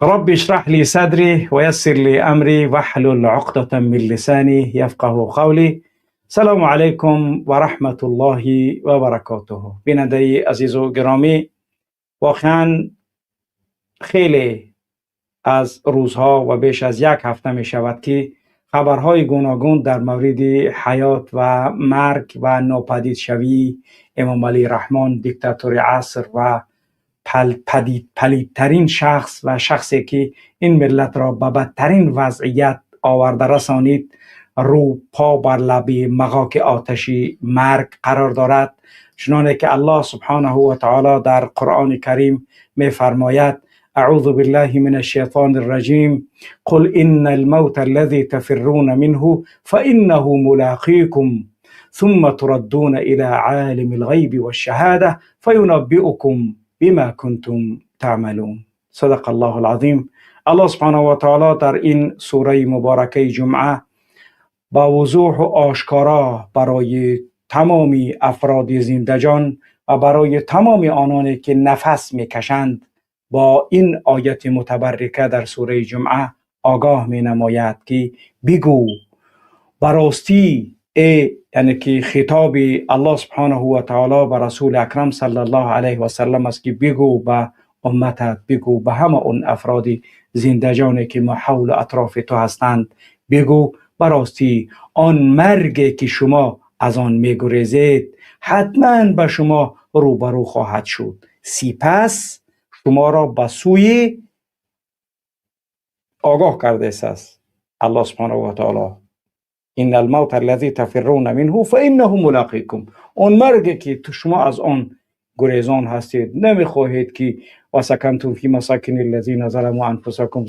رب اشرح لي صدري ويسر لي أمري واحلل عقدة من لساني يفقه قولي. سلام علیکم و رحمت الله و برکاته. بیننده عزیز و گرامی، واقعا خیلی از روزها و بیش از یک هفته می شود که خبرهای گوناگون در مورد حیات و مرگ و ناپدید شوی امام علی رحمان، دیکتاتور عصر و پلیدترین شخص و شخصی که این ملت را به بدترین وضعیت آورده رسانید، رو پا بر لب مغاک آتشی مرگ قرار دارد. چنانه که الله سبحانه و تعالی در قرآن کریم می فرماید: اعوذ بالله من الشیطان الرجیم، قل ان الموت الذي تفرون منه فانه ملاقيكم ثم تردون الى عالم الغیب والشهاده فینبئکم بما کنتم تعملون. صدق الله العظیم. الله سبحانه و تعالی در این سوره مبارکه جمعه با وضوح و آشکارا برای تمام افراد زندجان و برای تمام آنانی که نفس میکشند با این آیت متبرکه در سوره جمعه آگاه می نماید که بگو براستی، یعنی که خطاب الله سبحانه و تعالی به رسول اکرم صلی الله علیه و سلم است که بگو به امتت، بگو به همه اون افراد زندجانی که حول اطراف تو هستند، بگو براستی آن مرگی که شما از آن میگریزید حتما به شما روبرو خواهد شد، سپس شما را به سوی آگاه کرده است الله سبحانه و تعالی: ان الموت الذي تفرون منه فانه ملاقيكم. اون مرگی که شما از آن گریزان هستید، نمیخواهید که وسکنتم فی مساکن الذین ظلموا انفسکم،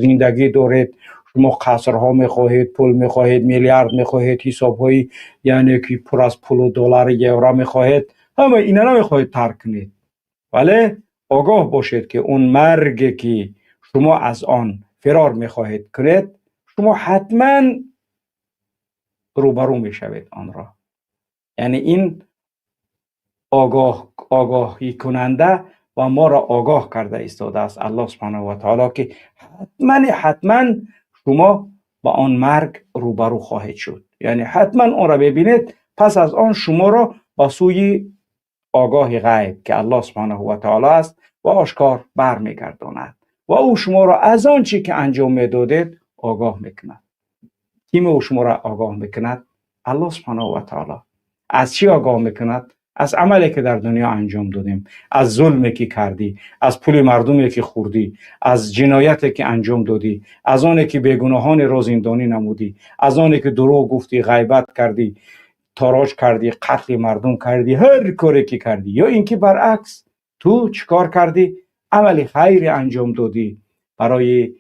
زندگی دارید، شما قصرها میخواهید، پول میخواهید، میلیارد میخواهید، حسابهای یعنی که پر از پول و دلار یورو میخواهید، همه اینا نمیخواهید ترک کنید. ولی آگاه باشید که اون مرگی که شما از آن فرار میخواهید کنید، شما حتما روبرو میشوید آن را. یعنی این آگاهی کننده و ما را آگاه کرده ایستاده است الله سبحانه و تعالی که حتما شما با آن مرگ روبرو خواهید شد. یعنی حتما آن را ببینید، پس از آن شما را با سوی آگاه غیب که الله سبحانه و تعالی است و آشکار برمیگرداند و او شما را از آن چی که انجام میدادید آگاه میکند. کی او شما را آگاه میکند؟ الله سبحانه و تعالی. از چی آگاه میکند؟ از عملی که در دنیا انجام دادیم، از ظلمی که کردی، از پول مردمی که خوردی، از جنایتی که انجام دادی، از آنی که بیگناهان را زندانی نمودی، از آنی که دروغ گفتی، غیبت کردی، تاراج کردی، قتل مردم کردی، هر کاری که کردی. یا اینکه برعکس تو چیکار کردی؟ عمل خیر انجام دادی، برای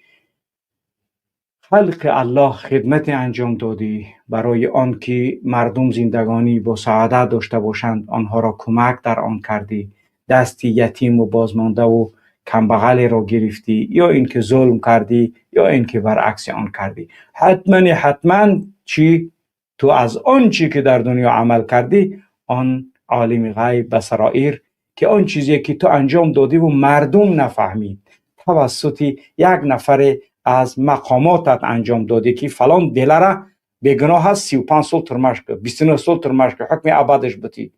خلق الله خدمت انجام دادی، برای آن که مردم زندگانی با سعادت داشته باشند آنها را کمک در آن کردی، دستی یتیم و بازمانده و کمبغل را گرفتی، یا اینکه ظلم کردی یا اینکه برعکس آن کردی. حتما چی؟ تو از آن چی که در دنیا عمل کردی، آن عالم غیب بسرائر که آن چیزی که تو انجام دادی و مردم نفهمید توسط یک نفر از مقاماتت انجام دادی که فلان دلره بگناه هست 35 سال ترمش که 29 سال ترمش که حکم ابدش بتی.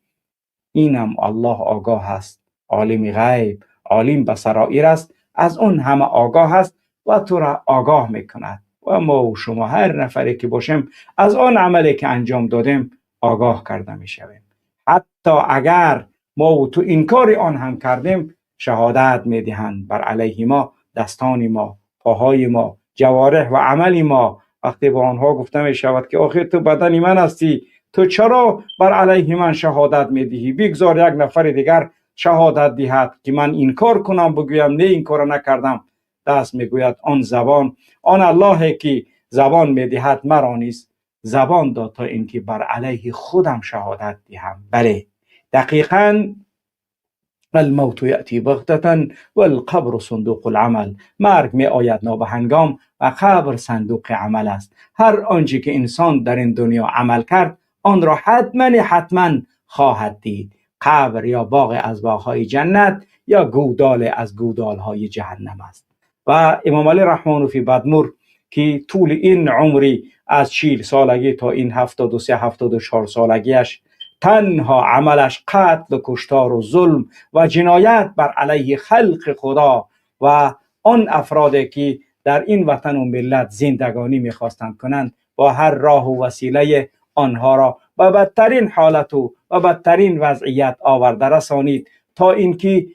اینم الله آگاه است، عالم غیب، عالم بسرائر است، از اون همه آگاه است و تو را آگاه میکند و ما و شما هر نفری که باشیم از آن عملی که انجام دادیم آگاه کرده میشویم. حتی اگر ما و تو انکار آن هم کردیم، شهادت میدهند بر علیه ما دستان ما، پاهای ما، جوارح و عمل ما. وقتی با آنها گفته می شود که آخر تو بدن من هستی، تو چرا بر علیه من شهادت می دهی؟ بگذار یک نفر دیگر شهادت دهد که من این کار کنم، بگویم نه این کار نکردم. دست می گوید آن زبان، آن الله که زبان می دهد مرا نیست زبان داد تا اینکه بر علیه خودم شهادت دهم. بله، دقیقاً الموت یأتی بغتة والقبر صندوق العمل. مرگ می آید نابهنگام و قبر صندوق عمل است. هر آنچه که انسان در این دنیا عمل کرد آن را حتما خواهد دید. قبر یا باغ از باغهای جنت یا گودال از گودالهای جهنم است. و امام علی رحمانوفی بدمور که طول این عمری از 40 سالگی تا این 73 74 سالگیش تنها عملش قتل و کشتار و ظلم و جنایت بر علیه خلق خدا و آن افرادی که در این وطن و ملت زندگانی میخواستند کنند با هر راه و وسیله آنها را به بدترین حالت و بدترین وضعیت آورده رسانید تا اینکه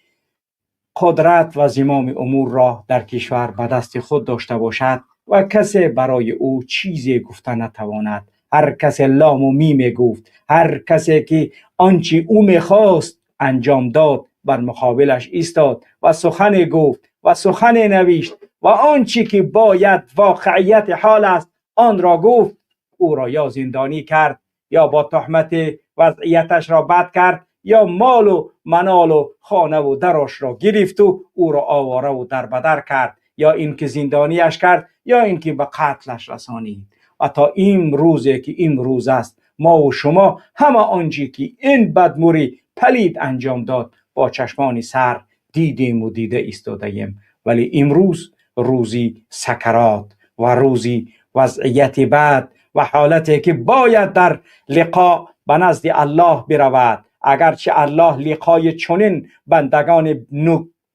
قدرت و زمام امور را در کشور به دست خود داشته باشد و کسی برای او چیزی گفته نتواند. هر کسی لام و میم گفت، هر کسی که آنچه او میخواست انجام داد بر مقابلش ایستاد و سخن گفت و سخن نوشت و آنچه که باید واقعیت حال است آن را گفت، او را یا زندانی کرد یا با تهمت وضعیتش را بد کرد یا مال و منال و خانه و دراش را گرفت و او را آواره و دربدر کرد یا اینکه زندانیش کرد یا اینکه به قتلش رسانید. و تا این روزی که این روز است ما و شما همه آنچه که این بدموری پلید انجام داد با چشمان سر دیدیم و دیده ایستادیم. ولی امروز روزی سکرات و روزی وضعیت بد و حالتی که باید در لقا به نزد الله برود، اگرچه الله لقای چنین بندگان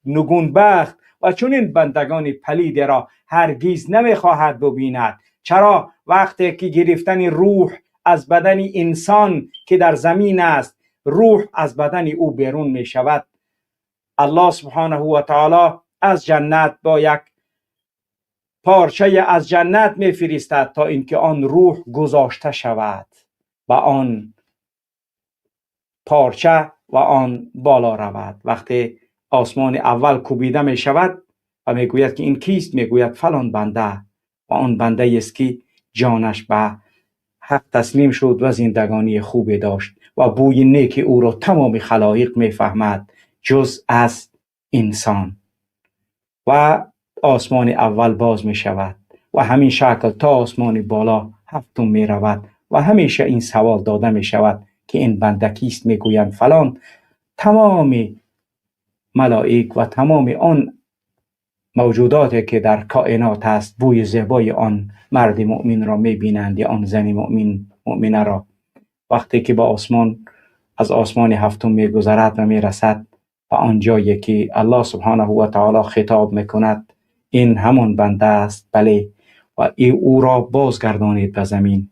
نگون بخت و چنین بندگان پلید را هرگز نمیخواهد ببیند. چرا؟ وقتی که گرفتن روح از بدن انسان که در زمین است، روح از بدن او بیرون می شود، الله سبحانه و تعالی از جنت با یک پارچه از جنت می فرستد تا اینکه آن روح گذاشته شود و آن پارچه و آن بالا رود. وقتی آسمان اول کوبیده می شود و می گوید که این کیست؟ می گوید فلان بنده، و آن بنده است که جانش به حق تسلیم شد و زندگانی خوبی داشت و بوی نیک او را تمام خلایق می فهمد جز از انسان. و آسمان اول باز می شود و همین شکل تا آسمان بالا هفتم می رود و همیشه این سوال داده می شود که این بنده کیست؟ می گویند فلان. تمام ملائک و تمام آن موجوداتی که در کائنات است بوی زیبای آن مرد مؤمن را می بینند یا آن زن مؤمنه را. وقتی که با آسمان از آسمان هفتم می گذرد و می رسد و آن جایی که الله سبحانه و تعالی خطاب می کند این همون بنده است، بله، و او را بازگردانید به زمین.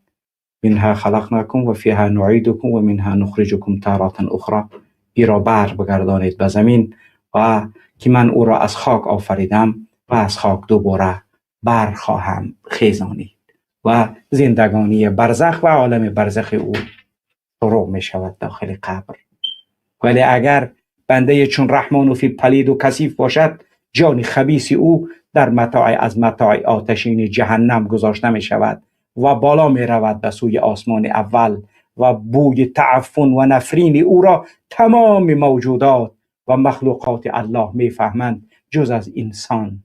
منها خلقناکم و فیها نعیدکم و منها نخرجکم تارة اخرى. ای را بگردانید به زمین و که من او را از خاک آفریدم و از خاک دوباره برخواهم خیزانید. و زندگانی برزخ و عالم برزخ او شروع می شود داخل قبر. ولی اگر بنده چون رحمانوفی پلید و کثیف باشد، جان خبیث او در متاع از متاع آتشین جهنم گذاشته می شود و بالا می رود به سوی آسمان اول و بوی تعفن و نفرین او را تمام موجودات و مخلوقات الله می فهمند جز از انسان.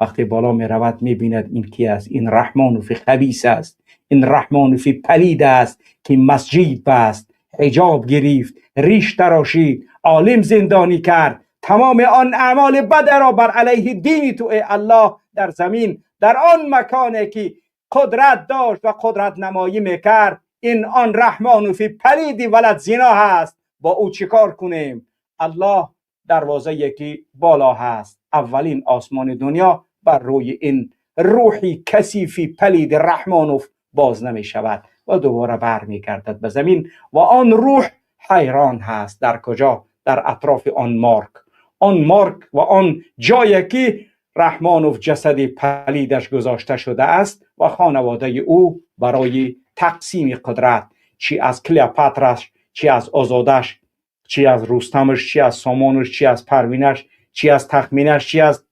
وقتی بالا می رود می بیند این کی است؟ این رحمانوفی خبیث است، این رحمانوفی پلید است که مسجد بست، حجاب گرفت، ریش تراشید، عالم زندانی کرد، تمام آن اعمال بد را بر علیه دین تو الله در زمین، در آن مکانی که قدرت داشت و قدرت نمایی میکرد. این آن رحمانوفی پلیدی ولد زنا هست. با او چیکار کنیم؟ الله دروازه یکی بالا هست، اولین آسمان دنیا بر روی این روحی کثیفی پلید رحمانوف باز نمی شود و دوباره بر می گردد به زمین و آن روح حیران هست. در کجا؟ در اطراف آن مارک و آن جایی که رحمانوف جسد پلیدش گذاشته شده است و خانواده او برای تقسیم قدرت، چی از کلیوپاترش، چی از آزادش، چی از رستمش، چی از سامانش، چی از پروینش، چی از تخمینش، چی از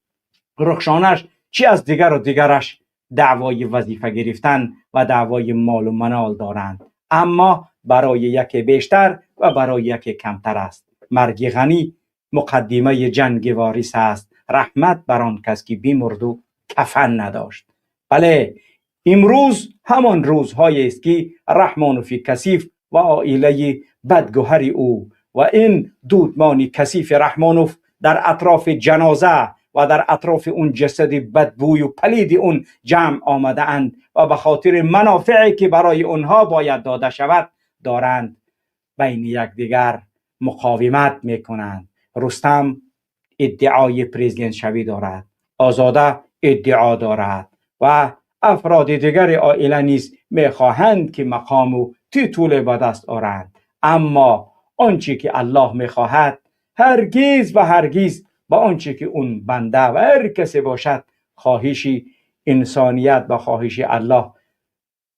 رخشانش، چی از دیگر و دیگرش دعوای وظیفه گرفتن و دعوای مال و منال دارند، اما برای یکی بیشتر و برای یکی کمتر است. مرگ غنی مقدمه جنگ وارث است. رحمت بر آن کس که بیمرد و کفن نداشت. بله، امروز همان روزهایی است که رحمانوفی کثیف و عائله بدگوهر او و این دودمانی کثیف رحمانوف در اطراف جنازه و در اطراف اون جسد بدبوی و پلید اون جمع آمده اند و به خاطر منافعی که برای اونها باید داده شود دارند بین یکدیگر مقاومت میکنند. رستم ادعای پرزیدنت شوی دارد، آزاده ادعا دارد و افراد دیگر عائله نیز میخواهند که مقام و تیتول به دست آورند، اما آنچه که الله میخواهد هرگز و هرگز با آنچه که اون بنده و هر کسی باشد خواهش انسانیت و خواهش الله،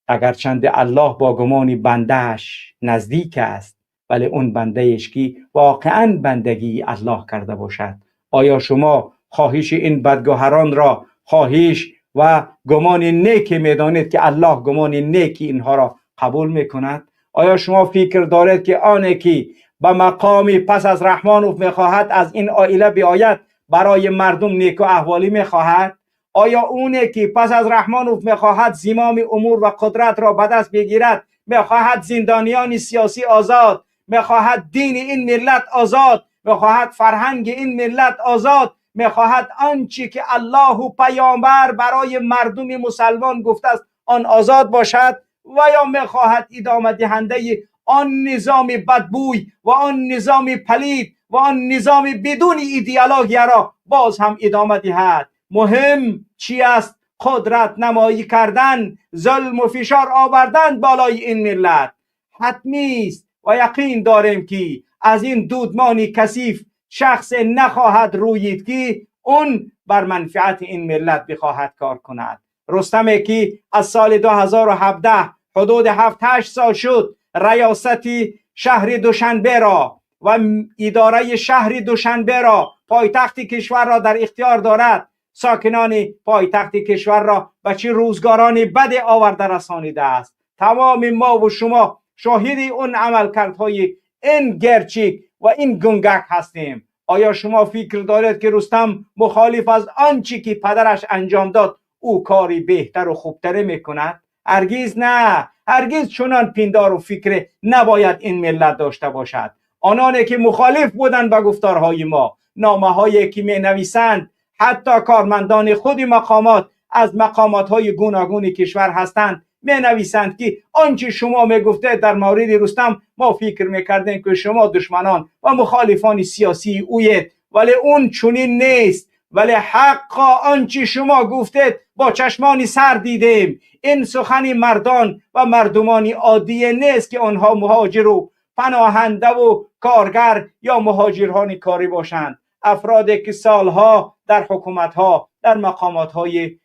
اگرچند الله با گمان بندهش نزدیک است ولی اون بندهش که واقعا بندگی الله کرده باشد. آیا شما خواهش این بدگوهران را خواهش و گمان نیک میدانید که الله گمان نیک اینها را قبول میکند؟ آیا شما فکر دارید که آنی که به مقام پس از رحمانوف میخواهد از این عائله بیاید برای مردم نیک و احوالی میخواهد؟ آیا اونی که پس از رحمانوف میخواهد زمام امور و قدرت را به دست بگیرد، میخواهد زندانیان سیاسی آزاد، میخواهد دین این ملت آزاد، میخواهد فرهنگ این ملت آزاد، میخواهد آنچه که الله و پیامبر برای مردم مسلمان گفته است آن آزاد باشد، و یا میخواهد ادامه دهنده آن نظام بدبوی و آن نظام پلید و آن نظام بدون ایدئولوژی را باز هم ادامه دهد؟ مهم چی است؟ قدرت نمایی کردن، ظلم و فشار آوردن بالای این ملت. حتمی است و یقین داریم که از این دودمان کثیف شخص نخواهد رویید که اون بر منفعت این ملت بخواهد کار کند. رستمی که از سال 2017 حدود 7-8 سال شد ریاست شهر دوشنبه را و اداره شهر دوشنبه را، پایتخت کشور را در اختیار دارد، ساکنان پایتخت کشور را به چه روزگاران بد آورده رسانیده است. تمام ما و شما شاهد اون عملکردهای این گرچک و این گنگک هستیم. آیا شما فکر دارید که رستم مخالف از آنچه که پدرش انجام داد او کاری بهتر و خوبتر میکند؟ هرگز نه، هرگز چنان پندار و فکر نباید این ملت داشته باشد. آنانی که مخالف بودند به گفتارهای ما، نامه هایی که می نویسند، حتی کارمندان خود مقامات از مقامات های گوناگون کشور هستند، می نویسند که آنچه شما می گفته در مورد رستم ما فکر می کردیم که شما دشمنان و مخالفان سیاسی اوید، ولی اون چنین نیست. ولی حقا آنچه شما گفتید با چشمان سر دیدیم. این سخن مردان و مردمانی عادی نیست که آنها مهاجر و پناهنده و کارگر یا مهاجران کاری باشند. افرادی که سالها در حکومتها در مقاماتهای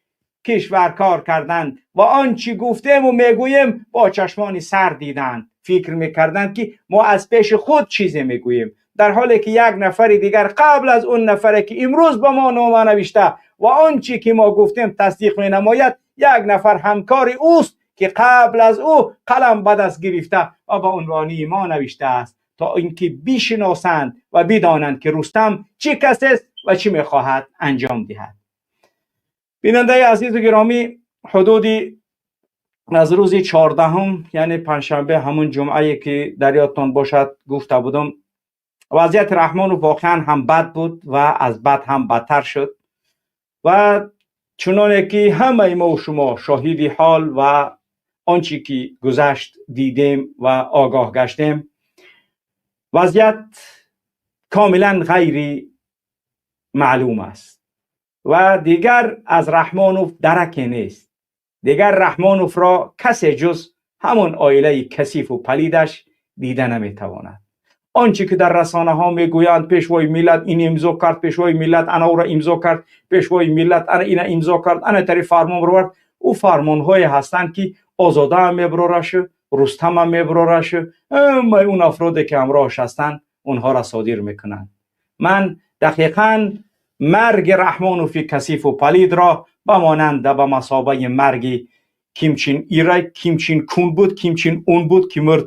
کشور کار کردند و آنچه گفتیم و میگوییم با چشمان سر دیدند. فکر میکردند که ما از پیش خود چیزی میگوییم، در حالی که یک نفر دیگر قبل از اون نفری که امروز با ما نامه نوشته و آنچه که ما گفتیم تصدیق می نماید، یک نفر همکار اوست که قبل از او قلم به دست گرفته و با عنوان ما نوشته است تا اینکه بشناسند و بدانند که رستم چه کسی است و چه میخواهد انجام دهد. بیننده عزیز و گرامی، حدودی از روز 14 یعنی پنجشنبه، همون جمعه که در یادتان باشد گفته بودم وضعیت رحمانوف واقعا هم بد بود و از بد هم بدتر شد و چنانه که همه ما و شما شاهدی حال و آنچه که گذشت دیدیم و آگاه گشتیم، وضعیت کاملا غیر معلوم است و دیگر از رحمانوف درکی نیست. دیگر رحمانوف را کسی جز همون عائله کثیف و پلیدش دیده نمیتواند. آنچه که در رسانه ها میگویند پیشوای ملت این امضا کرد، پیشوای ملت انا را امضا کرد، پیشوای ملت انا این امضا کرد، انا طریق فرمان رو برد، او فرمان های هستند که آزاده هم میبرارش، رستم هم میبرارش، اما اون افرادی که همراهش هستند اونها را صادر میکنند. من دقیقاً مرگ رحمانوف کثیف و پلید را به مانند به مثابه مرگ کیمچین ایرای کیمچین کون بود، کیمچین اون بود که مرد،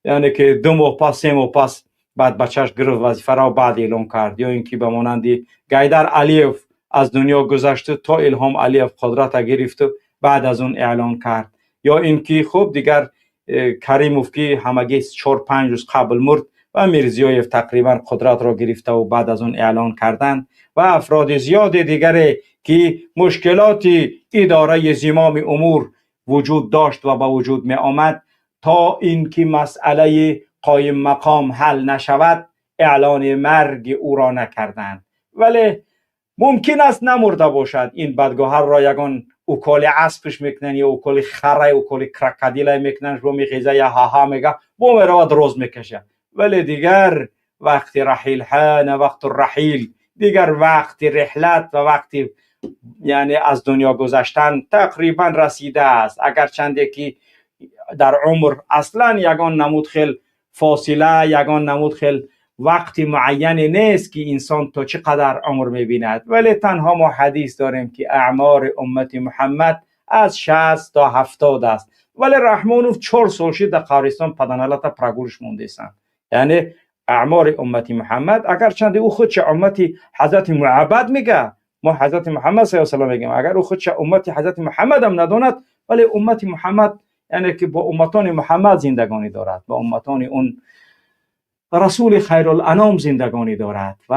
یعنی که 2 ماه پس 3 ماه پس بعد بچهش گرفت وظیفه را بعد اعلام کرد، یا اینکه به مانند گیدر علیف از دنیا گذشته تا الهام علیف قدرت گرفت بعد از اون اعلان کرد، یا اینکه خب دیگر کریموف که همگی 4-5 روز قبل مرد و میرزیویف تقریبا قدرت را گرفته و بعد از اون اعلان کردند و افراد زیاد دیگری که مشکلات اداره زمام امور وجود داشت و به وجود می آمد تا اینکه مسئله قایم مقام حل نشود اعلان مرگ او را نکردند. ولی ممکن است نمرده باشد. این بدگوهر را یگان اوکال اسبش میکنن یا اوکال خره اوکال کرکدیل میکنن و میخیزه یا ها میگه و میرود روز میکشه. ولی دیگر وقت رحیل حان وقت الرحیل، دیگر وقت رحلت و وقت یعنی از دنیا گذشتن تقریبا رسیده است. اگر چنده که در عمر اصلا یگان نمود خیل فاصله یگان نمود خیل وقتی معینی نیست که انسان تا چقدر عمر میبیند، ولی تنها ما حدیث داریم که اعمار امت محمد از 60 تا 70 است. ولی رحمانوف 4 سال شد در قبرستان پدنالت پرگورش مونده است. یعنی اعمار امت محمد اگر چنده او خودش امت حضرت معبد میگه، ما حضرت محمد صلی الله علیه و میگیم، اگر او خودش امت حضرت محمد هم نداند ولی امت محمد یعنی که با امتان محمد زندگانی دارد، با امتان اون رسول خیر الانام زندگانی دارد و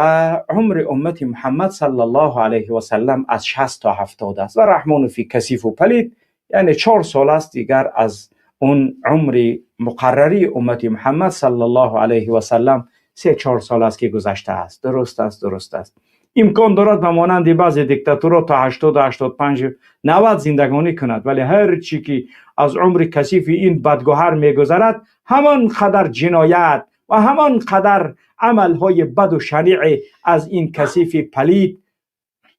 عمر امت محمد صلی الله علیه و سلم از 60 تا 70 است و رحمانوفی کثیف و پلید یعنی 4 سال است دیگر از اون عمر مقرری امت محمد صلی الله علیه و سلم 3-4 سال است که گذشته است. درست است. امکان دارد به مانند بعض دیکتاتورها تا 80 85 90 زندگانی کند، ولی هر چی که از عمر کثیف این بدگوهر میگذرد همان قدر جنایت و همان قدر عملهای بد و شنیع از این کثیف پلید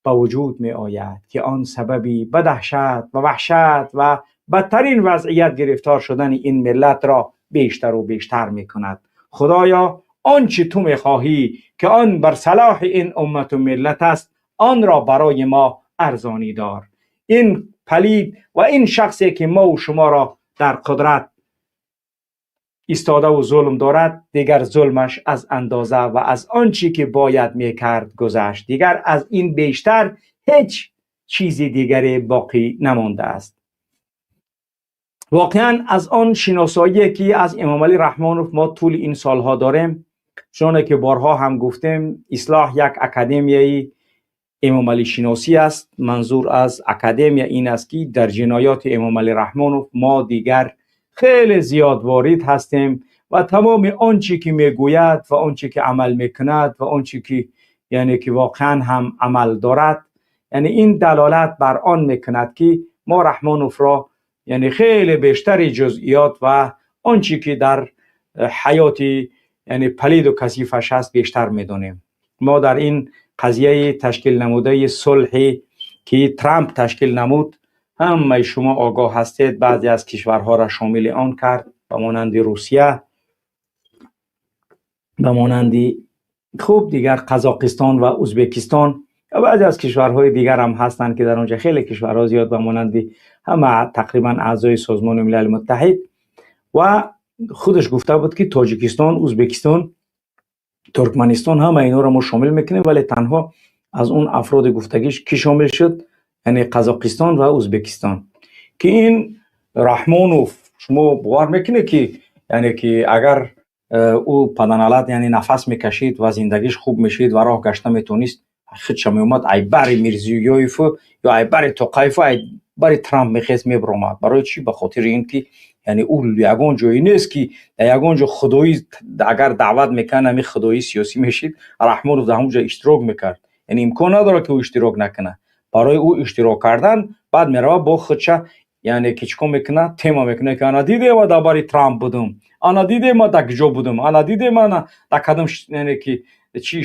به وجود می آید که آن سببی به دهشت و وحشت و بدترین وضعیت گرفتار شدن این ملت را بیشتر و بیشتر می کند. خدایا آنچه تو می خواهی که آن بر صلاح این امت و ملت است آن را برای ما ارزانی دار. این پلید و این شخصی که ما و شما را در قدرت ایستاده و ظلم دارد دیگر ظلمش از اندازه و از آنچه که باید میکرد گذشت. دیگر از این بیشتر هیچ چیزی دیگری باقی نمانده است. واقعا از آن شناسایی که از امام علی رحمانوف ما طول این سالها داریم، چون که بارها هم گفتیم اصلاح یک اکادمیای امام علی شناسی است. منظور از اکادمی این است که در جنایات امام علی رحمانوف ما دیگر خیلی زیاد وارد هستیم و تمام آنچه که میگوید و آنچه که عمل میکند و آنچه که یعنی که واقعا هم عمل دارد، یعنی این دلالت بر آن میکند که ما رحمانوف را یعنی خیلی بیشتر جزئیات و آنچه که در حیات یعنی پلید و کثیفش هست بیشتر میدونیم. ما در این قضیه تشکیل نموده صلحی که ترامپ تشکیل نمود همه شما آگاه هستید، بعضی از کشورها را شامل آن کرد، به مانند روسیه، به مانند خوب دیگر قزاقستان و ازبکستان و بعضی از کشورهای دیگر هم هستند که در اونجا خیلی کشورها زیاد به مانند همه تقریبا اعضای سازمان ملل متحد و خودش گفته بود که تاجیکستان، ازبکستان، ترکمنستان همه اینا را ما شامل میکنیم، ولی تنها از اون افراد گفتگیش کی شامل شد؟ یعنی قزاقستان و ازبکستان. که این رحمانوف شما باور میکنه که یعنی که اگر او پدنالت یعنی نفس میکشید و زندگیش خوب میشید و راه گشته میتونست خودش میومد ای بر میرزیویف یا ای بر توقیف ای بر ترامپ میخواست میبرامد. برای چی؟ به خاطر اینکه یعنی او یگان جایی نیست که در یگان جا خدایی اگر دعوت میکنه می خدایی سیاسی میشید رحمانوف در همونجا اشتراک میکرد. یعنی امکان نداره که او اشتراک نکنه. برای او اشتراک کردن بعد میره با خودش یعنی که چیکار میکنه؟ تیما میکنه که انا دیده ما درباره ترامپ بودم، انا دیده ما در کجا بودم، انا دیده ما در کدام یعنی که چی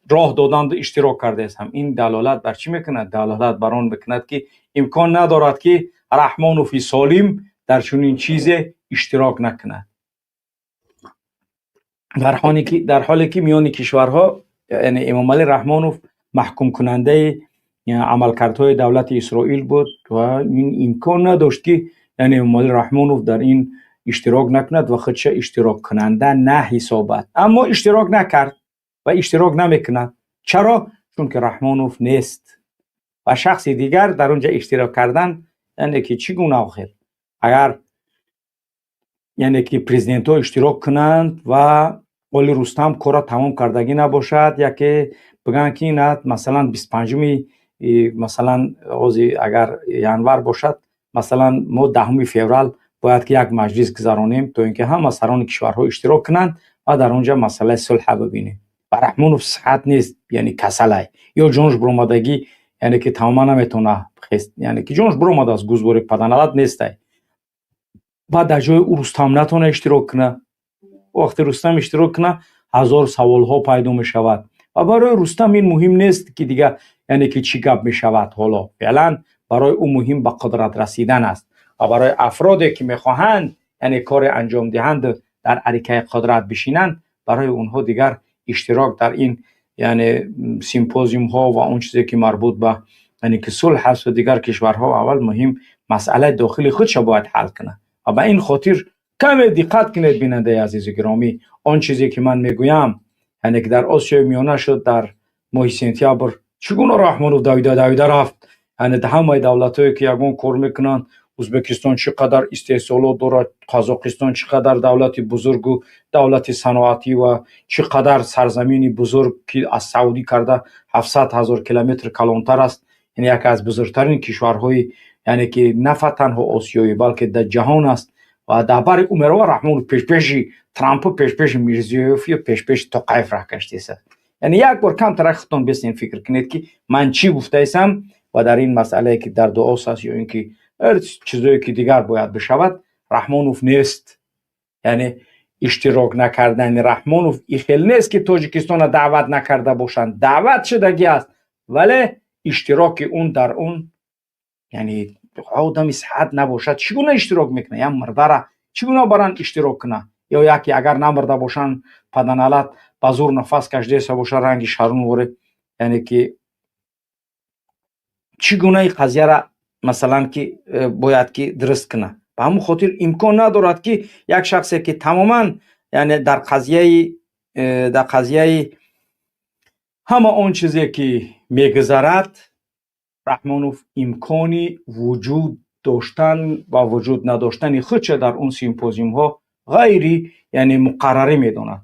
راه دادن اشتراک کرده است. این دلالت بر چی میکنه؟ دلالت بر آن میکنه که امکان ندارد که رحمانوف سالم در چنین چیز اشتراک نکنه. در حالی که میان کشورها یعنی امام علی رحمانوف محکوم کننده عملکردهای دولت اسرائیل بود و این امکان نداشت که یعنی امام علی رحمانوف در این اشتراک نکند و خودش اشتراک کننده نه حسابت. اما اشتراک نکرد و اشتراک نمیکند. چرا؟ چون که رحمانوف نیست و شخص دیگر در اونجا اشتراک کردن یعنی که چگونه آخر اگر یعنی که پرزیدنت ها اشتراک کنند و ولی رستم کار تمام کردگی نباشد، یکی بگن که نه مثلا 25 مثلا اگر ینور باشد، مثلا ما 10 فوریه باید که یک مجلس گذارانیم تا اینکه همه سران کشورها اشتراک کنند و در اونجا مسئله صلح ببینیم. و رحمانوف صحت نیست، یعنی کسله یا جونش برآمدگی، یعنی که تماما نمیتونه خست، یعنی که جونش برآمده از گوزبوری پدنالت نیست. بعد در جای او رستم نتونه اشتراک کنه. وقتی رستم اشتراک کنه هزار سوال ها پیدا می شود و برای رستم این مهم نیست که دیگه یعنی که چی گپ می شود. حالا فعلا برای او مهم به قدرت رسیدن است و برای افرادی که میخواهند یعنی کار انجام دهند در عرصه قدرت بشینند، برای اونها دیگر اشتراک در این یعنی سیمپوزیوم ها و اون چیزی که مربوط به یعنی که صلح هست و دیگر کشورها اول مهم مسئله داخلی خودش باید حل کنه. و به این خاطر کمی دقت کنید بیننده عزیز گرامی، آن چیزی که من میگویم یعنی که در آسیای میانه شد در ماه سپتامبر چگونه رحمانوف دویده رفت، یعنی ده همه دولتایی که یگان کار میکنن، ازبکستان چقدر استحصالات دارد، قزاقستان چقدر دولت بزرگ و دولت صنعتی و چقدر سرزمینی بزرگ که از سعودی کرده 700,000 کیلومتر کلانتر است، یعنی یکی از بزرگترین کشورهای یعنی که نه تنها آسیایی بلکه در جهان است. و در بر عمر رحمانوف پیش ترامپ پیش میرزیوف یا پیش توقیف را کشته است. یعنی یک بار کم تر خودتون بسین فکر کنید که من چی گفته ایسم و در این مسئله که در دو است یا اینکه هر چیزایی که دیگر باید بشود، رحمانوف نیست. یعنی اشتراک نکردن رحمانوف این نیست که تاجیکستان دعوت نکرده باشند، دعوت شدگی است، ولی اشتراک اون در اون یعنی آدمی صحت نباشد چگونه اشتراک میکنه؟ یا مرده را چگونه برن اشتراک کنه؟ یا یکی اگر نمرده باشن پدنالت بازور نفس کشیده باشه رنگ شرون وره، یعنی که چگونه قضیه را مثلا که باید که درست کنه. به همون خاطر امکان ندارد که یک شخصی که تماما یعنی در قضیه همه آن چیزی که میگذرد، رحمانوف امکانی وجود داشتن و وجود نداشتن خودش در اون سیمپوزیوم ها غیری یعنی مقرری میداند.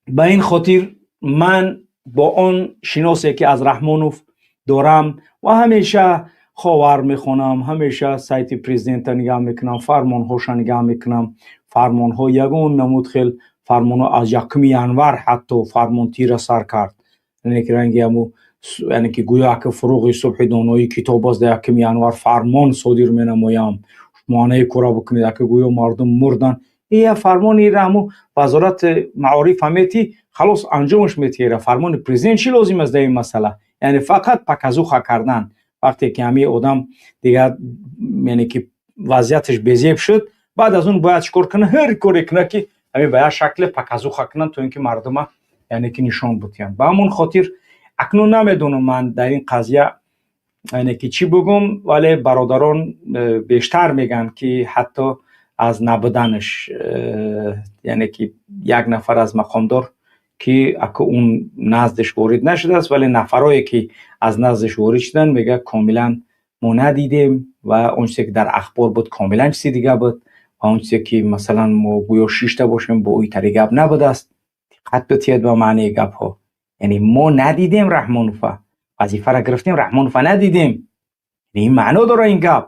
به این خاطر من با آن شناسی که از رحمانوف دارم و همیشه خبر میخونم، همیشه سایت پرزیدنت نگاه میکنم، فرمان هاش نگاه میکنم، فرمان ها یگان نمود خیل فرمان ها از 1 ینور حتی فرمان تیر سر کرد، یعنی که رنگی همو یعنی که گویا که فروغ صبح دانایی کتاب از در 1 ینور فرمان صادر می نمایم، مانع کورا بکنید که گویا مردم مردن. این فرمانی را همو وزارت معارف همیتی خلاص انجامش میتیره. فرمان پرزیدنت چی لازم است در این مسئله؟ یعنی فقط پکازوخه کردن. وقتی که همی آدم دیگر یعنی که وضعیتش بیزیب شد، بعد از اون باید چکار کنه؟ هر کاری کنه که همی باید شکل پکازوخه کنن تا اینکه مردم یعنی که نشان بتیان. به همون خاطر اکنون نمیدونم من در این قضیه یعنی که چی بگم، ولی برادران بیشتر میگن که حتی از نبودنش یعنی که یک نفر از مقامدار که اکو اون نزدش وارد نشده است، ولی نفرایی که از نزدش وارد شدن میگه کاملا ما ندیدیم و اون چیزی که در اخبار بود کاملا چیز دیگه بود و اون چیزی که مثلا ما گویا شیشته باشیم با این طریق گپ نبود است. دقت بتید به معنی گپ ها، یعنی ما ندیدیم رحمانوف، وظیفه را گرفتیم رحمانوف ندیدیم، این معنا داره این گپ.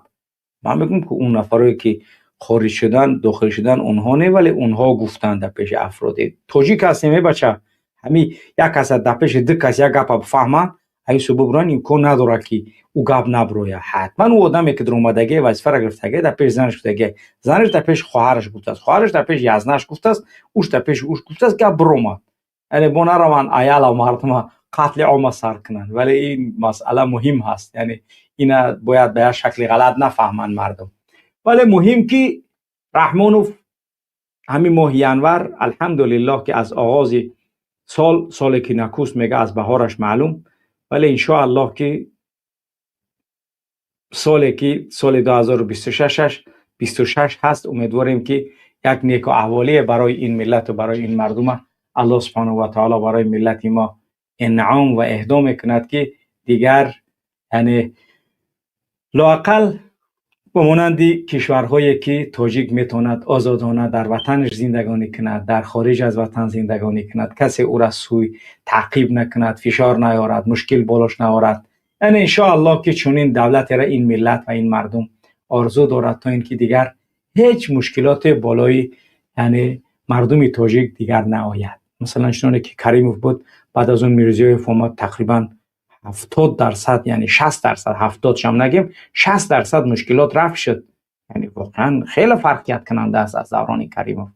من میگم که اون نفرایی که خارج شدن داخل شدن اونها نه، ولی اونها گفتن در پیش افراد تاجیک هستیم بچه همی یک کس در پیش دو کس یک گپ بفهمه ای سببران امکان نداره که او گپ نبرویه. حتما او آدمی که در اومدگی وظیفه را گرفتگی در پیش زنش گفتگی، زنش در پیش خواهرش گفته است، خواهرش در پیش یزنش گفته است، اوش در پیش اوش گفته است، گپ برومد. یعنی بنا روان ایال و مردم قتل عام سر کنن، ولی این مسئله مهم هست، یعنی اینا باید به شکل غلط نفهمن مردم. ولی مهم که رحمانوف همین ماه ینور الحمدلله که از آغاز سالی که نکوست میگه از بهارش معلوم، ولی انشاءالله که سالی که سال 2026 هست، امیدواریم که یک نیک احوالی برای این ملت و برای این مردم الله سبحانه و تعالی برای ملت ما انعام و اهدا میکند که دیگر یعنی لااقل به مانند کشورهایی که تاجیک میتواند آزادانه در وطنش زندگانی کند، در خارج از وطن زندگانی کند، کسی او را سوی تعقیب نکند، فشار نیارد، مشکل بالاش نیارد. یعنی انشاءالله که چنین دولت را این ملت و این مردم آرزو دارد تا اینکه دیگر هیچ مشکلات بالای یعنی مردم تاجیک دیگر نآید. مثلا چنانه که کریموف بود، بعد از اون میرزیویف اومد، تقریبا 70% یعنی 60%، 70 شم نگیم، 60% مشکلات رفع شد. یعنی واقعا خیلی فرقیت کننده است از دوران کریموف.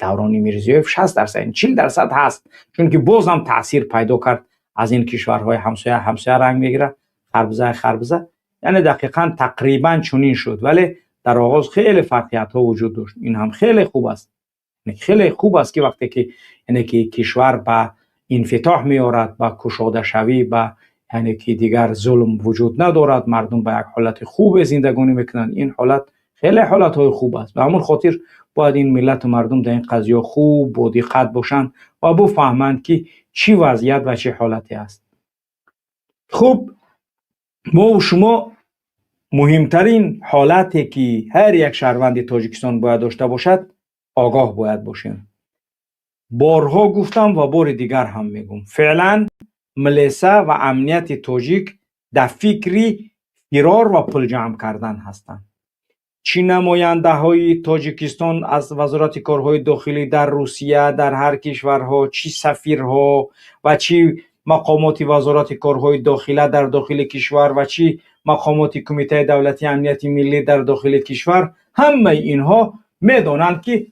دوران میرزیویف 60% یعنی 40% هست، چون که باز هم تاثیر پیدا کرد از این کشورهای همسایه رنگ میگیره، خربزه. یعنی دقیقاً تقریبا چنین شد، ولی در آغاز خیلی فرقیت ها وجود داشت. این هم خیلی خوب است. یعنی خیلی خوب است که وقتی که یعنی که کشور به انفتاح میارد، به کشاده شوی، به یعنی که دیگر ظلم وجود ندارد، مردم به یک حالت خوب زندگانی میکنند، این حالت خیلی حالت های خوب است. به همون خاطر باید این ملت و مردم در این قضیه خوب و دقت باشند و بفهمند که چی وضعیت و چه حالتی است. خب ما و شما مهمترین حالتی که هر یک شهروند تاجیکستان باید داشته باشد، آگاه باید باشیم. بارها گفتم و بار دیگر هم میگم، فعلا ملیسه و امنیت تاجیک در فکری فرار و پول جمع کردن هستند. چی نماینده های تاجیکستان از وزارت کارهای داخلی در روسیه، در هر کشورها، چی سفیرها و چی مقامات وزارت کارهای داخلی در داخل کشور و چی مقامات کمیته دولتی امنیت ملی در داخل کشور، همه اینها میدونند که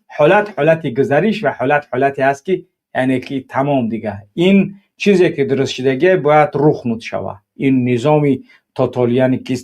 حالت گذریش و حالتی است که یعنی که تمام دیگه این چیزی که درست شدگی باید رخنود شود. این نظامی تاتالیانی که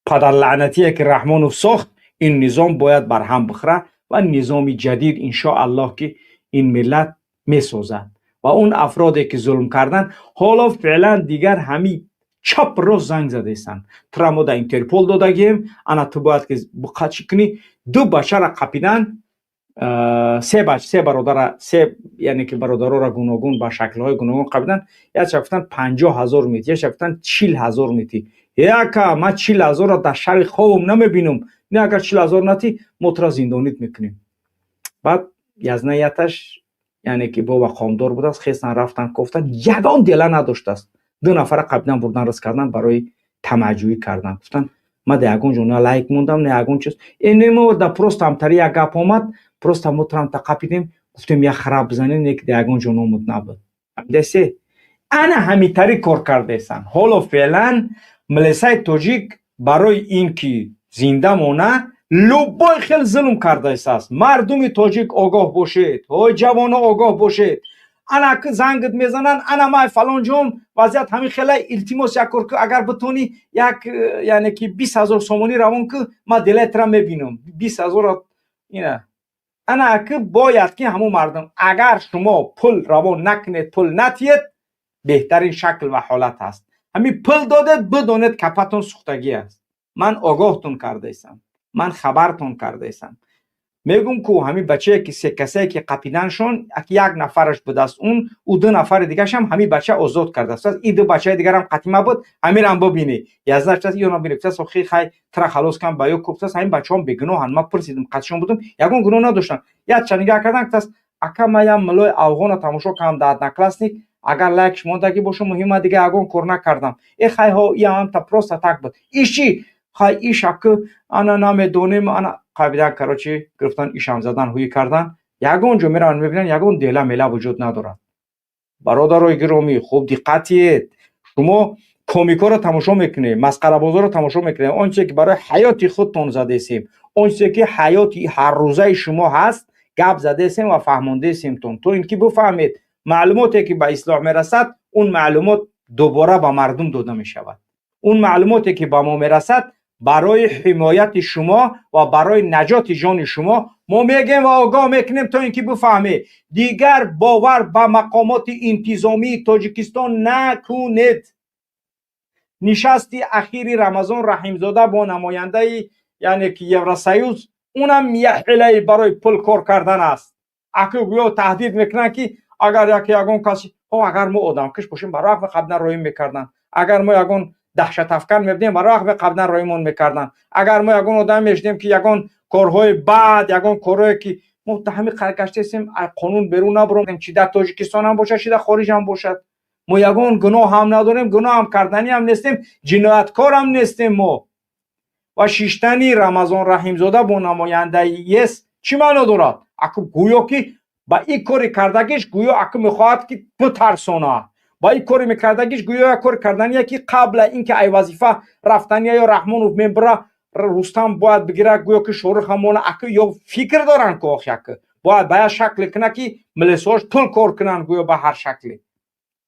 پدر لعنتیه که رحمانوف ساخت، این نظام باید برهم بخوره و نظام جدید انشاءالله که این ملت میسازد. و اون افرادی که ظلم کردن حالا فعلا دیگر همین چپ رو زنگ زده ایستن. ترامو دا اینترپول دادگیم، انا تو باید که بقچی کنی. 2 بچه را قپیدن، 3 برادر، یعنی که برادرها را گوناگون با شکلهای گوناگون قپیدن. یک شفتن 50,000 میتی، یک شفتن 40,000 میتی. یکا ما 40,000 را در شب خوابم نمیبینم، نه اگر 40,000 نتی مترا زندانیت میکنیم. بعد یزنیتش یعنی که بابا قامدار بود است، خیستن رفتن گفتن یگان دله نداشته است. 2 نفر قبلا بردن رس کردن برای تمجوی کردن. گفتن ما در یگان جون لایک موندم، نه یگان چیز اینمو در پروست هم تری یک گپ آمد، پروست هم مترم تقپیدیم، گفتیم یک خراب بزنین یک در یگان جون آمد نبود. دسته انا همی تری کار کرده ایستن. حالا فعلا ملیسه تاجیک برای این که زنده مونه لبای خیلی ظلم کرده است. مردم تاجیک آگاه باشید، های جوان آگاه باشید. انا که زنگت میزنن، انا ما فلان جام وضعیت همین خیلی التماس یک کار که اگر بتونی یک یعنی که 20,000 سومانی روان که ما دلت را میبینم 20,000 اینه. انا که باید که همون مردم اگر شما پول روان نکنید، پول نتید، بهترین شکل و حالت است. همین پول دادید بدونید کپتون سوختگی است. من آگاهتون کرده ایستم، من خبرتون کرده ایستم. میگم که همین بچه که 3 کسایی که قپیدنشون یک نفرش بود است، اون و 2 نفر دیگه هم همین بچه آزاد کرده است. این 2 بچه دیگر هم قتیمه بود، همین هم ببینی 11 تا یا نبیرفته سوخی خی تر خلاص کن با یو کوپتاس. همین بچه‌ها بیگناهن. ما پرسیدم قتشون بودم یگون گناه نداشتن. یا چنگا کردن که اکا ما یا ملای افغان تماشا کردم در نکلاسنیک، اگر لایکش موندگی باشه مهمه دیگه اگون کار نکردم. ای خای ها یا هم تا پروست اتاک بود. ایشی خای ایش که انا نمیدونم، انا قبیدن کراچی گرفتن ایشم زدن هوی کردن. یگون جو میرن میبینن یگون دیله میله وجود ندارد. برادرای گرامی خوب دقتید. شما کمیکا رو تماشا میکنید، مسخره بازار رو تماشا میکنید. آنچه که برای حیات خودتون زده ایم، آنچه که حیاتی هر روزه شما هست گپ زده ایم و فهمونده ایم تون. تو اینکه بفهمید معلوماتی که به اصلاح میرسد، اون معلومات دوباره به مردم داده میشود. اون معلوماتی که به ما میرسد برای حمایت شما و برای نجات جان شما ما میگیم و آگاه میکنیم تا اینکه بفهمید. دیگر باور به مقامات انتظامی تاجیکستان نکنید. نشستی اخیری رمضان رحیمزاده با نماینده یعنی که یوراسیوس، اونم یه حیله برای پول کار کردن است. اگه گویا تهدید میکنن که اگر یگون کسی اگر ما آدم کش باشیم برای وقت قبل روی میکردن، اگر ما یگون دهشت افکن میبینیم و راه به قبلا رایمون میکردن. اگر ما یگان آدم میشدیم که یگان کارهای بد یگان کارهایی که متهمی قرقشته هستیم قانون بیرون نبریم، چی در تاجیکستان هم باشه چی در خارج هم باشد، ما یگان گناه هم نداریم، گناه هم کردنی هم نیستیم، جنایتکار هم نیستیم ما. و شیشتنی رمضان رحیمزاده با نماینده یس چی معنا دارد؟ اکو گویا که با این کاری کردگیش گویا اکو میخواهد که بترسانه، با این کاری میکردگیش گویا کار کردنیه که قبل اینکه ای وظیفه رفتنیه یا رحمانوف میبره رستم باید بگیره گویا که شورخ همونه اکو یا فکر دارن که آخی اکو باید باید شکل کنه که ملیساش تل کار کنن گویا به هر شکلی.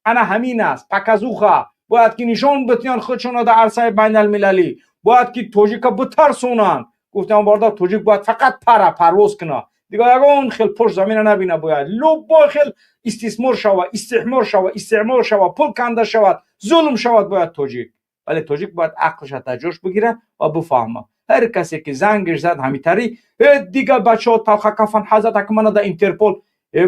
انا همین است. پکازوخه باید که نشان بتیان خودشون در عرصه بین المللی، باید که توجیکا بترسونن. گفتم باردا توجیک باید فقط پرواز کنه دیگه یگان خیل پشت زمین نبینه، باید لب با خیل استثمار شود، استعمار شود، پول کنده شود، ظلم شود باید توجیک. ولی توجیک باید عقلش تا جوش بگیره و بفهمه. هر کسی که زنگش زد همیتری دیگه بچه‌ها تلخ کفن حضرت اکمنه در اینترپول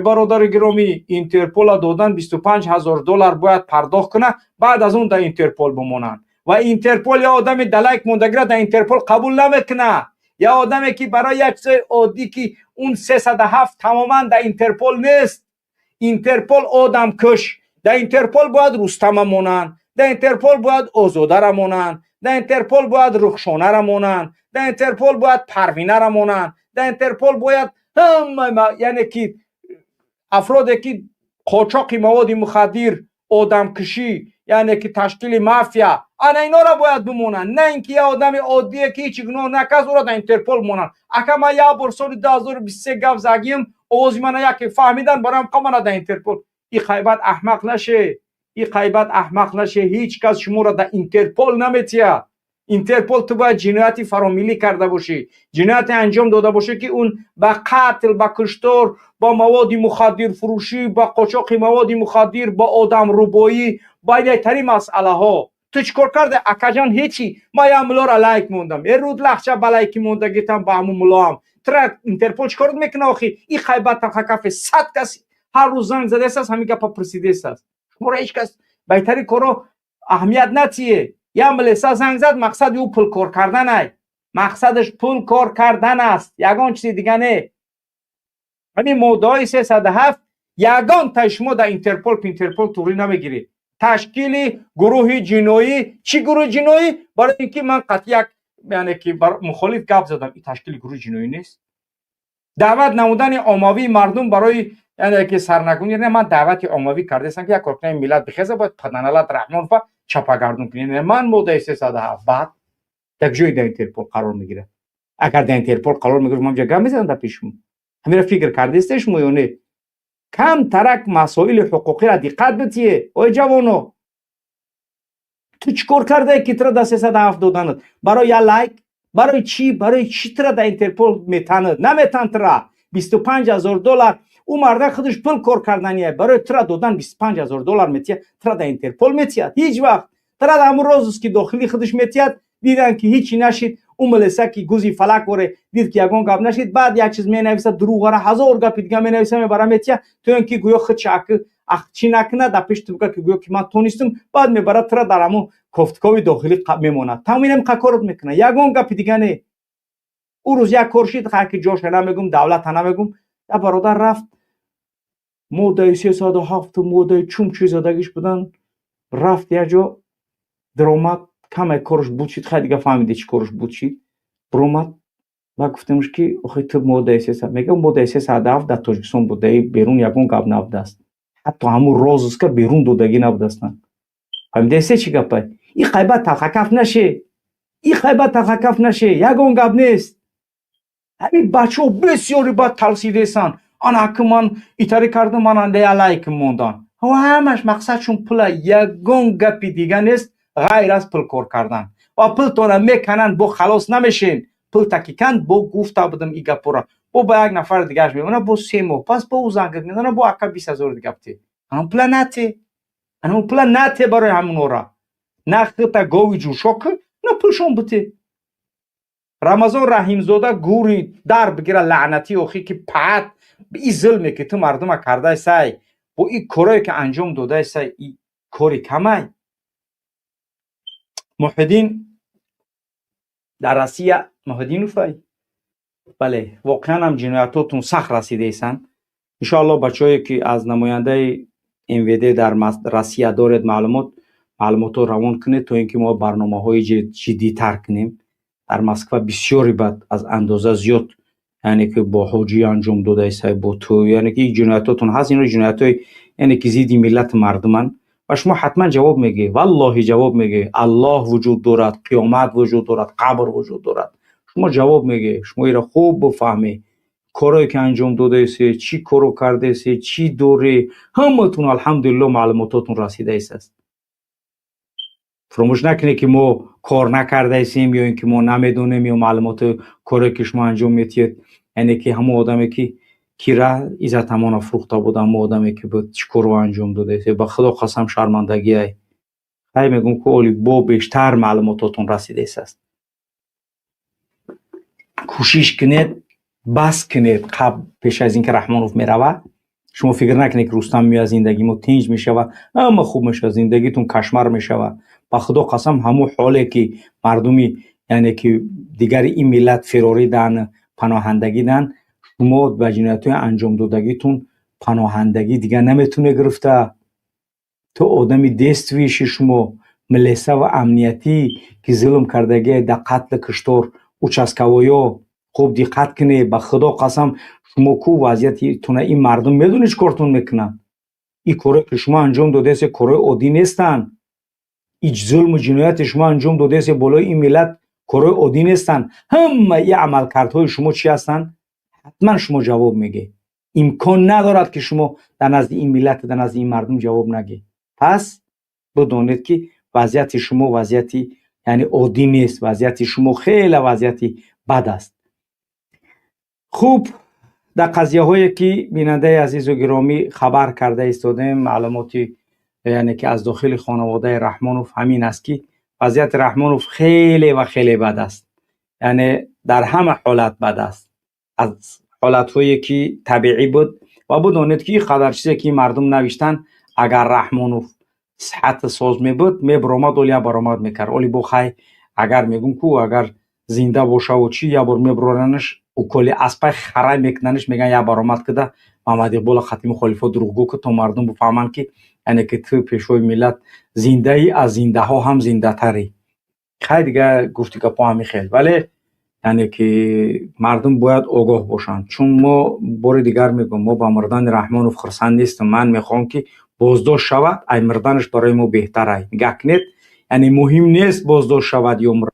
برادر گرامی اینترپول دادن 25,000 دلار باید پرداخت کنه، بعد از اون در اینترپول بمونن. و اینترپول یا آدم دلایک موندگره در اینترپول قبول نمیکنه، یا آدمی که برای یک چیز عادی که اون 307 تماما در اینترپول نیست. اینترپول آدم کش، در اینترپول باید رستم مونن، در اینترپول باید آزاده را مونن، در اینترپول باید رخشانه را مونن، در اینترپول باید پروینه را مونن، در اینترپول باید یعنی که افرادی که قاچاق مواد مخدر، آدم کشی، یعنی که تشکیل مافیا، انا اینا را باید بمونن، نه اینکه یه آدم عادیه که هیچ گناه نکرد او را در اینترپول مونن. اگه ما یا بر سال 2023 گپ زدیم اوز من یکی فهمیدن برام قمنا در اینترپول. این خیبت احمق نشه، این خیبت احمق نشه، هیچ کس شما را در اینترپول نمیتیه. اینترپول تو باید جنایتی فراملی کرده باشی، جنایت انجام داده باشی که اون با قتل، با کشتار، با مواد مخدر فروشی، با قاچاق مواد مخدر، با آدم ربایی، با دیگری مسئله ها تو چیکار کرده؟ اکاجان هیچی. ما یا ملا را لایک موندم، یه رود لخچه بلایکی مونده گیتم با همون ملا هم ترا اینترپول چیکار میکنه آخی؟ این خیبت تلخ 100 کسی هر روز زنگ زده است همین گپا پرسیده است. شما هیچ کس بهتری کارو اهمیت نتیه. یا ملیسا زنگ زد مقصد او پول کار کردن است، مقصدش پول کار کردن است، یگان چیز دیگه نه. همین ماده‌های 307 یگان تا شما در اینترپول توری نمیگیری. تشکیل گروه جنایی، چی گروه جنایی؟ برای اینکه من قطعی یعنی که مخالف گپ زدم، این تشکیل گروه جنایی نیست. دعوت نمودن عمومی مردم برای یعنی که سرنگونی نه، من دعوت عمومی کرده هستم که یک کارکنه ملت بخیزه باید پدنالت رحمان و چپاگردون کنین. من ماده 307 بعد یک جای در اینترپول قرار میگیره. اگر در اینترپول قرار میگیره من جگه میزنم در پیشم. همین را فکر کرده استش یا نه؟ کم ترک مسائل حقوقی را دقت بتیه. اوی جوانو تو چیکار کرده که ترا در 307 دادند؟ برای یا لایک؟ برای چی؟ برای چی ترا در اینترپول میتند؟ نمیتند ترا 25,000 دلار او مرد خودش پول کار کردنیه، برای ترا دادن 25,000 دلار میتیه، ترا در اینترپول میتیه. هیچ وقت ترا در همون روز که داخلی خودش میتیه دیدن که هیچی نشید، اون ملسه که گوزی فلک وره دید که یگان گپ نشید، بعد یک چیز مینویسه دروغ وره هزار گپ دیگه مینویسه میبره میتیه، تو اینکه گویا خود چی نکنه در پیش تو که گویا که من تو نیستم، بعد میبره ترا در همون کفتکاوی داخلی میمونه. تامینم کارت میکنه یگان گپ دیگه نه. او روز یک کورشید خاک جوش نمیگم، دولت نمیگم، یا برادر رفت موده 307 موده چوم چیز زدگیش بودن، رفت یه جا درآمد کم کارش بود شید، خیلی دیگه فهمیده چی کارش بود شید، برآمد و گفتمش که آخه تو موده 300 میگه موده 307 در تاجیکستان بوده، بیرون یگان گپ نبوده است، حتی همون روز است که بیرون دودگی نبوده استن. فهمیده است چی گپه؟ این خیبت تلخکف نشه، این خیبت تلخکف نشه، یگان گپ نیست. همین بچه‌ها بسیاری بد تلسیده استن، آن که من ایتاری کردم من انده لایک موندن و همش مقصدشون پول، یگان گپی دیگه نیست غیر از پول کار کردن. و پول تونه میکنن با خلاص نمیشین، پول تکیکند با گفته بودم ای گپ را با یک نفر دیگهش میمونه با 3 ماه پس با او زنگ میزنه با اکا 20,000 دیگه بتی اون پول نته، اون پول نته برای همون را نختا گوی جوشک نه پولشون بتی. رمضان رحیمزاده گوری در بگیره لعنتی اخی که پد به این ظلمی که تو مردم کرده سای با این کارایی که انجام داده سای این کاری کمه. محدین در روسیه محدین فای بله واقعا هم جنایتاتون سخت رسیده ایسن. انشاءالله بچه‌ای که از نماینده MVD در روسیه دارید معلومات رو روان کنید تا اینکه ما برنامه‌های جدی تر کنیم. در مسکو بسیاری بد از اندازه زیاد یعنی که با حاجی انجام داده است با تو یعنی که این جنایتاتون هست. این جنایتای یعنی که زیدی ملت مردمان و شما حتما جواب میگی والله جواب میگی الله وجود دارد، قیامت وجود دارد، قبر وجود دارد. شما جواب میگی، شما ایرا خوب بفهمی کارایی که انجام داده است، چی کارو کرده است، چی دوره همتون الحمدلله معلوماتتون رسیده است. فراموش نکنید که ما کار نکرده ایستیم یا اینکه ما نمیدونیم یا معلومات کاری که شما انجام میتید یعنی که همون آدمی که کیرا عزت امان فروخته بود همون آدمی که بود چیکار رو انجام داده است. به خدا قسم شرمندگی ای خیلی میگم که اولی با بیشتر معلوماتتون رسیده است. کوشش کنید بس کنید قبل پیش از اینکه رحمانوف میروه. شما فکر نکنید که رستم میاد زندگی ما تنج میشه و اما خوب میشه زندگیتون کشمر میشه و به خدا قسم همون حالی که مردمی یعنی که دیگر این ملت فراری دن پناهندگی دن شما به جنایت‌های انجام دادگیتون پناهندگی دیگر نمیتونه گرفته. تو آدمی دستویش شما ملیسه و امنیتی که ظلم کردگی در قتل کشتار اوچسکویا خوب دقت کنه. به خدا قسم شما کو وضعیتی تونه این مردم میدونید چه کارتون میکنن. این کاره که شما انجام داده است کاره عادی نیستن. این ظلم و جنایت شما انجام داده است بالای این ملت کاره عادی نیستن. همه این عملکردهای شما چی هستن؟ حتما شما جواب میگه. امکان ندارد که شما در نزد این ملت در نزد این مردم جواب نگی. پس بدونید که وضعیت شما وضعیتی یعنی عادی نیست. وضعیت شما خیلی وضعیتی بد است. خوب در قضیه هایی که بیننده عزیز و گرامی خبر کرده ایستادیم معلوماتی یعنی که از داخل خانواده رحمانوف همین است که وضعیت رحمانوف خیلی و خیلی بد است. یعنی در همه حالت بد است. از حالت هایی که طبیعی بود و بدونید که قدر چیزی که مردم نوشتن اگر رحمانوف صحت ساز می بود می برآمد اولیا برآمد میکرد. اولی بخوای اگر میگم کو اگر زنده باشه و چی یا بر میبرانش او کلی اسپای خرای میکننش میگن یا برآمد کده محمد اقبال خاتمی خلیفه دروغگو که تو مردم بفهمن که یعنی که تو پیشوای ملت زنده ای از زنده ها هم زنده تری. خیلی دیگه گفتی که پا همی خیل ولی یعنی که مردم باید آگاه باشن. چون ما بار دیگر میگم ما با مردان رحمانوف خرسند نیستم. من میخوام که بازداشت شود ای مردانش برای ما بهتره. گکنید یعنی مهم نیست بازداشت شود یا مرد.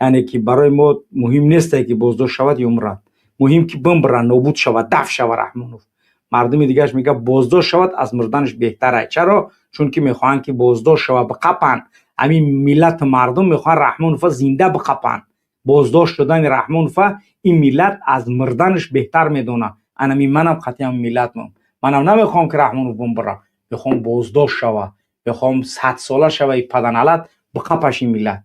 یعنی که برای ما مهم نیست که بازداشت شود یا مرد. مهم که بمبرن نابود شود دفع شود رحمانوف. مردم دیگهش میگه بازداشت شود از مردانش بهتره. چرا؟ چون که میخوان که بازداشت شود بقپن. همین ملت مردم میخوان رحمانوف زنده بقپن. بازداشت شدن رحمانوف این ملت از مردنش بهتر میدونه. منم قطعا ملت منم نمیخوام که رحمانوف بمبره. میخوام بازداشت شود. میخوام 100 ساله شود پدنالت بقپش این ملت.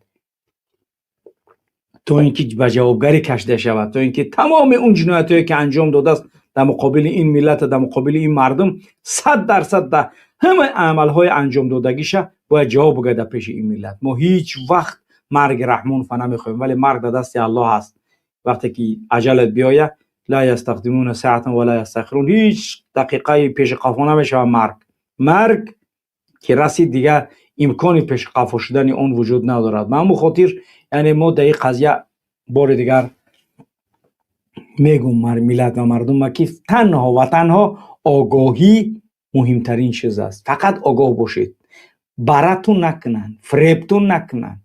تو اینکه به جوابگری کشیده شود. تو اینکه تمام اون جنایتایی که انجام داده است در مقابل این ملت در مقابل این مردم 100% در همه عملهای انجام دادگیش باید جواب بگه در پیش این ملت. ما هیچ وقت مرگ رحمانوف نمیخوایم ولی مرگ در دست الله است. وقتی که اجلت بیاید لا یستقدمون ساعتا ولا یستأخرون. هیچ دقیقه پیش قفا نمیشه مرگ که رسید دیگه امکانی پیش قفا شدن اون وجود ندارد. من بخاطر یعنی ما در این قضیه بار دیگر میگم ملت و مردم که تنها و تنها آگاهی مهمترین چیز است. فقط آگاه باشید. براتون نکنن، فریبتون نکنن،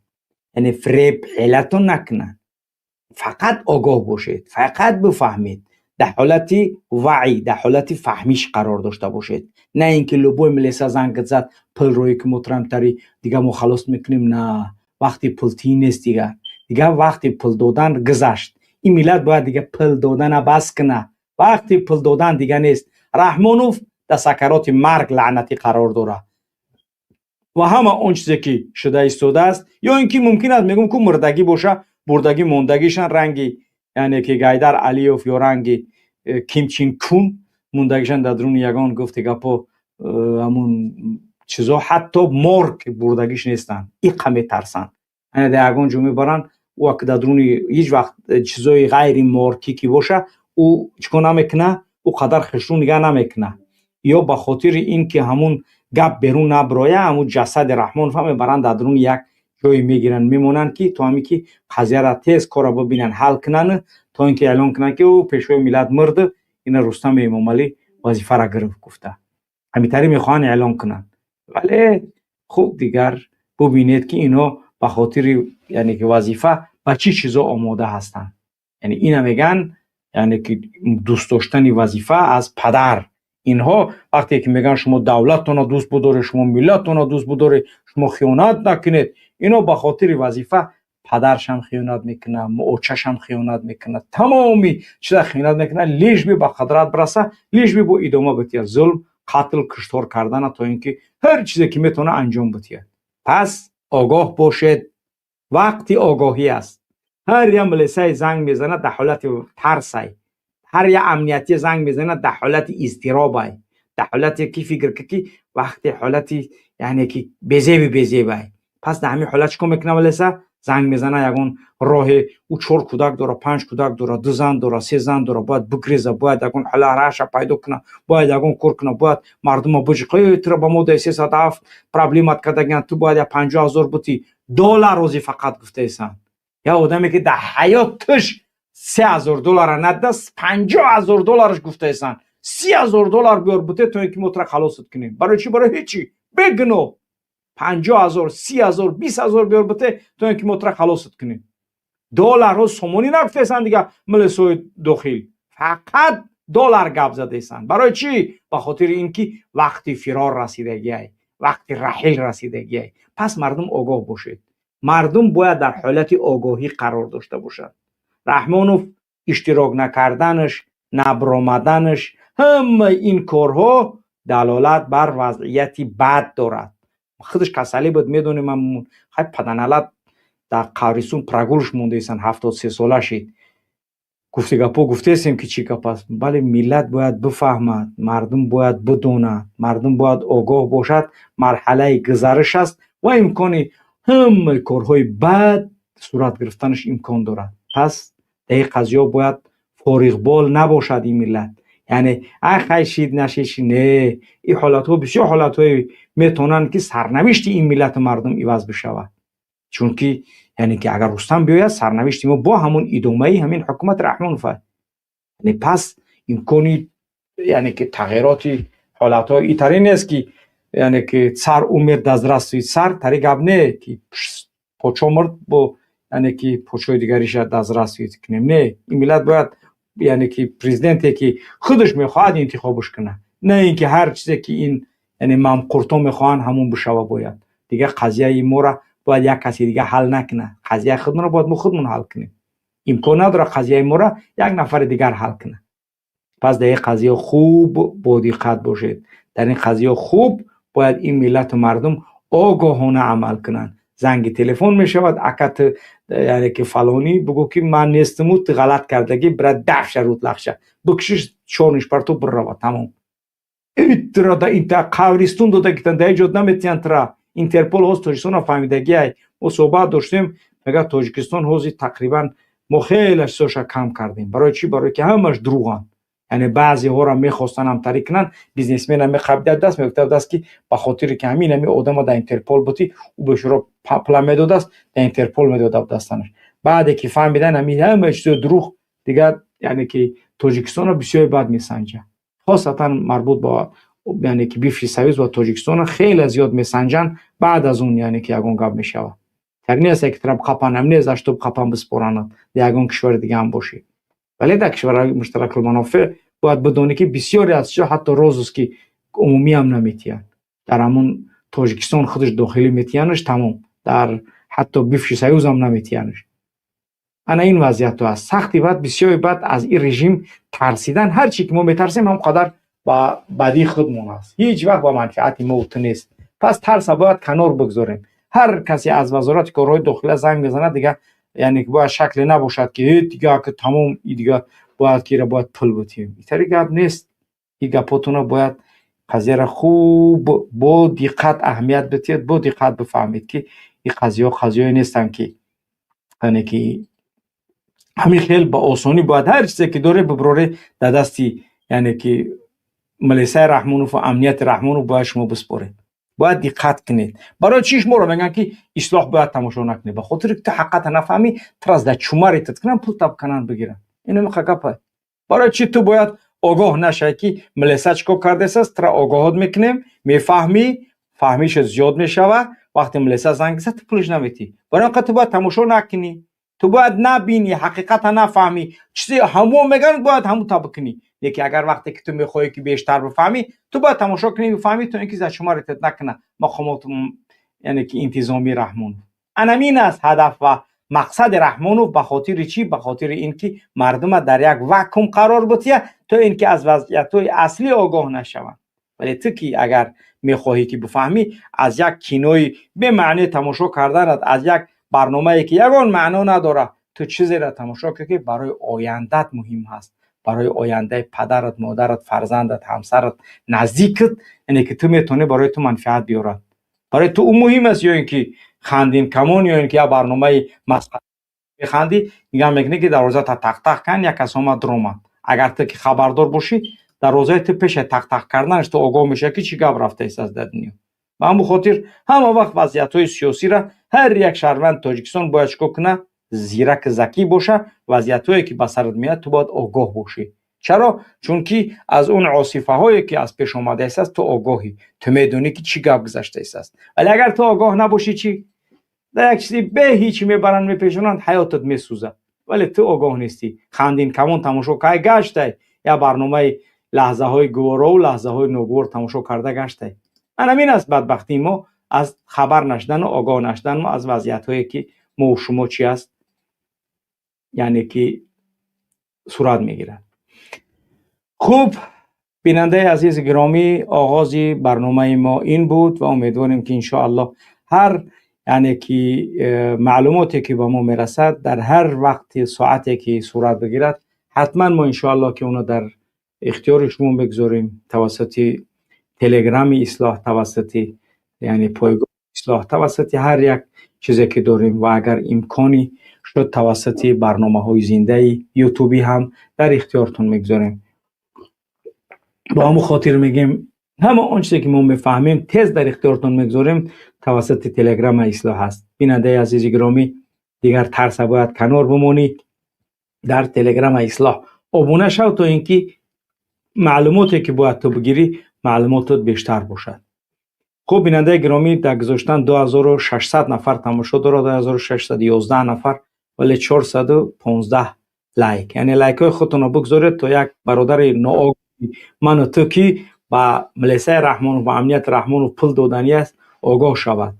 یعنی فریب حیلتون نکنن. فقط آگاه باشید. فقط بفهمید. در حالت وعی در حالت فهمیش قرار داشته باشید. نه اینکه لبوی ملیسا زنگ زد پل روی که محترم تری دیگه ما خلاص میکنیم. نه وقتی پلتی نیست دیگه وقتی پل دادن گذشت. این ملت باید دیگه پل دادن بس کنه. وقتی پل دادن دیگه نیست. رحمانوف در سکرات مرگ لعنتی قرار داره و همه اون چیزی که شده ایستاده است یا اینکه ممکن است میگم که مردگی باشه بردگی موندگیشان رنگی یعنی که گایدر علیوف یا رنگی کیم چین کون موندگیشان در درون یگان گفت گپا همون چیزا حتی مارک بردگیش نیستن، این قمی ترسن. یعنی در اگون جو میبرن و که در درونی هیچ وقت چیزای غیر مارکی که باشه او چکو نمیکنه، او قدر خشون نگه نمیکنه، یا به خاطر این که همون گپ بیرون نبرایه همون جسد رحمان فهم برن در درون یک جایی میگیرن میمونن که تا همی که قضیه را تیز کارا ببینن حل کنن، تا اینکه اعلان کنن که او پیشوای ملت مرد، این رستم امام علی وظیفه را گرفت گفته، همیتری میخوان اعلان کنن. ولی خوب دیگر ببینید که اینا به خاطر یعنی که وظیفه با چی چیزا آماده هستن. یعنی اینا میگن یعنی که دوست داشتن وظیفه از پدر. اینها وقتی که میگن شما دولتتون رو دوست بداره، شما ملتتون رو دوست بداره، شما خیانت نکنید، اینا به خاطر وظیفه پدرش هم خیانت میکنه، موچش هم خیانت میکنه، تمامی چیزا خیانت میکنه، لیش بی با قدرت برسه، لیش بی با ادامه بتیه ظلم، قتل، کشتار کردن تا اینکه هر چیزی که میتونه انجام بتیه. پس آگاه باشید، وقتی آگاهی است. هر یه ملیسای زنگ میزنه در حالت ترسای، هر یه امنیتی زنگ میزنه در حالت اضطرابای، در حالتی که فکر که وقتی حالتی یعنی که بیزیبای. پس در همین حالت چیکار میکنه ملیسا؟ زنگ میزنه یگون راه او 4 کودک داره، 5 کودک داره، 2 زن داره، 3 زن داره، باید بگریزه، باید یگون حالا راش پیدا کنه، باید یگون کار کنه، باید مردم بجقه تر با مو 307 پرابلمات کردگن، تو باید 50,000 بوتی دلار روزی فقط گفته ایسان. یا آدمی که در حیاتش 3,000 دلار ندست 50,000 دلارش گفته ایسان، 30,000 دلار بیار بوته تو اینکه مطرح خلاصت کنیم. برای چی؟ برای هیچی. بگنو 50,000 30,000 20,000 بیار بوته تو اینکه مطرح خلاصت کنیم. دلار رو سومونی نگفته ایسان دیگه ملسوی داخل، فقط دلار گپ زده ایسان. برای چی؟ به خاطر اینکه وقتی فرار رسیدگی ای، وقتی رحیل رسیدگی ای. پس مردم آگاه باشید. مردم باید در حالت آگاهی قرار داشته باشد. رحمانوف اشتراک نکردنش، نبرآمدنش، همه این کارها دلالت بر وضعیتی بد دارد. خودش کسلی بود میدونیم. من خیلی پدنالت در قوریسون پرگولش مونده ایسن 73 ساله شید. گفته گپا گفته ایسیم که چی گپ است. بله ملت باید بفهمد، مردم باید بدوند، مردم باید آگاه باشد. مرحله گذرش است و امکانی همه کارهای بد صورت گرفتنش امکان دارد. پس این قضیه باید فارغ بال نباشد این ملت. یعنی خیشید نشیشی نه، این حالت ها بسیار حالت های میتونن که سرنوشت این ملت مردم عوض بشود. چون که یعنی که اگر رستم بیاید سرنوشت ما با همون ادامه همین حکومت رحمانوف. یعنی پس امکانی یعنی که تغییراتی حالت ها ایتری نیست که یعنی که سر عمر دزرسوی سر تری گپ نه که پوچو مرد با یعنی که پوچوی دیگریش دزرسوی کنیم. نه، این ملت باید یعنی که پرزیدنتی که خودش میخواد انتخابش کنه، نه اینکه هر چیزی که این یعنی ممقورتا میخوان همون بشوه. باید دیگه قضیه ما را باید یک کسی دیگه حل نکنه، قضیه خودمون را باید ما خودمون حل کنیم. امکان نداره قضیه ما را یک نفر دیگر حل کنه. پس در این قضیه خوب با دقت باشید. در این قضیه خوب باید این ملت و مردم آگاهانه عمل کنن. زنگ تلفن می شود اکت یعنی که فلانی بگو که من نیستم و غلط کردگی برای 10 شروط لخشه بکشش چونش پر تو برو تمام. ایترا دا اینتا قوریستون داده که تنده ایجاد نمیتین ترا اینترپول هست تاجیکستان فهمیدگی های ما صحبت داشتیم. مگه تاجیکستان هزی تقریبا ما خیلی سوشا کم کردیم. برای چی؟ برای که همش دروغن. یعنی بعضی ها را میخواستن هم طریق کنن، بیزنسمن هم میخوابید دست میگفت دست که به خاطر که همین همی آدم در اینترپول بودی او به شروع پلا میداد است در اینترپول میداد دستانش. بعد که فهمیدن همه چیز دروغ دیگه یعنی که تاجیکستان را بسیار بد میسنجه. خاصتا مربوط با یعنی که بیفش سویز و تاجیکستان خیلی زیاد میسنجن. بعد از اون یعنی که یگان گپ میشود. یعنی نیست که طرف قپن هم نیست اشتوب قپن بسپارند یگان کشور دیگه هم باشه. ولی در کشورهای مشترک المنافع باید بدونی که بسیاری از چیزها حتی روزست که عمومی هم نمیتین. در همون تاجیکستان خودش داخلی میتینش تمام، در حتی بیفش سویز هم نمیتینش. انا این وضعیت هست سختی. بعد بسیاری بعد از این رژیم ترسیدن. هر چی که ما میترسیم هم قدر با بدی خودمون است، هیچ وقت با منفعت ما نیست. پس ترس باید کنار بگذاریم. هر کسی از وزارت کارهای داخلی زنگ میزنه دیگه یعنی که باید شکل نباشد که دیگه که تمام دیگه باید که باید پل بتیم. این طریق گپ نیست. این گپاتون باید قضیه را خوب با دقت اهمیت بدید، با دقت بفهمید که این قضیه نیستن که یعنی که همین خیلی با آسانی باید هر چیزی که داره ببره در دستی یعنی که ملیسای رحمانوف و امنیت رحمانوف باید شما بسپاره. باید دقت کنید. برای چیش ما رو میگن که اصلاح باید تماشا نکنید؟ به خاطر که تو حقیقت نفهمی تراز در چوماریت کنن پول تاب کنن بگیرن. اینو میخواد. برای چی تو باید آگاه نشی که ملیسا چیکار کرده است؟ ترا آگاهت میکنیم، میفهمی، فهمیش زیاد میشوه. وقتی ملیسا زنگ زد تو پولش نمیتی. برای اینکه تو باید تماشا نکنی. تو باید نبینی، حقیقت نفهمی. چیزی همو میگن باید همو تاب کنی. یکی اگر وقتی که تو میخوای که بیشتر بفهمی، تو باید تماشا کنی بفهمی تو اینکه شما رو تد نکنه مقامات یعنی که انتظامی رحمانوف. انمین است هدف و مقصد رحمانوف. به خاطر چی؟ به خاطر اینکه مردم در یک واکوم قرار بتیه تو اینکه از وضعیت‌های اصلی آگاه نشوند. ولی تو که اگر میخواهی که بفهمی از یک کینوی به معنی تماشا کردن از یک برنامه‌ای که یگان معنا نداره تو چیزی را تماشا کنی که برای آیندت مهم هست، برای آینده پدرت، مادرت، فرزندت، همسرت، نزدیکت، یعنی که تو میتونی برای تو منفعت بیارد. برای تو اون مهم است یا اینکه خندین کمون یا اینکه یا برنامه مسخره بخندی میگن که دروازه تا تق تق کن یک کس اومد درومه. اگر تو که خبردار باشی دروازه تو پیش تق تق کردنش تو آگاه میشه که چی گپ رفته است از دنیا. و همون خاطر همه وقت وضعیت‌های سیاسی را هر یک شهروند تاجیکستان باید چیکار کنه؟ زیرک ذکی باشه. وضعیت‌هایی که به سرت میاد تو باید آگاه باشی. چرا؟ چون که از اون عاصفه هایی که از پیش آمده است تو آگاهی، تو میدونی که چی گپ گذشته است. ولی اگر تو آگاه نباشی چی؟ در یک چیزی به هیچ میبرن میپیشونن حیاتت میسوزه. ولی تو آگاه نیستی. خندین کمون تماشا که گشته یا برنامه لحظه های گوارا و لحظه های نوگوار تماشا کرده گشته. همین است بدبختی ما از خبر نشدن و آگاه نشدن ما از وضعیت هایی که ما و شما چی است یعنی که صورت میگیرد. خوب بیننده عزیز گرامی، آغاز برنامه ما این بود و امیدواریم که انشاءالله هر یعنی که معلوماتی که به ما میرسد در هر وقت ساعتی که صورت بگیرد حتما ما انشاءالله که اونو در اختیار شما بگذاریم توسط تلگرام اصلاح، توسط یعنی پایگاه اصلاح، توسط هر یک چیزی که داریم و اگر امکانی شد توسط برنامه‌های زنده یوتیوبی هم در اختیارتون میگذاریم. با همون خاطر میگیم همه اون چیزی که ما میفهمیم تیز در اختیارتون میگذاریم توسط تلگرام اصلاح هست. بیننده عزیز گرامی، دیگر ترس باید کنار بمونید، در تلگرام اصلاح ابونه شو تا اینکه معلوماتی که باید تو بگیری معلوماتت بیشتر باشد. خوب بیننده گرامی، در گذاشتن 2600 نفر تماشا داره، 2611 نفر ولی 415 لایک، یعنی لایک های خودتون رو بگذارید تا یک برادر ناآگاه من و تو که با ملیسای رحمانوف و امنیت رحمانوف پول دادنی است آگاه شود.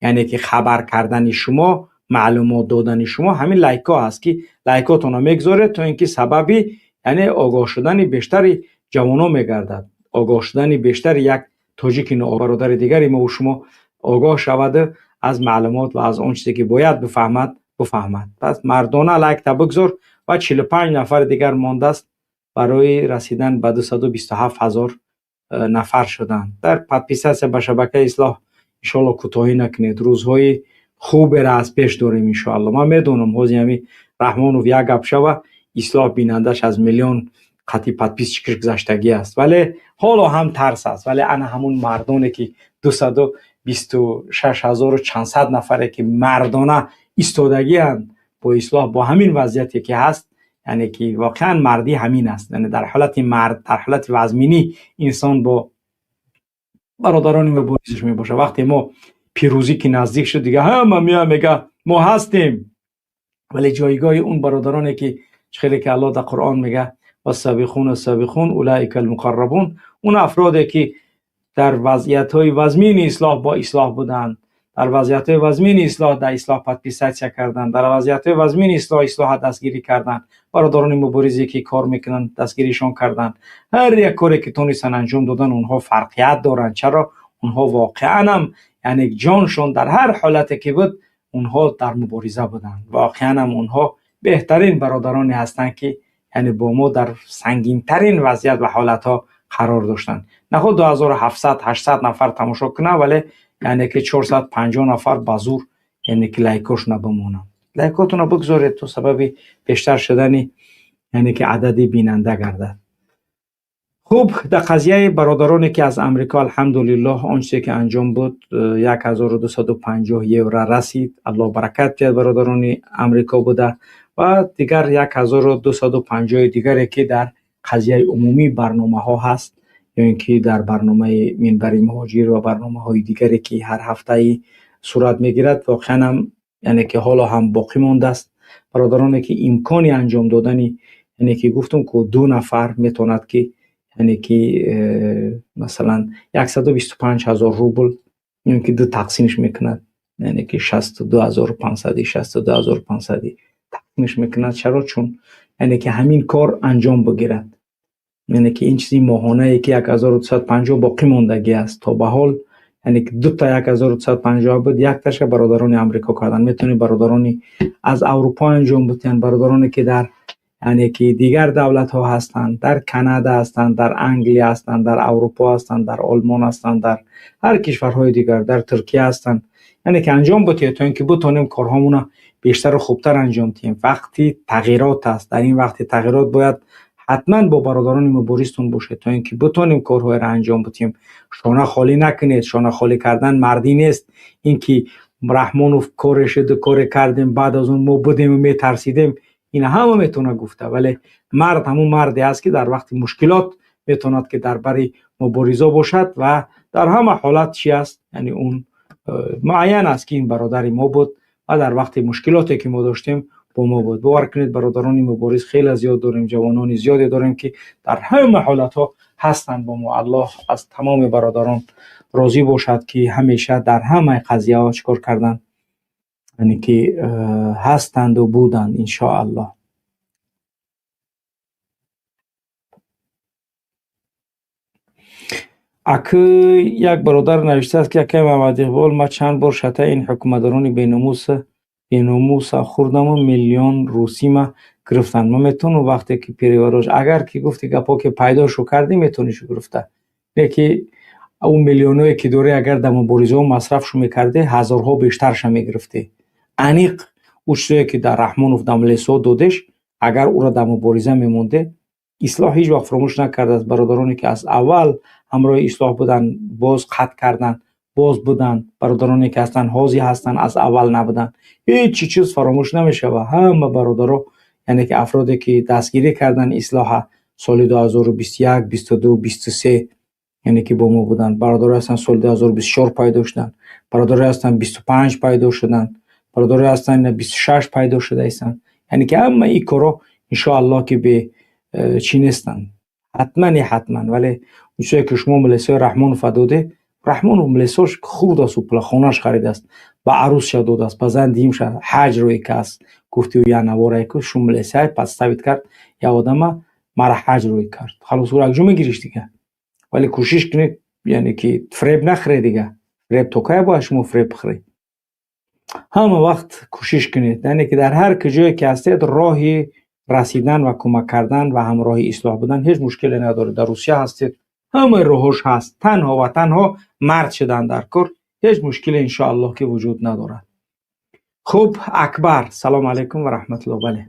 یعنی که خبر کردن شما، معلومات دادن شما همین لایک ها هست که لایکاتون رو میگذارید تا اینکه سببی یعنی آگاه شدن بیشتری جوانان میگردد، آگاه شدن بیشتر یک تاجیک برادر دیگری ما و شما آگاه شود از معلومات و از اون چیزی که باید بفهمد. پس مردانه لایک تا بگذار و 45 نفر دیگر مانده است برای رسیدن به 227,000 نفر شدن. در پادپیساس به شبکه اصلاح انشالله کوتاهی نکنید، روزهای خوب را از پیش داریم انشالله. من میدونم حوزی رحمانوف یک گپ شوه اصلاح بینندش از میلیون خطی پادپیس چکر گذشتگی است، ولی حالا هم ترس است. ولی انا همون مردانه که 226,400 نفره که مردانه ایستادگی هستند با اصلاح با همین وضعیتی که هست، یعنی که واقعا مردی همین است. یعنی در حالت مرد، در حالت وزمینی انسان با برادرانی مبارزش می باشه. وقتی ما پیروزی که نزدیک شد دیگه همه میگه ما هستیم، ولی جایگاه اون برادرانی که خیلی که الله در قرآن میگه والسابقون السابقون اولئک المقربون، اون افرادی که در وضعیت‌های وزمین اصلاح با اصلاح بودند، در وضعیت وزمین اصلاح در اصلاح پادپیسات کردن، در وضعیت وزمین اصلاح دستگیری کردن، برادران مبارزی که کار میکنن دستگیریشون کردن. هر یک کاری که تونستن انجام دادن اونها فرقیت دارن. چرا؟ اونها واقعا هم یعنی جانشون در هر حالتی که بود اونها در مبارزه بودن. واقعا هم اونها بهترین برادرانی هستند که یعنی با ما در سنگین ترین وضعیت و حالت ها قرار داشتند. نخود 2700 800 نفر تماشا کنه، ولی یعنی که 450 نفر بازور یعنی که لایکاش نبمونن. لایکاتون بگذارید تو سبب بیشتر شدن یعنی که عدد بیننده گردد. خوب، در قضیه برادرانی که از امریکا الحمدلله آنچه که انجام بود 1250 یورو رسید. الله برکت بیاد برادران امریکا بوده و دیگر 1250 دیگری که در قضیه عمومی برنامه ها هست، یا اینکه در برنامه منبر مهاجر و برنامه های دیگری که هر هفته صورت میگیرد. واقعا هم یعنی که حالا هم باقی مانده است. برادرانی که امکانی انجام دادنی یعنی که گفتم که 2 نفر میتوند که یعنی که مثلا 125,000 روبل یعنی که 2 تقسیمش میکند، یعنی که 62,500 تقسیمش میکند. چرا؟ چون یعنی که همین کار انجام بگیرد، یعنی که این چیزی ماهانه ای که 1250 باقی ماندگی است تا به حال، یعنی که 2 تا 1250 بود، 1 تاش برادران امریکا کردن. میتونی برادرانی از اروپا انجام بدن، برادرانی که در یعنی که دیگر دولت ها هستند، در کانادا هستند، در انگلیس هستند، در اروپا هستند، در آلمان هستند، در هر کشورهای دیگر، در ترکیه هستند، یعنی که انجام بدید تا اینکه بتونیم کارهامون بیشتر و خوبتر انجام دهیم. وقتی تغییرات است، در این وقت تغییرات باید حتما با برادران مبارزتون باشه تا اینکه بتونیم کارهای را انجام بدیم. شانه خالی نکنید. شانه خالی کردن مردی نیست. اینکه رحمانوف کارش کار کردیم بعد از اون ما بودیم و میترسیدیم، این همه میتونه گفته، ولی مرد همون مردی است که در وقت مشکلات میتوند که در بری مبارزه باشد و در همه حالت چی است، یعنی اون معین است که این برادری ما بود و در وقت مشکلاتی که ما داشتیم با ما بود. باور کنید برادران مبارز خیلی زیاد داریم، جوانان زیادی داریم که در همه حالت ها هستند با ما. الله از تمام برادران راضی باشد که همیشه در همه قضیه ها چیکار کردن، یعنی که هستند و بودند ان شاء الله. اکی یک برادر نوشته است که اکی محمد اقبال، ما چند بار شته این حکومتداران بیناموس خوردم و میلیون روسی ما گرفتن. ما میتونم وقتی که پیریوراج اگر که گفتی گپا که پیداشو کردی میتونیشو گرفته، لیکن اون میلیونایی که دوره اگر در مبارزه و مصرفشو میکرده هزارها بیشترش میگرفته. انیق اوچه که در رحمانوف دملیسو دودش اگر او را در مبارزه میمونده، اصلاح هیچ وقت فراموش نکرده. از برادرانی که از اول همراه اصلاح بودن باز قطع کردن، باز بودن، برادرانی که هستن حاضی هستن از اول نبودن، هیچ چیز فراموش نمیشه. و همه برادرها یعنی که افرادی که دستگیری کردن اصلاح سال 2021 22 23 یعنی که با ما بودن، برادرها هستن سال 2024 پیدا شدن، برادرها هستن 25 پیدا شدن، برادرها هستن 26 پیدا شده هستن. یعنی که همه این کارا ان شاء الله که به چی نیستن، حتما. ولی اونجایی که شما ملیسای رحمان فداده، رحمان و ملیساش خود است و پلخانش خریده است، با عروس شدود است، با زندیم شد حج روی کس گفتی و یا نواره که شما ملیسای پس ثابت کرد یا آدم مرا حج روی کرد، خلاص او را اگجو میگیریش دیگه. ولی کوشش کنید یعنی که فریب نخری دیگه، فریب تو که باید شما فریب بخری. همه وقت کوشش کنید یعنی که در هر کجایی که هستید راهی رسیدن و کمک کردن و همراهی اصلاح بودن هیچ مشکلی نداره. در روسیه هستید همه راهش هست، تنها و تنها مرد شدن در کار، هیچ مشکلی ان شاء الله که وجود نداره. خوب، اکبر، سلام علیکم و رحمت الله. بله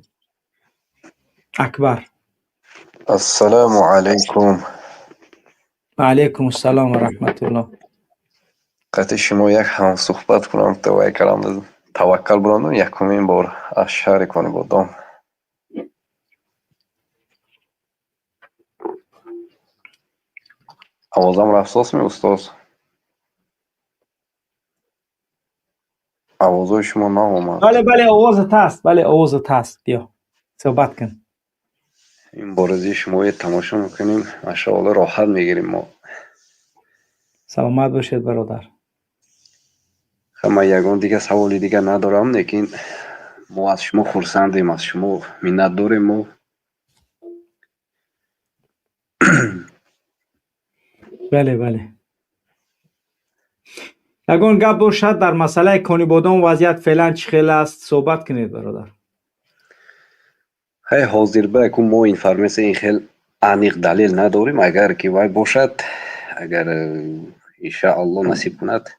اکبر. السلام علیکم. و علیکم السلام و رحمت الله. قطع شما یک هم صحبت کنم توکل براندم یکمین بار از شهر کنی بودم. آوازم رفت می استاد؟ آوازای شما نامومد. بله آوازت هست، بله آوازت هست، بیا صحبت کن. این بارزی شما تماشا میکنیم ماشاءالله راحت میگیریم ما. سلامت باشید برادر. من یگان دیگه سوالی دیگه ندارم، لیکن ما از شما خرسندیم، از شما منت داریم ما. بله یگان گپ باشد در مسئله کانی بادام وضعیت فعلا چی خیلی است، صحبت کنید برادر. حاضر به که ما این فرمسه این خیل аниқ далел надорем. Агар ки вай бошад, агар иншаалло насиб кунад,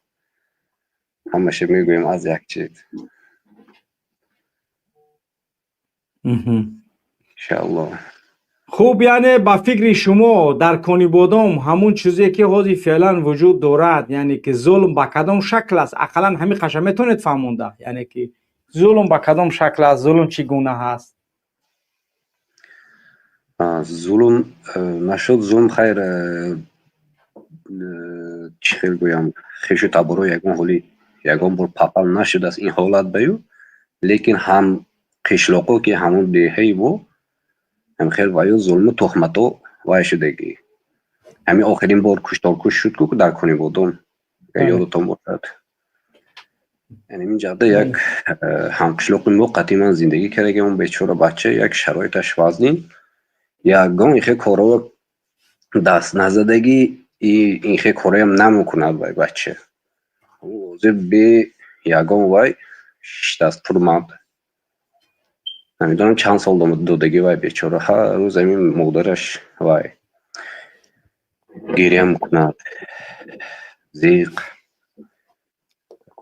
ҳамаша мегӯем аз як чиз. иншаалло. хуб, яъне ба фикри шумо дар Кони Бодом ҳамун чизе ки ҳозир феълан вуҷуд дорад, яъне ки зулм ба кадом шакл аст, ақаллан ҳамиқаша метавонед фаҳмонда, яъне ки зулм ба кадом шакл аст, зулм чӣ гуна ҳаст? зулм нашуд, зулм хайр чӣ хел гӯям, хешу таборо ягон ҳоли ягон бор папал нашудааст ин ҳолат баю, лекин ҳам қишлоқо ки ҳамон деҳаи мо ҳамхел ваю зулму тухмато вай шудагӣ. ҳамин охирин бор кушторкуш шуд ку дар Кони Бодом, агар ёдатон бошад. яъне мин ҷаҳда як ҳамқишлоқи мо қатъи ман зиндагӣ кардагӣ, он бечора бача як шароиташ вазнин, ягон ихе кораро даст назадагӣ, инхе кораам намекунад вай бача. ҳозир бе ягон вай шиштаст пурмард. намедонам чанд сол додагӣ вай бечора. ҳар рӯз ҳамин модараш вай гирья мекунад, зиқ.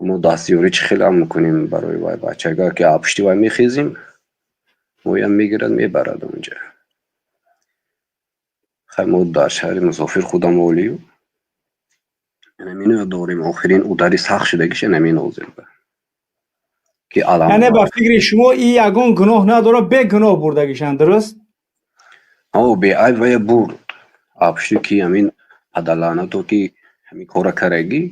мо дастёрӣ чӣ хелам мекунем барои вай бача. агар ки аз пушти вай мехезим, моям мегирад мебарад онҷа. хай мо дар шаҳри мусофир худам олию намино дорем. охирин удари сахт шудагиша намин ҳозир ки алам. яъне ба фикри шумо ин ягон гуноҳ надорад, бегуноҳ бурдагишанд, дуруст? беайб вая бурд. аз пушти ки ҳамин падалаънато ки ҳамин кора карагӣ,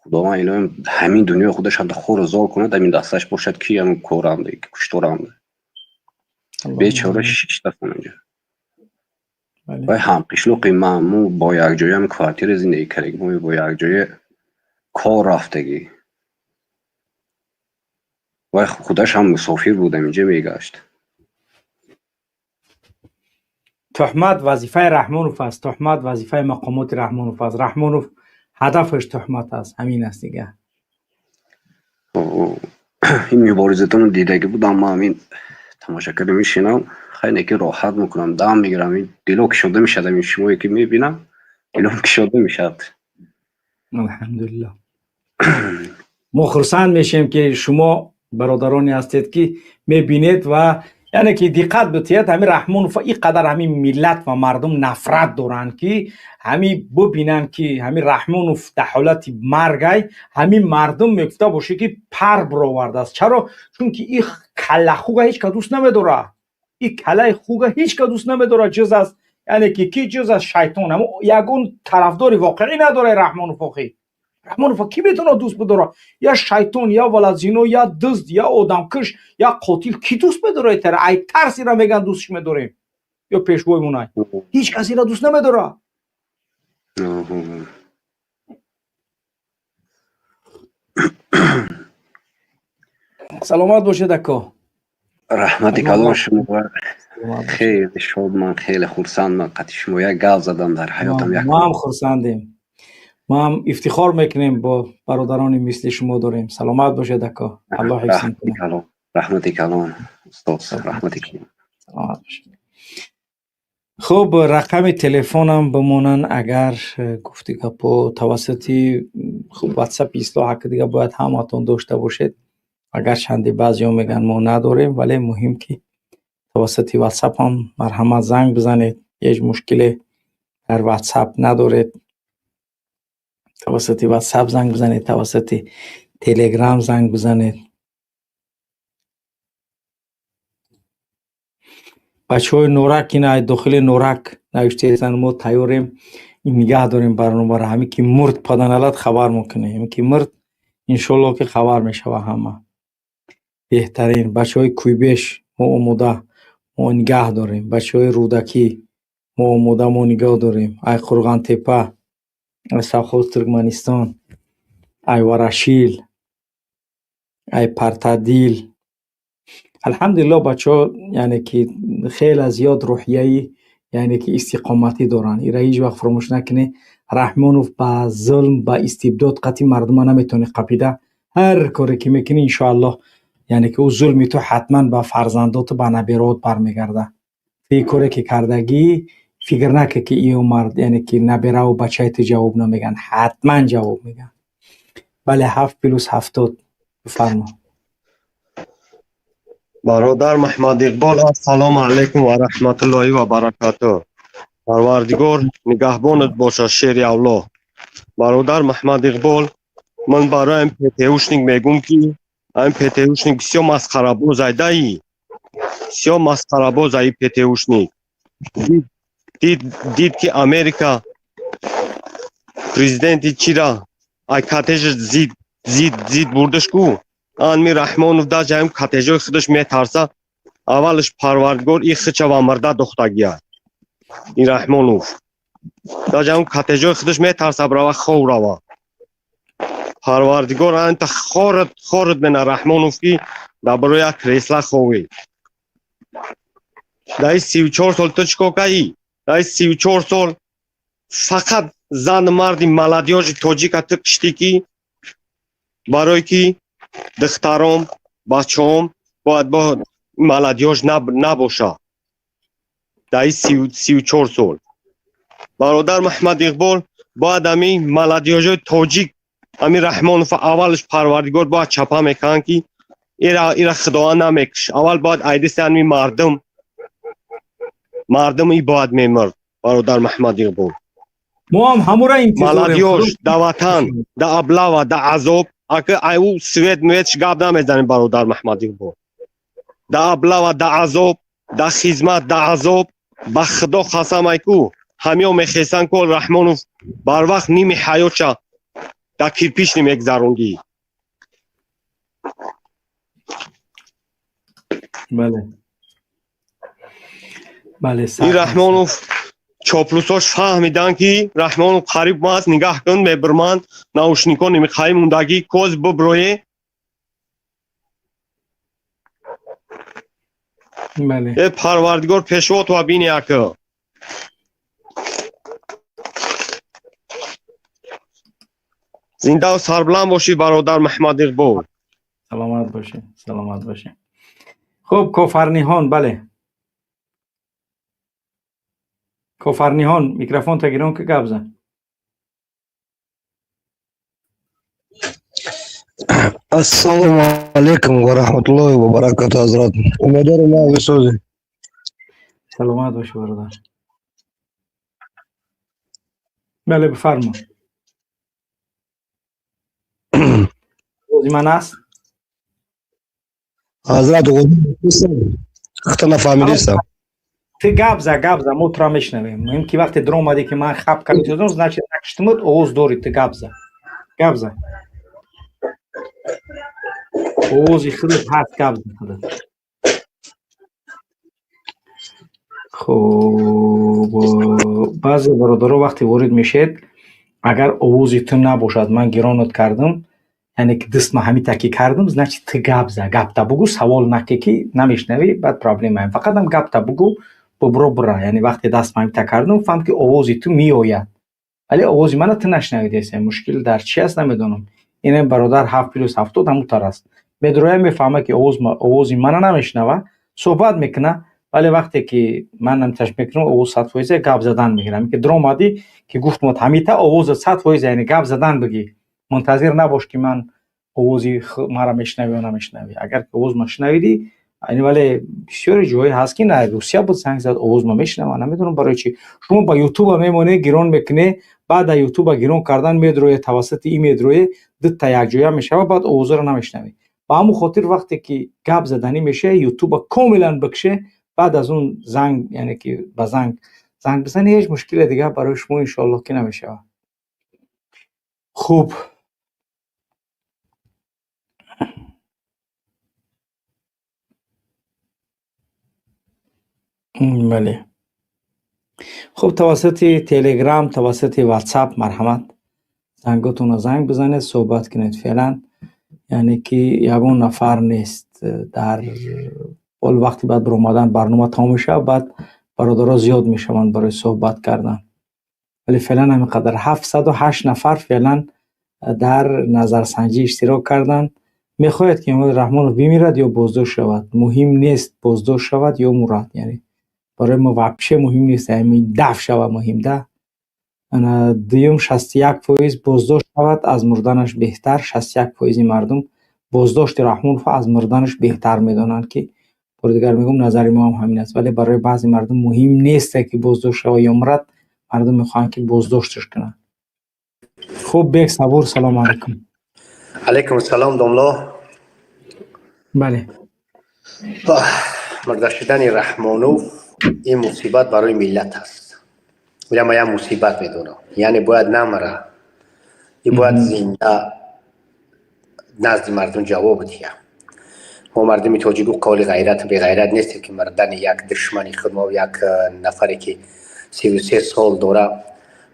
худованд илоҳим ҳамин дунёи худашон хор зор кунад, ҳамин дасташ бошад ки ҳамин коранда кушторанда. бечора шиштаст онҷа. вай ҳамқишлоқи ман, мо бо якҷоя ҳамин квартира зиндагӣ кардагӣ, мо бо якҷоя кор рафтагӣ. вай худаш ҳам мусофир будам, инҷа мегашт. تهمت وظیفه رحمانوف است. تهمت وظیفه مقامات رحمانوف است. رحمانوف هدفش تهمت است. همین است دیگه. این مبارزتون رو دیدگی بودم، ما همین تماشاگر میشینم، خیلی که راحت میکنم، دم میگیرم، این دلو کشاده میشد. این شما که میبینم دلو کشاده میشد. الحمدلله. ما خرسند میشیم که شما برادرانی هستید که میبینید و یعنی که دقت بتید همین رحمانوف اینقدر همین ملت و مردم نفرت دارن که همین ببینن که همین رحمانوف در حالت مرگ همین مردم میگفته باشه که پر برآورده است. چرا؟ چون که این کله خوگه هیچ که دوست نمیداره. این کله خوگه هیچ که دوست نمیداره. جز از یعنی که کی جز از شیطان. اما یگون طرفدار واقعی نداره رحمانوف. رحمانوف کی میتونه دوست بداره؟ یا شیطان، یا ولدزینو، یا دزد، یا آدمکش، یا قاتل. کی دوست بداره ایتره؟ ای ترسی را میگن دوستش میداریم یا پیشوای مونای. هیچ کسی را دوست نمیداره. سلامت باشید اکا. رحمتی کلام شما. خیلی شاد، من خیلی خرسند. من قطعی شما یک گل زدم در حیاتم. ما هم خرسندیم. ما هم افتخار میکنیم با برادرانی مثل شما داریم. سلامت باشید اکا. الله حفظتون کنه. رحمتی کلام استاد. رحمتی کلام. سلامت باشید. خب رقم تلفنم بمونن اگر گفتی گپو توسطی خب واتساپ اصلاح حق دیگه باید همتون داشته باشید. اگر چندی بعضیا میگن ما نداریم، ولی مهم که توسطی واتساپ هم مرحمت زنگ بزنید. هیچ مشکلی در واتساپ ندارید. توسط واتساپ زنگ بزنید، توسط تلگرام زنگ بزنید. بچه‌های نورک اینا داخل نورک نوشته هستن ما تیاریم این نگاه داریم برنامه را. همین که مرد پدنالات خبر میکنه، همین که مرد انشالله که خبر میشه و همه بهترین. بچه‌های کویبش ما آموده ما نگاه داریم. بچه‌های رودکی ما آموده ما نگاه داریم. ای قرغان تپه، ساخوز ترکمنستان، ای ورشیل، ای پرتادیل. الحمدلله بچه یعنی که خیلی زیاد روحیه‌ای یعنی که استقامتی دارن. این را هیچ وقت فراموش نکنه. رحمانوف با ظلم با استبداد قطعی مردم نمیتونه قپیده. هر کاری که میکنه انشاءالله یعنی که او ظلمی تو حتما با فرزندات با نبیرات برمیگرده. این کاری که کردگی فکر نکه که این مرد یعنی که نبره و بچه‌ت جواب نمیگن، حتما جواب میگن. بله 7+70 بفرما. برادر محمد اقبال السلام علیکم و رحمت الله و برکاته. پروردگار نگهبانت باشه شیر الله. برادر محمد اقبال، من برای این پتیوشنگ میگم که این پتیوشنگ بسیار مسخره باز ای، بسیار مسخره باز ای پتیوشنگ. دید که امریکا پرزیدنتی چیرا ای کاتج زید بردش کو آنمی رحمانوف دا جایم کاتجوی خودش میترسه. اولش پروردگار ای خچه و مرده دختگیه این رحمانوف دا جایم کاتجوی خودش میترسه برای خو روا. پروردگار انت خورد بنا رحمانوف کی دا برای کریسلا خوی دای 34 سال تو چکو کایی؟ دای 34 سال فقط زن مردی ملادیاج توجیک ات کشتی کی برای کی دخترام بچه‌ام باید با ملادیاج نباشه. دای 34 سال برادر محمد اقبال باید امی ملادیاج توجیک امی رحمانوف اولش پروردگار باید چپا میکنن که ایرا خدا نمیکش. اول باید ایدیس امی مردم ای باید میمرد. برادر محمد اقبال ما هم همون را انتظاریم. ملادیاش دا وطن دا ابلا و دا عذاب اگه ایو سوید مویدش گاب نمیزنیم. برادر محمد اقبال دا ابلا و دا عذاب دا خدمت دا عذاب با خدا قسم ایکو همیو میخیسن که رحمانوف بر وقت نیمی حیاتشا دا کرپیش نمیگذرونگی. بله بله این رحمانوف چاپلوساش فهمیدن که رحمانوف قریب ماست نگاه کن میبرمند ناوشنیکو نمیخوایی موندگی کوز ببروی. بله پروردگار پیشوات و بینی اکه زنده و سربلند باشی برادر محمد اقبال. سلامت باشه سلامت باشه. خب کفرنیان، بله کفرنیان میکروفون تا گیرون که گبزن. السلام علیکم و رحمت الله و برکاته حضرات. امیدوارم ما بسوزی. سلامت باشه برادر. بله بفرما. روزی من است؟ حضرات قدیم اختنا فامیلیستم. Ти габза, мо туро мешнавем. Муҳим ки вақте дар омадӣ ки ман хаб кардам, значит накиштимуд овоз дорӣ. Ти габза. овози худат ҳаст, габза худат. хуб баъзе бародаро вақте ворид мешед, агар овози ту набошад, ман гиронат кардам, яъне ки дистма ҳамита ки кардам, значит ти габза. гапта бугӯ, савол наке ки намешнавӣ, баъд проблемаем. Фақатам гапта бугӯ бубро бура, яъне вақте даст маҳимта кардам фаҳм ки овози ту меояд, вале овози мана ту нашнавидеса. Мушкил дар чи аст намедонам. Ин бародар 7+70 ҳамутар аст. медроя мефаҳма ки овози мана намешнава, суҳбат мекуна, вале вақте ки ман намташ мекунам овоз 100% гап задан мегирам. ки дромади ки гуфтмот ҳамита овозат 100% яъне гап задан биги. мунтазир набош ки ман овози мара мешнавӣ ё намешнавӣ. агар ки овоз машнавидӣ, вале бисёри ҷои ҳаст ки на Русия буд занг зад, овоз ма мешнава, намедонам барои чӣ. шумо ба ютуба мемонед, гирон мекунед, баъд аз ютуба гирон кардан медроед, тавассути ин медроед, дутта якҷоя мешава, баъд овозаро намешнавӣ. ба ҳамун хотир вақте ки гап заданӣ меша, ютуба комилан бикше, баъд аз он занг, яъне ки ба занг бизани, ҳеҷ мушкиле дигар барои шумо иншоаллоҳ ки намешава. хуб бале. хуб тавассути телеграм, тавассути ватсап марҳамат занготонро занг бизанед, суҳбат кунед. феълан яъне ки ягон нафар нест. дар ҳол вақти баъд биромадан барнома тамом мешавад, баъд бародаро зиёд мешаванд барои суҳбат кардан. вале феълан ҳамин қадар 708 нафар феълан дар назарсанҷӣ иштирок карданд. мехоҳед ки Эмомали Раҳмонов бимирад ё боздошт шавад. муҳим нест боздошт шавад ё мурад, яъне برای ما واپشه مهم نیست، همین دفع شود مهم ده. انا دویم 61% بازداشت شود از مردنش بهتر. 61% مردم بازداشت رحمانوف از مردنش بهتر میدانند که بار دیگر میگم نظر ما هم همین است، ولی برای بعضی مردم مهم نیست که بازداشت شود یا مرد، مردم میخوان که بازداشتش کنن. خوب بیک صبور. سلام علیکم. علیکم السلام دوملا. بله. مرده شدن رحمانوف این مصیبت برای ملت است. ولی ما یه مصیبت میدونم، یعنی باید نمره، این باید زنده نزد مردم جواب دیم. ما مردم تاجیک و قول غیرت به غیرت نیستیم که مردن یک دشمنی خود ما، یک نفری که 33 سال داره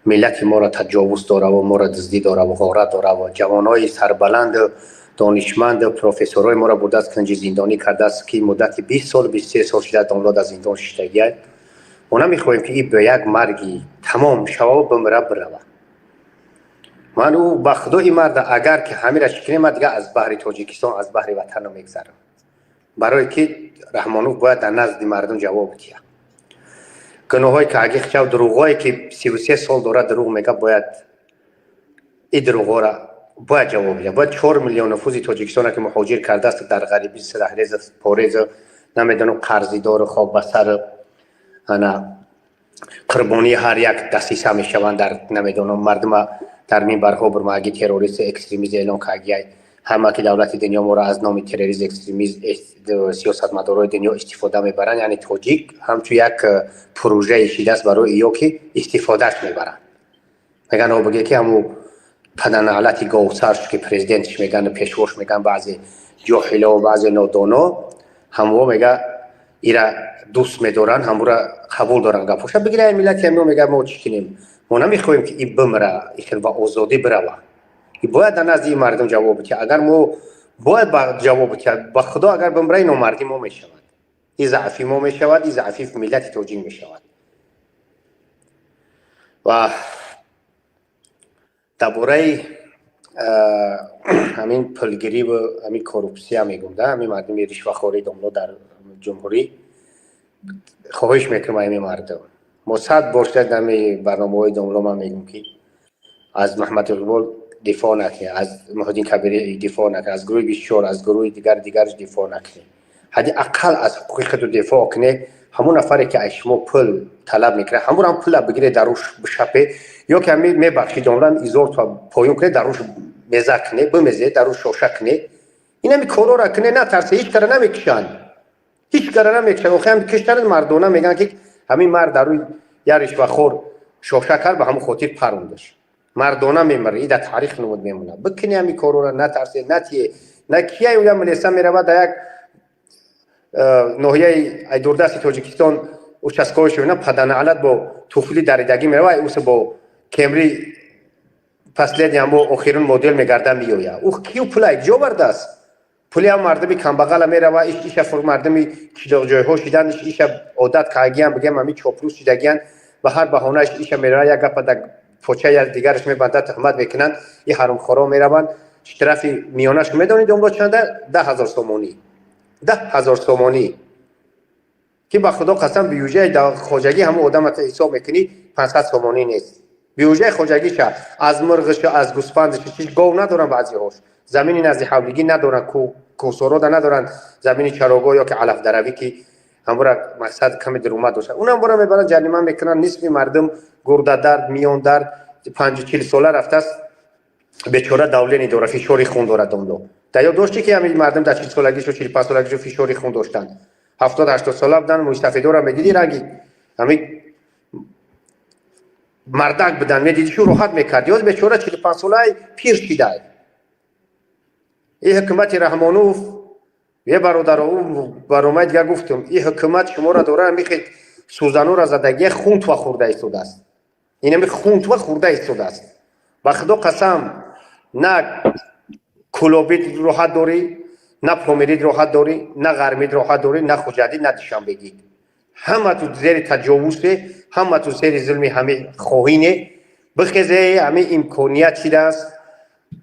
ملت ما را تجاوز داره و ما را دزدی داره و غارت داره و جوانای سربلند دانشمند پروفسورای ما را برده است کنج زندانی کرده است که مدت 20 سال 23 سال شده دانلود از زندان شدگی است. ما نمیخواهیم که این به یک مرگی تمام شود بمره بروه. من او به خدا این مرد اگر که همین را شکنیم، من دیگه از بحر تاجیکستان از بحر وطن میگذرم، برای که رحمانوف باید در نزد مردم جواب دهد. گناهایی که اگه خشاو دروغایی که 33 سال داره دروغ میگه، باید این دروغا را باید جواب بده. باید 4 میلیون نفوذ تاجیکستان که مهاجر کرده است در غریبی، سرحریز پاریز، نمیدونم قرضی دار، خاک بسر، انا قربانی هر یک دسیسه میشوند در نمیدونم مردم در منبرها بر ما اگه تروریست اکستریمیسم اعلان کردگی، همه که دولت دنیا ما را از نام تروریسم اکستریمیسم سیاستمدارای دنیا استفاده میبرن، یعنی تاجیک همچون یک پروژه شده است برای ایو که استفادهش میبرن. میگن او بگه که همو پدرنعلتی گاوسرش که پرزیدنتش میگن پیشواش میگن بعضی جاهلا و بعضی نادانا همو میگه ایرا دوست میدارن، همو را قبول دارن. گپوش بگیره ملت همو میگه ما چی کنیم؟ ما نمیخوایم که این بمره، این با آزادی بروه. این باید در نزد مردم جواب بده. اگر ما باید جواب بده، با خدا اگر بمره اینو مردی ما میشود، این ضعفی ما میشود، این ضعفی ملت توجیه میشود. و درباره همین پلگیری و همین کورپسیا میگم، ده همین مردم رشوه‌خوری داملا در جمهوری خواهش میکنم همین مردم ما 100 بار در برنامه‌های داملا من میگم که از محمد اقبال دفاع نکنه، از محمدین کبیری دفاع نکنه، از گروه 24 از گروه دیگرش دفاع نکنه. حدی اقل از حقوق خود دفاع کنه. همون نفری که اشما پول طلب میکنه همون هم پول بگیره دروش بشپه، یا که همین میبخشی داملا ایزور تا پایون کنه دروش مزه کنه، بمزه دروش شوشه کنه. این همی کارو را کنه، نه ترسه، هیچ کار نمیکشن، هیچ کار نمیکشن. و خیلی کشتن مردونه میگن که همین مرد دروی یا رشوه‌خور شوشه کرد به همون خاطر پروندش. مردونه میمره، این در تاریخ نمود میمونه. بکنی همین کارو را، نه ترسه، نه تیه، نه کیه یا ملیسا میره در یک ناحیه ایدوردست تاجیکستان اوچسکای شونه پدرنعلت با توفیلی دریدگی میره و اوس با کمری فصلت یا با آخرین مدل میگرده میویا. او کیو پول جو برده است؟ پولی هم مردمی کم بغل میره و ایش فر مردمی جایها شدن، ایش عادت کاگیان بگم همین چوپروس شدگیان و هر بهانهش ایش میره یا گپ در پوچه یا دیگرش میبنده تهمت میکنن. این حرام خورا میروند طرف میانش میدونید اون چنده 10,000 سومونی 10,000 سومونی که با خدا قسم بیوجه در خواجگی همه آدم حساب میکنی 500 سومونی نیست. بیوجه خواجگی شه از مرغش از گوسفندش هیچ گاو ندارن، بعضی هاش زمینی نزدیک حولگی ندارن، کوسورو ندارن، زمینی چراگاه یا که علف دروی که همورا مقصد کمی درومت داشت اونم برام میبرن جریمه میکنن. نصف مردم گرده درد میان در 45 ساله رفته است بیچاره دولینی داره، فشاری خون داره دملو. تا یاد داشتی که همین مردم در 40 سالگیش و 45 سالگیش فشاری خون داشتن، 70-80 ساله بودن، مستفیدا را میدیدی رنگی همین مردک بدن میدیدی شو راحت میکرد. یاد بیچاره 45 ساله پیر شده. این حکومت رحمانوف یه برادر او برامد دیگه گفتم این حکومت شما را داره میخواد سوزنو را زدگی خون تو خورده ایستاده است. این می خون تو خورده ایستاده است. با خدا قسم نه کلوبید راحت داری، نه پرومیرید راحت داری، نه غرمید راحت داری، نه خوجدی، نه دوشنبگی. همه تو زیر تجاوزه، همه تو زیر ظلم، همه خواهینه. بخیزه همه امکانیت چیده است،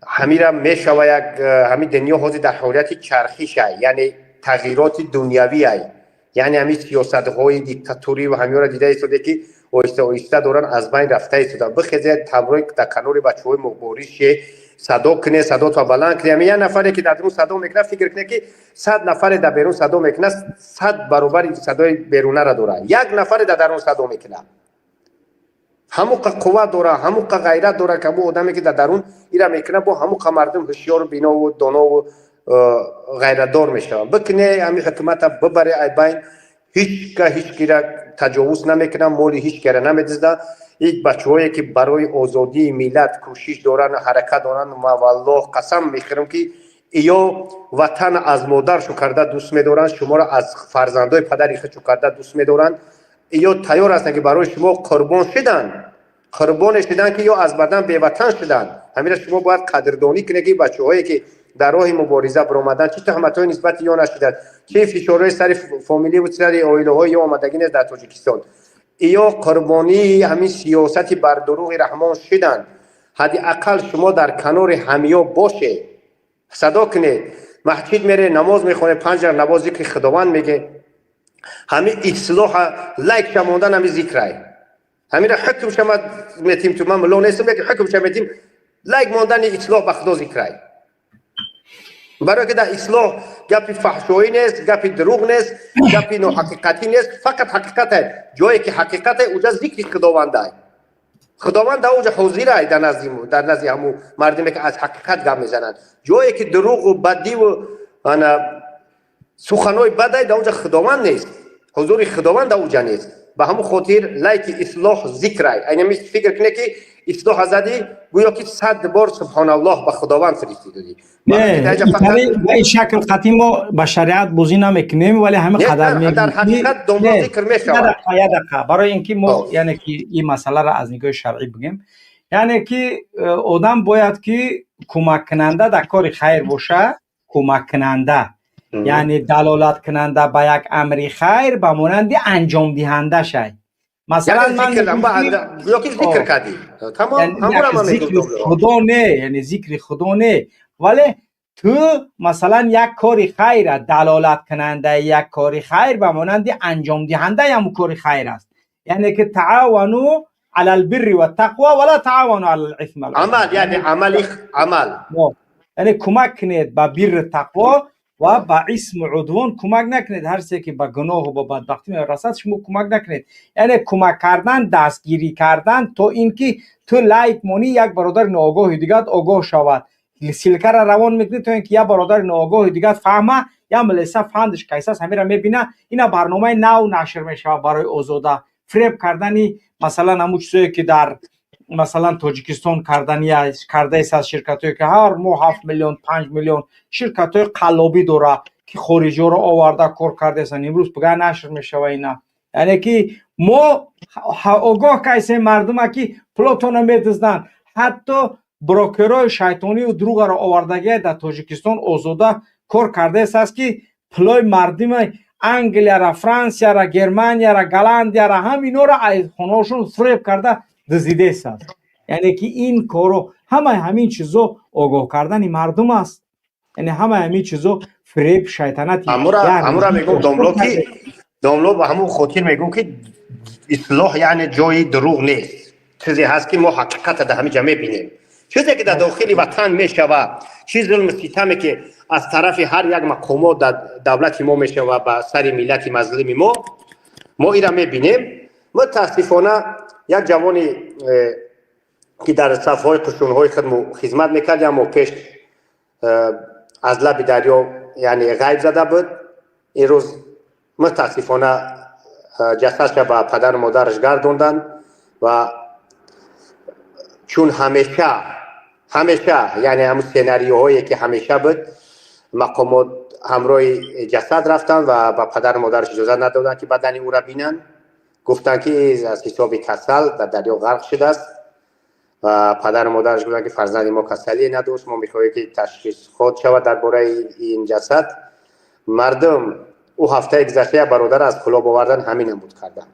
همه را میشوه یک همه دنیا حاضر در حالت چرخیش است، یعنی تغییرات دنیوی است. یعنی همین سیاست‌های دیکتاتوری و همیون را دیده ایستاده که آهسته آهسته دارن از بین رفته ایستاده. بخیزه تبرای در کنار بچه‌های مخباریش صدا کنه، صدا تا بلند کنه. یه نفری که در درون صدا میکنه فکر کنه که 100 نفر در بیرون صدا میکنه 100 برابر صدای بیرونه را داره. یک نفر در درون صدا میکنه. همون قوت داره، همون غیرت داره که با آدمی که در درون ایرا میکنه با همون مردم هوشیار و بینا و دانا و غیرت دار میشه. بکنه همین حکومت ببره ای بین هیچ کی را تجاوز نمیکنه، مال هیچ کی را نمیدزده. یک بچه‌هایی که برای آزادی ملت کوشش دارن، حرکت دارن، ما والله قسم میخورم که یا وطن از مادرشو کرده دوست می‌دارن، شما را از فرزندای پدری خودشو کرده دوست می‌دارن، یا تیار هستن که برای شما قربان شدن که یا از بدن بی وطن شدن. همین شما باید قدردانی کنید که بچه‌هایی که در راه مبارزه برآمدن چه تهمت‌های نسبت یا نشدن، چه فشارهای سر فامیلی و سر عائله‌های یا آمدگی در تاجیکستان، یا قربانی همین سیاست بر دروغ رحمان شدن. حداقل شما در کنار همیا باشه، صدا کنه، مسجد میره نماز میخونه، 5 نماز ذکر خداوند میگه، همین اصلاح لایک شموندن همین ذکرای، همین حکم شما میتیم تو من ملون نیستم که حکم شما میتیم لایک ماندن اصلاح به خدا ذکرای. برای که در اصلاح گپی فحشایی نیست، گپی دروغ نیست، گپی نو حقیقتی نیست، فقط حقیقت جایی که حقیقت اونجا ذکر خداوند است. خداوند اونجا حاضر در نزد همو مردمی که از حقیقت گپ میزنند. جایی که دروغ و بدی و سخنای بد در اونجا خداوند نیست، حضور خداوند اونجا نیست. به همون خاطر لایک اصلاح ذکر است. اینمی فکر کنه که اصلاح زدی گویا که 100 بار سبحان الله به خداوند فرستیدی. نه به این شکل قطعی ما به شریعت بازی نمیکنیم، ولی همه قدر میگیم در حقیقت دنبال ذکر میشود. برای اینکه ما یعنی که این مسئله را از نگاه شرعی بگیم، یعنی که آدم باید که کمک کننده در کار خیر باشه، کمک کننده یعنی دلالت کننده به یک امر خیر به مانند انجام دهنده شد. مثلا من ذکر کردی تمام همون ذکر خدا نه، یعنی ذکر خدا نه، ولی تو مثلا یک کار خیر دلالت کننده یک کار خیر به مانند انجام دهنده هم کار خیر است. یعنی که تعاونوا علی البر و التقوى ولا تعاونوا علی الاثم عمل، یعنی عمل یعنی کمک کنید به بر تقوا و با اسم عدوان کمک نکنید. هر چیزی که به گناه و به بدبختی میرسد شما کمک نکنید. یعنی کمک کردن، دستگیری کردن تا اینکه تو لایک مونی یک برادر ناآگاه دیگه آگاه شود، سلکه را روان میکنید تا اینکه یک برادر ناآگاه دیگه فهمه، یا ملیسا فهمدش کیسه است، همین را میبینه. اینا برنامه نو نشر میشه برای آزاده فریب کردنی. مثلا همون چیزایی که در مثلا تاجیکستان کرده است از شرکتایی که هر ماه 7 میلیون 5 میلیون شرکتای قلابی داره که خارجی رو آورده کار کرده است، امروز بگه نشر میشه و اینا. یعنی که ما آگاه کیسه مردم که پلاتون میدزدن، حتی بروکرای شیطانی و دروغ را آوردگی در تاجیکستان آزاده کار کرده است که پلای مردم انگلیا را، فرانسه را، گرمانیا را، گلندیا را همینا را از خونه‌شون فریب کرده دزدیده است. یعنی که این کارو همین چیزو آگاه کردن مردم است. یعنی همین چیزو فریب شیطنت. امورا میگم داملو با همون خاطر میگم که اصلاح یعنی جای دروغ نیست. چیزی هست که ما حقیقت در همین جمعه بینیم. چیزی که در داخل وطن میشوه، چیز ظلم ستمی که از طرف هر یک مقامات در دولت ما میشوه با سر ملت مظلوم ما اینا میبینیم. متاسفانه یک جوانی که در صفهای قشونهای خدمت میکرد یا پیش از لب دریا یعنی غیب زده بود، این روز متاسفانه جسدش به پدر و مادرش گردوندن و چون همیشه یعنی همون سیناریوهایی که همیشه بود مقامات همراه جسد رفتن و به پدر و مادرش اجازه ندادن که بدن او را بینن. گفتن که از حساب کسل در دریا غرق شده است و پدر و مادرش گفتن که فرزند ما کسلی نداشت، ما میخواهیم که تشخیص خود شود درباره این جسد. مردم او هفته گذشته برادر از کلاب آوردن همین بود کردن.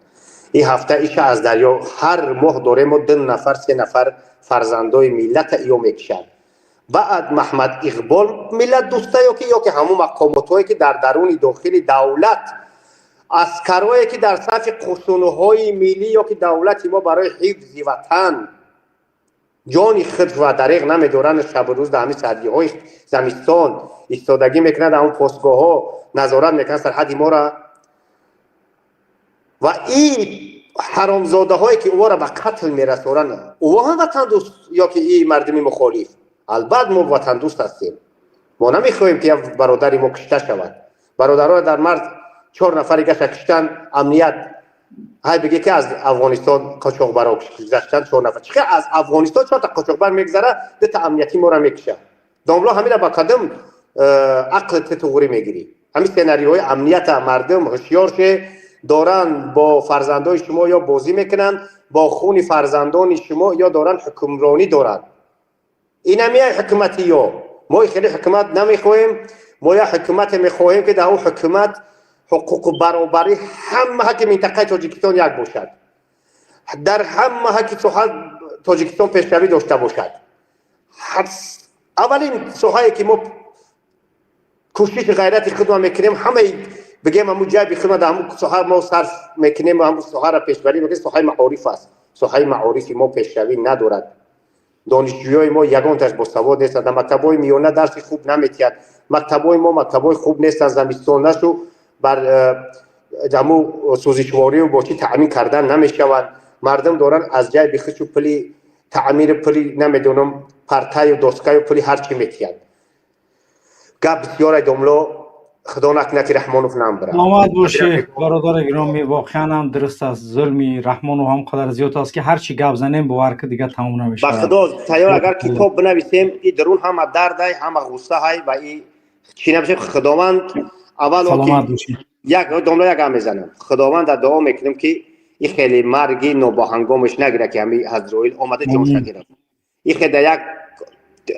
این هفته ایش از دریا هر ماه دوره ما 2 نفر 3 نفر فرزندای ملت ایو میکشن. بعد محمد اقبال ملت دوسته یا که همون مقاماتایی که در درون داخل دولت اسکرایی که در صف قسونهای ملی یا که دولت ما برای حفظ وطن جان خود و دریغ نمیدارن، شب و روز در همین سردی های زمستان ایستادگی میکنند، در اون پاسگاه ها نظارت میکنند سرحد ما را. و این حرامزاده هایی که او را به قتل میرسانند، او هم وطن دوست یا که این مردمی مخالف؟ البته ما وطن دوست هستیم، ما نمیخواهیم که برادری ما کشته شود. برادرها در مرز 4 نفر کشتن، امنیت های بگه که از افغانستان قاچاقبرا گذشتن 4 نفر. چه از افغانستان 4 تا قاچاقبر میگذره، ده تا امنیتی ما را میکشه. داملا همین را با قدم عقل تطوری میگیری. همین سناریوهای امنیت مردم هوشیار شه، دارن با فرزندان شما یا بازی میکنن، با خون فرزندان شما یا دارن حکمرانی دارن. این همیه حکومتی ها. ما خیلی حکومت نمیخواهیم، ما یا حکومت میخواهیم که در اون حکومت حقوق برابری همه حق منطقه تاجیکستان یک باشد، در همه حق ساحه تاجیکستان پیشروی داشته باشد. اولین ساحه‌ای که ما کوشش غیرت خودمان میکنیم، همه بگیم همون جای بخدمت همون ساحه ما صرف میکنیم و همون ساحه را پیشبری میکنیم. ساحه معارف است، ساحه معارفی ما پیشروی ندارد. دانشجویای ما یگان تاش با سواد نیستند، مکتبای میانه درس خوب نمیتید، مکتبای ما مکتبای خوب نیستند، زمستان نشو بر جمو سوزشواری و باچی تامین کردن نمیشوند. مردم دارن از جای بخشو پلی تعمیر پلی نمیدونم پرتای و دستگاه پلی هر چی میتید. گپ بسیار داملا خدا نکنه که رحمانوف نام بره. سلامت باشی برادر گرامی، واقعا هم درست است. ظلمی رحمانو هم قدر زیاد است که هر چی گپ زنیم باور که دیگه تموم نمیشه. با خدا تیار اگر کتاب بنویسیم این درون هم درد های هم غصه های و این چی نمیشه. خداوند اول که یک داملا یک هم میزنم، خداوند در دعا میکنم که این خیلی مرگی نابهنگامش نگیره که همین حضرائیل آمده جانش نگیره. این خیلی یک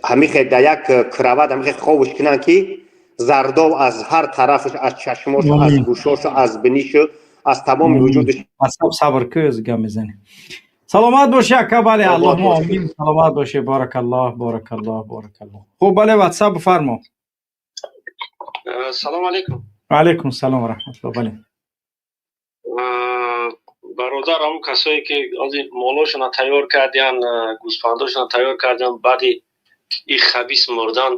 همین خیلی یک کراوات همین خوابش کنن که زرداب از هر طرفش، از چشماش، از گوشاش، از بینیش، از تمام وجودش صبر کوز گم میزنه. سلامت باشی اکا. بله اللهم آمین. سلامت باشی. بارک الله بارک الله بارک الله. خوب بله واتساپ بفرما. سلام علیکم. و علیکم السلام و رحمت الله. بله برادر هم کسایی که از مالاشون تیار کردن، گوسفنداشون تیار کردن، بعد این خبیث مردن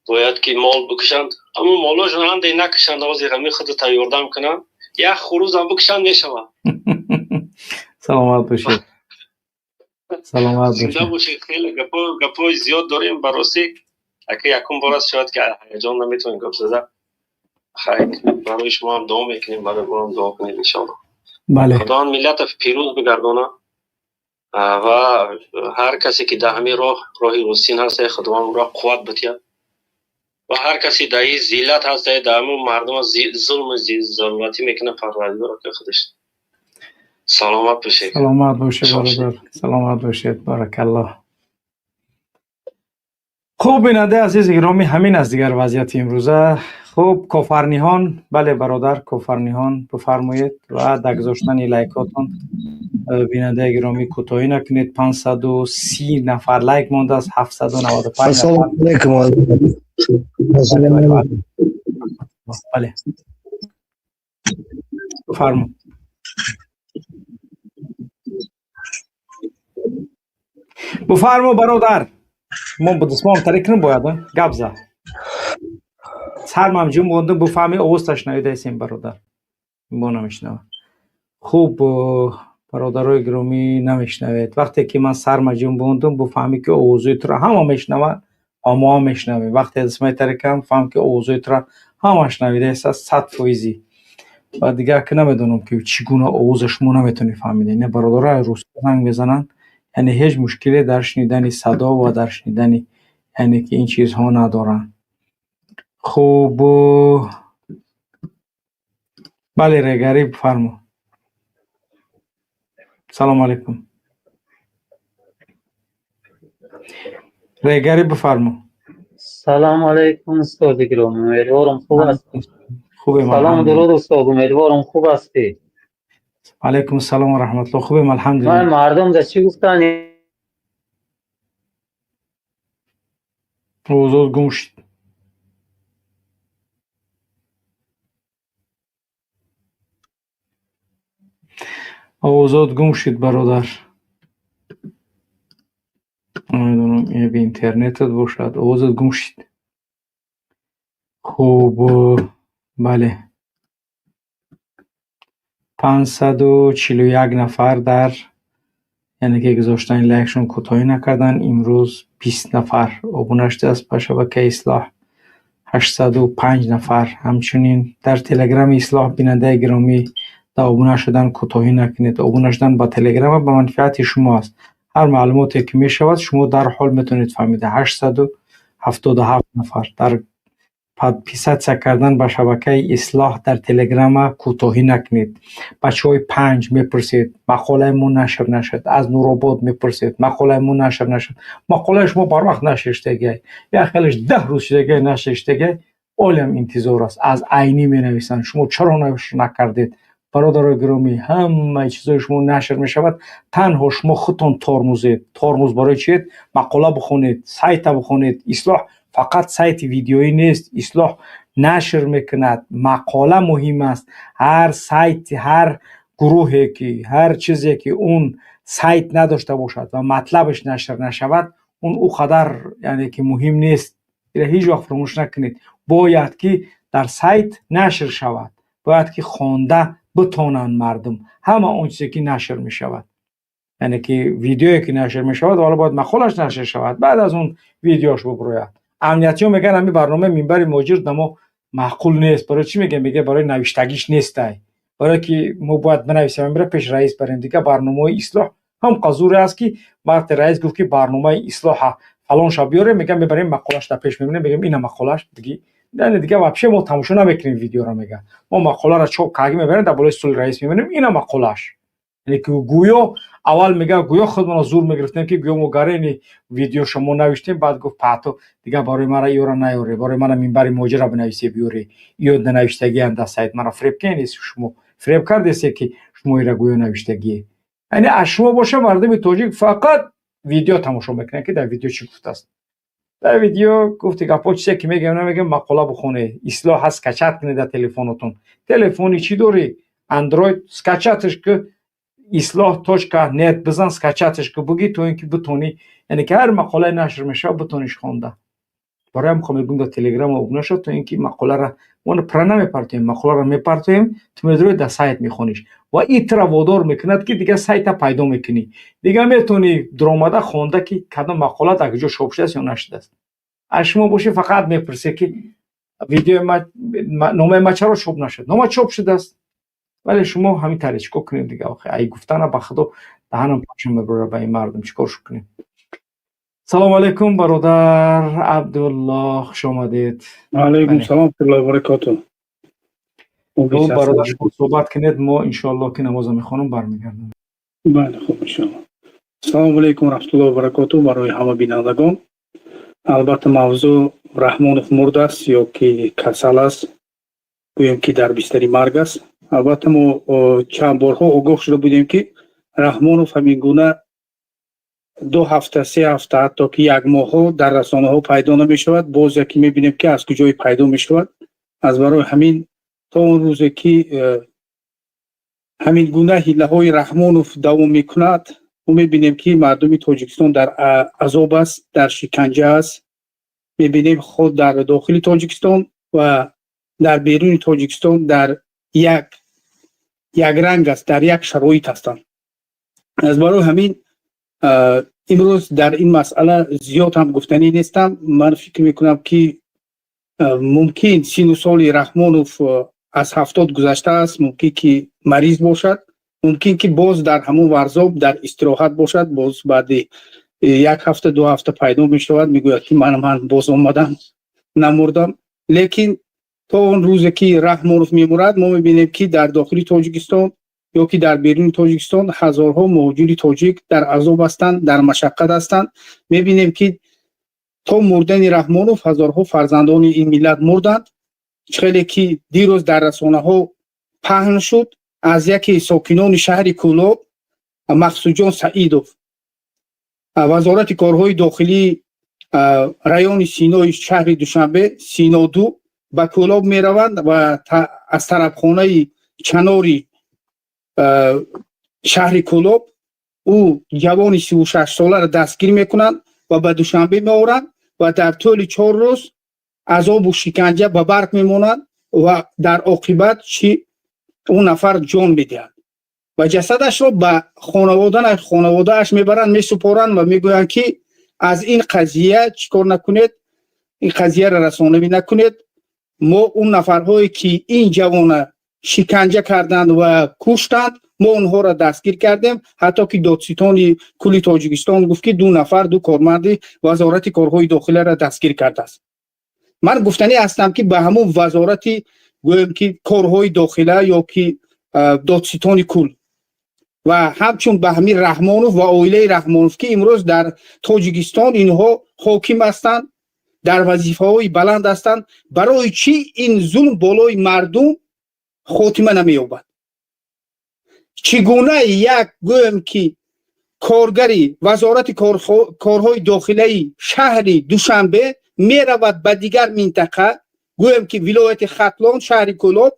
باید که مال بکشند، اما مالاشون هم دی نکشند، از غمی خود تیار دم کنن، یک خروز هم بکشند میشوه. سلامت باشی. سلامت زنده باشی. خیلی گپای زیاد داریم براستی، اگه یکم بار است شاید که هیجان نمیتونیم گپ زده. خیلی برای شما هم دعا میکنیم، برای ما هم دعا کنید انشاءالله. بله. خدا میلت پیروز بگردانه و هر کسی که در همین راهی راستین هست خدا هم راه قوت بتید و هر کسی در این ذلت هست در همون مردم ظلم و ظلمتی میکنه پروردگار که خودش. سلامت باشید. سلامت باشید برادر. سلامت باشید. بارک الله. خوب بیننده عزیز گرامی، همین از دیگر وضعیت امروزه. خوب کافرنیان، بله برادر کافرنیان بفرمایید و در گذاشتن لایکاتون بیننده گرامی کوتاهی نکنید. 530 نفر لایک مونده است، 795 نفر. السلام علیکم. بله بفرمایید. بفرما برادر. ما با دستمام تریک نباید گپ زد. سرم جون بونده بفهمی آواز تشنویده هستیم برادر. ما نمیشنوه. خوب برادرای گرامی نمیشنوید. وقتی که من سرم جون بوندم بفهمی که آوازوی تر همه میشنوه، اما هم میشنوه. وقتی دستمای تریکم فهم که آوازوی تر همه شنویده است 100%. و دیگه که نمیدونم که چگونه آوازش ما نمیتونی فهمیده. نه برادرای روس زنگ میزنن، یعنی هیچ مشکلی در شنیدن صدا و در شنیدن یعنی که این چیزها ندارن. خوب بله ریگری بفرما. سلام علیکم. ریگری بفرما. سلام علیکم استاد گرامی، امیدوارم خوب هستی. خوبه. سلام و درود استاد، امیدوارم خوب هستی. علیکم السلام و رحمت الله. خوبه الحمدلله. من مردم در چی گفتن؟ روزود گوشت. آوازات گم شد برادر. نمیدونم این به اینترنتت باشد، آوازت گم شد. خوب بله، 541 نفر در یعنی که گذاشتن لایکشون کوتاهی نکردن. امروز 20 نفر آبونه شده است به شبکه اصلاح. 805 نفر همچنین در تلگرام اصلاح. بیننده گرامی در آبونه شدن کوتاهی نکنید. آبونه شدن با تلگرام به منفعت شما است. هر معلوماتی که می شود شما در حال میتونید فهمیده. 877 نفر در پیست کردن به شبکه اصلاح در تلگرام کوتاهی نکنید. بچهای 5 میپرسید مقاله مون نشر نشد، از نورآباد میپرسید مقاله مون نشر نشد. مقاله شما بر وقت نشر شده، یا خیلیش 10 روز شده نشر شده، اولم انتظار است. از عینی می نویسند شما چرا نشر نکردید؟ برادر گرامی، همه چیزای شما نشر می شود، تنها شما خودتون ترمزید. ترمز برای چیه؟ مقاله بخونید، سایت بخونید. اصلاح فقط سایت ویدیویی نیست، اصلاح نشر میکند. مقاله مهم است. هر سایت، هر گروهی که هر چیزی که اون سایت نداشته باشد و مطلبش نشر نشود، اون او قدر یعنی که مهم نیست. هیچ وقت فراموش نکنید، باید که در سایت نشر شود، باید که خوانده بتونن مردم همه اون چیزی که نشر می شود. یعنی که ویدیویی که نشر می شود حالا باید مقالش نشر شود، بعد از اون ویدیوش ببراید. امنیتی ها میگن همین برنامه منبر ماجر دما معقول نیست. برای چی میگه؟ میگه برای نوشتگیش نیست، برای که ما باید بنویسیم میره پیش رئیس بریم دیگه. برنامه اصلاح هم قضور است که وقت رئیس گفت که برنامه اصلاح فلان شب بیاره، میگم ببریم مقالش تا پیش میبینیم، میگم اینا مقالش دیگه نه دیگه واپشه ما تماشا نمیکنیم ویدیو رو. میگه ما مقاله را چاپ کردیم میبریم در بالای استول رئیس میبینیم اینا مقالش. یعنی که گویا اول میگه گویا خودمون زور میگرفتیم که گویا ما گارین ویدیو شما نوشتیم، بعد گفت پاتو دیگه برای مرا یورا نیاره، برای من منبر ماجرا بنویسی بیاره، یا نوشتگی اند سایت مرا فریب کنید. شما فریب کردید که شما ایرا گویا نوشتگی. یعنی از شما باشه مردم تاجیک فقط ویدیو تماشا میکنن که در ویدیو چی گفته است. در ویدیو گفت گپا چیزی که میگم نمیگم، مقاله بخونه. اصلاح هست کچت کنید در تلفنتون. تلفنی چی داری؟ اندروید سکچتش که اصلاح توش که نت بزن سکچتش که بگی تو اینکه بتونی، یعنی که هر مقاله نشر میشه بتونیش خونده. برای هم میگم در تلگرام آبونه شد تو اینکه مقاله را اون پرنه میپرتیم، مقاله را میپرتیم تو میدروی در سایت میخونیش و این طرح وادار میکند که دیگه سایت پیدا میکنی، دیگه میتونی درآمده خونده که کدام مقاله در کجا چاپ شده است یا نشده است. از شما باشه فقط میپرسه که ویدیو ما نامه ما چرا چاپ نشد؟ نامه چاپ شده است، ولی شما همین طریق چیکار کنید دیگه؟ آخه ای گفتن به خدا دهنم پاچم ببره به این مردم، چیکار کنیم؟ سلام علیکم برادر عبدالله، خوش آمدید. علیکم سلام الله و برکاته. برادر شما صحبت کنید، ما انشاءالله که نماز میخوانم برمیگردم. بله خوب انشاءالله. سلام علیکم رحمت الله و برکاته برای همه بینندگان. البته موضوع رحمانوف مرده است یا که کسل است، گویم که در بستر مرگ است. البته ما چند بارها آگاه شده بودیم که رحمانوف همین گونه 2 هفته 3 هفته حتی که 1 ماه در رسانه ها پیدا نمی شود، باز یکی می بینیم که از کجای پیدا می شود. از برای همین تا اون روزی که همین گونه حیله های رحمانوف دوام می کند، ما می بینیم که مردم تاجیکستان در عذاب است، در شکنجه است. می بینیم خود در داخل تاجیکستان و در بیرون تاجیکستان در یک رنگ است، در یک شرایط هستند. از برای همین امروز در این مسئله زیاد هم گفتنی نیستم. من فکر میکنم که ممکن سین و سال رحمانوف از 70 گذشته است، ممکن که مریض باشد، ممکن که باز در همون ورزاب در استراحت باشد، باز بعد 1 هفته 2 هفته پیدا می شود میگوید که من باز آمدم نمردم. لیکن تا اون روزی که رحمانوف میمرد ما میبینیم که در داخل تاجیکستان یا که در بیرون تاجیکستان هزارها مهاجر تاجیک در عذاب هستند، در مشقت هستند. میبینیم که تا مردن رحمانوف هزارها فرزندان این ملت مردند. خیلی که دیروز در رسانه ها پهن شد از یکی ساکنان شهر کولاب، مقصود جان سعیدوف، وزارت کارهای داخلی رایون سینای شهر دوشنبه سینا 2 به کولاب می روند و از طرف خانه چناری شهر کولوب او جوان 36 ساله را دستگیر میکنند و به دوشنبه میآورند و در طول 4 روز عذاب و شکنجه به برق میمونند و در عاقبت اون نفر جان میدهد و جسدش را به خانواده‌اش میبرند میسپارند و میگویند که از این قضیه چیکار نکنید، این قضیه را رسانه‌ای نکنید. ما اون نفرهایی که این جوان شکنجه کردند و کشتند ما اونها را دستگیر کردیم. حتی که دادستان کل تاجیکستان گفت که 2 نفر 2 کارمند وزارت کارهای داخلی را دستگیر کرده است. من گفتنی هستم که به همون وزارت گویم که کارهای داخلی یا که دادستان کل و همچون به همین رحمانوف و عائله رحمانوف که امروز در تاجیکستان اینها حاکم هستند، در وظیفه‌های بلند هستند، برای چی این ظلم بالای مردم خاتمه نمی‌یابد؟ چگونه یک گویم که کارگری وزارت کارهای داخلی شهر دوشنبه میرود به دیگر منطقه گویم که ولایت ختلان شهر کولوب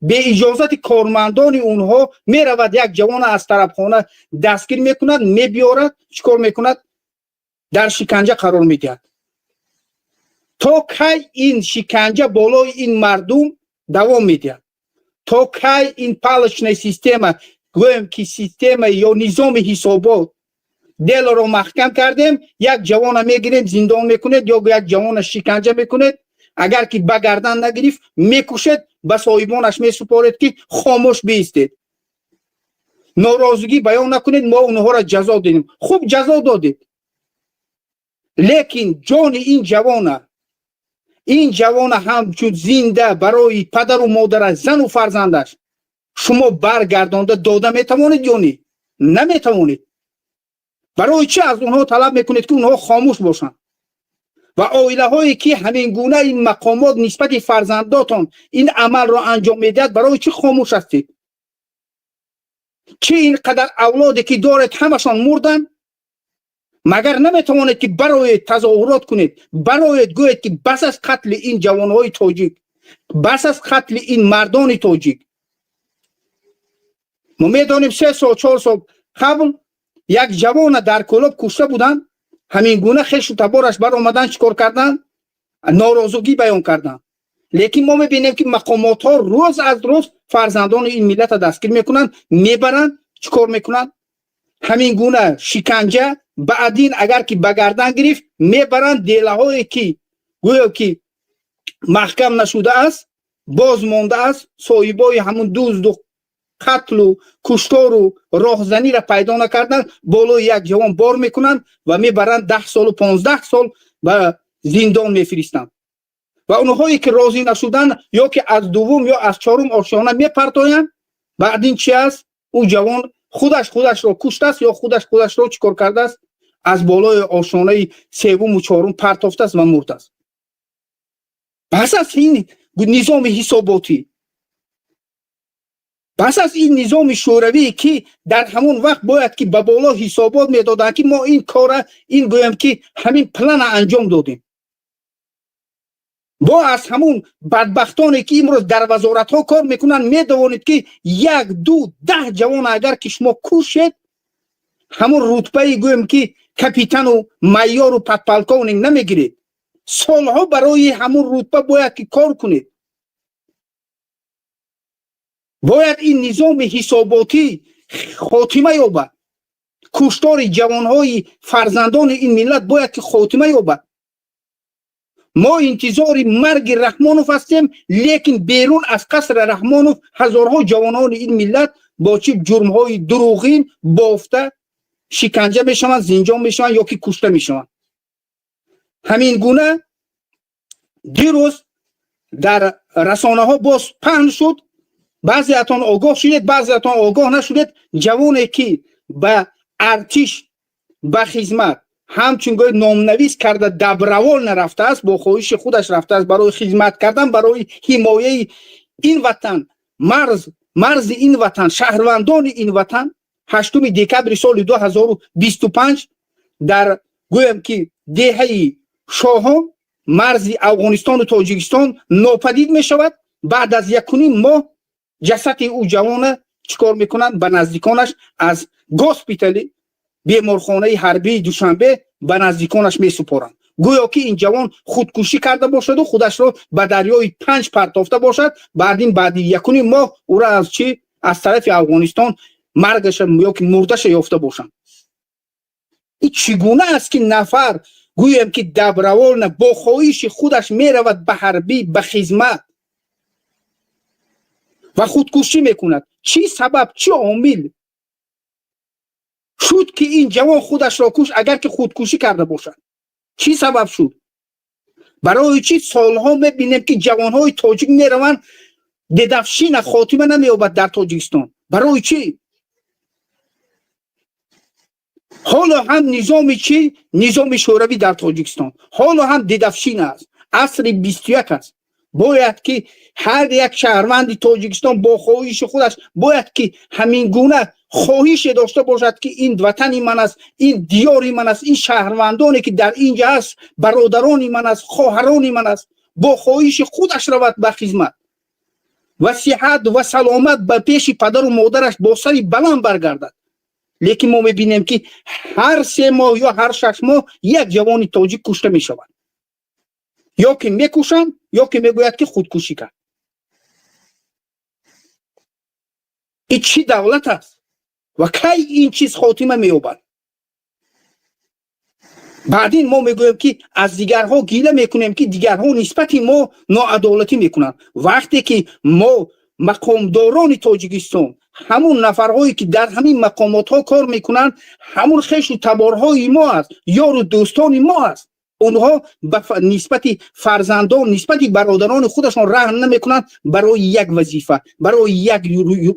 به اجازت کارمندان اونها میرود یک جوان از طرفخانه دستگیر میکند، میبیارد، چیکار میکند؟ در شکنجه قرار میدهد. تا کی این شکنجه بالای این مردم دوام میدهد؟ تا کی این پالشن سیستم گویم که سیستم یا نظام حسابات دل رو محکم کردیم، یک جوان میگیرید زندان میکنید یا یک جوان شکنجه میکنید، اگر که به گردن نگرفت میکشید، به صاحبانش میسپارید که خاموش بیستید، ناراضگی بیان نکنید، ما اونها را جزا دادیم. خوب جزا دادید، لیکن جان این جوان همچون زنده برای پدر و مادر، زن و فرزندش شما برگردانده داده میتوانید یا نه؟ نمیتوانید. برای چه از اونها طلب میکنید که اونها خاموش باشند؟ و عائله هایی که همین گونه این مقامات نسبت فرزنداتون این عمل را انجام میدهد، برای چه خاموش هستید؟ چه اینقدر اولادی که دارید همشان مردن؟ مگر نمیتوانید که برای تظاهرات کنید، برای گوید که بس از قتل این جوانهای تاجیک، بس از قتل این مردان تاجیک؟ ما میدانیم 3 سال 4 سال قبل یک جوان در کولوب کشته بودن، همین گونه خیش و تبارش بر آمدن چیکار کردن؟ ناراضگی بیان کردن. لیکن ما میبینیم که مقامات ها روز از روز فرزندان این ملت را دستگیر میکنن، میبرن، چیکار میکنن؟ همین گونه شکنجه بعدین اگر که بگردن گرفت میبرن دیله هایی که گویا که محکم نشده است، باز مانده است، صاحبای همون دزد و قتل و کشتار و راهزنی را پیدا نکردن، بالای یک جوان بار میکنن و میبرن 10 سال و 15 سال به زندان میفرستن. و اونهایی که راضی نشدن یا که از دوم یا از چهارم آشیانه میپرتاین، بعدین چی است؟ او جوان خودش را کشته است یا خودش را چیکار کرده است؟ از بالای آشیانه سوم و چهارم پرتافته است و مرده است. پس از این نظام حساباتی، پس از این نظام شوروی که در همون وقت باید که به بالا حسابات میدادن که ما این کار، این گویم که همین پلان انجام دادیم، با از همون بدبختانی که امروز در وزارت ها کار میکنن میدونید که 1 2 10 جوان اگر که شما کشید، همون رتبه گویم که کاپیتان و مایور و پتپالکونینگ نمیگیرید، سالها برای همون رتبه باید که کار کنید. باید این نظام حساباتی خاتمه یابد. کشتار جوانهای فرزندان این ملت باید که خاتمه یابد. ما انتظار مرگ رحمانوف هستیم، لیکن بیرون از قصر رحمانوف هزارها جوانان این ملت با چه جرمهای دروغین بافته شکنجه میشوند، زندان میشوند یا که کشته میشوند. همین گونه دیروز در رسانه ها باز پهن شد، بعضی اتان آگاه شدید، بعضی اتان آگاه نشدید، جوانی که به ارتش به خدمت همچون گوی نامنویس کرده دبروال نرفته است، با خواهش خودش رفته است برای خدمت کردن، برای حمایه این وطن، مرز این وطن، شهروندان این وطن. 8 دکبر سال 2025 در گویم که دهه شاهان مرز افغانستان و تاجیکستان ناپدید می شود. بعد از 1.5 ماه جسد او جوان چیکار میکنن؟ به نزدیکانش از گاسپیتالی بیمارخانه حربی دوشنبه به نزدیکانش میسپارند، گویا که این جوان خودکشی کرده باشد و خودش را به دریای پنج پرتافته باشد. بعد یکونی ماه او را از طرف افغانستان مرگش یا که مردش یافته باشند. این چگونه است که نفر گویم که دبروال با خواهش خودش میرود به حربی به خدمت و خودکشی میکند؟ چی سبب، چی عامل شد که این جوان خودش را کش اگر که خودکشی کرده باشد؟ چی سبب شد؟ برای چی سالها میبینیم که جوانهای تاجیک میروند ددفشین خاتمه نمییابد در تاجیکستان؟ برای چی؟ حالا هم نظام شوروی در تاجیکستان، حالا هم ددفشین است. عصر 21 است. باید که هر یک شهروند تاجیکستان با خواهش خودش باید که همین گونه خواهش داشته باشد که این وطن من است، این دیار من است، این شهروندانی که در اینجا است برادران من است، خواهران من است، با خواهش خودش رود به خدمت و صحت و سلامت به پیش پدر و مادرش با سری بلند برگردد. لیکن ما میبینیم که هر 3 ماه یا هر 6 ماه یک جوان تاجیک کشته میشود، یا که میکشند یا که میگوید که خودکشی کرد. این چی دولت است و کی این چیز خاتمه مییابد؟ بعدین ما میگویم که از دیگرها گیله میکنیم که دیگرها نسبت ما ناعدالتی میکنند، وقتی که ما مقامداران تاجیکستان همون نفرهایی که در همین مقامات ها کار میکنند همون خیش و تبارهای ما است، یار و دوستان ما است. اونها نسبت فرزندان، نسبت برادران خودشان رحم نمیکنند برای یک وظیفه، برای یک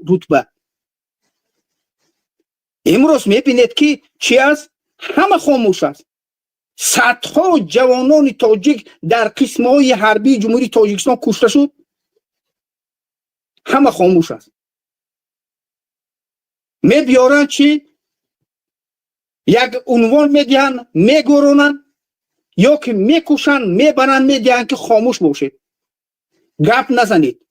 رتبه. امروز میبینید که چی است؟ همه خاموش است. صدها جوانان تاجیک در قسمهای حربی جمهوری تاجیکستان کشته شد، همه خاموش است. میبیارن چی؟ یک عنوان میدهن، میگورونن، یا که میکشن، میبرن، میدهن که خاموش باشید، گپ نزنید.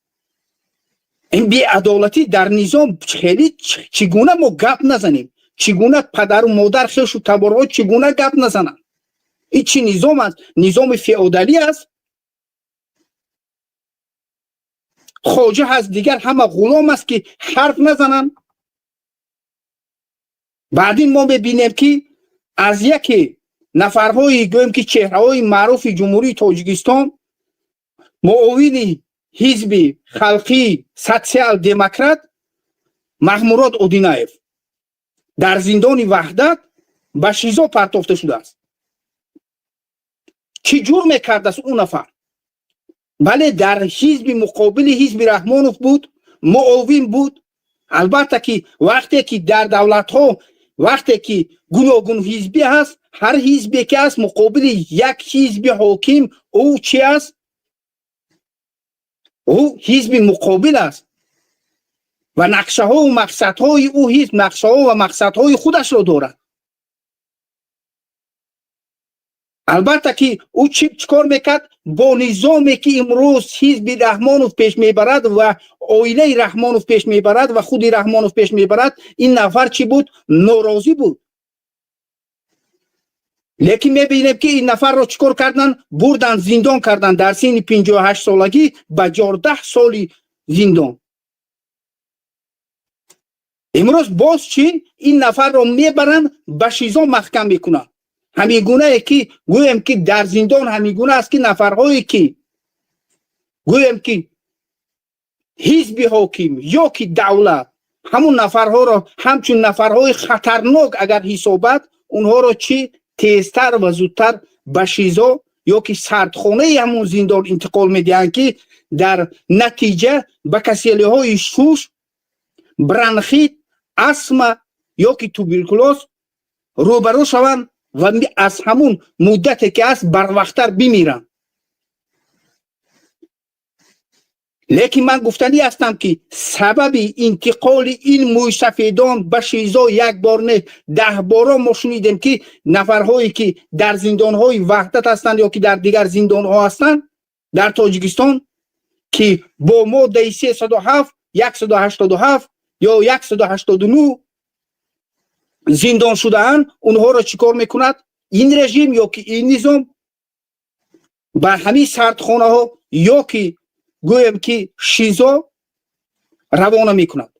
این بی‌عدالتی در نظام خیلی چگونه ما گپ نزنیم؟ چگونه پدر و مادر خیش و تبارها چگونه گپ نزنن؟ این چی نظام است؟ نظام فئودالی است. خواجه هست، دیگر همه غلام است که حرف نزنن. بعدین ما ببینیم که از یکی نفرهایی گویم که چهره‌های معروف جمهوری تاجیکستان، معاون حزب خلقی سوسیال دموکرات محمود اودینایف در زندان وحدت به شیزا پرتافته شده است. چی جرم کرده است اون نفر؟ بله، در حزب مقابل حزب رحمانوف بود، معاون بود. البته که وقتی که در دولت ها وقتی که گوناگون حزبی هست، هر حزبی که است مقابل یک حزب حاکم او چی است؟ او حزب مقابل است و نقشه ها و مقصد های او حزب نقشه ها و مقصد های خودش را دارد. البته که او چیکار میکرد؟ با نظامی که امروز حزب رحمانوف پیش میبرد و عائله رحمانوف پیش میبرد و خود رحمانوف پیش میبرد، این نفر چی بود؟ ناراضی بود. لیکن میبینیم که این نفر را چیکار کردن؟ بردن زندان کردن در سن 58 سالگی به 14 سال زندان. امروز باز چی؟ این نفر را میبرن به شیزا محکم میکنن. همین گونه که گویم که در زندان همین گونه است که نفرهایی که گویم که حزب حاکم یا که دولت همون نفرها را همچون نفرهای خطرناک اگر حسابت اونها را چی تیزتر و زودتر به شیزا یا که سردخانه همون زندان انتقال میدهند که در نتیجه به کسیلی های شوش، برانخیت، آسما یا که توبرکولوز روبرو شوند و از همون مدتی که است بر وقتتر بمیرن. لیکن من گفتنی هستم که سبب انتقال این موی سفیدان به شیزا یک بار نه 10 بار ما شنیدیم که نفرهایی که در زندانهای وحدت هستند یا که در دیگر زندانها هستند در تاجیکستان که با ماده 307 187 یا 189 زندان شده‌اند، اونها را چیکار میکند این رژیم یا که این نظام؟ به همین سردخانه ها یا که گویم که شیزا روانه میکند.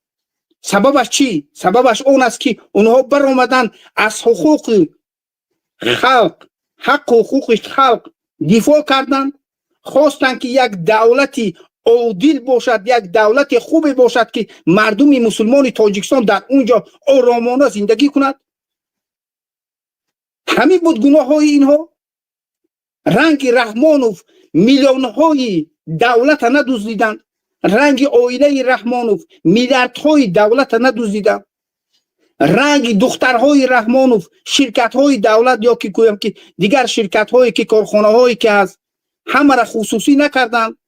سببش چی؟ سببش اون است که اونها برآمدن از حقوق خلق، حق حقوق خلق دفاع کردند، خواستند که یک دولتی عادل باشد، یک دولت خوب باشد که مردم مسلمان تاجیکستان در اونجا آرامانه زندگی کند. همین بود گناه های اینها. رنگ رحمانوف میلیون های دولت ندزدیدند، رنگ عائله رحمانوف میلیاردهای دولت ندزدیدند، رنگ دخترهای رحمانوف شرکت های دولت یا که گویم که دیگر شرکت هایی که کارخانه هایی که از همه را خصوصی نکردند.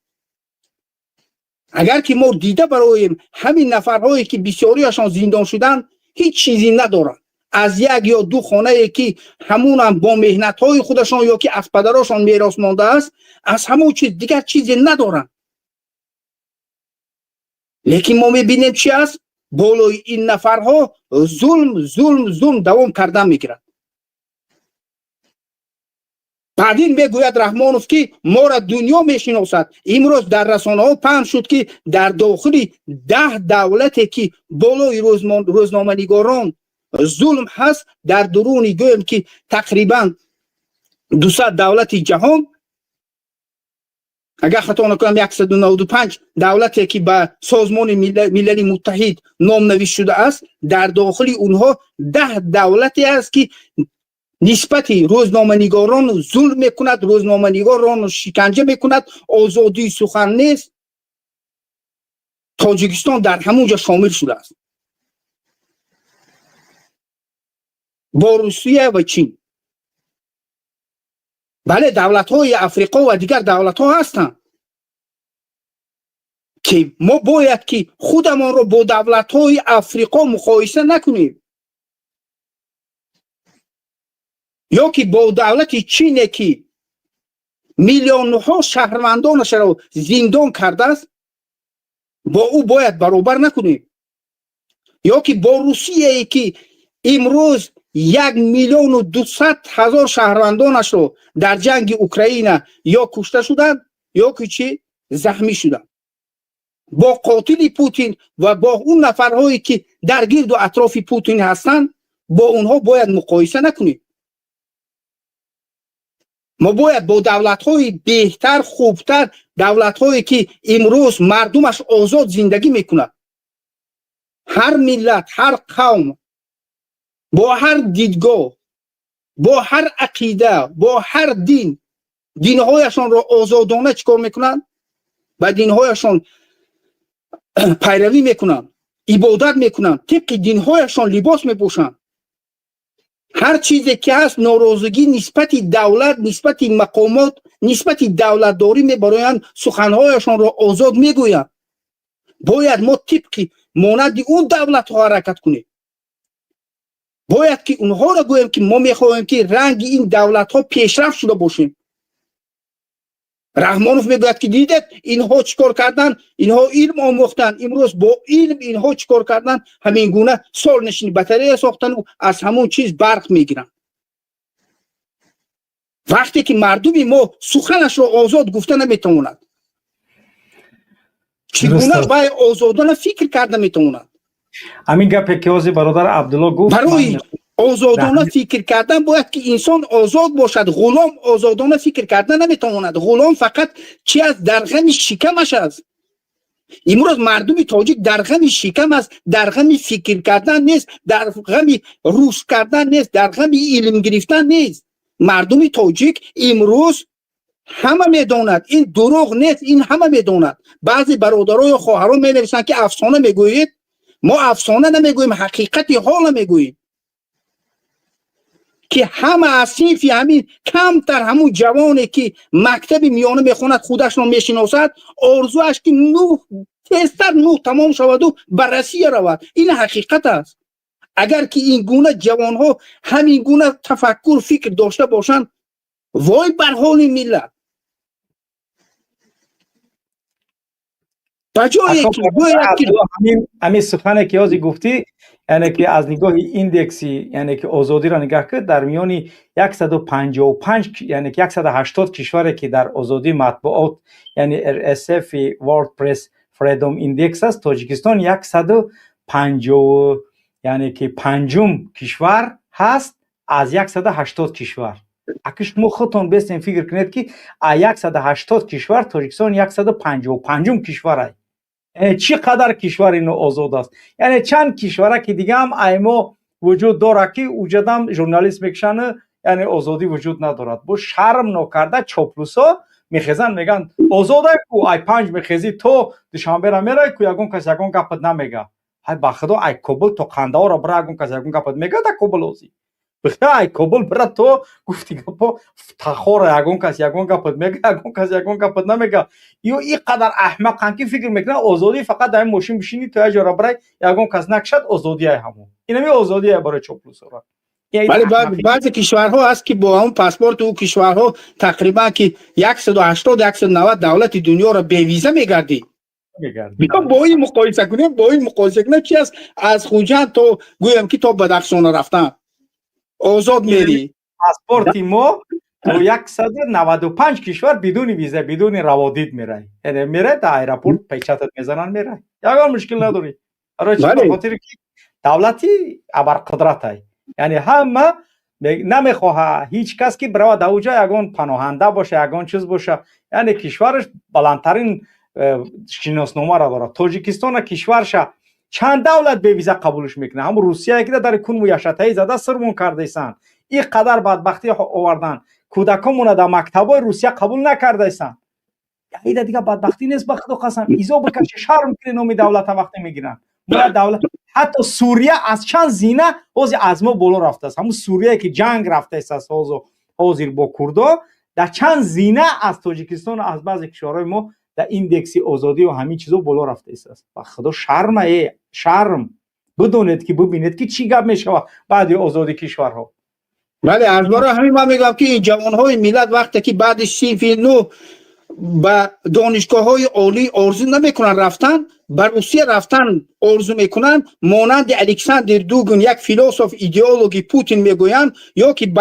اگر که ما دیده برایم همین نفرهایی که بسیاریشان زندان شدند هیچ چیزی ندارند، از یک یا دو خانه که همون هم با مهنت های خودشان یا که از پدرشان میراث مانده است، از همون چیز دیگر چیزی ندارند. لیکن ما میبینیم چی است؟ بالای این نفرها ظلم دوام کردن میگیرد. بعدین میگوید رحمانوف که ما را دنیا میشناسد. امروز در رسانه ها پخش شد که در داخل 10 دولتی که بالای روزنامه‌نگاران ظلم هست، در درون گویم که تقریبا 200 دولت جهان، اگر خطا نکنم 195 دولتی که به سازمان ملل متحد نام نوشته شده است، در داخل اونها 10 دولتی است که نسبت روزنامه‌نگاران ظلم میکند، روزنامه‌نگاران شکنجه میکند، آزادی سخن نیست. تاجیکستان در همونجا شامل شده است با روسیه و چین. بله دولت‌های افریقا و دیگر دولت‌ها هستند که ما باید که خودمان را با دولت‌های افریقا مقایسه نکنیم، یا که با دولت چین که میلیون‌ها شهروندانش را زندان کرده است با او باید برابر نکنیم، یا که با روسیه که امروز 1,200,000 شهروندانش رو در جنگ اوکراین یا کشته شدند یا که چی زخمی شدند. با قاتل پوتین و با اون نفرهایی که در گرد و اطراف پوتین هستند با اونها باید مقایسه نکنیم. ما باید با دولت‌های بهتر، خوبتر، دولت‌هایی که امروز مردمش آزاد زندگی میکنند، هر ملت، هر قوم، با هر دیدگاه، با هر عقیده، با هر دین، دینهایشان را آزادانه چکار میکنند؟ و دینهایشان پیروی میکنند، عبادت میکنند، طبق دینهایشان لباس میپوشند. هر چیزی که هست ناراضگی نسبت دولت، نسبت مقامات، نسبت دولتداری میبرایند، سخنهایشان را آزاد میگویند. باید ما طبق مانند اون دولت ها حرکت کنیم. باید که اونها را گویم که ما میخواهیم که رنگ این دولت ها پیشرفت شده باشیم. رحمانوف میگوید که دیدید اینها چیکار کردن، اینها علم آموختن، امروز با علم اینها چیکار کردن، همین گونه سال نشینی بطری ساختن و از همون چیز برق میگیرن. وقتی که مردمی ما سخنش را آزاد گفته نمیتواند، چگونه باید آزادانه فکر کرده میتواند؟ همین گپی که از برادر عبدالله گفت، برای آزادانه فکر کردن باید که انسان آزاد باشد. غلام آزادانه فکر کردن نمیتواند. غلام فقط چی از در غم شکمش است. امروز مردم تاجیک در غم شکم است، در غم فکر کردن نیست، در غم روش کردن نیست، در غم علم گرفتن نیست. مردم تاجیک امروز همه میداند این دروغ نیست، این همه میداند. بعضی برادرای و خواهران مینویسند که افسانه میگویید. ما افسانه نمیگوییم، حقیقت حال میگوییم که همه از صنف همین کمتر همون جوانی که مکتب میانه میخواند خودش را میشناسد آرزوش که تیزتر تمام شود و بررسی رود. این حقیقت است. اگر که این گونه جوان ها همین گونه تفکر فکر داشته باشند، وای بر حال ملت. بجایی که باید که همین سخنه که از گفتی، یعنی که از نگاه ایندکسی، یعنی که آزادی را نگاه کرد، در میان 155 یعنی که 180 کشوری که در آزادی مطبوعات یعنی RSF World Press Freedom Index است، تاجیکستان 150 یعنی که پنجم کشور هست از 180 کشور. اگه شما خودتون بستین فکر کنید که 180 کشور تاجیکستان 155م کشور است. یعنی چقدر کشور اینو آزاد است. یعنی چند کشوره که دیگه هم ایما وجود داره که وجودم ژورنالیست میکشن، یعنی آزادی وجود ندارد. با شرم نکرده چاپلوسا میخزن میگن آزاده کو ای 5 میخزی تو دوشنبه را میره کو یگون کس یگون گپت نمیگه. های بخدا ای کابل تو قندهار را برا یگون کس یگون گپت میگه تا کابل اوزی. بخدا ای کابل برا تو گفتی گپا تخور یگون کس یگون گپت میگه یگون کس یگون گپت نمیگه. یو این قدر احمقن که فکر میکنه آزادی فقط در ماشین بشینی تو اجاره برای یگون کس نکشد آزادی همون. اینمی آزادی برای چاپلوسا را. ولی بعضی کشورها هست که با اون پاسپورت او کشورها تقریبا که 180 190 دولت دنیا را به ویزا میگردی. بیا با این مقایسه کنیم، با این مقایسه کنیم چی است از خوجند تو گویم که تو بدخشان رفتن آزاد میری. پاسپورت ما تو 195 کشور بدون ویزا بدون روادید میره. یعنی میره در ایرپورت پیچتت میزنن میره. یگان مشکل نداری. برای چی؟ به خاطر که دولتی ابر قدرت است. یعنی همه نمیخواه هیچ کس که برای دوجا یگان پناهنده باشه یگان چیز باشه. یعنی کشورش بلندترین شناسنامه را داره. تاجیکستان کشورش چند دولت به ویزا قبولش میکنه. هم روسیه که در کنمو یشتایی زده سرمون کرده ایسان. این قدر بدبختی آوردن. کودکامون در مکتبای روسیه قبول نکرده ایسان. ایده دیگه بدبختی نیست بخدا قسم. ایزا بکشه شرم کنه نومی دولت وقتی میگیرن. باید دولت حتی سوریه از چند زینه از ما بالا رفته است. همون سوریه که جنگ رفته است از حاضر با کردا در چند زینه از تاجیکستان از بعضی کشورهای ما در ایندکسی آزادی و همین چیزا بالا رفته است. خدا شرمه شرم بدونید که ببینید که چی گپ میشه بعد آزادی کشورها. ولی از برای همین من میگم که این جوانهای ملت وقتی که بعد 39 با دانشگاه‌های عالی آرزو نمیکنن رفتن، بر روسیه رفتن آرزو میکنن، مانند الکساندر دوگین یک فیلسوف ایدئولوژی پوتین میگویند، یا که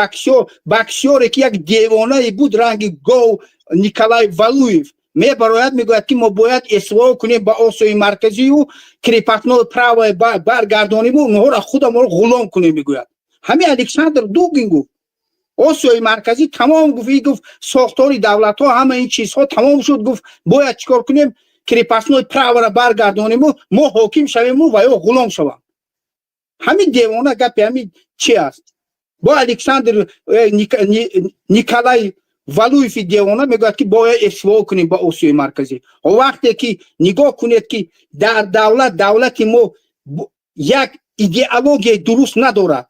بکسیوری که یک دیوانه بود رنگ گاو نیکولای والویف میبراید میگوید که ما باید اصلاح کنیم با آسیای مرکزی و کریپاتنو پراو برگردانیم و اونها را خودمون رو غلام کنیم میگوید. همین الکساندر دوگین گفت آسیای مرکزی تمام گفت ساختار دولت ها همه این چیزها تمام شد، گفت باید چیکار کنیم کریپاسنوی پراو را برگردانیم و ما حاکم شویم و یا غلام شویم. همین دیوانه گپ همین چی است؟ با الکساندر نیکولای والویف دیوانه میگه که باید اصلاح کنیم با آسیای مرکزی. و وقتی که نگاه کنید که در دولت ما یک ایدئولوژی درست ندارد،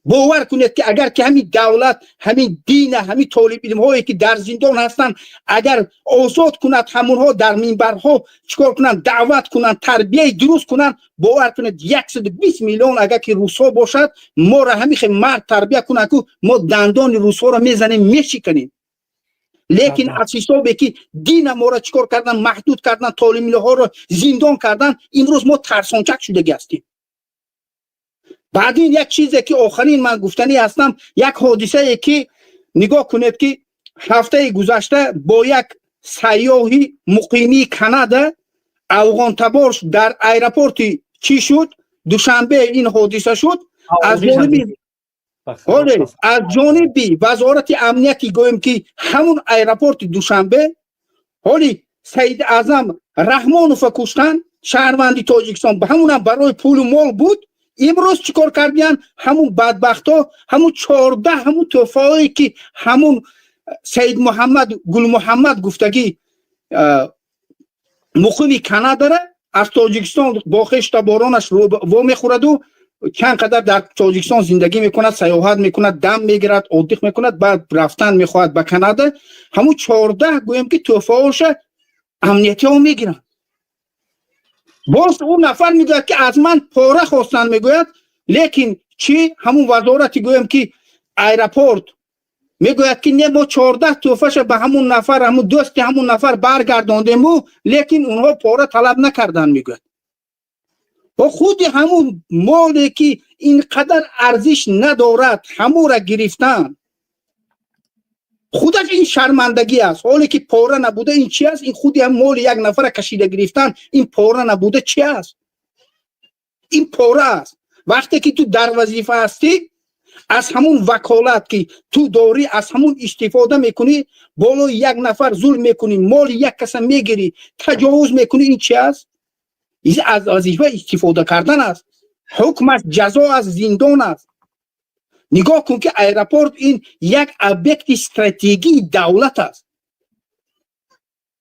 باور کنید که اگر که همین دولت همین دین همین طالب علم هایی که در زندان هستند اگر آزاد کند همونها در منبرها چیکار کنند دعوت کنند تربیه درست کنند، باور کنید 120 میلیون اگر که روسا باشد ما را همین مرد تربیه کنند که ما دندان روسا را میزنیم میشکنیم. لیکن از حسابی که دین ما را چیکار کردن محدود کردن طالب علم ها را زندان کردن، امروز ما ترسانچک شده هستیم. بعد این یک چیزی که آخرین من گفتنی هستم، یک حادثه که نگاه کنید که هفته گذشته با یک سیاحی مقیمی کانادا افغان تبار در ایرپورت چی شد؟ دوشنبه این حادثه شد. از جانبی وزارت امنیتی گویم که همون ایرپورت دوشنبه حالی سید اعظم رحمانوف کشتن شهروندی تاجیکستان، به همون هم برای پول و مال بود. امروز چیکار کردن همون بدبختا همون 14 همون توفایی که همون سید محمد گل محمد گفتگی مقیم کانادا را از تاجیکستان با خشت بارانش رو میخورد و چند قدر در تاجیکستان زندگی میکند، سیاحت میکند، دم میگیرد، عادق میکند، بعد رفتن میخواهد به کانادا. همون 14 گویم که توفاش امنیتی ها میگیرن. باز اون نفر میگوید که از من پاره خواستن میگوید، لیکن چی همون وزارتی گویم که ایرپورت میگوید که نه ما 14 توفش به همون نفر، همون دوست همون نفر برگرداندیم و لیکن اونها پاره طلب نکردن. میگوید و خود همون مالی که اینقدر ارزش ندارد همون را گرفتن، خودش این شرمندگی است. حالی که پاره نبوده این چی است؟ این خودی هم مال یک نفر کشیده گرفتن، این پاره نبوده چی است؟ این پاره است. وقتی که تو در وظیفه هستی از همون وکالت که تو داری از همون استفاده میکنی، بالا یک نفر ظلم میکنی، مال یک کس میگیری، تجاوز میکنی، این چی است؟ این از وظیفه استفاده کردن است. حکم است، جزا از زندان است. نگاه کن که ایرپورت این یک ابجکت استراتژی دولت است.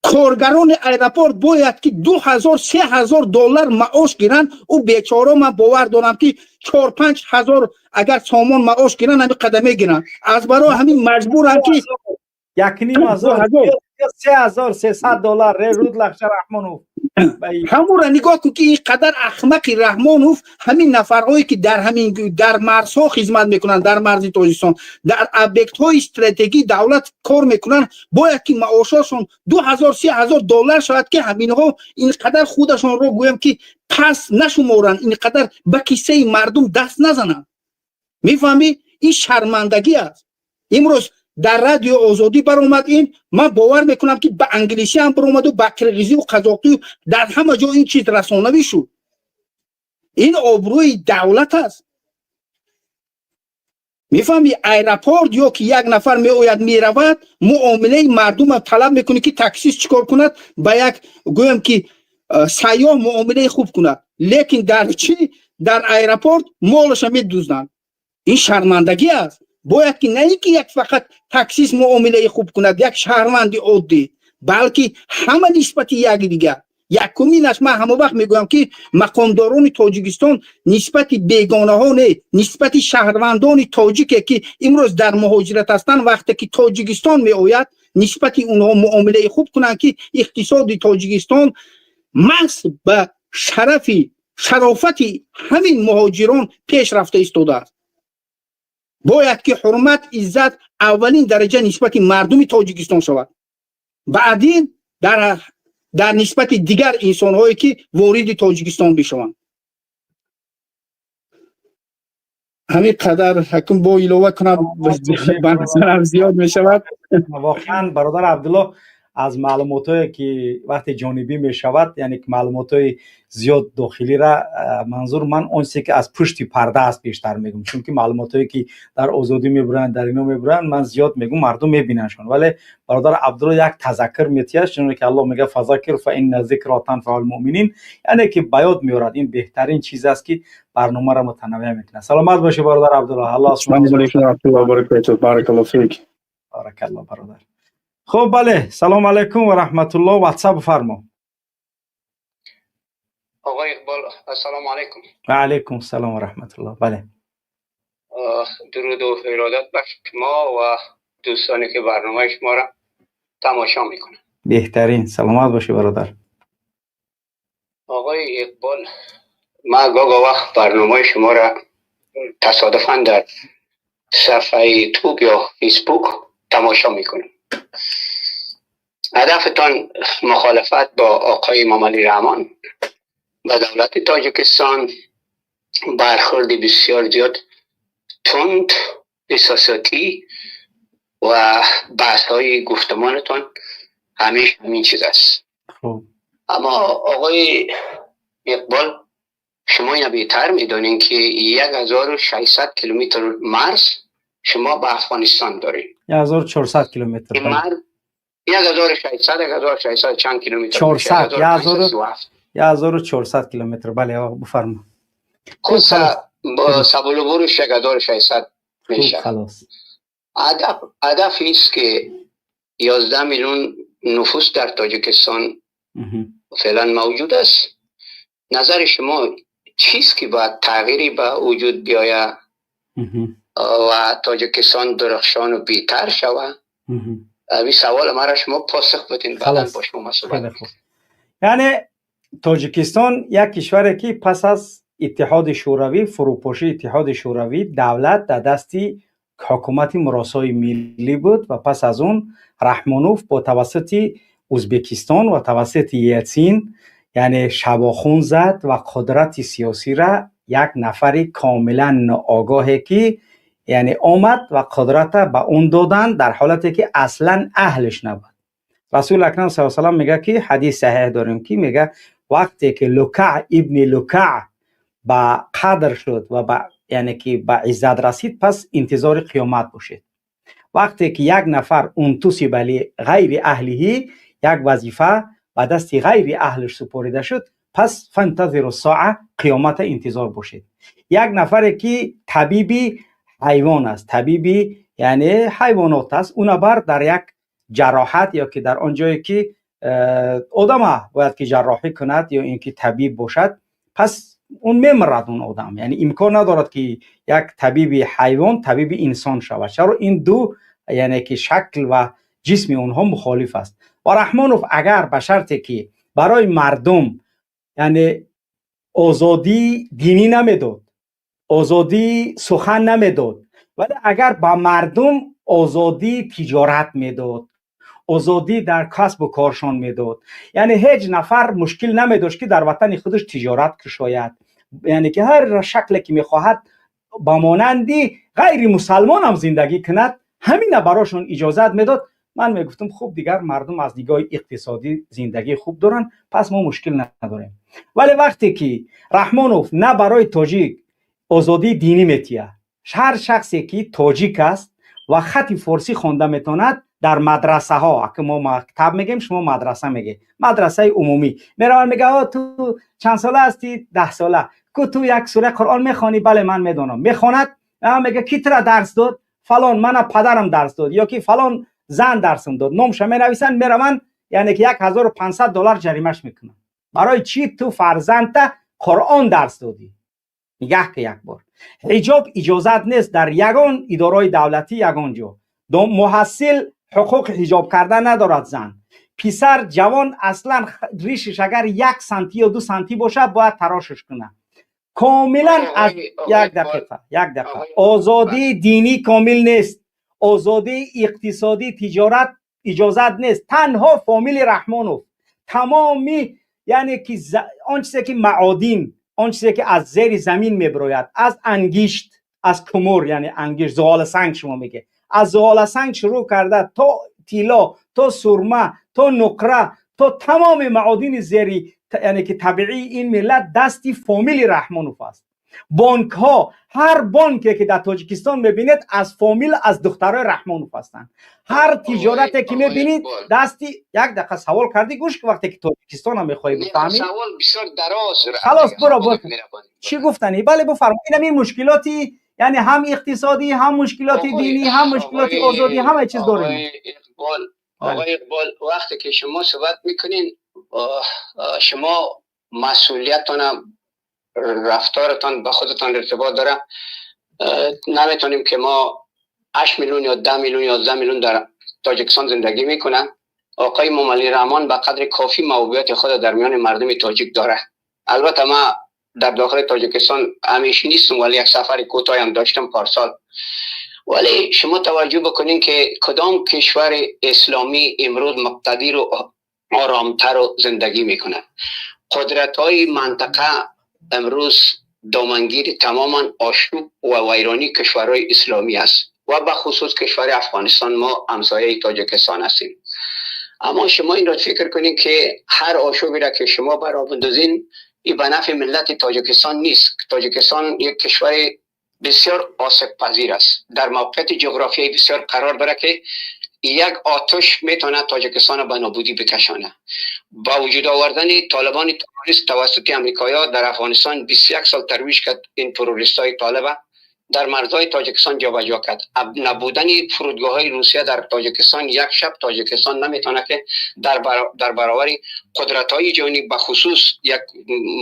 کارگران ایرپورت باید که 2000-3000 دلار معاش گیرن. او بیچاره من باور دارم که 4-5 هزار اگر سامان معاش گیرن همین قدمه گیرن. از برای همین مجبورن که 1,500-3,300 دلار رود لخش رحمانوف. همون را نگاه کن که این قدر احمق رحمانوف همین نفرهایی که در همین در مرزها خدمت میکنن، در مرز تاجیکستان در ابجکت های استراتژی دولت کار میکنن، باید که معاششون 2000-3000 دلار شود که همینها اینقدر خودشون رو گویم که پس نشمارن، اینقدر به کیسه مردم دست نزنن. میفهمی؟ این شرمندگی است. امروز در رادیو آزادی برآمد این، من باور میکنم که به انگلیسی هم برآمد و به قرقیزی و قزاقی در همه جا این چیز رسانوی شد. این آبروی دولت است. میفهمی؟ ایرپورت یا که یک نفر میآید میرود، معامله مردم طلب میکنه که تاکسی چیکار کند، با یک گویم که سیاه معامله خوب کند، لیکن در چی؟ در ایرپورت مالش میدوزدن. این شرمندگی است. باید که نه اینکه یک فقط تاکسیست معامله خوب کند، یک شهروند عادی، بلکه همه نسبت یک دیگر. یکمینش من همه وقت میگویم که مقامداران تاجیکستان نسبت بیگانه ها نه، نسبت شهروندان تاجیک که امروز در مهاجرت هستند، وقتی که تاجیکستان می آید نسبت اونها معامله خوب کنند که اقتصاد تاجیکستان محض به شرافت همین مهاجران پیش رفته ایستاده است. باید که حرمت عزت اولین درجه نسبت مردم تاجیکستان شود، بعدین در نسبت دیگر انسان هایی که وارد تاجیکستان بشوند. همین قدر حکم با علاوه کنم بحثم زیاد می شود. واقعا برادر عبدالله از معلوماتی که وقتی جانبی می شود، یعنی که معلوماتی زیاد داخلی را، منظور من اون چیزی که از پشت پرده است بیشتر میگم، چون که معلوماتی که در آزادی میبرن در اینا میبرن من زیاد میگم مردم میبیننشون. ولی برادر عبدالله یک تذکر میتیه، چون که الله میگه فذکر فان ذکر تنفع المؤمنین، یعنی که بیاد میارد. این بهترین چیز است که برنامه را متنوع میکنه. سلامت باشی برادر عبدالله. الله السلام علیکم و رحمت الله و برکاته. بارک الله فیک. بارک الله برادر. خب بله، سلام علیکم و رحمت الله. واتساپ فرما. آقای اقبال السلام علیکم. و علیکم السلام و رحمت الله. بله، درود و ارادت بر شما و دوستانی که برنامه شما را تماشا میکنن. بهترین. سلامت باشی برادر. آقای اقبال، ما گاه وقت برنامه شما را تصادفاً در صفحه یوتیوب یا فیسبوک تماشا میکنم. هدفتان مخالفت با آقای امام علی رحمان و دولت تاجیکستان، برخورد بسیار زیاد تند، احساساتی و بحث های گفتمانتان همیشه همین چیز است. اما آقای اقبال، شما اینو بهتر میدونین که 1600 کیلومتر مرز شما با افغانستان دارید. 1400 کیلومتر. 1600 چند کیلومتر؟ 1400 کیلومتر. بله بفرما. خود با سبولوبورش 1600 میشه. خلاص. هدف ایست که 11 میلیون نفوس در تاجیکستان فعلا موجود است. نظر شما چیست که باید تغییری به وجود بیاید و تاجیکستان درخشان و بهتر شود؟ این سوال مرا شما پاسخ بدین، بعداً با شما مسئله. یعنی تاجیکستان یک کشوری که پس از اتحاد شوروی، فروپاشی اتحاد شوروی، دولت در دستی حکومت مراسای ملی بود و پس از اون رحمانوف با توسط ازبکستان و توسط یلتسین یعنی شباخون زد و قدرت سیاسی را یک نفر کاملا ناآگاهی که یعنی آمد و قدرت به اون دادن در حالتی که اصلا اهلش نبود. رسول اکرم صلی الله علیه و آله میگه که حدیث صحیح داریم که میگه وقتی که لکع ابن لکع با قدر شد و یعنی که به عزت رسید پس انتظار قیامت باشید. وقتی که یک نفر انتسب غیر اهلیه یک وظیفه به دست غیر اهلش سپرده شد پس فانتظروا الساعه قیامت انتظار باشید. یک نفر که طبیبی حیوان است، طبیبی یعنی حیوانات است، اون بر در یک جراحت یا که در آن جایی که آدم باید که جراحی کند یا اینکه طبیب باشد پس اون میمرد اون آدم، یعنی امکان ندارد که یک طبیب حیوان طبیب انسان شود. چرا این دو یعنی که شکل و جسم اونها مخالف است. و رحمانوف اگر به شرطی که برای مردم یعنی آزادی دینی نمیداد، آزادی سخن نمیداد، ولی اگر با مردم آزادی تجارت میداد، آزادی در کسب و کارشان میداد، یعنی هیچ نفر مشکل نمیداشت که در وطن خودش تجارت کشاید، یعنی که هر شکلی که میخواهد با مانندی غیر مسلمان هم زندگی کند همین براشون اجازت میداد. من میگفتم خب دیگر مردم از دیگاه اقتصادی زندگی خوب دارن پس ما مشکل نداریم. ولی وقتی که رحمانوف نه برای تاجیک آزادی دینی میتیه، هر شخصی که تاجیک است و خط فارسی خوانده میتوند در مدرسه ها که ما مکتب میگیم شما مدرسه میگی، مدرسه عمومی میرون میگه تو چند ساله هستی؟ 10 ساله. که تو یک سوره قرآن میخوانی؟ بله من میدونم. میخواند میگه کی ترا درس داد؟ فلان، من پدرم درس داد، یا که فلان زن درسم داد. نامش مینویسن میرون یعنی که $1500 جریمهش میکنن. برای چی تو فرزندت قرآن درس دادی؟ میگه که یک بار حجاب اجازت نیست در یگان اداره دولتی یگان جا. محصل حقوق حجاب کردن ندارد. زن پسر جوان اصلا ریشش اگر 1 سانتی یا 2 سانتی باشه باید تراشش کنه. کاملا از یک دقیقه آزادی دینی کامل نیست، آزادی اقتصادی تجارت اجازت نیست. تنها فامیل رحمانوف تمامی یعنی که آن چیزی که معادن، آن چیزی که از زیر زمین میبروید، از انگشت، از کمر یعنی انگشت، زغال سنگ شما میگه، از زغال سنگ شروع کرده تا طلا، تا سرمه، تا نقره، تا تمام معادن زیری یعنی که طبیعی این ملت دستی فامیل رحمانوف است. بانک ها، هر بانکی که در تاجیکستان میبینید از فامیل از دخترای رحمانوف هستند. هر تجارتی که میبینید دستی یک دقیقه سوال کردی گوش که وقتی که تاجیکستان هم میخوای بفهمی سوال بسیار دراز خلاص برو چی گفتنی؟ بله بفرمایید. این مشکلاتی یعنی هم اقتصادی، هم مشکلات دینی، هم مشکلات آزادی، همه چیز داریم. آقای اقبال وقتی که شما صحبت میکنین شما مسئولیتتان رفتارتان به خودتان ارتباط داره. نمیتونیم که ما 8 میلیون یا 10 میلیون یا 11 میلیون در تاجیکستان زندگی میکنن. آقای موملی رحمان به قدر کافی موقعیت خود در میان مردم تاجیک داره. البته ما در داخل تاجیکستان همیشه نیستم ولی یک سفر کوتاهی هم داشتم پارسال. ولی شما توجه بکنین که کدام کشور اسلامی امروز مقتدر و آرامتر و زندگی میکنه. قدرت های منطقه امروز دامنگیر تماما آشوب و ویرانی کشورهای اسلامی است و به خصوص کشور افغانستان. ما همسایه تاجیکستان هستیم. اما شما این را فکر کنین که هر آشوبی را که شما برآ بندازین این به نفع ملت تاجیکستان نیست. تاجیکستان یک کشور بسیار آسیب پذیر است، در موقعیت جغرافیایی بسیار قرار داره که یک آتش میتونه تاجیکستان به نابودی بکشانه. با وجود آوردن طالبان تروریست توسط امریکایی‌ها در افغانستان 21 سال ترویج کرد این تروریستای طالب در مرزهای تاجیکستان جابجا کرد. نبودن فرودگاه‌های روسیه در تاجیکستان یک شب تاجیکستان نمیتونه که در برابر قدرت‌های جهانی به خصوص یک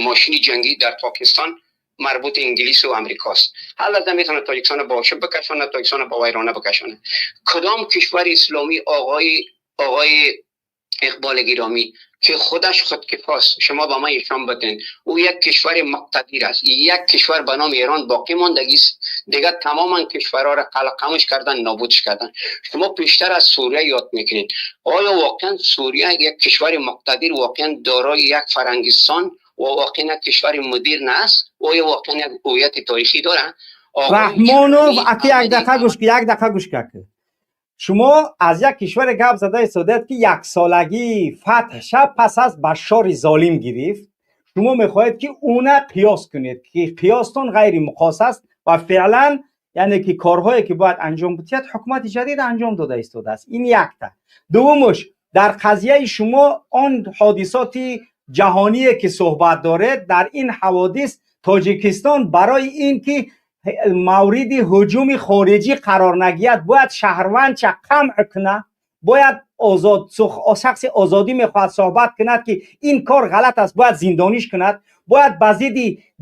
ماشین جنگی در پاکستان مربوط انگلیس و امریکاست. حالا نمیتونه تاجیکستان با آشوب بکشونه، تاجیکستان با ویرانه بکشونه. کدام کشور اسلامی آقای اقبال گرامی که خودش خودکفاست، شما با من ایشان بدین. او یک کشور مقتدر است، یک کشور به نام ایران باقی ماندگی است، دیگه تماما کشورها را قلقمش کردن، نابودش کردن. شما پیشتر از سوریه یاد میکنید. آیا واقعا سوریه یک کشور مقتدر واقعا دارای یک فرنگستان و واقعا یک کشور مدیر نه است؟ آیا واقعا یک هویت تاریخی داره؟ رحمانوف اکی یک دقیقه گوش کرد. شما از یک کشور گپ زده استودید که یک سالگی فتح شب پس از بشار ظالم گرفت. شما میخواهید که اونه قیاس کنید که قیاستون غیر مقاس است و فعلا یعنی که کارهایی که باید انجام بدهد حکومت جدید انجام داده است. این یک تا. دومش در قضیه شما آن حادثات جهانی که صحبت دارد، در این حوادث تاجیکستان برای این که مورد هجوم خارجی قرار نگیرد باید شهروند چه قمع کنه، باید شخص آزادی میخواهد صحبت کند که این کار غلط است باید زندانیش کند، باید بازی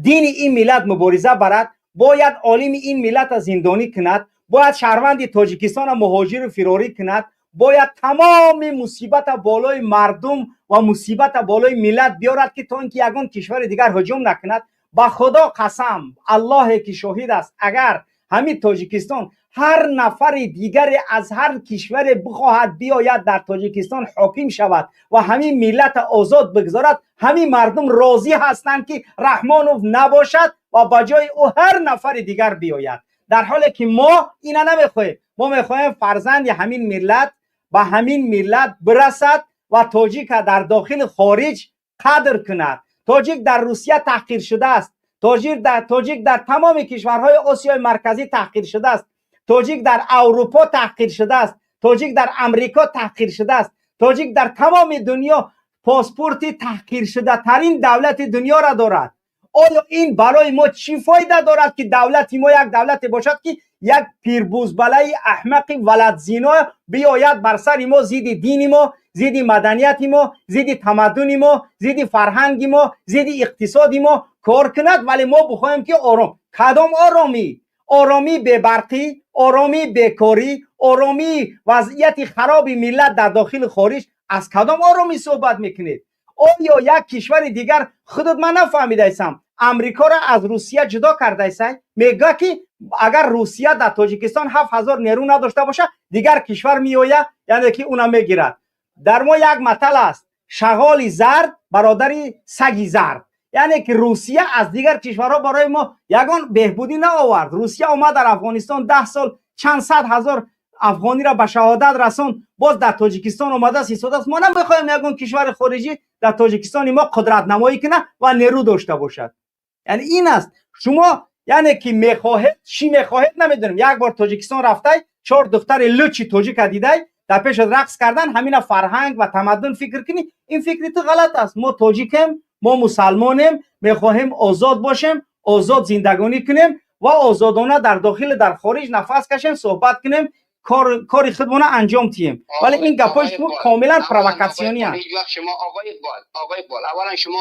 دین این ملت مبارزه برد، باید عالم این ملت زندانی کند، باید شهروند تاجیکستان مهاجر و فراری کند، باید تمام مصیبت بالای مردم و مصیبت بالای ملت بیارد که تا اینکه یگان کشور دیگر هجوم نکند. با خدا قسم، الله که شاهد است، اگر همین تاجیکستان هر نفر دیگر از هر کشور بخواهد بیاید در تاجیکستان حاکم شود و همین ملت آزاد بگذارد، همین مردم راضی هستند که رحمانوف نباشد و بجای او هر نفر دیگر بیاید. در حالی که ما اینا نمیخواهیم. ما میخواهیم فرزند همین ملت به همین ملت برسد و تاجیک در داخل خارج قدر کند. تاجیک در روسیه تحقیر شده است، تاجیک در تمام کشورهای آسیای مرکزی تحقیر شده است، تاجیک در اروپا تحقیر شده است، تاجیک در امریکا تحقیر شده است، تاجیک در تمام دنیا پاسپورت تحقیر شده ترین دولت دنیا را دارد. آیا این برای ما چی فایده دارد که دولتی ما یک دولت باشد که یک پیربوزبلای احمق ولدزینا بیاید بر سر ما، زید دین ما، زید مدنیت ما، زید تمدن ما، زید فرهنگ ما، زید اقتصاد ما کار کند، ولی ما بخوایم که آرام. کدام آرامی؟ آرامی به برقی، آرامی بیکاری، آرامی وضعیت خراب ملت در داخل خارج. از کدام آرامی صحبت میکنید؟ آیا یک کشور دیگر خودت من نفهمیده ایسم امریکا را از روسیه جدا کرده ایسای؟ میگه که اگر روسیه در تاجیکستان 7000 نیرو نداشته باشه دیگر کشور میآید، یعنی که اونا میگیرد. در ما یک مثل است، شغال زرد برادری سگی زرد، یعنی که روسیه از دیگر کشورها برای ما یگان بهبودی نه آورد. روسیه اومد در افغانستان 10 سال چند صد هزار افغانی را به شهادت رساند، باز در تاجیکستان اومده ایستاده است. ما نمیخوایم یگان کشور خارجی در تاجیکستان ما قدرت نمایی کنه و نیرو داشته باشد. یعنی این است. شما یعنی که میخواهید چی میخواهید نمیدونم. یک بار تاجیکستان رفته 4 دختر لوچی تاجیک دیده در پیش رقص کردن، همین فرهنگ و تمدن فکر کنی، این فکر تو غلط است. ما تاجیکیم، ما مسلمانیم، میخواهیم آزاد باشیم، آزاد زندگانی کنیم و آزادانه در داخل در خارج نفس کشیم، صحبت کنیم، کار خودمون انجام تیم. ولی این گپای شما کاملا پرووکاسیونی است. شما آقای اقبال اولا شما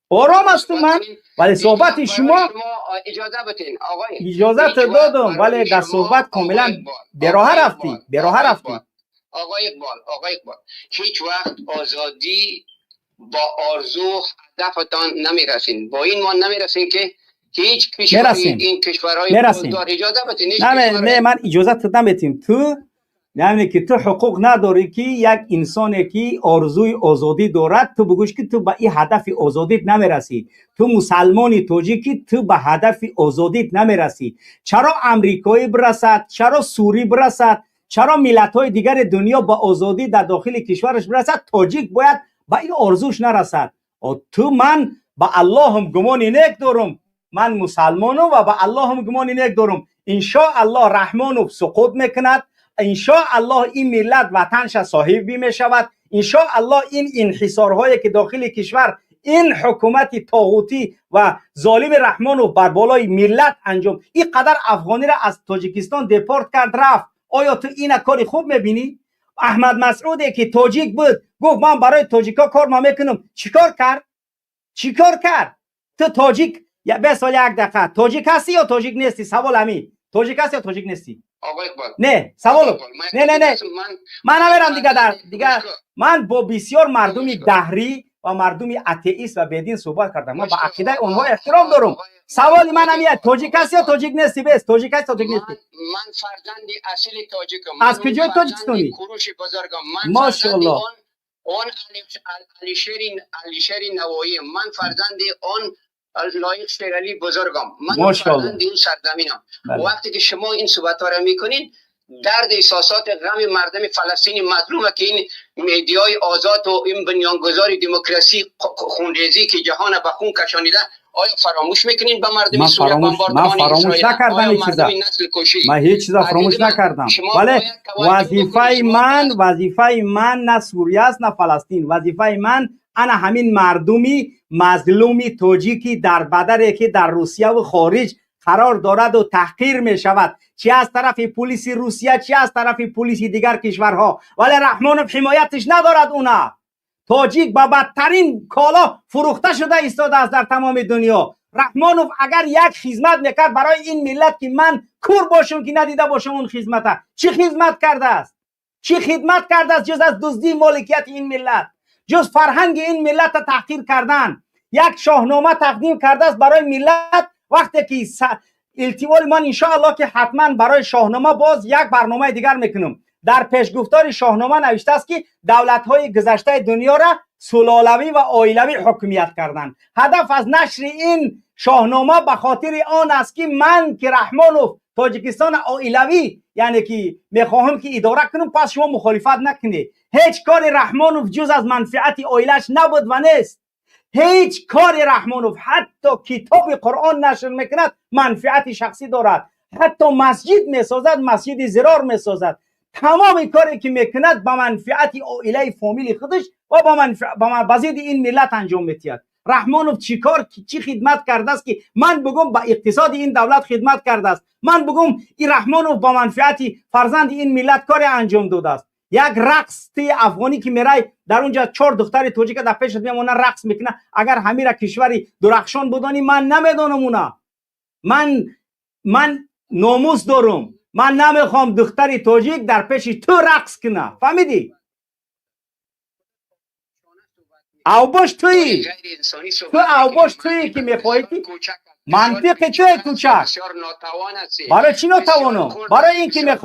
آرام هستم من، ولی صحبت شما اجازه بدین آقای، اجازه دادم، ولی در صحبت کاملا براه رفتی. آقای اقبال هیچ وقت آزادی با آرزو هدفتان نمیرسین، با این مان نمیرسین که هیچ کشوری این کشورهای بزرگ اجازه بدین. نه من اجازه نمیدم. تو یعنی که تو حقوق نداری که یک انسانی که آرزوی آزادی دارد تو بگوش که تو به این هدف آزادیت نمیرسی. تو مسلمانی تاجیکی تو به هدف آزادیت نمیرسی. چرا امریکایی برسد، چرا سوری برسد، چرا ملت‌های دیگر دنیا با آزادی در داخل کشورش برسد، تاجیک باید به این آرزوش نرسد. تو من به الله هم گمان نیک دارم، من مسلمانم و به الله هم گمان نیک دارم. ان شاء الله رحمان سقوط میکند، ان شاء الله این ملت وطنش صاحب می شود، ان شاء الله این انحصارهایی که داخل کشور این حکومت طاغوتی و ظالم رحمانو بر بالای ملت انجام، این قدر افغانی را از تاجیکستان دپورت کرد رفت. آیا تو این کاری خوب میبینی؟ احمد مسعودی که تاجیک بود گفت من برای تاجیکا کار میکنم، چیکار کرد؟ تو تاجیک یا به سال یک دقیقه تاجیک هستی یا تاجیک نیستی؟ سوال همین، تاجیک هستی یا تاجیک نیستی؟ آقای اقبال نه سوال اقبال، نه من نمیرم دیگه دیگه گوش کن. من با بسیار مردم گوش کن. دهری و مردم اتئیست و بدین صحبت کردم. من گوش با کن. عقیده اونها آقا- احترام دارم. آقای- سوالی من آقای- همیه تاجیک هستی یا تاجیک نیستی؟ بس تاجیک هستی تاجیک نیستی؟ من فرزند اصیل تاجیکم. از من کجای تاجیکستانی؟ فرزند کوروش بزرگم. من ماشاءالله. فرزند اون علیشیر نوایی، من فرزند اون لایق شیرالی بزرگم، من ماشاءالله. فرزند این سرزمینم. بله. وقتی که شما این صحبت ها را میکنین، درد احساسات غم مردم فلسطینی مظلومه که این میدیای آزاد و این بنیانگذار دموکراسی خونریزی که جهان به خون کشانیده، آیا فراموش میکنین به مردم سوریه بمباردمان اسرائیل؟ نکردم آیا این چیزا. مردم نسل کشی؟ من هیچ چیزا فراموش نکردم. ولی وظیفه من نه سوریه است نه فلسطین. وظیفه من انا همین مردمی مظلومی تاجیکی در بدری که در روسیه و خارج قرار دارد و تحقیر می شود، چی از طرف پلیس روسیه چی از طرف پلیس دیگر کشورها، ولی رحمانوف حمایتش ندارد. اونا تاجیک با بدترین کالا فروخته شده ایستاده است در تمام دنیا. رحمانوف اگر یک خدمت میکرد برای این ملت که من کور باشم که ندیده باشم اون خدمت، چی خدمت کرده است؟ چی خدمت کرده است جز از دزدی مالکیت این ملت، جز فرهنگ این ملت را تحقیر کردن؟ یک شاهنامه تقدیم کرده است برای ملت. وقتی که التوال من انشاءالله که حتما برای شاهنامه باز یک برنامه دیگر میکنم. در پیشگفتار شاهنامه نوشته است که دولت‌های گذشته دنیا را سلالوی و عائلوی حکومت کردند. هدف از نشر این شاهنامه به خاطر آن است که من که رحمانوف تاجیکستان عائلوی یعنی که میخواهم که اداره کنم، پس شما مخالفت نکنید. هیچ کار رحمانوف جز از منفعت عائلش نبود و نیست. هیچ کار رحمانوف، حتی کتاب قرآن نشر میکند منفعت شخصی دارد، حتی مسجد میسازد، مسجد زرار میسازد، تمام کاری که میکند با منفعت عائله فامیل خودش و با ضد این ملت انجام میدهد. رحمانوف چی خدمت کرده است که من بگم با اقتصاد این دولت خدمت کرده است؟ من بگم این رحمانوف با منفعت فرزند این ملت کار انجام داده است؟ یک رقص افغانی که میرای در اونجا 4 دختر توجیک در پیشت میمونه رقص میکنه، اگر همه را کشوری درخشان بدانی من نمیدونم اونا. من ناموس دارم، من نمیخوام دختری تاجیک در پیش تو رقص کنه، فهمیدی؟ او باش تویی که میخوایی که منطق توی کوچک. برای چی ناتوانم؟ برای اینکه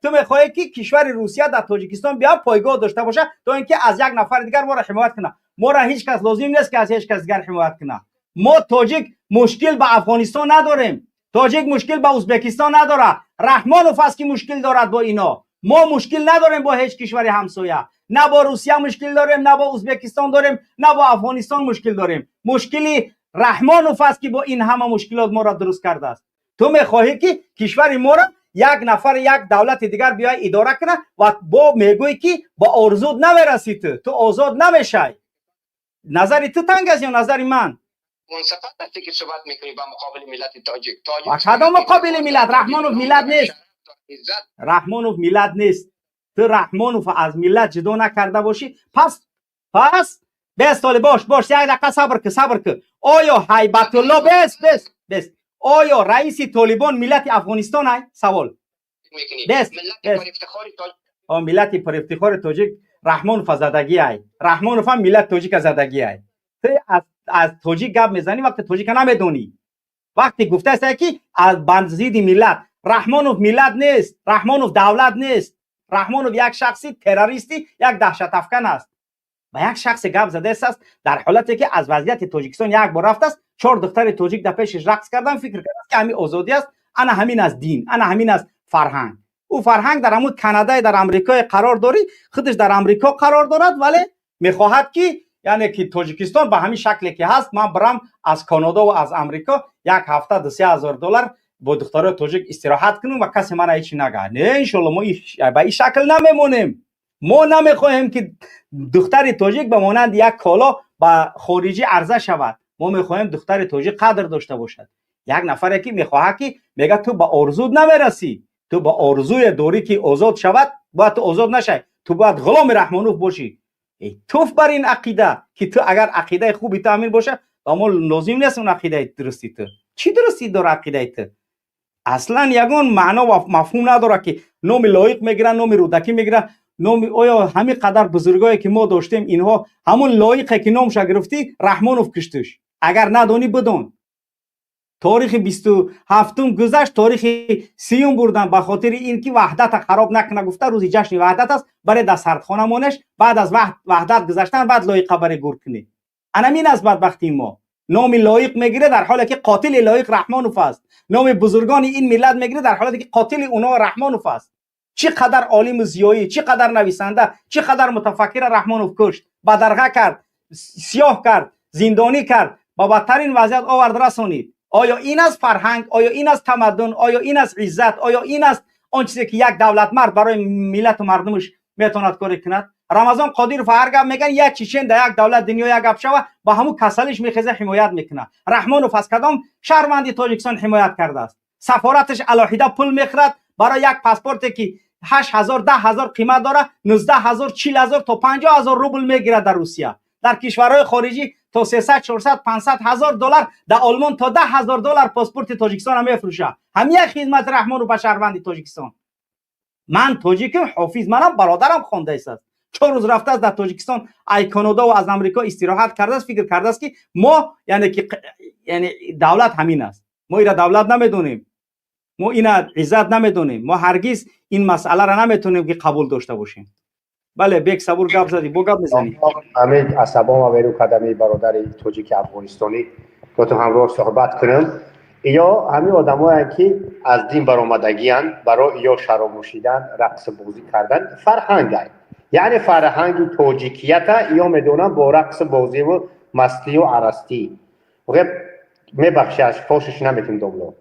تو میخوایی که کشور روسیه در تاجیکستان بیا پایگاه داشته باشه تا اینکه از یک نفر دیگر ما را حمایت کنه. ما را هیچ کس لازم نیست که از هیچ کس دیگر حمایت کنه. ما تاجیک مشکل با افغانستان نداریم، تاجیک مشکل با ازبکستان نداره، رحمانوف است که مشکل دارد با اینا. ما مشکل نداریم با هیچ کشور همسایه، نه با روسیه مشکل داریم، نه با ازبکستان داریم، نه با افغانستان مشکل داریم. مشکلی رحمانوف است که با این همه مشکلات ما را درست کرده است. تو میخواهی که کشور ما را یک نفر یک دولت دیگر بیای اداره کنه و با میگویی که با آرزود نمیرسی، تو آزاد نمیشی. نظر تو تنگ است یا نظر من؟ منصفت هستی که صحبت میکنی با مقابل ملت تاجیک. کدام مقابل ملت؟ رحمانوف ملت نیست. رحمانوف ملت نیست. تو رحمانوف از ملت جدا نکرده باشی، پس 20 سال باش یک دقیقه صبر که آیا هیبت الله بس آیا رئیس طالبان ملت افغانستان های؟ سوال ملت پر افتخار تاجیک رحمانوف زدگی های. رحمانوف هم ملت تاجیک زدگی های. تو از تاجیک گپ میزنی وقتی تاجیک نمیدونی. وقتی گفته است که از بنزید ملت، رحمانوف ملت نیست، رحمانوف دولت نیست، رحمانوف یک شخصی تروریستی، یک دهشت افکن است. و یک شخص گپ زده است در حالتی که از وضعیت تاجیکستان یک بار رفته است، 4 دختر تاجیک در پیشش رقص کردن، فکر کرده که همین آزادی است، انا همین از دین، انا همین از فرهنگ. او فرهنگ در همون کانادا در امریکا قرار داری، خودش در امریکا قرار دارد، ولی میخواهد که یعنی که تاجیکستان به همین شکلی که هست من برم از کانادا و از امریکا یک هفته $3,000 با دختر تاجیک استراحت کنم و کسی من هیچ نگه. نه انشالله ما به این شکل نمیمونیم. ما نمیخواهیم که دختر تاجیک به مانند یک کالا با خارجی عرضه شود. ما میخواهیم دختر تاجیک قدر داشته باشد. یک نفر که میخواه که میگه تو به آرزود نمیرسی، تو به آرزوی داری که آزاد شود، باید تو آزاد نشی، تو باید غلام رحمانوف باشی. توف بر این عقیده که تو اگر عقیده خوبی تعمیر باشه، اما لازم نیست اون عقیده درستی تو. چی درستی داره عقیده تو؟ اصلا یگان معنا و مفهوم نداره که نام لایق میگیرن، نام رودکی میگیرن، نام آیا همین قدر بزرگایی که ما داشتیم اینها همون لایقه که نامش گرفتی رحمانوف کشتش. اگر ندانی بدون تاریخ 27 گذشت، تاریخ 30 بردن به خاطر اینکه وحدت خراب نکنه، گفته روزی جشن وحدت است برای دسترخوانه مونش، بعد از وحدت گذشتن بعد لایق برای گور کنی. انمین از بدبختی ما نام لایق میگیره در حالی که قاتل لایق رحمانوف است، نام بزرگان این ملت میگیره در حالی که قاتل اونها رحمانوف است. چقدر عالم زیایی، چقدر نویسنده، چقدر متفکر رحمانوف کشت، بدرغه کرد، سیاه کرد، زندانی کرد، با بدترین وضعیت آورد رسانید. آیا این از فرهنگ؟ آیا این از تمدن؟ آیا این از عزت؟ آیا این است آن چیزی که یک دولت مرد برای ملت و مردمش میتواند کاری کند؟ رمضان قادر فرگب میگن یک چیچن در یک دولت دنیا یک گپ شوه با همون کسلش میخزه حمایت میکنه. رحمانوف از کدام شهروندی تاجیکستان حمایت کرده است؟ سفارتش علاهیده پول میخرد برای یک پاسپورتی که 8000 10000 قیمت داره، 19000 40000 تا 50000 روبل میگیره در روسیه. در کشورهای خارجی تا 300 400 500 هزار دلار، در آلمان تا 10000 دلار پاسپورت تاجیکستان هم میفروشه. همین خدمت رحمانوف به شهروند تاجیکستان. من تاجیکم، حافظ منم، برادرم خوانده است. 4 روز رفته است در تاجیکستان، ای کانادا و از امریکا استراحت کرده است، فکر کرده است که ما یعنی دولت همین است. ما اینا دولت نمیدونیم، ما اینا عزت نمیدونیم، ما هرگز این مسئله را نمیتونیم که قبول داشته باشیم. بله بیک صبور گپ زدی، بو گپ میزنی. همه عصبا و ویرو قدمی برادر تاجیک افغانستانی تو همراه صحبت کنم. یا همین آدمایی که از دین برآمدگیان برای یا شراب نوشیدن، رقص بازی کردن فرهنگ، یعنی فرهنگ تاجیکیت یا میدونن با رقص بازی و مستی و عرستی. وقت میبخشش فوشش نمیتونم دوباره.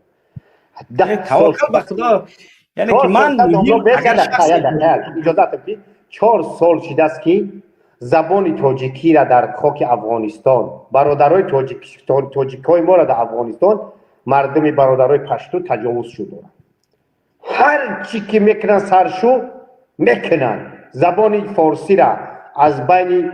توکل به خدا. یعنی که من اجازه بدید 4 سال شده است که زبان تاجیکی را در خاک افغانستان، برادرای تاجیکای ما را در افغانستان، مردم برادرای پشتو تجاوز شده. هر چی که میکنن سرشو میکنن. زبان فارسی را از بین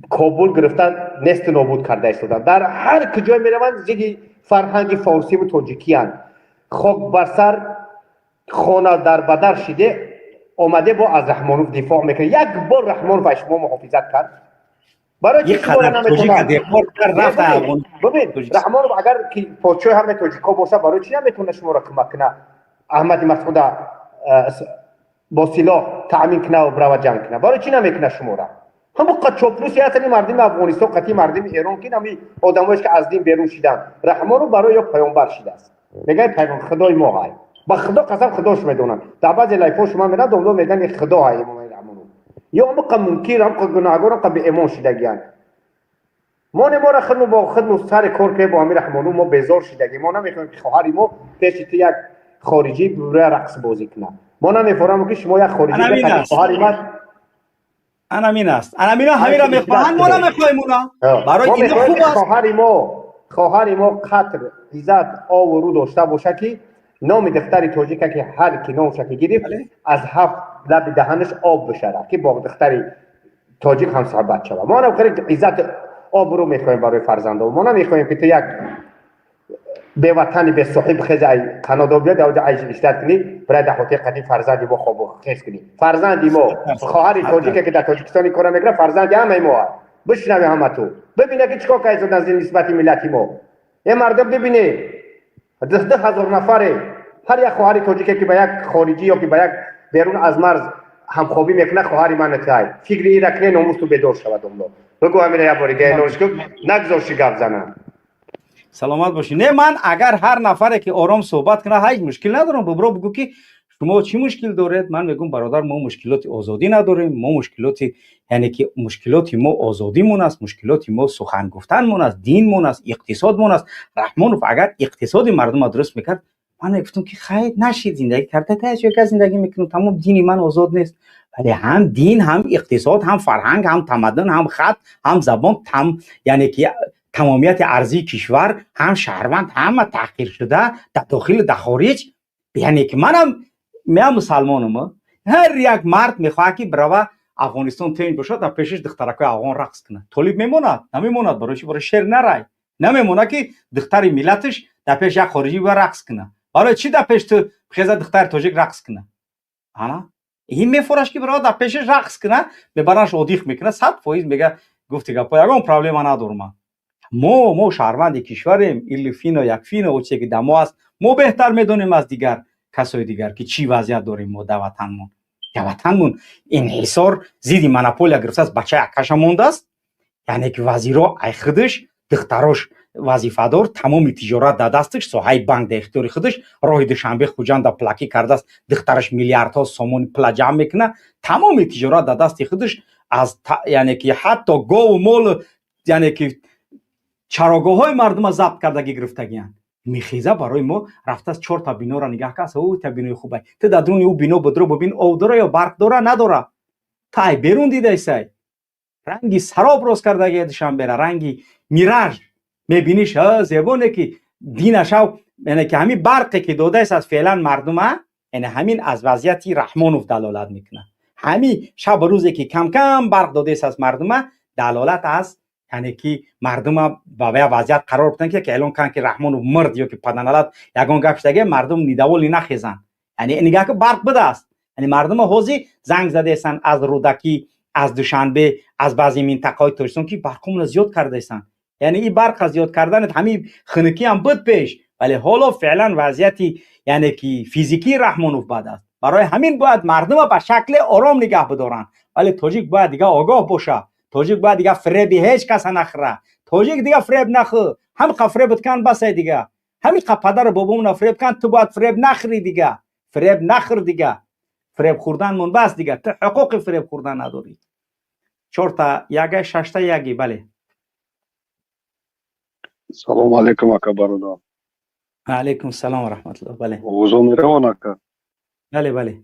کابل گرفتن نست نابود کرده ایستادن. در هر کجای میروند زیر فرهنگ فارسی و تاجیکی اند. خاک بر سر، خانه در بدر شده، آمده با از رحمانوف دفاع میکنه. یک بار رحمانوف شما محافظت کرد؟ برای چی شما نمیتونن؟ ببین رحمانوف اگر که پادشاه همه تاجیکا باشه برای چی نمیتونه شما را کمک کنه؟ احمد مسعود با سلاح تامین کنه و برای جنگ کنه؟ برای چی نمیکنه شما را؟ همون قاچاقلوسی هستن مردم افغانستان، قطعی مردم ایران که نمی آدمایش که از دین بیرون شدن. رحمانوف برای یک پیامبر شده است. میگه پیغمبر خدای ما های. با خدا قسم خداش میدونن. در بعضی لایف‌ها شما میرن دنبال میگن خدا های امام رحمانوف. یا هم منکر هم گناهگار هم به ایمان شدگیان. ما نماره خدمت با خدمت سر کار که با امیر رحمانوف ما بیزار شدگی. ما نمیخوایم که خواهری ما پیش یک خارجی برای رقص بازی کنه. ما نمیفهمیم که شما یک خارجی به خواهری ما انامین است. انامینا همین را میخواهند، ما نمیخوایم اونا. برای این خوب است. خواهری ما قطر عزت آب و رو داشته باشه که نام دختری تاجیکه که هر کی نامش که گرفت از 7 لب دهنش آب بشره که با دختری تاجیک هم صحبت شود. ما نمیخوایم عزت آب رو میخوایم برای فرزندان. ما نمیخوایم که تو یک به وطن به صاحب خزای کانادا بیاد اونجا عیش اشتراک کنی برای دهاتی قدیم فرزندی ما خوب خیس کنی. فرزندی ما خواهری تاجیکه که در تاجیکستان کار میکنه فرزندی همه ما بشنوه همه تو ببینه که چیکار کردن از نسبت ملتی ما. این مردم ببینه 10,000 نفره هر یک خواهری تاجیکه که به یک خارجی یا که به یک بیرون از مرز همخوابی میکنه خواهری من نتای فکر این رکنه ناموس تو بدور شود دنبال بگو همین یا باری نوش کو نگذاشی گپ زنن. سلامت باشی. نه من اگر هر نفره که آرام صحبت کنه هیچ مشکل ندارم. برو بگو که شما چی مشکل دارید. من میگم برادر ما مشکلات آزادی نداریم. ما مشکلات یعنی که مشکلات ما آزادیمون است، مشکلات ما سخن گفتنمون است، دینمون است، اقتصادمون است. رحمانوف اگر اقتصاد مردم درست میکرد من میگفتم که خیر نشید زندگی کرده تا چه که زندگی میکنم تمام دین من آزاد نیست. ولی هم دین هم اقتصاد هم فرهنگ هم تمدن هم خط هم زبان یعنی که تمامیت ارضی کشور هم شهروند هم تحقیر شده در داخل در خارج. یعنی که منم مسلمانم. هر یک مرد میخواد که برای افغانستان تنج باشه در پیشش دخترکای افغان رقص کنه. طالب میموند برای شیر نرای نمیمونه که دختر ملتش در پیش یک خارجی و رقص کنه. برای چی در پیش تو خیزه دختر تاجیک رقص کنه؟ انا این میفورش که برای در پیشش رقص کنه ببرنش اودیخ میکنه 100% میگه گفتی گپا یگان پرابلم ندارم. ما شهروند کشوریم ایل فینا یک فینا و چه که دمو است ما بهتر میدونیم از دیگر کسای دیگر که چی وضعیت داریم ما در وطنمون انحصار زیدی مونوپولیا گرفته است بچه اکش مونده است یعنی که وزیرا ای خودش دختراش وظیفه‌دار تمام تجارت در دستش ساحه بانک در اختیار خودش راه دوشنبه خوجان در پلاکی کرده است دخترش میلیاردها سومون پول جمع میکنه تمام تجارت در دست خودش از یعنی که حتی گاو و مال یعنی که چراگاه‌های مردم ضبط کردگی گرفتگیان میخیزه برای ما رفته است 4 تا بنا را نگاه کس او تا بینای خوبه تو در درون او بنا بدرو ببین او داره یا برق داره نداره تای بیرون دیده ایسای رنگی سراب روز کردگی دشان بره رنگی میراژ میبینیش زیبونه که دینشو یعنی که همین برقی که داده است از فعلا مردم یعنی همین از وضعیتی رحمانوف دلالت میکنه همین شب روزی که کم کم برق داده است از مردم دلالت است یعنی که مردم با وضعیت قرار بودن که الان کان که رحمانوف مرد یا که پدنالت یگان گپشتگی مردم نیداولی نخیزن یعنی نگاه که برق بده است یعنی مردم حوزی زنگ زده استن از رودکی از دوشنبه از بعضی منطقه‌های ترسون که برقمون زیاد کرده استن یعنی این برق زیاد کردن همین خنکی هم بود پیش ولی حالا فعلا وضعیتی یعنی که فیزیکی رحمانوف بد است برای همین باید مردم به شکل آرام نگه بدارن ولی تاجیک باید دیگه آگاه باشه تاجیک باید دیگه فریب هیچ کس نخره تاجیک دیگه فریب نخو هم فریب کن بس دیگه همین پدر بابامون فریب کن تو باید فریب نخری دیگه فریب نخور دیگه فریب خوردن من بس دیگه تو حقوق فریب خوردن نداری 4 تا یگه 6 تا یگی بله سلام علیکم اکا برادر علیکم السلام و رحمت الله بله اوضاع میروان اکا بله بله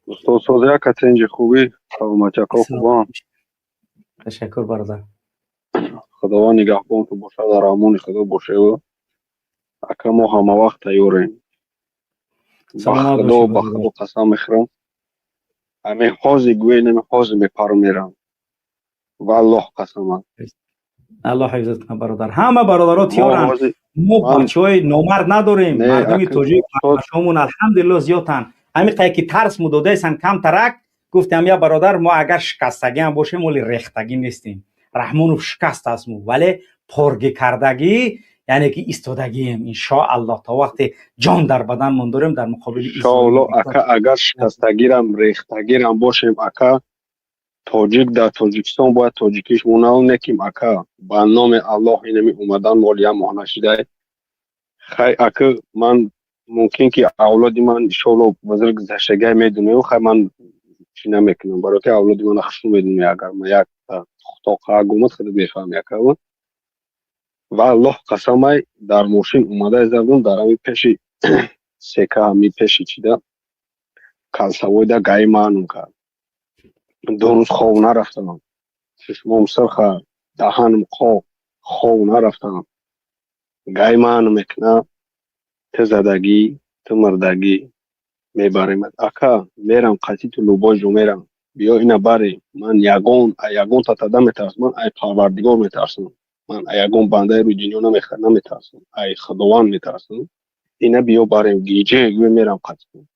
استاد سازه اکا تنج خوبی سلامتی اکا خوبان تشکر برادر خداوند نگهبان تو باشه در امان خدا باشه و اکا ما همه وقت تیاریم با خدا قسم میخورم همه حوزی گوی نمی حوزی میپر میرم والله قسم الله حفظت کنه برادر همه برادرها تیارن ما بچهای نامرد نداریم مردمی توجیه شامون الحمدلله زیادن همین که ترس مداده ایسن کم ترک گفتم یا برادر ما اگر شکستگی هم باشیم ولی ریختگی نیستیم رحمانوف شکست است مو ولی پرگی کردگی یعنی که ایستادگیم ان شاء الله تا وقتی جان در بدن من داریم در مقابل ان شاء الله اکا اگر شکستگیرم ریختگیرم باشیم اکا تاجیک در تاجیکستان باید تاجیکیش مونال نکیم اکا با نام الله اینمی اومدن مالیا مهنشیده خیلی اکا من ممکن که اولادی من ان شاء الله وزیر گذشتگی میدونه و خیلی من چی نمیکنم برای که اولادی من خشم میدونه اگر من یک تاقه گمت خیلی بفهم یکا و الله قسمه در ماشین اومده زردم در همی پیشی سکه همی پیشی چیده کلسوی ده گای مانون کرد 2 روز خواب نرفتم چشمام سرخه دهنم خواب نرفتم گای مانو میکنه تو زدگی تو مردگی میبریمت اکا میرم قطعی تو لوباجو میرم بیا اینا بری من یگون تا تده میترسم من ای پروردگار میترسم من یگون بنده رو جنیو نمیترسم ای خداوند میترسم اینا بیا بریم گیجه گوی میرم قطعی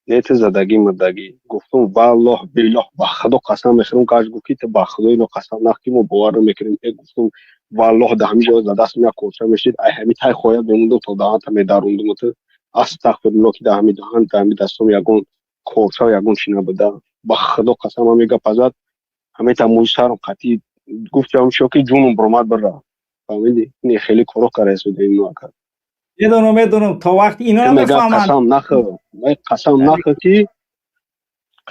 نیت زدگی مردگی گفتم والله بالله با خدا قسم میخورم که گفتی تو با خدا اینو قسم نخوریم و باور نمیکنیم گفتم والله ده همیشه از دست میاد کوچه میشید ای همین تای خویا بموندم تا دهان تا میداروندم تو استغفر الله که ده همین دهان تا همین دستم یگون کوچه یگون چینا بده با خدا قسم میگه پزاد همین تا موی سرم قطعی گفتم شو که جونم برماد برا فهمیدی این خیلی کارو کرده سود اینو کرد میدونم تا وقت اینا نمیفهمن قسم نخو کی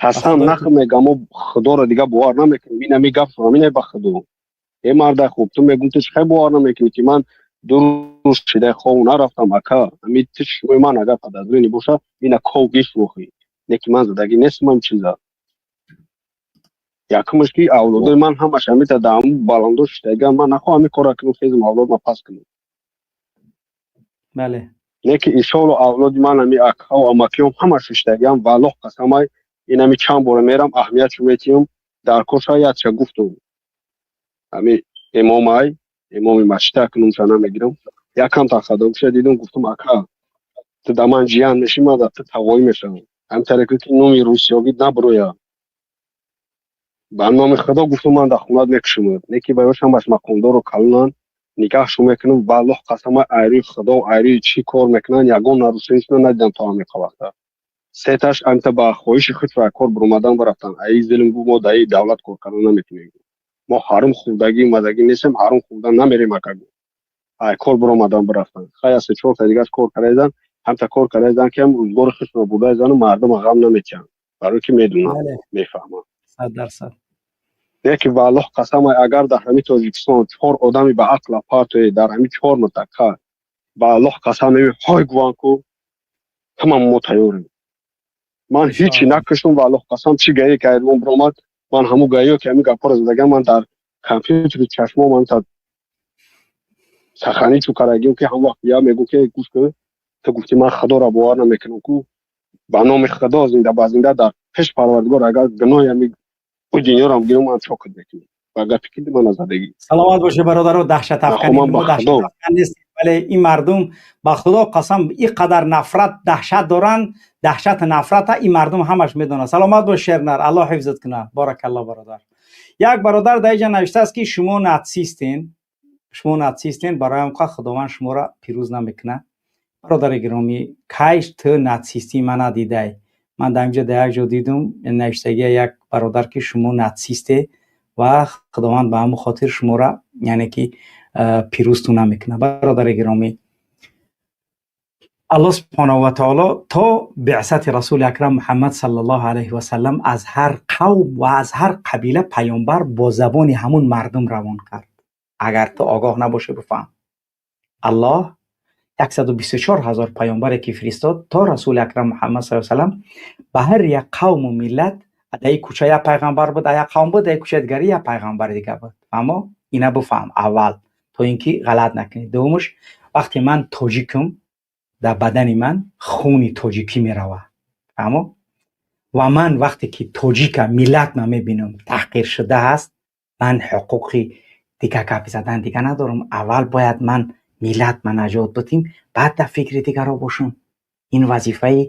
قسم نخو میگم خدا رو دیگه باور نمیکنم اینا میگه فهمینه به خدا این مرد خوب تو میگم تو چه باور نمیکنی که من 2 روز شده خواب نرفتم اکا همین تو من اگر پدازرینی باشه اینا کوگیش روخی نکی من زدگی نیستم چیزا یکمش کی اولاد من همش همین تا دام بالاندو شده من نخو همین کارا کنم خیزم اولاد ما پاس کنم بله نکی ان شاء الله اولاد من همین اکا و امکیام همش شدگم والله قسمای اینا می چند بار میرم اهمیت میتیم در کوشایت چه گفتم همین امام مسجد کنم چنان میگیرم یکم تا خدا دیدم گفتم اکا تو دمان جیان میشی ما در توایی میشم هم طریقی که نومی روسیاوی نبرویا با نام خدا گفتم من در خونات میکشم نیکی باید هم باش مقامدار رو کلان نگاهشو میکنم والله قسم ایری خدا و ایری چی کار میکنن یگان نروسیش ندیدم تا همیقا وقتا سیتاش انت با خواهش خود و کار برومدن برفتن ای ظلم گو ما دایی دولت کار کردن نمیتونیم ما حرم خودگی مدگی نیستیم حرم خودن نمیریم اکگو ای کار برومدن برفتن خیلی سه چهار تا دیگه کار کردن هم تا کار کردن که هم روزگار خشم بوده زن مردم غم نمیکنن برای که میدونن میفهمن 100%. یکی والله قسم اگر در همین تاجیکستان 4 آدمی به عقل پارت در همین 4 متکا والله قسم های گوانکو تمام متیوریم من هیچی نکشم والله قسم چی گایی که اون برامد من همو گاییو که همین گپار زدگم من در کامپیوتر چشمو من تا سخنی چو کرگیم که هم وقت یا میگو که گوش که تو گفتی من خدا را باور نمیکنم کو با نام خدا زنده بازنده در پیش پروردگار اگر گناه همی او دنیا را میگم من چوکت بکنم و اگر فکر من نزدگی سلامت باشه برادر و دهشت افکنی ما دهشت افکن نیستیم ولی این مردم با خدا قسم اینقدر نفرت دهشت دارن دهشت نفرت این مردم همش میدونن. سلامت باش شیرنر الله حفظت کنه بارک الله برادر. یک برادر در اینجا نوشته است که شما ناتسیستین برایم که خداوند شما را پیروز نمیکنه. برادر گرامی کاش تو ناتسیستی من ندیدی. من در اینجا در یک جا دیدم نوشتگی یک برادر که شما ناتسیسته و خداوند به همون خاطر شما را یعنی که پیروزتون نمیکنه. برادر گرامی الله سبحانه و تعالی تا بعثت رسول اکرم محمد صلی الله علیه و سلم از هر قوم و از هر قبیله پیامبر با زبان همون مردم روان کرد. اگر تو آگاه نباشه بفهم الله 124,000 پیامبر که فرستاد تا رسول اکرم محمد صلی الله علیه و سلم به هر یک قوم و ملت در کوچه یک پیغمبر بود، در یک قوم بود، در کوچه دیگری یک پیغمبر دیگه بود. اما اینا بفهم اول تا اینکه غلط نکنید. دومش وقتی من تاجیکم در بدن من خون تاجیکی میروه اما و من وقتی که تاجیک ملت من میبینم تحقیر شده هست من حقوقی دیگه گپ زدن دیگه ندارم. اول باید من ملت من نجات بدیم بعد در فکر دیگه را باشم. این وظیفه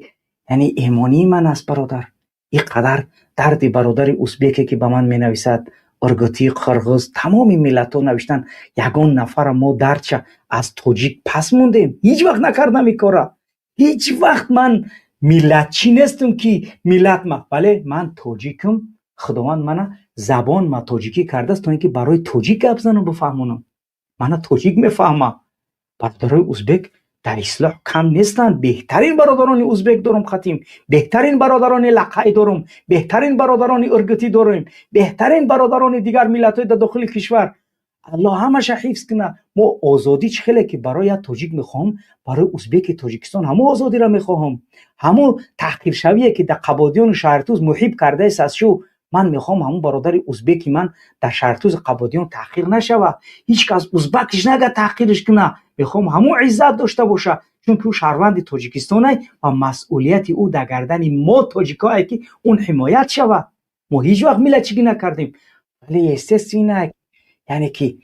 یعنی ایمانی من است برادر. اینقدر درد برادر ازبکی که به من می نویسد ارگوتی قرغز تمام ملت ها نوشتن یگان نفر ما دردش از تاجیک پس موندیم. هیچ وقت نکردم این کارا. هیچ وقت من ملت چی نیستم که ملت ما ولی من تاجیکم. خداوند من زبان ما تاجیکی کرده است تا اینکه برای تاجیک گپ زنم بفهمونم. من تاجیک میفهمم. برادرای ازبک در اصلاح کم نیستن. بهترین برادران ازبک دارم ختیم، بهترین برادران لقای دارم، بهترین برادران ارگوتی داریم، بهترین برادران دیگر ملت‌های در داخل کشور. الله همش حفظ کنه. ما آزادی چخیله که برای تاجیک میخوام برای ازبک تاجیکستان همو آزادی را میخوام. همو تحقیر شویه که در قبادیان شهرتوز محیب کرده است از شو من میخوام همون برادر ازبکی من در شهرتوز قبادیان تحقیر نشوه. هیچ کس ازبکش نگه تحقیرش کنه. میخوام همون عزت داشته باشه چون که شهروند تاجیکستانه و مسئولیت او در گردن ما تاجیکایی که اون حمایت شوه. ما هیچ وقت ملتچگی نکردیم ولی استثنا یعنی که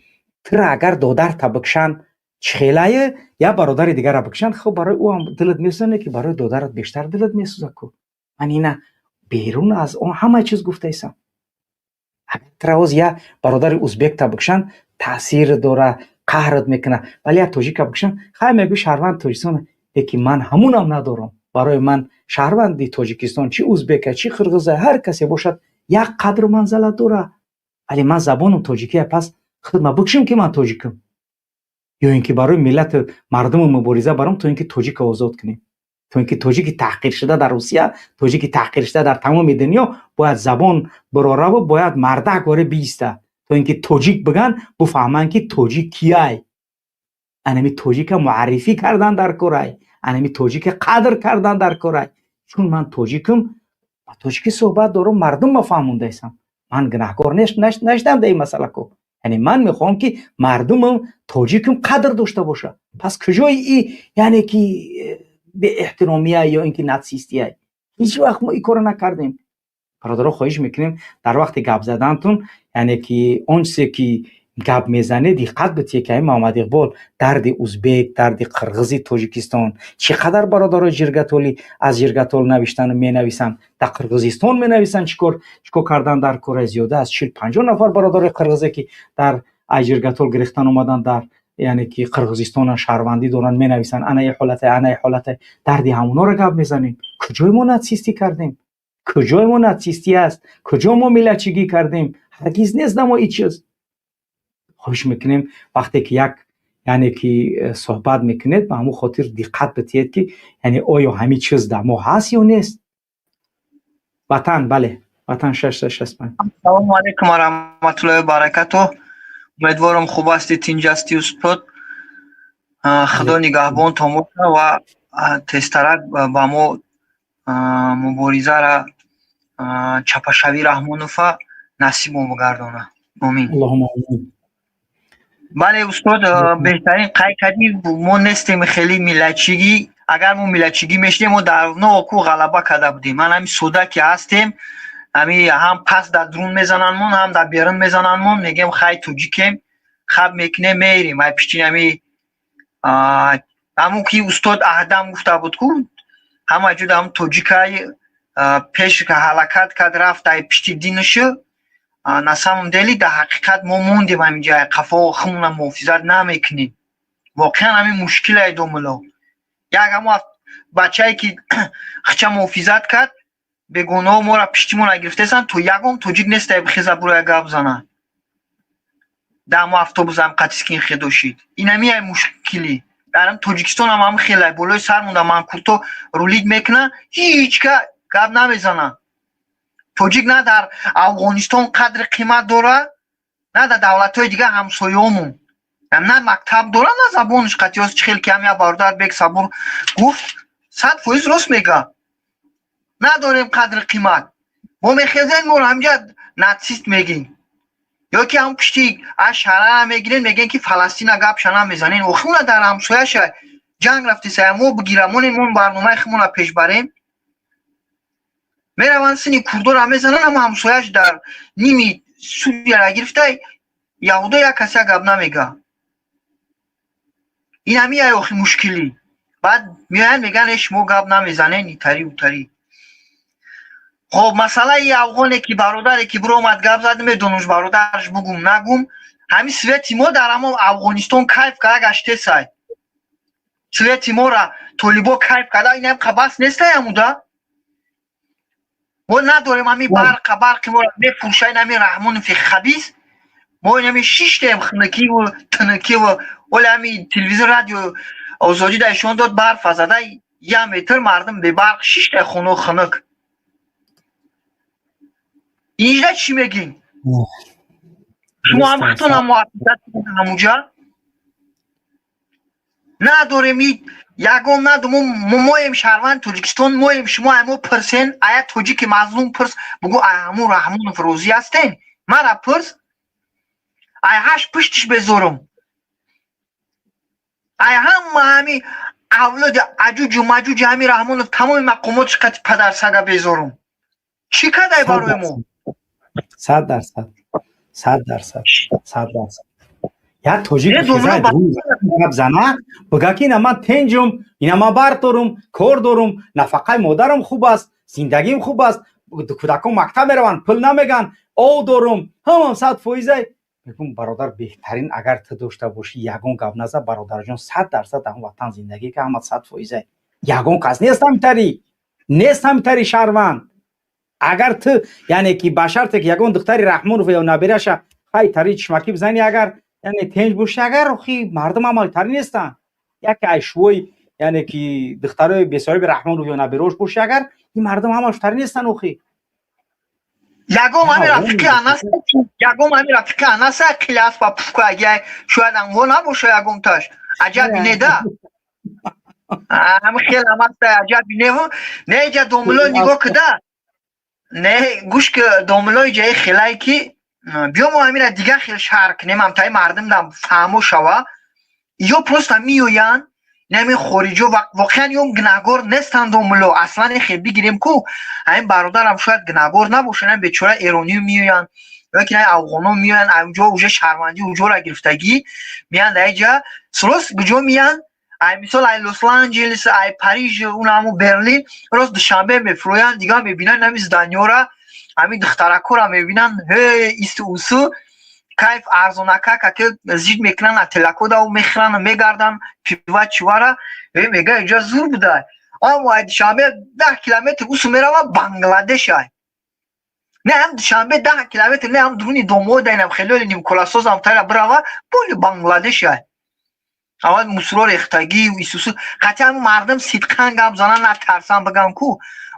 تو اگر دادر تا بکشن چخیله یا برادر دیگر را بکشن خب برای او هم دلت میسوزه که برای دادرت بیشتر دلت میسوزه کو. من اینا بیرون از اون همه چیز گفته ایسم. اگر تراوز یا برادر ازبک تا بکشن تاثیر داره قهرت میکنه ولی یا تاجیک بکشن خیلی میگو شهروند تاجیکستان یکی من همونم ندارم. برای من شهروند تاجیکستان چی ازبک چی قرغیزه هر کسی باشد یک قدر منزلت داره. ولی من زبانم تاجیکیه پس خودم بکشم که من تاجیکم یا اینکه برای ملت مردم مبارزه برام تو اینکه تاجیک آزاد کنیم. تو اینکه تاجیک تحقیر شده در روسیه تاجیک تحقیر شده در تمام دنیا باید زبان براره و باید مردک واره بیسته تو اینکه تاجیک بگن بفهمن که تاجیک کیه. انمی تاجیک معرفی کردن در کره، انمی تاجیک قدر کردن در کره. چون من تاجیکم با تاجیکی صحبت دارم مردم مفهمونده ایسم. من گناهکار نشدم در این مسئله کو. یعنی من میخوام که مردمم تاجیکم قدر داشته باشه. پس کجای این یعنی که به احترامیه یا اینکه ناتسیستیه هیچ وقت ما این کارو نکردیم. برادرها خواهش میکنیم در وقت گپ زدنتون یعنی که اون چیزی که گپ میزنه دقت بتیه که محمد اقبال درد ازبک، درد قرغیزی تاجیکستان چقدر برادرای جرگتولی از جرگتول نوشتن می نویسن، در قرغیزستان می نویسن چیکار کردن در کره زیاده از 40-50 نفر برادر قرغیزی که در جرگتول گرفتن اومدن در یعنی که قرغیزستان شهروندی دارن می نویسن انا حالت دردی همونا رو گپ میزنیم. کجای ما ناتسیستی کردیم؟ کجای ما ناتسیستی است؟ کجا ما ملتچگی کردیم؟ هرگز نیست ما هیچ چیز. خوش میکنیم وقتی که یک یعنی که صحبت میکنید به همون خاطر دقت بتید که یعنی آیا همین چیز در ما هست یا نیست. وطن بله وطن 665. سلام علیکم و رحمت الله و برکاته. امیدوارم خوب هستید اینجا هستی استاد. خدا نگهبان تامون و تسترک با ما مبارزه را چپشوی رحمانوف نصیب بگردانه. آمین. اللهم آمین. بله استاد بهترین قایقی ما نستیم خیلی ملتچگی. اگر ما ملتچگی میشیم ما در نوکو غلبه کرده بودیم. من همین سودا که هستیم همی هم پس در درون میزنن من هم در بیرون میزنن من میگم خیلی توجیکیم خب میکنه میریم ای پیچین همی همون که استاد اهدم گفته بود که همه جود هم توجیکای پیش که حلقت کد رفت ای پیچی دینشه نسام دلی در حقیقت ما موندیم همینجا قفا و خون محافظت نمیکنیم. واقعا همین مشکل ای دوملا یک همون بچه‌ای که خچه محافظت کرد به گناه ما را پشتیمون را گرفته سن تو یکم توجیک نیست بخیزه برای گپ زنن دم اتوبوس هم قطیسکین خداشید. این همیه مشکلی درم تاجیکستان هم خیلی بالای سر مونده من کورتو رولید میکنه هیچ که گپ نمیزنن. توجیک نه در افغانستان قدر قیمت داره نه در دولت‌های دیگه همسایه‌مون نه مکتب داره نه زبانش قطعیاست. خیلی کمی باردار بک صبور گفت 100% راست میگه نداریم قدر قیمت. ما میخیزن ما همجا ناتسیست میگیم یا که هم پشتی از شهرها میگیرین میگن که فلسطین گپ شنا میزنین و خونه در همسایه‌اش جنگ رفته سه ما بگیرمون برنامه خمون پیش بریم میروان سنی کردو را میزنن اما همسایه‌اش در نیمی سوریه را گرفته یهودا یا کسی گپ نمیگه. این همیه اخی مشکلی. بعد میگن اش ما گپ نمیزنین ایتری اوتری. خب مسئله ای افغانه که برادره که برو اومد گپ زد میدونوش برادرش بگم نگم همین سویتی ما در اما افغانستان کیف که گشته سای سویتی ما را طالبا کیف کرده این هم قباس نیست همودا ما نداریم همین برق ما را میفروشه این همین رحمان فی خبیث ما این همین شیش تیم خنکی و تنکی و ولی همین تلویزیون رادیو آزادی دایشون داد برف زده یه متر مردم به برق شیش تا خونه خنک. اینجا چی میگین؟ شما هم خطون هم محافظت کنید همونجا نداریم یکم نداریم مایم شهروند تاجیکستان مایم شما همو پرسین آیا تاجیک مظلوم پرس بگو آیا همون رحمان فروزی هستین مرا پرس آیا هش پشتش بذارم آیا همی اولاد عجوج و مجوج همی رحمان تمام مقاماتش قطع پدر سگه بذارم چی کده برای ما؟ 100% یا توجیک خیزای دروز زنه بگه که اینا من تنجم اینا من بر دارم کار دارم نفقه مادرم خوب است زندگیم خوب است کودکان مکتب میرون پول نمیگن او دارم هم 100% میگم برادر بهترین اگر تو داشته باشی یگان گپ نزد برادر جان 100% در وطن زندگی که هم 100% یگان کس نیست همتری شهروند. اگر تو یعنی که بشرط که یگان دختری رحمانوف یا نبیرش خیلی تری چشمکی بزنی اگر یعنی تنج بوشی اگر خی مردم عمل تری نیستن یک اشوی یعنی که دخترای بسیاری به رحمانوف یا نبیروش بوشی اگر این مردم عمل تری نیستن اخی یگان همین رفیقی اناس کلاس با پفکو اگه شاید انگو نباشه یگان تاش عجب نیده همه خیلی همه عجب نیده نه ایجا دوملو نگاه کده نه گوش که دوملوی جای خیلی که بیا ما همین دیگه خیلی شهر کنیم هم تایی مردم دم فهمو شوا یا پروست هم میوین نمی خوریجو واقعا یوم گناهگار نیستن دوملو اصلا خیلی بگیریم که همین برادر هم شاید گناهگار نباشن بیچاره ایرانی میوین لیکن افغانا میان اونجا اوجا شرمندی اونجا را گرفتگی میان در اینجا سروس بجا میان ای مثال ای لس آنجلس ای پاریس اون همو برلین روز دوشنبه میفرویان دیگه میبینن نمیز دنیا را همین دخترکو را میبینن هی ایست اوسو کیف ارزونکا که زید میکنن اتلکو دا و میخرن و میگردن پیوا چوارا میگه اینجا زور بوده اما دوشنبه 10 کیلومتر اوسو میرم بنگلادش های نه هم دوشنبه 10 کیلومتر نه هم درونی دومو دینم خیلی نیمکلاسوز هم تایلا بروا بولی بنگلادش های اول مسرور اختگی و ایسوسو قطعا مردم صدقان گم زنن نترسن بگم کو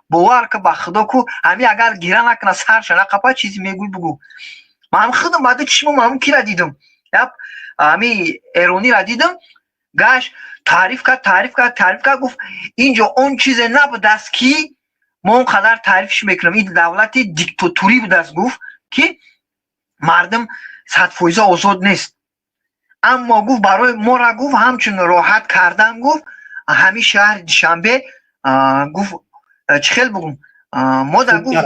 باور که با خدا کو همی اگر گیرن نکنه سرشن قپا چیزی میگوی بگو من خودم بعد چشمم هم کی را دیدم همی ایرانی را دیدم گاش تعریف کرد گفت اینجا اون چیز نبود است که ما اون قدر تعریفش میکنم این دولت دیکتاتوری بود است گفت که مردم 100% آزاد نیست اما گفت برای ما را گفت همچون راحت کردن گفت همین شهر دوشنبه گفت چخیل بگم ما در گفت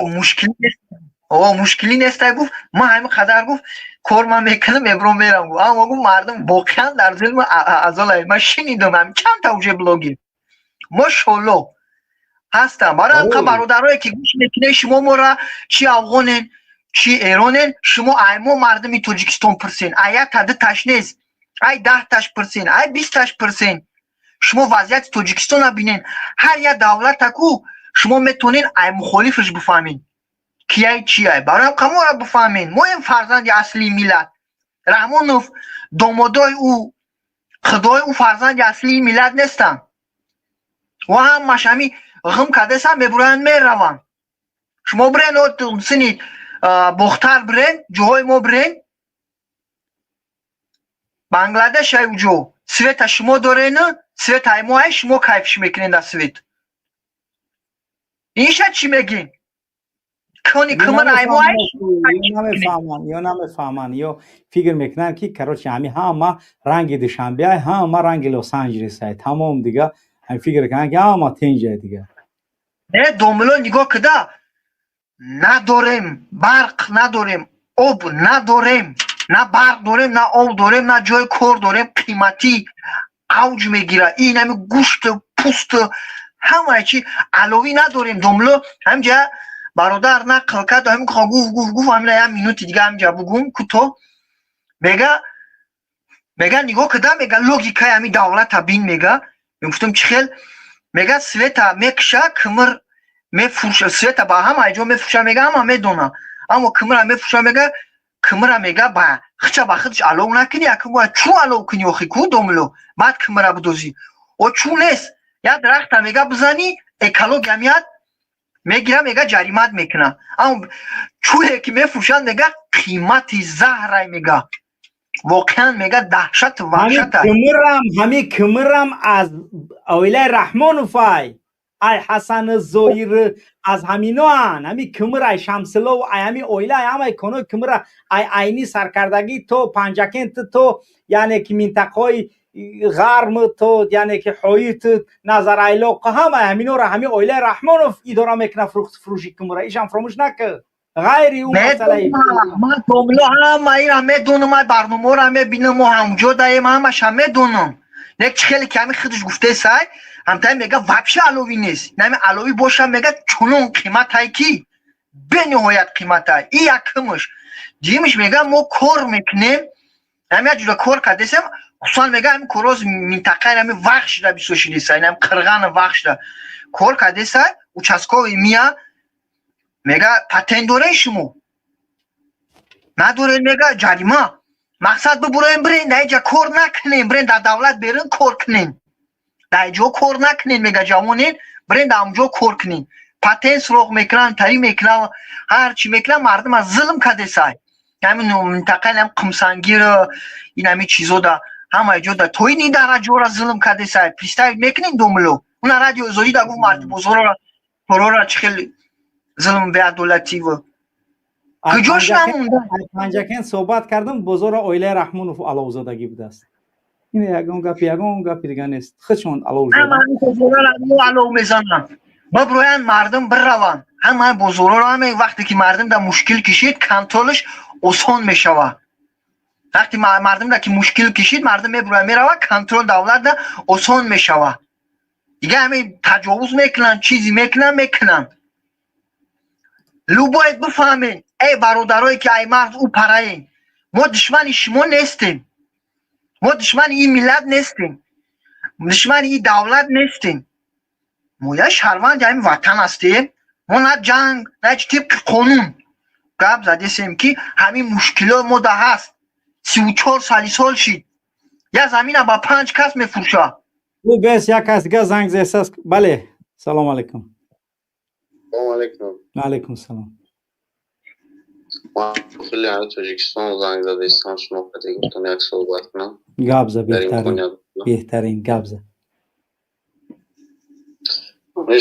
مشکلی نیست گفت ما همین قدر گفت کار من میکنم ابرو میرم گفت اما گفت مردم واقعا در ظلم ازالای من شنیدم هم چند تا اوجه بلاگی ماشاءالله هستم برای هم برادرایی که گوش میکنه شما ما را چی افغانین چی ایرانین شما ایما مردمی تاجیکستان پرسین ای تا تاش نیست ای 10 تاش پرسین ای 20 تاش پرسین شما وضعیت تاجیکستان رو بینین هر یک دولت کو شما میتونین ای مخالفش بفهمین کیای چیای برای کمو را بفهمین ما این فرزند اصلی ملت رحمانوف دامادای او خدای او فرزند اصلی ملت نیستن و هم مشامی غم کدس هم ببرن میروان شما برین او سنید بختر برین جوهای ما برین بنگلادش های جو سویت شما دارین سویت های ما های شما کیفش میکنین در سویت این شد چی میگین کنی کمر های ما های یا نمیفهمن یا فکر میکنن که کراچی همی همه رنگ دوشنبه های همه رنگ لس آنجلس های تمام دیگه هم فکر کنن که همه تنجه دیگه نه دوملو نگاه کده نداریم برق نداریم آب نداریم نه برق داریم نه آب داریم نه جای کار داریم قیمتی اوج میگیره این همه گوشت پوست همه چی علاوی نداریم دوملو همجا برادر نقل کرد همین گفت همین یه مینوت دیگه همجا بگم کتو میگه نگاه کده میگه لوگیکای همین دولت بین میگه میگفتم چخیل میگه سویتا میکشه کمر میفروشه سویتا با هم ایجا میفروشه میگه همه میدونه اما کمر میفروشه میگه کمر میگه با خچه با خودش علو نکنی اکم باید چون علو کنی و خیکو دوملو بعد کمر بدوزی و چون نیست یا درخت میگه بزنی اکالوگ همیاد میگیره میگه جریمت میکنه اما چوهی که میفروشن میگه قیمتی زهره میگه واقعا میگه دهشت و وحشت همین کمرم از اویله رحمانوفای ای حسن زویر از همینا هن همین کمر ای شمسلو و ای همین اویله همه کنو کمر ای اینی سرکردگی تو پنجکن تو یعنی که منطقه غرم تو یعنی که حویت نظر ایلاق همه همینا را همین اویله رحمانوف ایداره میکنه فروشی کمر ایش هم فراموش نکرد غیری اون مسئله من دوملو همه دونم من برنامه رو همه بینم و همجا دایم همش همه دونم یک خیلی کمی خودش گفته سای همتای میگه وابشه علاوی نیست نمی علاوی باشه میگه چونون قیمت های کی به نهایت قیمت های این یکمش دیمش میگه ما کار میکنیم همه جور کار کردیم خصوصا میگه همین کروز منطقه همین وحش دا بیسوشیلی سای همین قرغان وحش دا کار کردیم اوچاسکوی میا میگه پتن داره شما نداره میگه جریمه مقصد برین در اینجا کار نکنین برین در دولت برین کار کنین در اینجا کار نکنین میگه جوانین برین در اونجا کار کنین پتن سراغ میکنن تری میکنن هر چی میکنن مردم از ظلم کده سای همین منطقه هم قمسنگیر این همین چیزا دا همه اینجا دا توی نی در جور از ظلم کده سای پریستای میکنین دوملو اون رادیو ازوری دا گفت مرد بزرگ را چخیل ظلم به دولتی و کجاش نمونده پنجکن صحبت کردم بزرگ اویله رحمانوف علاوزادگی بوده است این یگان گپی دیگه نیست خودشون علاوزاده همه بزرگ را علاو میزنن ببروین مردم بروان همه بزرگ را همه وقتی که مردم در مشکل کشید کنترلش осон мешава. вақти мардум ки мушкил кишид мардум мебура мерава контрол давлат да осон мешава. دیگه همین تجاوز میکنن چیزی میکنن لو باید بفهمین ای برادرایی که ای مرد او پرهین ما دشمن شما نیستیم ما دشمن این ملت نیستیم دشمن این دولت نیستیم ما یه شهروند همین وطن هستیم ما نه جنگ نه طبق قانون گپ زدیم که همین مشکلات ما ده هست 34 سال شد یه زمین با 5 کس میفروشه او بس یک کس دیگه زنگ زد. بله سلام علیکم. سلام علیکم. علیکم سلام. ما خیلی از تاجیکستان زنگ زده استان شما خیلی گفتم یک صحبت کنم. گابزا بهترین گابزا.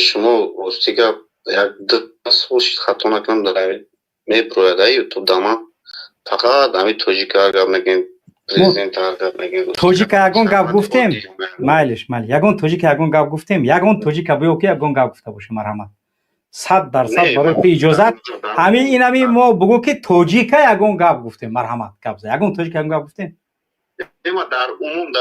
شما وقتی که یک دست خوشید خطا نکنم داره میبرویده یوتیوب داما فقط همی تاجیکا اگر نگیم توجیک یگان گپ گفتیم مایلش یگان توجیک یگان گپ گفتیم یگان توجیک بیو که یگان گپ گفته باشه مرحمت 100% برای پی اجازت همین ما بگو که توجیک یگان گپ گفتیم مرحمت گپ یگان توجیک یگان گپ گفتیم ما در عموم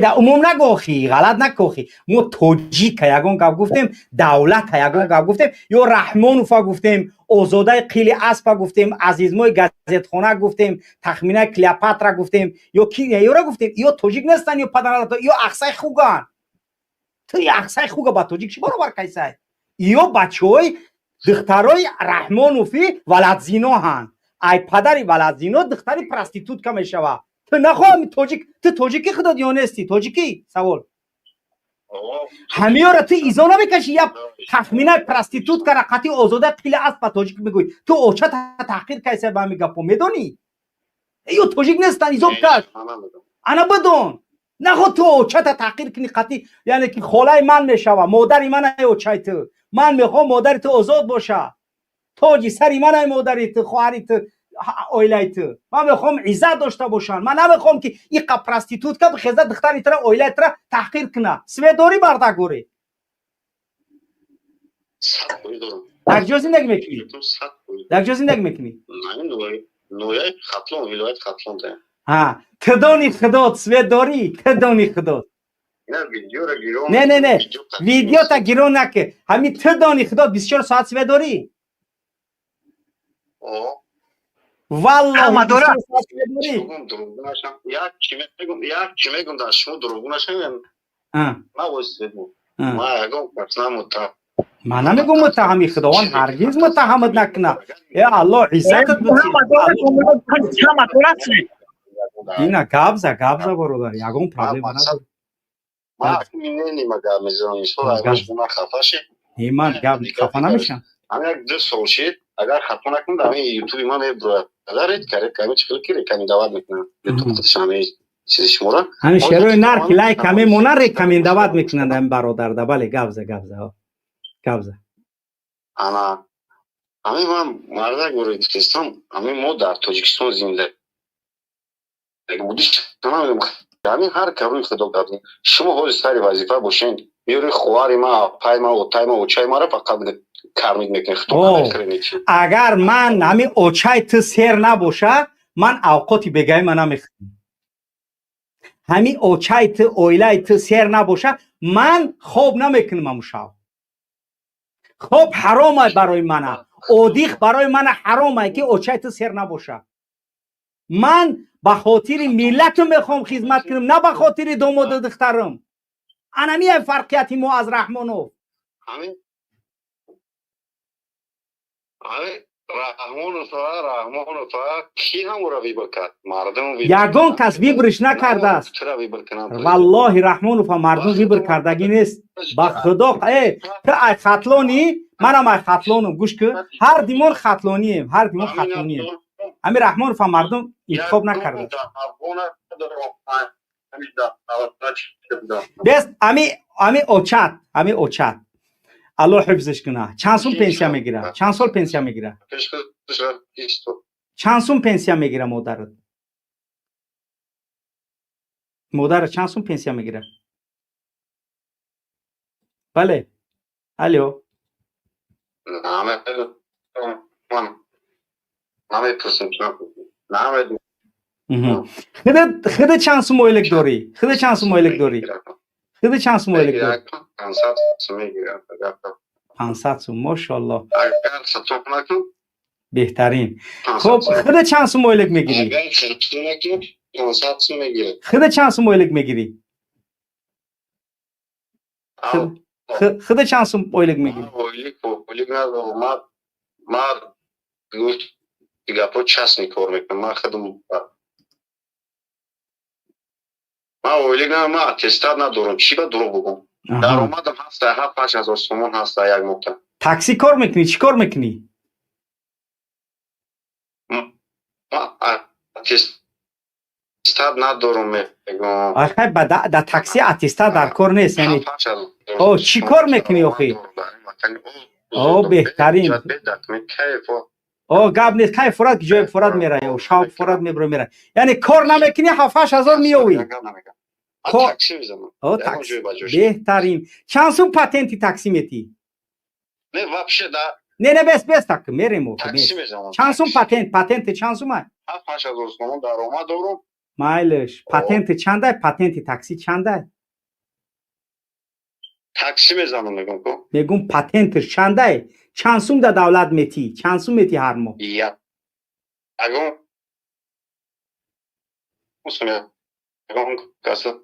در عموم نگوخی غلط نکوخی ما توجیک یگان گپ گفتیم دولت یگان گپ گفتیم یا رحمانوف گفتیم آزاده قیل اسب گفتیم عزیزموی گازیتخانه گفتیم تخمینه کلیوپاترا گفتیم یا کی یا گفتیم یا توجیک نیستن یا پدرالات یا اقصای خوگان تو یا اقصای خوگا با توجیک چی برابر کیسه یا بچهای دخترای رحمانوفی ولدزینو هن ای پدری ولدزینو دختری پرستیتوت که میشوه تو نخواهم تو توجیکی خدا دیانستی توجیکی سوال همیارا تو ایزا نمیکشی یا تخمینه پرستیتوت که رقتی آزاده قیل است با توجیک میگوی تو اوچه تحقیر کیسه با همی گپو میدونی ایو توجیک نیستن ایزا بکش انا بدون نخواد تو اوچه تحقیر کنی قطی یعنی که خاله من میشوه مادری من ای اوچه تو من میخوام مادری تو آزاد باشه توجی سری من ای مادری تو خواهری تو اویلای تو من میخوام عزت داشته باشن من نمیخوام که این پرستیتوت که بخیزه دختری تره اویلای تره تحقیر کنه سویداری برده گوری در جا زندگی میکنی در جا زندگی میکنی نویای خطلون ولایت خطلون ده ها تدانی خدات سویداری تدانی خدات نه ویدیو تا گیرون نکه همین تدانی خدات 24 ساعت سویداری والله ما داره یک چی میگم در شما دروغ نشم ما واسه ما اگه من نمیگم متهمی خداوند هرگز متهمت نکنه یا الله عزتت اینا گابزا برادر یگون پرابلم نداره ما می‌بینیم اگر می‌ذاریم شما خفاشه من گاب خفا نمیشم همین یک دو سال شد اگر خطا نکنم در یوتیوب ما دارید کمی چکل کردید کمی دعوت میکنم یوتیوب خودش همه چیزی شما را همین شروع نر که لایک کمی مونر کمی دعوت میکنند این برادر ده بله گابزا انا همین من مرد گروید کستم همین ما در تاجیکستان زنده بودیش تمام همین هر کاری خدا کردیم شما حاضر سری وظیفه باشین میوری خواری ما پای ما و تای ما و چای ما را فقط کار میکنید اگر من همین اوچای تو سر نباشه من اوقاتی بگای من نمیخوام همین اوچای تو اویلای تو سر نباشه من خواب نمیکنم امشب خوب حرامه برای من اودیخ برای من حرامه که اوچای تو سر نباشه من به خاطر ملت میخوام خدمت کنم نه به خاطر داماد دخترم انمی فرقیتی ما از رحمانو همین رحمانو کی هم را ویبر کرد مردم یگان کس ویبرش نکرده است والله رحمانو مردم ویبر کردگی نیست با خدا تو ای خطلانی منم ای خطلانم گوش که هر دیمون خطلانیم همین رحمانو مردم انتخاب نکرده بس امی اوچت الله حفظش کنه چند سال پنسیا میگیره چند سال پنسیا میگیره چند سال پنسیا میگیره مادر چند سال پنسیا میگیره بله الو نامه پرسیم نمید خودت چند سوم اویلک داری؟ خودت چند سوم اویلک داری؟ خودت چند سوم اویلک داری؟ 500 سوم میگیرم 500 سوم ماشاءالله اگر خطاب نکن بهترین. خب خودت چند سوم اویلک میگیری؟ اگر خطاب نکن 500 سوم میگیرم خودت چند سوم اویلک میگیری؟ خودت چند سوم اویلک میگیری؟ اویلک ندارم ما دیگه پا چسنی کار میکنم ما خودم ما اویلک ندارم ما اتستاد ندارم چی با دروغ بگم درآمدم هست 7-8 هزار تومان هست یک ماه تاکسی کار میکنی چی کار میکنی؟ ما اتستاد ندارم میگم آخه در تاکسی اتستاد در کار نیست یعنی او چی کار میکنی آخه؟ او بهترین او گاب نیست که فراد که جای فراد میره یا شاب فراد میبره یعنی کار نمیکنی 7-8 هزار میوی تاکسی میزنم او تاکسی بهترین چند سوم پاتنتی تاکسی میتی؟ نه واپشه دا نه بس تاک میریم تاکسی میزنم چند سوم پاتنت چند سوم 7-8 هزار تومان درآمد دارم مایلش پاتنت چنده پاتنت تاکسی چنده تاکسی میزنم میگم پاتنتش چنده چند سوم در دولت میتی چند سوم میتی هر ماه یا اگه اگه کاسه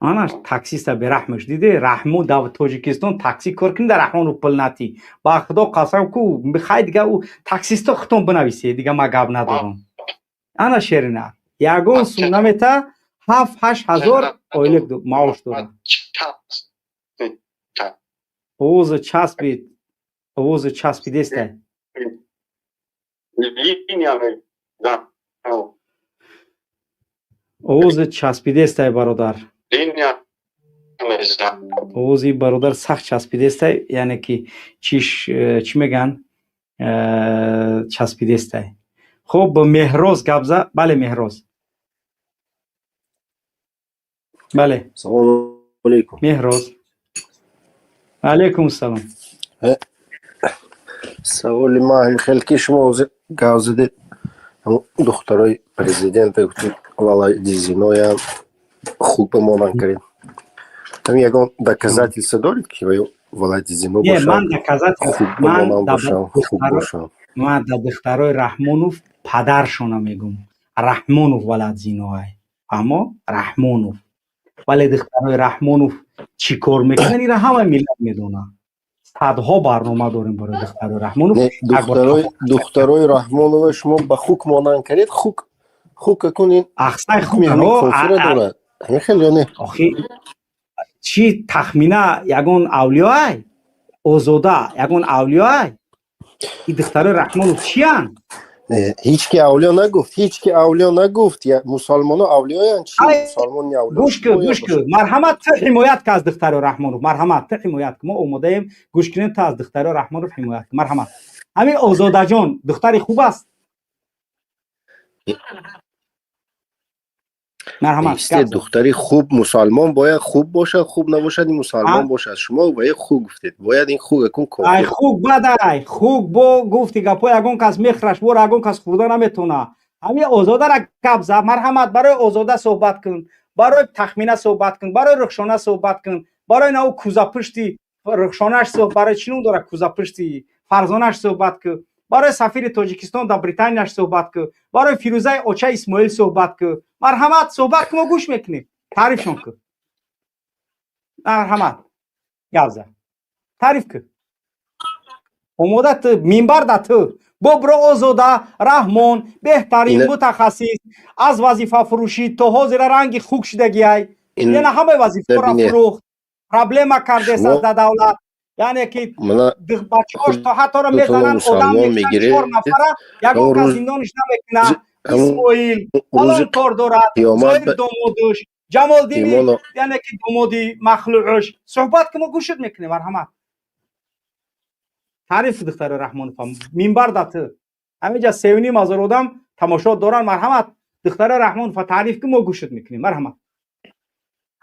آنش تاکسیست به رحمش دیده رحمو در تاجیکستان تاکسی کار کنی در رحمان رو پل نتی با خدا قسم کو بخوای دیگه او تاکسیست ختم بنویسه دیگه ما گاب ندارم انا شیرینه یگون سوم نمیته 7-8 هزار اویلک معاش دارم اوز چسبیده است اوز چسبیده است برادر اوزی برادر سخت چسبیده است یعنی که چی میگن چسبیده است خب مهروز گبزه بله مهروز بله سلام علیکم مهروز علیکم السلام سوال ما خیلی شما گازده دخترای پرزیدنت گفتید ولایت زینویا خوب مونان کردن هم یگان доказательства دارید که ولایت زینو باشه من доказательства خوب باشه من در دخترای رحمانوف پدرشون میگم رحمانوف ولایت زینوای اما رحمانوف ولی دخترای رحمانوف چی کار میکنن اینا همه ملت میدونه صدها برنامه داریم برای دخترای رحمانوف دخترای رحمانوف شما به خوک مانن کردید خوک کنین احسن خوک کافر داره همین خیلی نه آخه چی تخمینه یگون اولیای اوزوده یگون اولیای این دخترای رحمانوف چی هن؟ هیچ که اولیا نگفت یا مسلمان ها اولیای چی؟ مسلمان یا اولیا گوش که مرحمت تا حمایت که از دخترای رحمانوف مرحمت تا حمایت که ما اومده ایم گوش کنیم تا از دخترای رحمانوف حمایت مرحمت همین اوزوده جان دختری خوب است مرحمت دختری خوب مسلمان باید خوب باشه خوب نباشد این مسلمان باشه شما باید خوب گفتید باید این خوب کن کافر خوب بده خوب با گفتی گپو یگون کس میخرش بور یگون کس خورده نمیتونه همین اوزاده را گپ زد مرحمت برای اوزاده صحبت کن برای تخمینه صحبت کن برای رخشانه صحبت کن برای نو کوزا پشتی رخشانهش صحبت برای چنون داره کوزا پشتی فرزانش صحبت کن برای سفیر تاجیکستان در بریتانیاش صحبت که برای فیروزه اوچه اسماعیل صحبت که مرحمت صحبت که ما گوش میکنیم تعریفشون که مرحمت گوزه تعریف که اومدت منبر ده تو ببرو اوزوده رحمان بهترین متخصص از وظیفه فروشی تو حاضر رنگ خوک شدگی های یعنی همه وظیفه را فروخت پرابلم کرده است در دولت یعنی که بچه‌هاش تا حتی را میزنن آدم میکشن 4 نفره یکون که زندانش نمیکنه اسماعیل الان کار دارد زایر دامادش جمال دینی یعنی که دامادی مخلوعش صحبت که ما گوشت میکنیم مرحمت تعریف دختر رحمان فهم منبر داته همینجا 3.5 هزار آدم تماشا دارن مرحمت دختر رحمان فهم تعریف که ما گوشت میکنیم مرحمت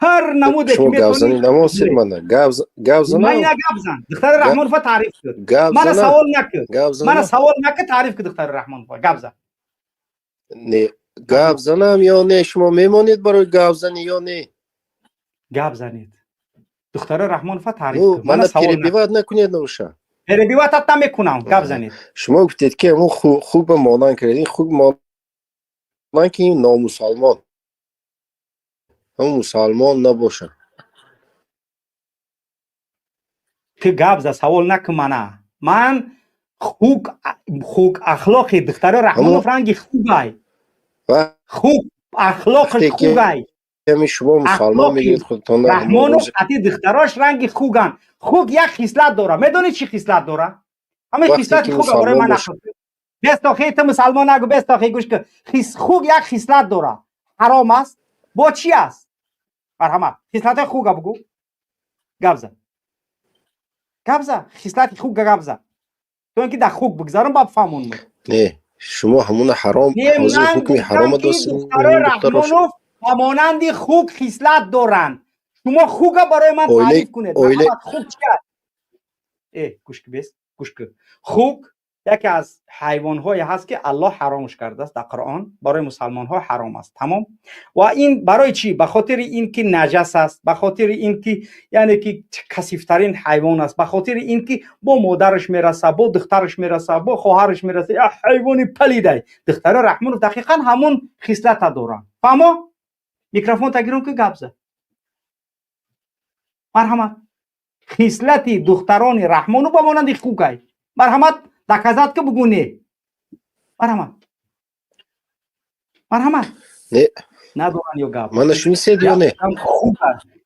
هر نموده که میکنی گوزنی نموسید من گوزن من اینا گوزن دختر رحمان فهم تعریف کرد من سوال نکرد تعریف که دختر رحمان فهم گوزن نه گپ زنم یا نه؟ شما میمانید برای گپ زنی یا نه؟ گپ زنید. دختر رحمانوف تعریف نو کن. من سوال پیربیوت نکنید نوشا. پیربیوت تا میکنم. گپ زنید. شما گفتید که همون خوب مانان کردین. خوب مانان که این نامسلمان همون مسلمان نباشه. که گپ ز سوال نکن منه. من خوک اخلاق دختر رحمانوف رنگی خوبای. خوب اخلاقش خوبای. همین شما مسلمان میگید خودتان رحمانوف قطعی دختراش رنگی خوگن. خوک یک خصلت داره. میدونی چی خصلت داره؟ همه خصلت خوگه برای من نخواد. بست آخه تو مسلمان نگو. بست آخه گوش که خوک یک خصلت داره. حرام است. با چی است؟ مرحمت خصلت خوگه بگو. گپ زن. گپ زن. خصلت خوگه گپ زن. تو اینکه در خوک بگذارم باید فهمون. نه شما همون حرام حاضر حکم حرام داشتین. دختر رحمانوف همانند خوک خصلت دارن. شما خوگه برای من تعریف کنید. خوک چی است؟ گوش که بست. گوش که خوک یکی از حیوان‌هایی هست که الله حرامش کرده است در قرآن. برای مسلمان‌ها حرام است. تمام. و این برای چی؟ به خاطر اینکه نجس است، به خاطر اینکه یعنی که کثیف‌ترین حیوان است، به خاطر اینکه با مادرش میرسه، با دخترش میرسه، با خواهرش میرسه. یا حیوان پلیده. دختر رحمانوف دقیقاً همون خصلت دارن. فهمو؟ میکروفون تگیرون که گپ زد. مرحمت خصلت دختران رحمانوف با مانند خوکای. مرحمت دکازات که بگو نه. مرحمت نه ندارن یا گپ. من نشونیسید یا نه؟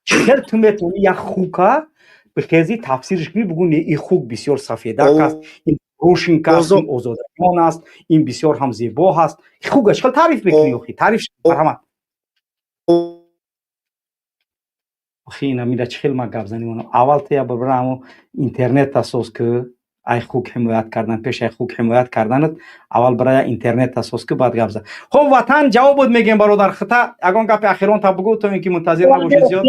چهر تو میتونی یک خوکا به خیزی تفسیرش کنی بگو نه این خوک بسیار سفیدک است، این روشن است، این آزادگان است، این بسیار هم زیبا هست. خوک اشکال تعریف بکنی اخی. تعریف مرحمت اخی اینا میره چخیل ما گپ زنیم. اول تیا برامو اینترنت اساس که ای خوک حمایت کردن پیش ای خوک حمایت کردن اول برای اینترنت اساس که بعد گپ زد. خب وطن جواب بود میگیم برادر خطا اگون گپ اخیرون تا بگو تو اینکه منتظر نباشی زیاد.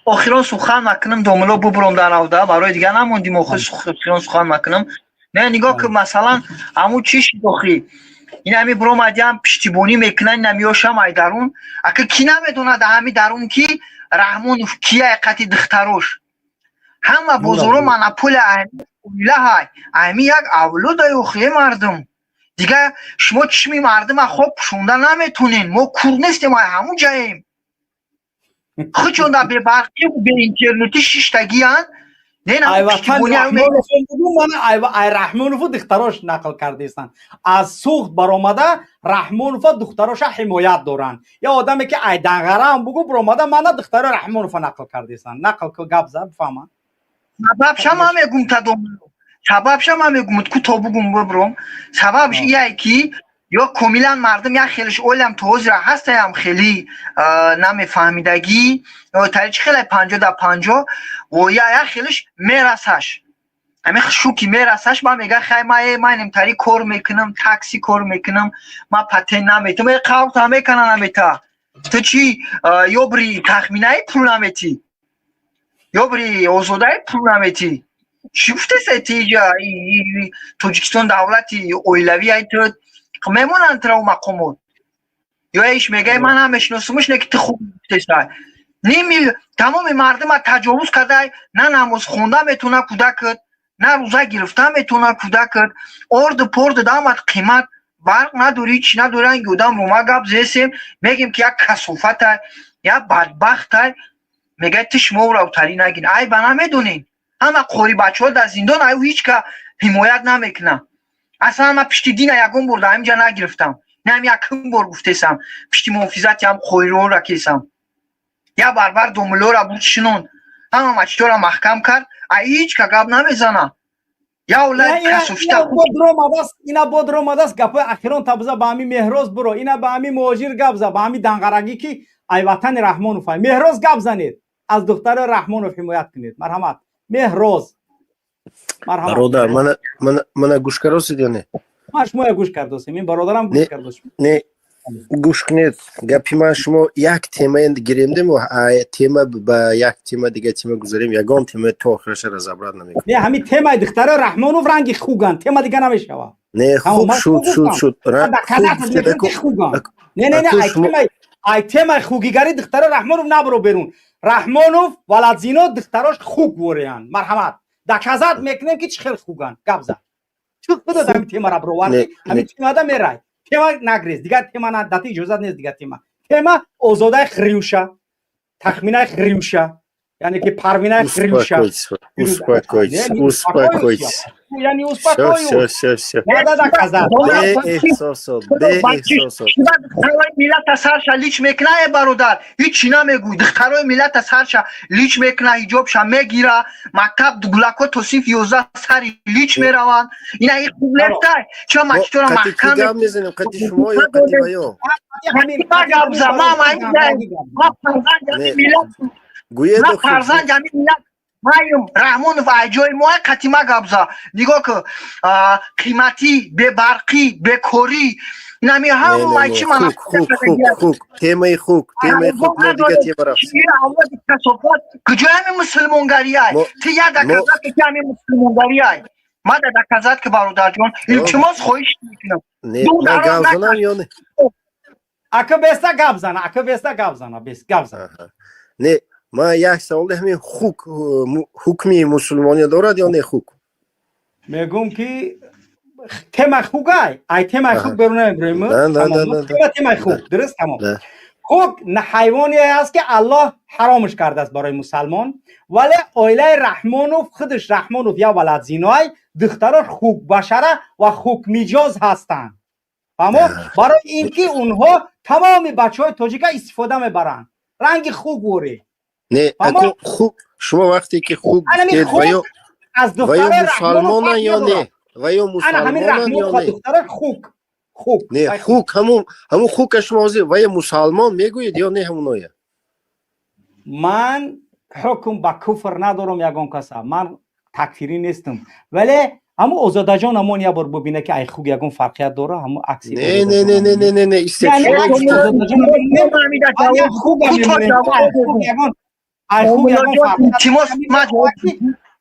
اخیرون سخن نکنم دوملا ببرم در اودا برای دیگه نموندیم. اخیرون سخن نکنم. نه نگاه که مثلا عمو چیش داخلی این همی برام ادیم پشتیبانی میکنن نمیاشم ای درون اگه کی نمیدونه ده همی درون کی رحمانوف کیه قتی دختروش همه بزرگ منپول اهمیه های اهمی یک اولو دایوخیه مردم دیگه شما چشمی مردم خوب شونده نمیتونین. ما کور نیستیم ما همون جاییم خودشون در به برقی و به اینترنتی شیشتگی هن ای وطن رحمانوف دختراش نقل کردیستن از سوخت برآمده رحمانوف دختراش حمایت دارن. یا آدمی که ای دنگره هم بگو برآمده من دختر رحمانوف نقل کردیستن. نقل که گپ زد بفهمن سببش هم میگم تدوم سببش هم میگم کو تا بگم ببرم سببش اینه که یا کاملا مردم یا خیلیش اولم توز را هست هم خیلی نمیفهمیدگی یا تاریخ خیلی 50 و یا خیلیش میرسش همه شوکی میرسش ما میگه خیلی من امتاری کار میکنم تاکسی کار میکنم ما پتن نمیتم یه قوت هم میکنن نمیتا تو چی یا بری تخمینه پول نمیتی یا بری آزاده پول نمیتی شفته سیتی جا توجیکستان دولتی اویلوی ایتر میمونن ترا و مقامات یا ایش میگه من هم اشناسمش نه که تو خوب تشتای نیمی تمام مردم ها تجاوز کرده نه نماز خونده میتونه کودکت نه روزه گرفته میتونه کودکت ارد پرد دامت قیمت برق نداری چی نداره گودم رو ما گپ زیسیم میگیم که یک کسوفت های یا بدبخت های میگه تش ما رو تری نگین ای بنا میدونین همه قوری بچه ها در زندان ای هیچ که حمایت نمیکنه. اصلا من پشتی دین یکم برده همینجا نگرفتم نه هم یکم بار گفتیسم پشتی محافظت هم خوی رو رکیسم یا بربر دوملو را بود شنون همه مچتو را محکم کرد هیچ که گب نمیزنه یا اولاد کسوفتا اینا بود رو مدست گپای اخیرون تبزه با همی مهروز برو اینا با همی مهاجر گپ زد با همی دنگرگی که ای وطن رحمانوف مهروز گپ زنید از دختر رحمانوف حمایت کنید. مرحمت مهروز برادر من گوش کردید یا نه؟ من شما گوش کردم این برادرم گوش کردم. نه گوش کنید گپی من شما یک تیمه گیریندیم و تیمه با یک تیمه دیگه تیمه گذاریم یگان تیمه تو آخرش را زبرد نمیکنه. نه همین تیمه دختر رحمانوف رنگی خوگن تیمه دیگه نمیشوه. نه خوب شد نه айтемай хугигари духтара Раҳмонов набро берун. Раҳмонов валадзино духтарош хуг вориян. Марҳамат. Доказат мекунем ки чӣ хел хуган. Гап зад. Чӯ худо дами темара броварди. Ҳами темада мерай. Тема нагрез. Дигар тема на дати иҷозат нест дигар тема. Тема озодаи хриуша. Тахминаи хриуша. яъне ки Парвинаи хриуша. Успокойтесь. яъне успокоюсь. Надо доказат. Беэҳсосот. Духтарои миллата сарша лич мекуна бародар. ҳичи намегӯй. Духтарои миллата сарша лич мекуна, ҳиҷобша мегира, мактаб гулако то синфи 11 сари лич мераванд. Ина ин хуб нестай. Чо мактора маҳкам гап мезанем қати шумо ё қати ваё. гапза ма фарзанди миллат маем Раҳмонов айҷои мо қатима гапза. Нигоҳ ки қиматӣ, бебарқӣ, бекорӣ инами ҳама майчи ман хук темаи хук мо дига тема рафтем. касофат куҷоями мусулмонгарияй ти я доказат ки ами мусулмонгарияй мада доказат ки бародарҷон илтимос хоҳиш мекунам. Не ман гап занам ё не? Ака беста гап зана, ака беста гап зана, гап зана. Не ма як савол ҳамин ҳукми мусулмонӣ дорад ё не хук? мегӯм ки темаи хугай ай темаи хуг беруна иброҳим темаи хуг дуруст тамом. хуг ҳайвоне аст ки Аллоҳ ҳаромаш кардааст барои мусалмон, вале оилаи Раҳмонов худаш Раҳмонов я валадзиноай духтарош хугбашара ва хугмиҷоз ҳастанд. фаҳмо барои ин ки унҳо тамоми бачаҳои тоҷика истифода мебаранд. ранги хуг воре не хуг шумо вақте ки хуг ваё мусалмонан ё не? ваё мусалмонан ё не? не хуг ҳамун хугка шумо ҳозир ваё мусалмон мегӯед ё не ҳамуноя? ман ҳукм ба куфр надорам ягон каса. ман такфирӣ нестам. вале ҳамун озодаҷон ҳамон я бор бубина ки ай хуг ягон фарқият дора ҳамун акси не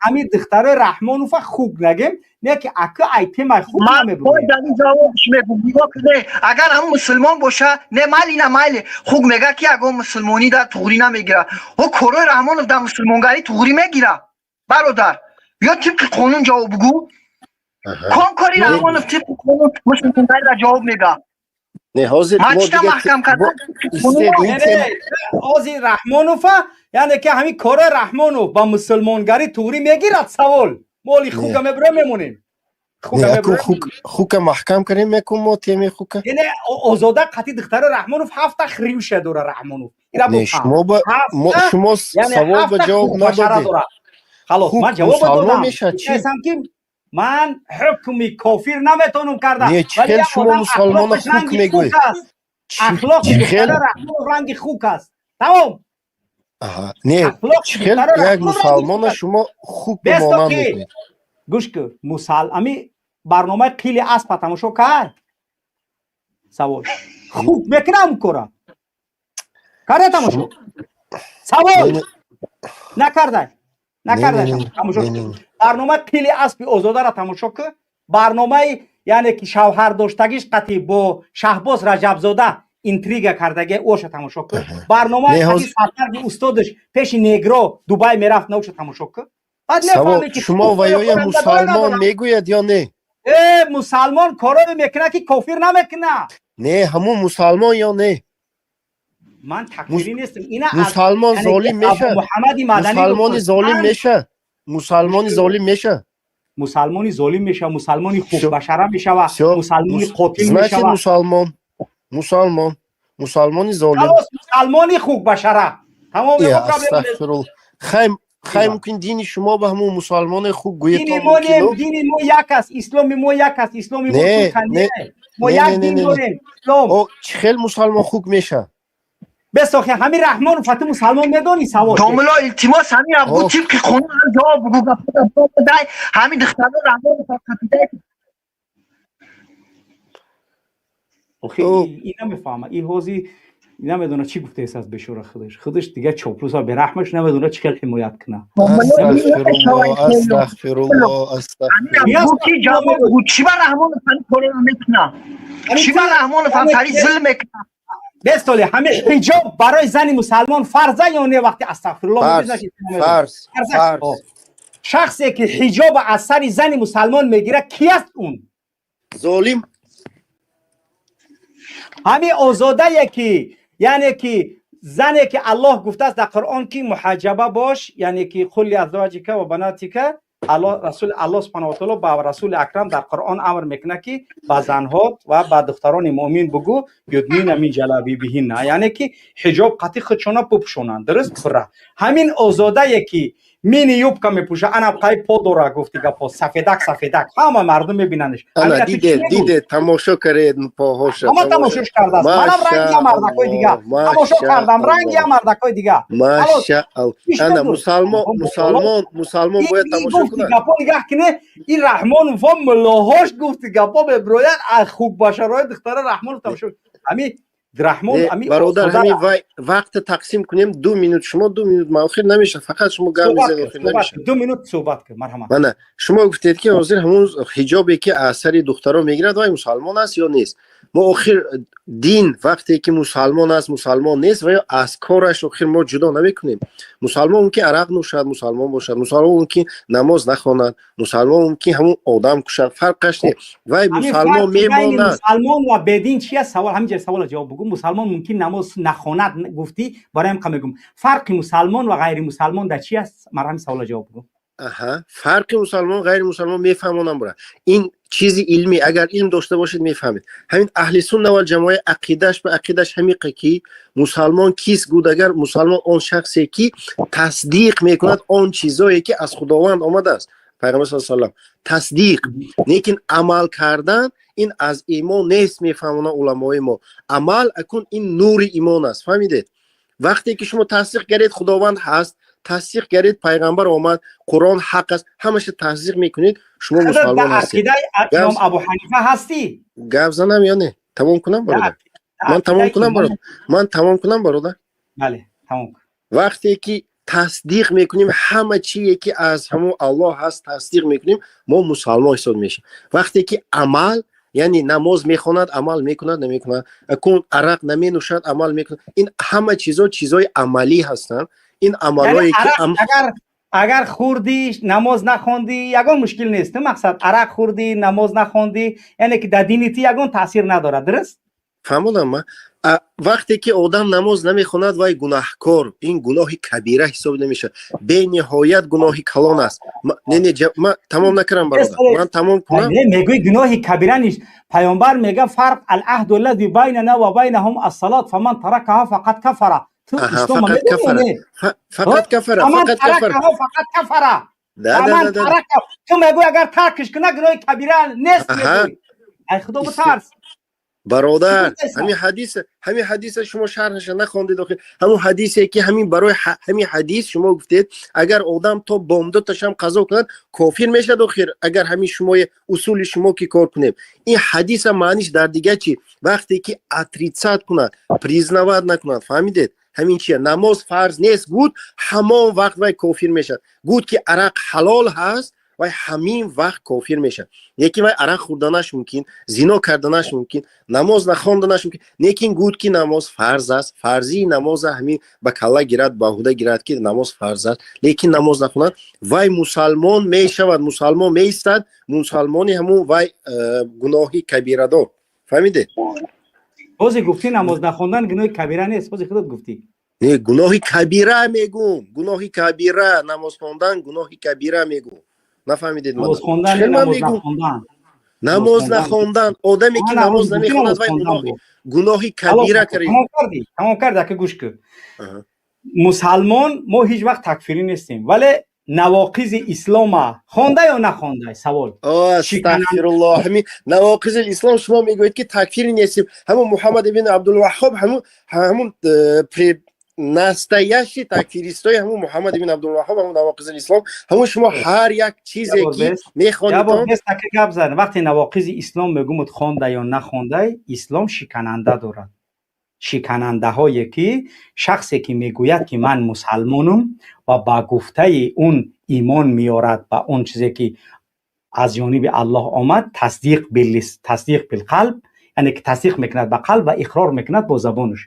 ҳамин духтарои Раҳмонова хуг нагем не ки ака ай темаи хуг агар ҳам мусулмон боша не майли на майли хуг мега ки ягон мусулмонӣ дар туғрӣ намегира. ҳо корои Раҳмонов дар мусулмонгарӣ туғрӣ мегира бародар. ё тибқи қонун ҷавоб гӯ. кон кори Раҳмонов тибқи қонун мусулмонгариро ҷавоб мега. не ҳозир мачта маҳкам кардан ҳозир Раҳмонова яъне ки ҳамин корои Раҳмонов ба мусулмонгарӣ туғрӣ мегирад савол. моли хуга мебура мемонем. хука маҳкам карем мекун мо теми хука. яъне озода қати духтарои Раҳмонов 7 хриуша дора Раҳмонов. шумо савол ба ҷавоб надодед. халос ман ҷавоб додам. мешам ки ман ҳукми кофир наметонам карда. не чихел шумо мусалмона хук мегӯед? ахлоқи духтарои Раҳмонов ранги хук аст. тамом. не чихел як мусалмона шумо хук ба монанд мекунед? гӯш кӯ ами барномаи қили аспа тамошо кард? савол хук мекунам кора карда тамошо? савол накардай тамошо. барномаи қили аспи озодара тамошо кӯ. барномаи яъне ки шавҳар доштагиш қати бо Шаҳбоз Раҷабзода интрига кардаги оша тамошо кӯ. барномаи сафарги устодаш пеши негро Дубай мерафт наоша тамошо кӯ. шумо ваёя мусалмон мегӯяд ё не? мусалмон короре мекуна ки кофир намекуна. не ҳамун мусалмон ё не? ман такфирӣ нестам. мусалмон золим меша? мусалмони золим меша? мусалмони золим меша? мусалмони золим меша, мусалмони хуббашара мешава, мусалмони қотил значит мусалмони золим. мусалмони хуббашара. тамом. хай мумкин дини шумо ба ҳамун мусалмони худ гӯятон? дини мо як аст, исломи мо як аст. исломи мо мо як дин дорем. ислом чӣ хел мусалмон худ меша? бесохи ҳамин Раҳмонов фати мусалмон медони савол. домило илтимос ҳамин абу тибқи қонун ҷавоб гӯ дай ҳамин духтаро Раҳмонов фақатидай. охи ин намефаҳма. ин ҳозир نمیدونه چی گفته است از بشور خودش دیگه چاپلوسا به رحمش نمیدونه چقدر حمایت کنه. استغفر الله گوکی جواب بود چی بر رحمان فن کارو میکنه چی بر رحمان فن سری ظلم میکنه. بستولی همه حجاب برای زن مسلمان فرضه یا نه؟ وقتی استغفرالله فرض شخصی که حجاب از سر زن مسلمان میگیره کی است اون؟ ظالم. همین آزاده یکی، یعنی که زنی که الله گفته است در قرآن که محجبه باش، یعنی که خلی ازواجک و بناتک، الله سبحانه و تعالی با رسول اکرم در قرآن امر میکنه که با زنها و با دختران مؤمن بگو یدنین من جلابیبهن، یعنی که حجاب قطعی خودشون بپوشونن. درست پره همین آزاده یکی مینی یوبکا میپوشه، انا پای پودورا گفتی گپا سفیدک همه مردم میبیننش. انا دیده تماشا کرد پاهاش، اما تماشاش کرده است. منم رنگی مردکای دیگه تماشا کردم، رنگی مردکای دیگه. ماشاءالله. انا مسلمان باید تماشا کنه. گپا نگاه کنه این رحمان و ملاهاش گفتی گپا به برایان خوب باشه رای دختر رحمان تماشا. همین رحمان برادر همین وقت تقسیم کنیم 2 منوت شما 2 منوت ما آخر نمیشه، فقط شما گام میزنید نمیشه. 2 منوت صحبت کن مرحبا. نه شما گفتید که حاضر همون حجابی که اثر دخترها میگیرد وای مسلمان است یا نیست. ما آخر دین وقتی که مسلمان است مسلمان نیست و یا از کارش آخر ما جدا نمیکنیم. مسلمان اون که عرق نوشد مسلمان باشد، مسلمان اون که نماز نخواند، مسلمان اون که همون آدم کشد، فرقش نیست. وای مسلمان میماند. مسلمان و بدین چیه؟ سوال همینجا سوال جواب بگو. مسلمان ممکن نماز نخواند گفتی، برای هم میگم فرق مسلمان و غیر مسلمان در چی است؟ مرحبا سوال جواب بگو. فرق مسلمان غیر مسلمان میفهمونم برای این چیزی علمی، اگر علم داشته باشید میفهمید. همین اهل سنت و جماعت عقیدهش به عقیدهش همیقه که مسلمان کیست گود، اگر مسلمان اون شخصی که تصدیق میکند اون چیزایی که از خداوند آمده است، پیغمبر صلی الله علیه و سلم تصدیق، لیکن عمل کردن این از ایمان نیست. میفهمونه علمای ما عمل اکن این نور ایمان است. فهمیدید؟ وقتی که شما تصدیق کردید خداوند هست، تصدیق کردید پیغمبر آمد، قرآن حق است، همش تصدیق میکنید، شما مسلمان هستید. امام ابو حنیفه هستی؟ گپ زنم یا نه؟ تمام کنم برادر؟ من تمام کنم برادر؟ بله تمام کن. وقتی که تصدیق میکنیم همه چیزی که از همون الله هست تصدیق میکنیم، ما مسلمان حساب میشیم. وقتی که عمل، یعنی نماز میخواند عمل میکند نمیکند، اکون عرق نمینوشد عمل میکند، این همه چیزای عملی هستند. این عملایی یعنی که اگر خوردی نماز نخوندی یگان مشکل نیست. مقصد عرق خوردی نماز نخوندی یعنی که در دینیتی یگان تاثیر نداره. درست؟ فهمیدم من. وقتی که آدم نماز نمیخواند وای گناهکار، این گناه کبیره حساب نمیشه، به نهایت گناه کلان است. من تمام نکردم برادر، من تمام کنم. میگوی گناه کبیره نیست. پیامبر میگه فرق العهد الذی بیننا و بینهم الصلاه فمن ترکها فقد کفر. فقط کفر. تو میگوی اگر ترکش کنه گناه کبیره نیست. ای خدا بترس برادر. همین حدیث شما شرحش نخوندید. همون حدیثی که همین برای همین حدیث شما گفتید اگر آدم تا بامداد تاشم قضا کند کافر میشه. اگر همین شما اصول شما که کار کنیم، این حدیث معنیش در دیگه چی؟ وقتی که اتریصت کند، پریزنواد نکند، فهمیدید؟ همین چیه؟ نماز فرض نیست گود، همان وقت وای کافر میشه. گود که عرق حلال هست و همین وقت کافر میشه. یکی وای عرق خوردنش ممکن، زنا کردنش ممکن، نماز نخواندنش ممکن، لیکن گود که نماز فرض است، فرضی نماز همین با کلا گیرد باهوده گیرد که نماز فرض است، لیکن نماز نخواند وای مسلمان میشود، مسلمان میستد، مسلمانی همون وای گناهی کبیره دار. فهمیده؟ بازی گفتی نماز نخوندن گناه کبیره نیست. بازی خودت گفتی. نه گناهی کبیره میگم، گناهی کبیره. نماز خواندن گناهی کبیره میگم. نفهمیدید؟ نماز نخوندن آدمی که نماز نمیخواند وای گناهی کبیره کرد. تمام کرد که گوش کن. مسلمان ما هیچ وقت تکفیری نیستیم، ولی نواقض اسلام خوانده یا نخوانده؟ سوال. استغفر الله. همین نواقض اسلام شما میگویید که تکفیری نیستیم. همون محمد ابن عبدالوهاب همون نستایشی تکفیریستای همون محمد ابن عبدالوهاب، همون نواقض اسلام، همون شما هر یک چیزی که میخوانید وقتی نواقض اسلام میگم خوانده یا نخوانده، اسلام شکننده دارد. شکننده هایی که شخصی که میگوید که من مسلمانم و با گفته اون ایمان میارد به اون چیزی که از جانب الله آمد، تصدیق بالقلب، یعنی که تصدیق میکند به قلب و اقرار میکند با زبانش.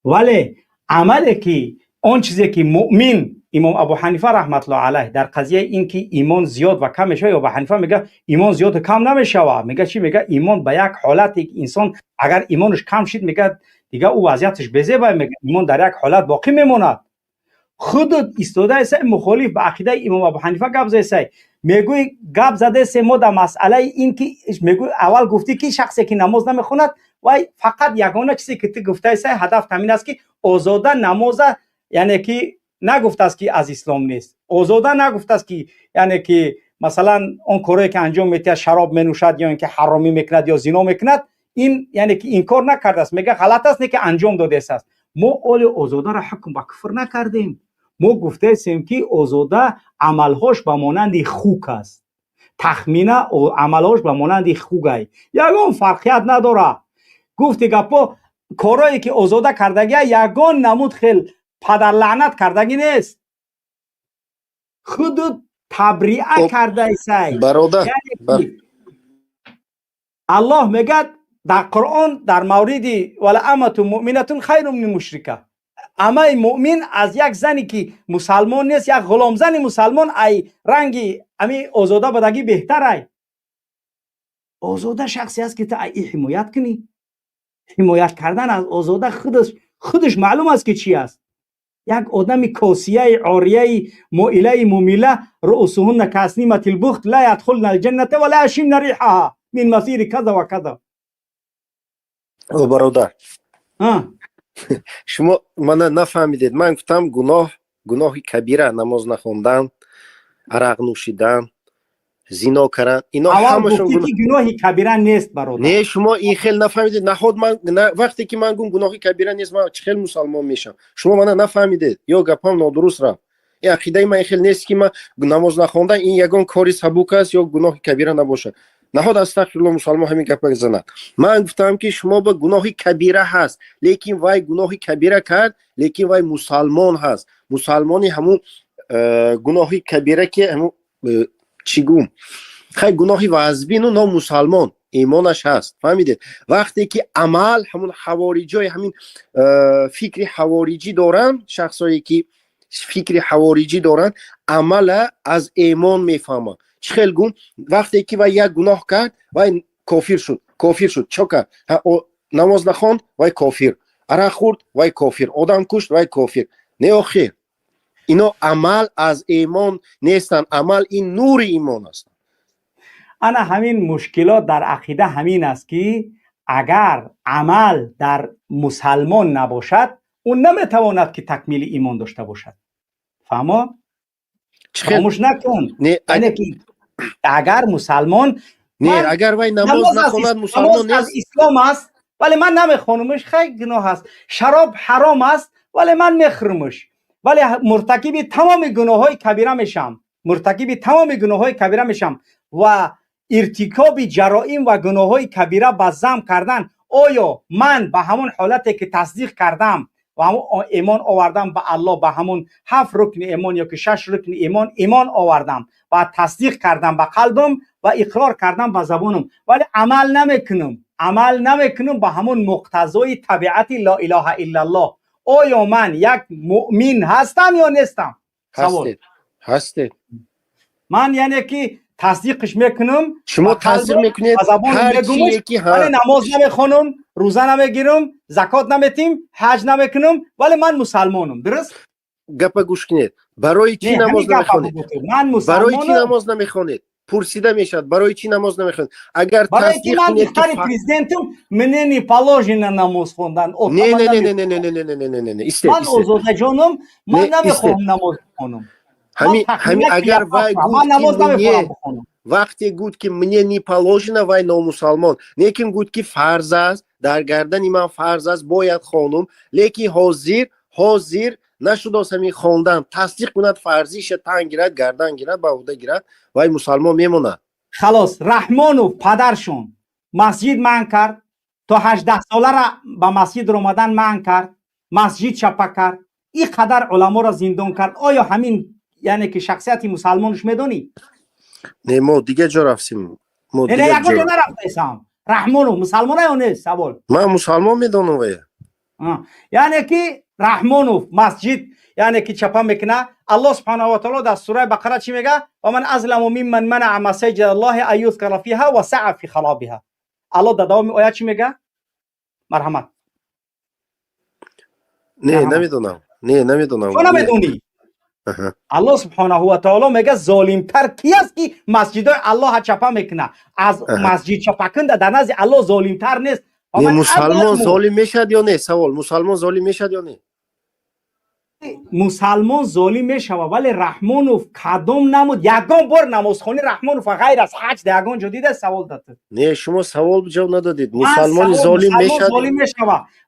ولی عملی که اون چیزی که مؤمن، امام ابو حنیفه رحمت الله علیه در قضیه این که ایمان زیاد و کم میشه، ابو حنیفه میگه ایمان زیاد و کم نمیشه. میگه چی؟ میگه ایمان به یک حالتی که انسان اگر ایمانش کم شد میگه دیگه او وضعیتش بزیبه، میگه ایمان در یک حالت باقی میموند. خودت ایستاده است مخالف به عقیده امام ابو حنیفه گپ زده، میگوی گپ زده است ما در مسئله این که میگوی اول گفتی که شخصی که نماز نمیخوند و فقط یگانه چیزی که تو گفته است هدف همین است که آزاده نماز، یعنی که نگفته است که از اسلام نیست، آزاده نگفته است که یعنی که مثلا اون کاری که انجام میده شراب مینوشد یا اینکه حرامی میکند یا زنا میکند، این یعنی که انکار نکرده است، میگه غلط است نه که انجام داده است. ما اول آزاده را حکم به کفر نکردیم، ما گفته استیم که آزاده عملهاش به مانند خوک است، تخمینه عملهاش به مانند خوک است، یگان فرقیت نداره. گفتی گپا کارایی که آزاده کردگی یگان نمود خیل پدر لعنت کردگی نیست، خودت تبریعه کرده ایسای برادر. یعنی الله میگه در قرآن در مورد ولامة مؤمنة خیر من مشرکه، اما مؤمن از یک زنی که مسلمان نیست، یک غلام زن مسلمان ای رنگی امی آزاده بدگی بهتره. آزاده شخصی است که تو ای حمایت کنی. حمایت کردن از آزاده خودش معلوم است که چی است. یک آدم کاسیه عاریه مائله ممیله رؤوسهن کاسنیمة البخت لا يدخلن الجنة ولا يشمن ریحها من مسیر کذا و کذا. او برادر شما من نفهمیدید، من گفتم گناه کبیره، نماز نخوندن، عرق نوشیدن، زنا کردن، اینا همشون گناه کبیره نیست برادر. نه شما این خیلی نفهمیدید. نخود من وقتی که من گم گناه کبیره نیست من خیلی مسلمان میشم، شما من نفهمیدید یا گپم نادرست رفت. این عقیده من خیلی نیست که من نماز نخوندن این یگان کاری سبک است یا گناه کبیره نباشه. نهاد استغفرالله مسلمان همین گپ بزنه. من گفتم که شما با گناه کبیره هست، لیکن وای گناه کبیره کرد، لیکن وای مسلمان هست. مسلمانی همون گناه کبیره که همون چیگوم خیلی گناهی واجبین و نام مسلمان ایمانش هست. فهمیدید؟ وقتی که عمل همون حواریجای همین فکر حواریجی دارن، شخصایی که فکر حواریجی دارن عمل از ایمان میفهمن. خیلی گم وقتی که و یک گناه کرد و کافر شد چه کرد؟ نماز نخوند و کافر، عرق خورد و کافر، آدم کشت و کافر. نه آخر اینا عمل از ایمان نیستن، عمل این نور ایمان است. انا همین مشکلات در عقیده همین است که اگر عمل در مسلمان نباشد اون نمیتواند که تکمیل ایمان داشته باشد. فهمو؟ خاموش نکن. اگر مسلمان اگر وای نماز نخواند مسلمان نیست. اسلام است ولی من نمیخوانمش، خیلی گناه است. شراب حرام است ولی من میخورمش، ولی مرتکب تمام گناههای کبیره میشم. و ارتکاب جرائم و گناههای کبیره با ذنب کردن، آیا من به همون حالتی که تصدیق کردم و همون ایمان آوردم به الله، به همون 7 رکن ایمان یا که 6 رکن ایمان آوردم و تصدیق کردم به قلبم و اقرار کردم به زبانم، ولی عمل نمیکنم به همون مقتضای طبیعت لا اله الا الله، آیا من یک مؤمن هستم یا نیستم؟ هستید. من یعنی که تصدیقش میکنم، شما تصدیق میکنید هر چیزی که ولی نماز نمیخونم، روزه نمیگیرم، زکات نمیتیم، حج نمیکنم، ولی من مسلمانم. درست؟ گپ گوش کنید. برای چی نماز نمیخونید؟ برای چی نماز نمیخونید؟ پرسیده میشد برای چی نماز نمیخونید؟ اگر تصدیق کنید که پرزیدنتم منه не положено نماز خوندن. نه من آزاده جانم، من نمیخوام نماز بخونم. همین اگر وای گفت وقتی گفت که منه نی положено وای نامسلمان، لیکن گفت که فرض است، در گردن من فرض است باید خوانم، لیکن حاضر نشد از همین خواندن تصدیق کند فرضیش تن گیرد، گردن گیرد، به عهده گیرد، وای مسلمان میمونه. خلاص رحمانو پدرشون مسجد من کرد تا 18 ساله را به مسجد رمضان منع کرد، مسجد چپا کرد، این قدر علما را زندان کرد. آیا همین یعنی که شخصیت مسلمانش میدونی؟ نه ما دیگه جا رفتیم. ما نه دیگه یک جا نرفتیم. رحمانو مسلمان یا نیست؟ سوال من مسلمان میدونم ویا. یعنی که رحمانو مسجد یعنی که چپا میکنه. الله سبحانه و تعالی در سوره بقره چی میگه؟ و من ازلم ممن منع مساجد الله ان یذکر فیها و سعى فی خرابها. الله در دوام آیه چی میگه؟ مرحمت. نه نمیدونم. نه نمیدونم. تو نمیدونی؟ الله سبحانه و تعالی میگه ظالم تر کی است که مسجدای الله چپا میکنه؟ از مسجد چپا کنده در نزد الله ظالم تر نیست. مسلمان ظالم میشد یا نه؟ سوال مسلمان ظالم میشد یا نه؟ مسلمان ظالم میشه ولی رحمانوف کدام نمود یگان بار نمازخوانی رحمانوف غیر از حج در یگان جا دیده؟ سوال داد. نه شما سوال جواب ندادید. مسلمان ظالم میشه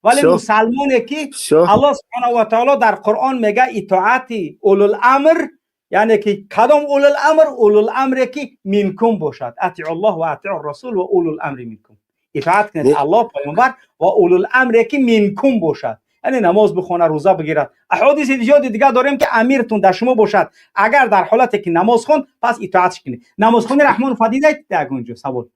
ولی مسلمانی که الله سبحانه و تعالی در قرآن میگه اطاعت اولوالامر یعنی که کدام اولوالامر؟ اولوالامر که منکم باشد. اطیعوا الله و اطیعوا الرسول و اولوالامر منکم. اطاعت کنید الله پیامبر و اولوالامر که منکم باشد. یعنی نماز بخونه، روزه بگیرد. احادیث دیگه داریم که امیرتون در شما باشد. اگر در حالتی که نماز خون پس اطاعتش کنید. نماز خونی رحمان فدیده در اونجا سوال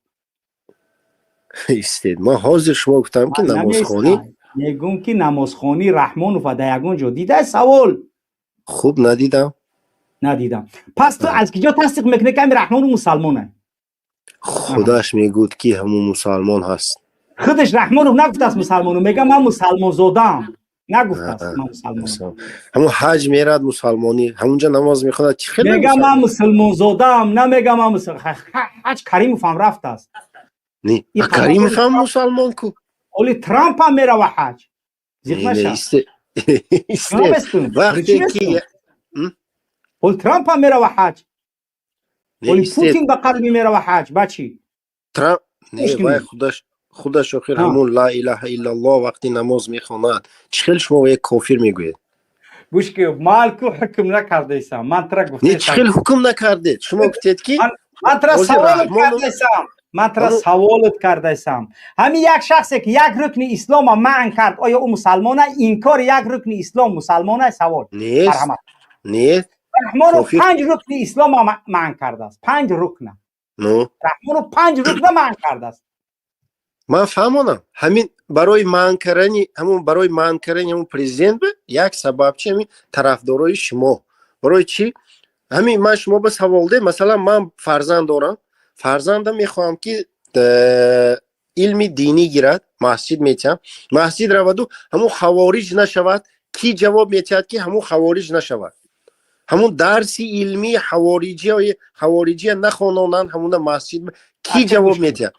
استید. ما حاضر شما گفتم که نماز خونی میگم که نماز خونی رحمان فدیده اونجا دیده؟ سوال خوب ندیدم. پس تو از کجا تصدیق میکنه که رحمان مسلمانه؟ خودش میگوید که همون مسلمان هست. خودش رحمانو نگفت است مسلمانو، میگه من مسلمان زادم. نگفت است من مسلمان. همون حج میرد مسلمانی، همونجا نماز میخواد. چی خیلی میگه من مسلمان زادم، نمیگه من مسلمان. حج کریم فهم رفت است. نه کریم فهم مسلمان کو. ولی ترامپ هم میره و حج. زیاد نشه. وقتی که ولی ترامپ هم میره و حج. ولی پوتین به قلبی میره و حج. بچی ترامپ نه وای خودش آخر همون لا اله الا الله وقتی نماز میخواند چخیل شما یک کافر میگوید؟ گوش که مالکو حکم نکرده ایسم. من ترا گفتم نه چخیل حکم نکرده. شما گفتید که من ترا سوالت کرده ایسم. من ترا سوالت کرده ایسم. همین یک شخصی که یک رکن اسلام منع کرد آیا او مسلمانه؟ اینکار یک رکن اسلام مسلمانه؟ سوال نیست. نیست. رحمانو 5 رکن اسلام منع کرده است. 5 رکن. رحمانو 5 رکن منع کرده است. من فهمونم همین برای منع کردن همون پرزیدنت یک سبب چی؟ همین طرفدارای شما. برای چی؟ همین من شما به سوال ده مثلا من فرزند دارم، فرزندم میخوام که علم دینی گیرد، مسجد میتیم، مسجد رود و همون خوارج نشود. کی جواب میتید که همون خوارج نشود؟ همون درسی علمی خوارجی نخوانند همون مسجد کی جواب میتید؟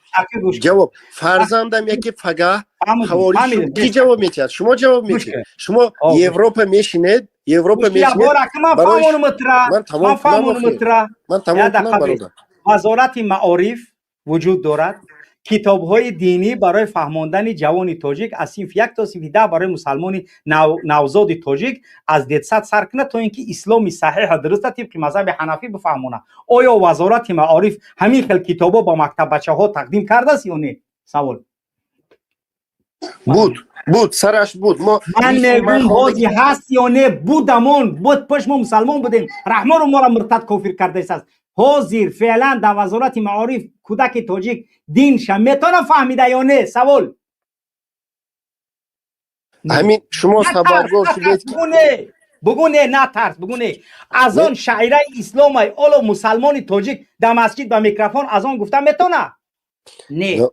جواب فرزندم یکی فقط خوارج شد. کی جواب میتید؟ شما جواب میتید. شما یوروپا میشینید من تمام وزارت معارف وجود دارد. کتاب های دینی برای فهماندن جوان تاجیک از صنف 1 تا صنف 10 برای مسلمان نوزاد تاجیک از 100 سر کنه تا اینکه اسلامی صحیح درسته طبق مذهب حنفی بفهمونه. آیا وزارت معارف همین خیلی کتابا با مکتب بچه ها تقدیم کرده است یا نه؟ سوال بود سرش بود. من میگم بازی هست یا نه؟ بود پشت ما مسلمان بودیم. رحمان ما را مرتد کافر کرده است. حاضر فعلا در وزارت معارف کودک تاجیک دینش میتونه فهمیده یا نه؟ سوال همین شما سببگار شدید بگونه نه ترس بگونه از آن شاعره اسلام های اولو مسلمان تاجیک در مسجد به میکروفون از آن گفته میتونه؟ نه.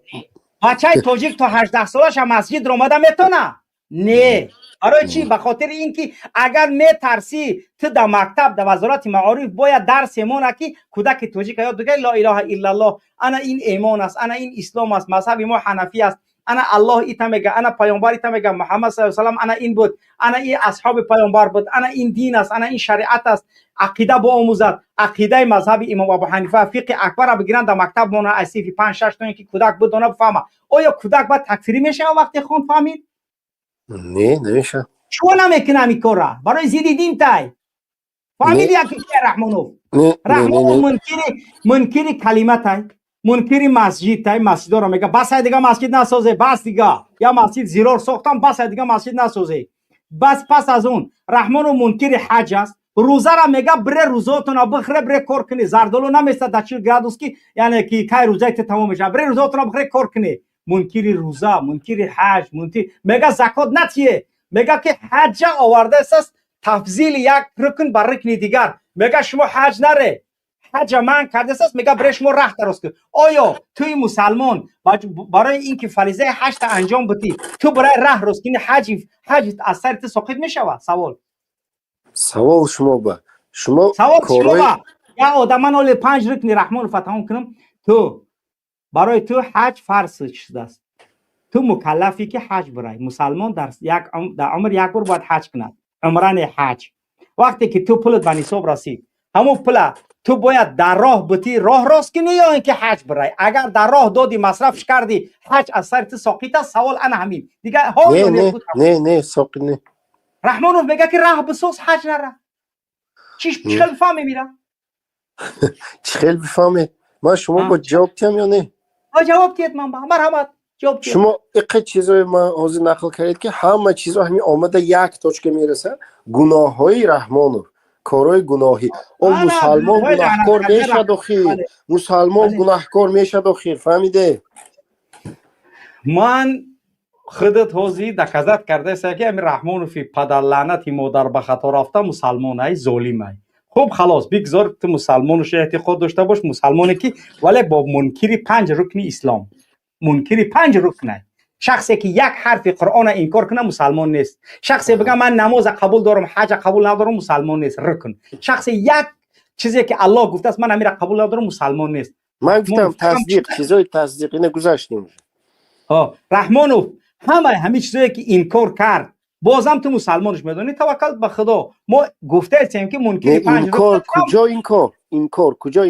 بچه تاجیک تا 18 سالش مسجد رو اومده میتونه؟ نه. برای چی؟ به خاطر اینکه اگر میترسی تو در مکتب در وزارت معارف باید درس ایمان که کودک تاجیک یاد بگه لا اله الا الله، انا این ایمان است، انا این اسلام است، مذهب ما حنفی است، انا الله ایتا میگه، انا پیامبر ایتا میگه، محمد صلی الله علیه و سلم انا این بود، انا این اصحاب پیامبر بود، انا این دین است، انا این شریعت است. عقیده با آموزد، عقیده مذهب امام ابو حنیفه فقه اکبر را بگیرن در مکتب مونه از صفحه 5 6 تا اینکه کودک بود دونه بفهمه. آیا کودک باید تکفیری میشه وقتی خون فهمید؟ نه نمیشه. شو نمیکنه همین کار را برای زیدی دین تای فهمیدی که رحمانوف منکری کلمه تای، منکر مسجد تای مسجد رو میگه بس دیگه مسجد نسازه، بس دیگه یا مسجد زیرار ساختم بس دیگه مسجد نسازه. بس پس از اون رحمان و منکر حج است. روزه را میگه بره روزاتون بخره بره کار کنی. زردالو نمیسته در 40 گرادوس کی یعنی کی روزه تمام میشه بره روزاتون بخره کار کنی. منکر روزه، منکر حج، منکر میگه زکات نتیه، میگه که حج آورده است تفضیل یک رکن بر رکن دیگر. میگه شما حج نره، حج من کرده است، میگه برای شما راه درست کن. آیا توی مسلمان برای اینکه فریضه حج انجام بدی تو برای راه درست کنی حج از سرت ساقط میشود؟ سوال شما با شما یا آدم من 5 رکن رحمان فتحان کنم، تو برای تو حج فرض شده است، تو مکلفی که حج برای مسلمان در عمر یک بار باید حج کند، عمران حج. وقتی که تو پولت به نصاب رسید همون پول تو باید در راه بتی راه راست کنی یا اینکه حج برای؟ اگر در راه دادی مصرفش کردی حج از سرت ساقط است. سوال انا همین دیگه ها. نه ساقط نه. رحمانوف میگه که راه بسوز حج نره. چخل فهمی میره؟ چخل بفهمید؟ ما شما با جواب تیم یا نه؟ با جواب تید من با مرحمت جواب تید. شما اقید چیزای ما حاضر نقل کردید که همه چیزا همین آمده یک توچکه میرسه. گناه های رحمانوف، کارهای گناهی. اون مسلمان گناهکار میشه داخل، مسلمان گناهکار میشه داخل، فهمیده؟ من خودت حاضی دکازت کرده است که امیر رحمانوفی پدر لعنتی مادر به خطا رفته مسلمان ای ظالم ای. خب خلاص بگذار تو مسلمانش اعتقاد داشته باش، مسلمانی که ولی با منکر 5 رکن اسلام، منکر 5 رکن. شخصی که یک حرف قرآن انکار کنه مسلمان نیست. شخصی بگه من نماز قبول دارم حج قبول ندارم مسلمان نیست، رکن. شخصی یک چیزی که الله گفته است من امیر قبول ندارم مسلمان نیست. من گفتم تصدیق، چیزای تصدیق اینه گذاشتیم. رحمانوف همه چیزایی که انکار کرد بازم تو مسلمانش میدونی. توکل به خدا. ما گفته هستیم که منکر 5 انکار کجا انکار کجا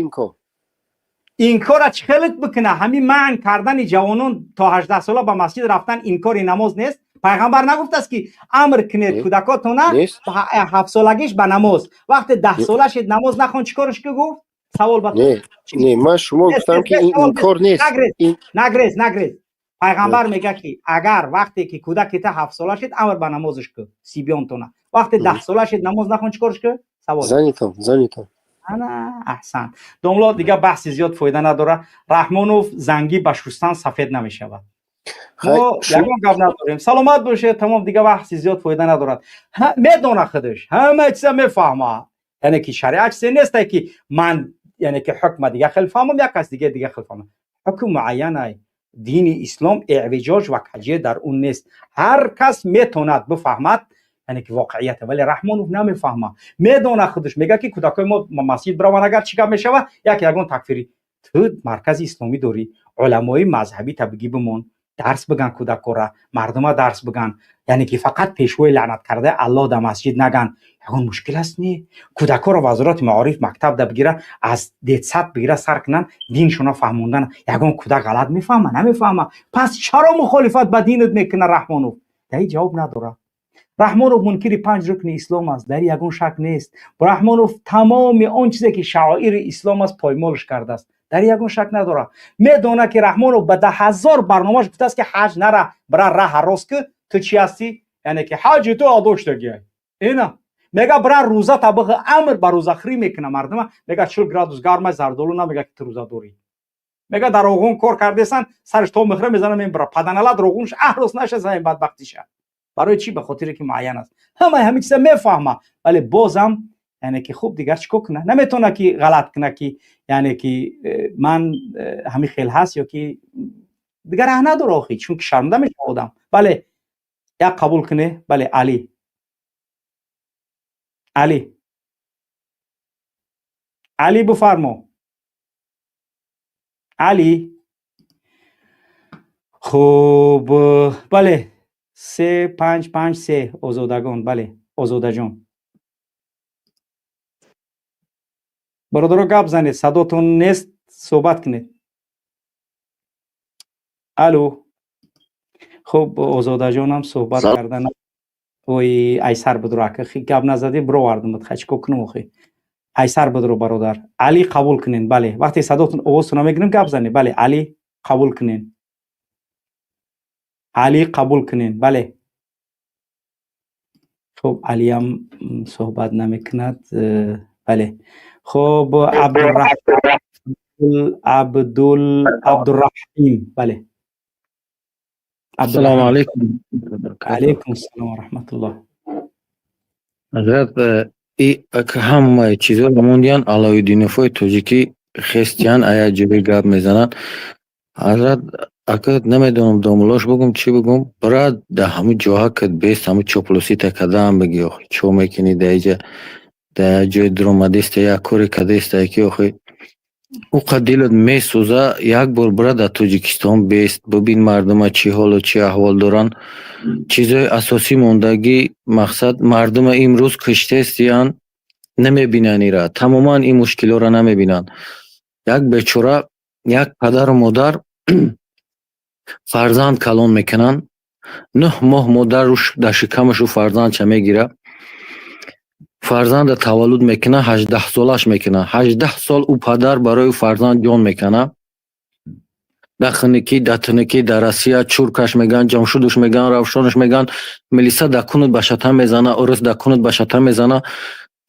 انکار چه خلق بکنه؟ همین منع کردن جوانان تا 18 ساله به مسجد رفتن انکار نماز نیست؟ پیغمبر نگفته است که امر کنید کودکاتون 7 سالگیش به نماز، وقتی 10 ساله شد نماز نخوان چیکارش که گفت؟ سوال بده. نه من شما گفتم که این انکار نیست. نگریز پیغمبر میگه که اگر وقتی که کودک 7 ساله شد امر به نمازش که سیبیان تونه، وقتی 10 ساله شد نماز نخوان چیکارش که؟ سوال زنیتون انا احسن. دوملا دیگه بحث زیاد فایده نداره. رحمانوف زنگی به شستن سفید نمیشود. ما یکم گپ نداریم. سلامت باشه تمام دیگه بحث زیاد فایده ندارد. میدونه خودش همه چیز میفهمه. یعنی که شریعت چیزی نیست که من یعنی که حکم دیگه خیلی فهمم یک کس دیگه خیلی فهمه. حکم معینه دین اسلام اعوجاج و کجیه در اون نیست. هر کس میتوند بفهمد یعنی که واقعیت، ولی رحمانوف نمیفهمه. میدونه خودش میگه که کودکای ما مسجد برون اگر چیکار میشوه یگان تکفیری. تو مرکز اسلامی داری، علمای مذهبی تبگی بمون درس بگن کودکا را، مردم درس بگن، یعنی که فقط پیشوای لعنت کرده الله در مسجد نگن. یگان مشکل است نی. کودکا را وزارت معارف مکتب ده بگیره از دیدسات بگیره سر کنن دینشون فهموندن. یگان کودک غلط میفهمه نمیفهمه. پس چرا مخالفت با دینت میکنه رحمانوف؟ دای جواب نداره. رحمانوف منکر 5 رکن اسلام است، در یگان شک نیست. رحمانوف تمام اون چیزی که شعائر اسلام است پایمالش کرده است، در یگان شک نداره. میدونه که رحمانوف به 10,000 برنامه‌اش گفته است که حج نره برای راه راست که تو چی هستی؟ یعنی که حج تو آداشتگی اینا. میگه برای روزه طبق امر بر روزه خری میکنه مردم. میگه 40 گرادوس گرمه زردالو نمیگه که تو روزه داری. میگه در اوغون کار کردیسن سرش تو مخره میزنه میبره پدنالا دروغونش احرس نشه زمین بدبختیشه. برای چی؟ به خاطر که معین است. همه چیزا میفهمه ولی بازم یعنی که خوب دیگر چیکار کنه؟ نمیتونه که غلط کنه که یعنی که من همین خیل هست یا که دیگر راه نداره آخی، چون که شرمنده میشه آدم. بله یا قبول کنه. بله علی بفرما. علی خوب بله 3553 آزادگان. بله آزاده جان برادر گپ زنید، صداتون نیست، صحبت کنید. الو خب آزاده جان هم صحبت کردن وی ایسر بدرا که خی گپ نزدی برو واردم خچ کو کنم خی ایسر بدرو برادر. علی قبول کنین. بله وقتی صداتون آوازتون میگیریم گپ زنید. بله علی قبول کنین. علی قبول کنین. بله خب علی هم صحبت نمیکند. بله خب عبدالرحیم. بله السلام علیکم. علیکم السلام و رحمت الله. حضرت که هم چیزا موندیان علایالدینوفای توجیکی خستیان آیا جبه گپ میزنن. حضرت اگر نمیدونم داملاش بگم چی بگم برای ده همه جاها که بیست همه چوپلوسی تا کدام بگی آخی چو میکنی ده ایجا ده جای درامدیست یا کوری کدیست اکی آخی او قدیلت می سوزه یک بار برای در توجیکستان بیست ببین مردم چی حال و چی احوال دارن. چیزای اساسی موندگی مقصد مردم امروز کشته استیان نمیبینن ایرا تماما این مشکل را نمیبینن. یک بیچاره یک پدر و مادر فرزند کلان میکنن 9 ماه مادر روش در شکمش رو فرزند چه میگیره فرزند تولد میکنه 18 سالش میکنه 18 سال او پدر برای فرزند جان میکنه در خنکی در تنکی در رسیه چورکش میگن جمشودش میگن روشانش میگن ملیسا دکونت بشته میزنه ارس دکونت بشته میزنه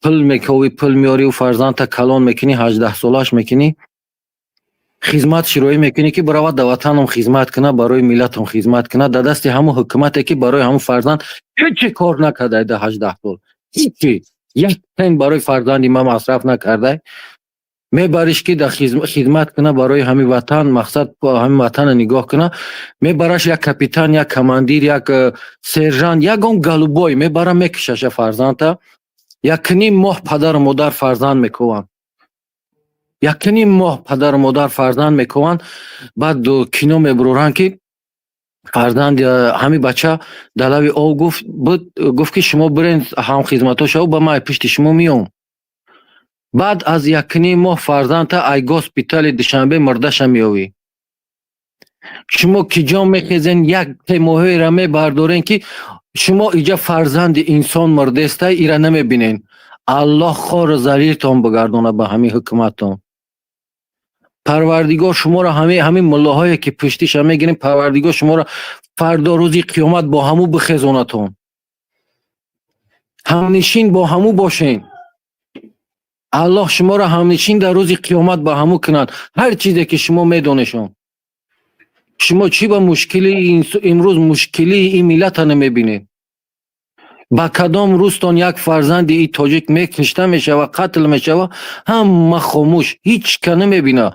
پل میکوی پل میاری و فرزند تا کلان میکنی 18 سالش میکنی خدمت شروعی میکنی که برای وطنم خدمت کنه برای ملتم خدمت کنه در دست همون حکومتی که برای همون فرزند هیچ کار نکرده در 18 سال هیچی یک پن برای فرزند ما مصرف نکرده میبرش که در خدمت کنه برای همین وطن مقصد همین وطن نگاه کنه میبرش یک کاپیتان یک کماندیر یک سرژانت یک اون گلوبوی میبره میکشش فرزند یک نیم ماه پدر و مادر فرزند میکوان یک نیم ماه پدر و مادر فرزند میکوان بعد دو کینو میبرورن که فرزند همین بچه دلوی او گفت که شما برین هم خدمتو شو با ما پشت شما میام بعد از یک نیم ماه فرزند تا ای هاسپیتال دوشنبه مردش میوی شما کی جام میخیزن یک تیموهی را میبردارین که شما اینجا فرزند انسان مرده است ایرا نمیبینین الله خور زلیلتون بگردونه به همین حکومتون پروردگار شما را همین ملاهایی که پشتیش هم میگیرین پروردگار شما را فردا روزی قیامت با همو بخیزونتون همنشین با همو باشین الله شما را همنشین در روزی قیامت با همو کنن هر چیزی که شما میدونشون شما چی با مشکلی امروز مشکلی این ملت نمیبینید با کدام روزتان یک فرزند ای تاجیک میکشته میشه و قتل میشه و هم خاموش هیچ که نمیبینه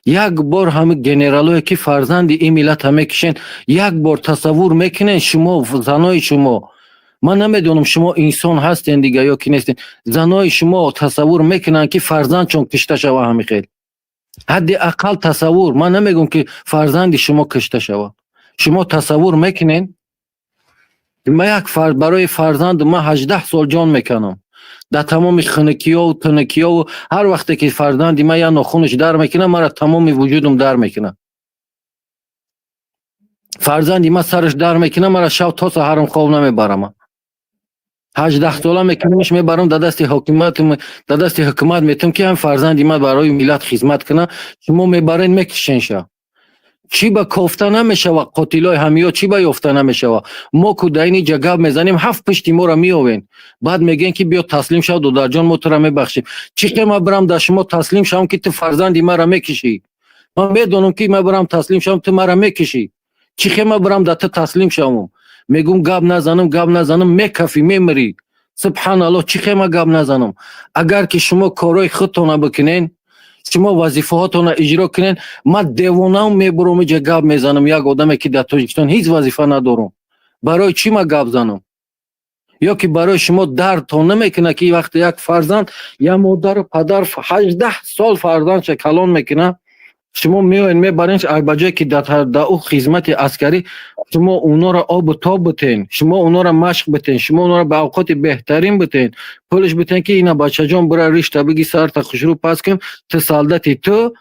یک بار همه گنرالایی که فرزند این ملت هم میکشن یک بار تصور میکنن شما زنای شما من نمیدونم شما انسان هستین دیگه یا کی نیستین زنای شما تصور میکنن که فرزند چون کشته شوه همین خیلی حد اقل تصور من نمیگم که فرزند شما کشته شوه شما تصور میکنین من یک برای فرزند من 18 سال جان میکنم در تمام خنکی‌ها و تنکی‌ها و هر وقتی که فرزند من یا ناخونش در میکنه مرا تمام وجودم در میکنه فرزند من سرش در میکنه مرا شب تا سحرم خواب نمیبرم 18 ساله میکنمش میبرم در دست حکومت میتونم که هم فرزند من برای ملت خدمت کنه شما میبرین میکشنش چی با کوفته نمیشه و قاتلای همیا چی با یافته نمیشه و ما کودینی جگب میزنیم 7 پشتی ما را میآوین بعد میگن که بیا تسلیم شو دو در جان ما تو را میبخشیم چی که ما برم در شما تسلیم شوم که تو فرزندی ما را میکشی من میدونم که ما برم تسلیم شوم تو ما را میکشی چی که ما برم در تو تسلیم شوم میگم گاب نزنم میکفی میمری سبحان الله چی که ما گاب نزنم اگر که شما کارای خودتون بکنین شما وظیفه هاتون اجرا کنین ما دیوانم میبرم اینجا گاب میزنم یک آدمی که در تاجیکستان هیچ وظیفه ندارم برای چی ما گاب زنم یا که برای شما دردتون نمیکنه که وقتی یک فرزند یا مادر و پدر 18 سال فرزند کلان میکنه شما میبرینش بجای که در او خدمت عسکری شما اونا را آب و تاب بتین شما اونا را مشق بتین شما اونا را به اوقات بهترین بتین پولش بتین که اینا بچه جان برای ریشته بگی سر تا خوشرو پس کن تو سالدتی تو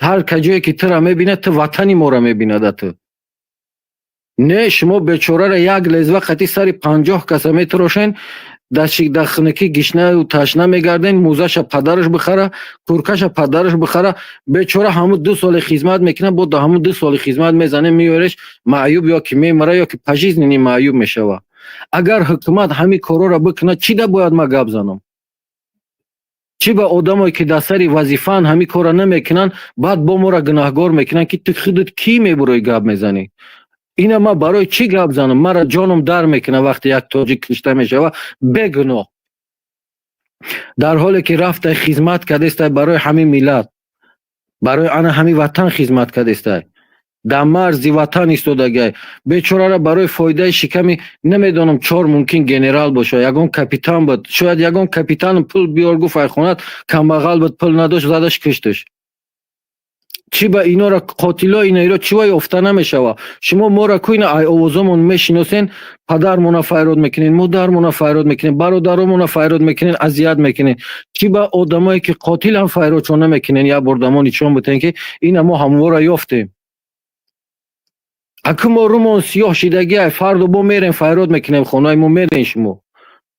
هر کجایی که تو را میبینه تو وطنی ما را میبینه ده تو نه شما بیچاره را یک لحظه وقتی سر 50 کس میتراشین در خنکی گشنه و تشنه میگردین، موزش پدرش بخره، کورکش پدرش بخره. بیچاره همون 2 سال خدمت میکنه، بود همون 2 سال خدمت میزنه میورش معیوب یا که میمره یا که پشیز نینی معیوب میشوه. اگر حکومت همین کارا را بکنه چی ده باید ما گپ زنم؟ چی به آدمایی که در سر وظیفه‌ان همین کارا نمیکنن بعد با ما را گناهگار میکنن که تو خودت کی میبروی گپ میزنی؟ اینا ما برای چی گپ زنم؟ مرا جانم در میکنه وقتی یک تاجیک کشته میشوه بگناه، در حالی که رفته خدمت کرده است برای همین ملت، برای آن همین وطن خدمت کرده است، در مرز وطن ایستادگی. بیچاره را برای فایده شکمی نمیدونم 4 ممکن گنرال باشه، یگان کاپیتان بود، شاید یگان کاپیتان پول بیار گفت ایخونت کم بغل بود پول نداشت زدش کشتش. چی با اینا را قاتلا اینا را چی وای افته نمیشوه؟ شما ما را کوین ای آوازمون میشناسین، پدرمون فریاد میکنین، مادرمون فریاد میکنین، برادرمون فریاد میکنین، اذیت میکنین. چی با آدمایی که قاتل هم فریاد چون نمیکنین یا بردمانی چون بتین که اینا ما همو را یافتیم. اگه ما رومون سیاه شدگی فرد با میرین فریاد میکنیم خانه ما میرین شما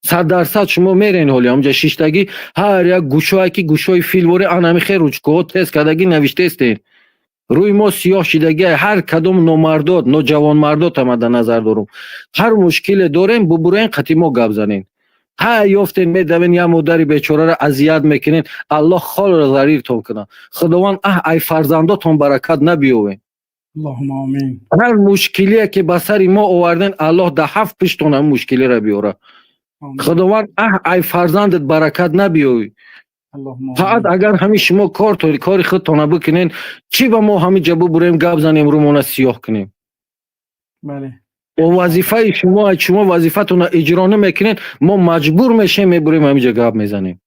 100% شما میرین حالی همجا شیشتگی هر یک گوشایی که گوشای فیلوری آنمی خیر روچکوه تست کدگی نوشته استین روی ما سیاه شدگی هر کدوم نومردات نوجوان مردات هم در نظر دارم. هر مشکل داریم ببرین قطعی ما گپ زنین. ها یافتین میدوین یا مادری بیچاره را اذیت میکنین، الله خال را ضریرتون کنه. خداوند ای فرزنداتون برکت نبیوین. اللهم آمین. هر مشکلی که به سر ما آوردن الله ده 7 پیشتون هم مشکلی را بیاره. خداوند ای فرزندت برکت نبیوی. فقط اگر همین شما کار خودتون بکنین چی با ما همین جبو بریم گپ زنیم رومون سیاه کنیم؟ بله. و وظیفه شما وظیفتون اجرا نمیکنین ما مجبور میشیم میبریم همینجا گپ میزنیم.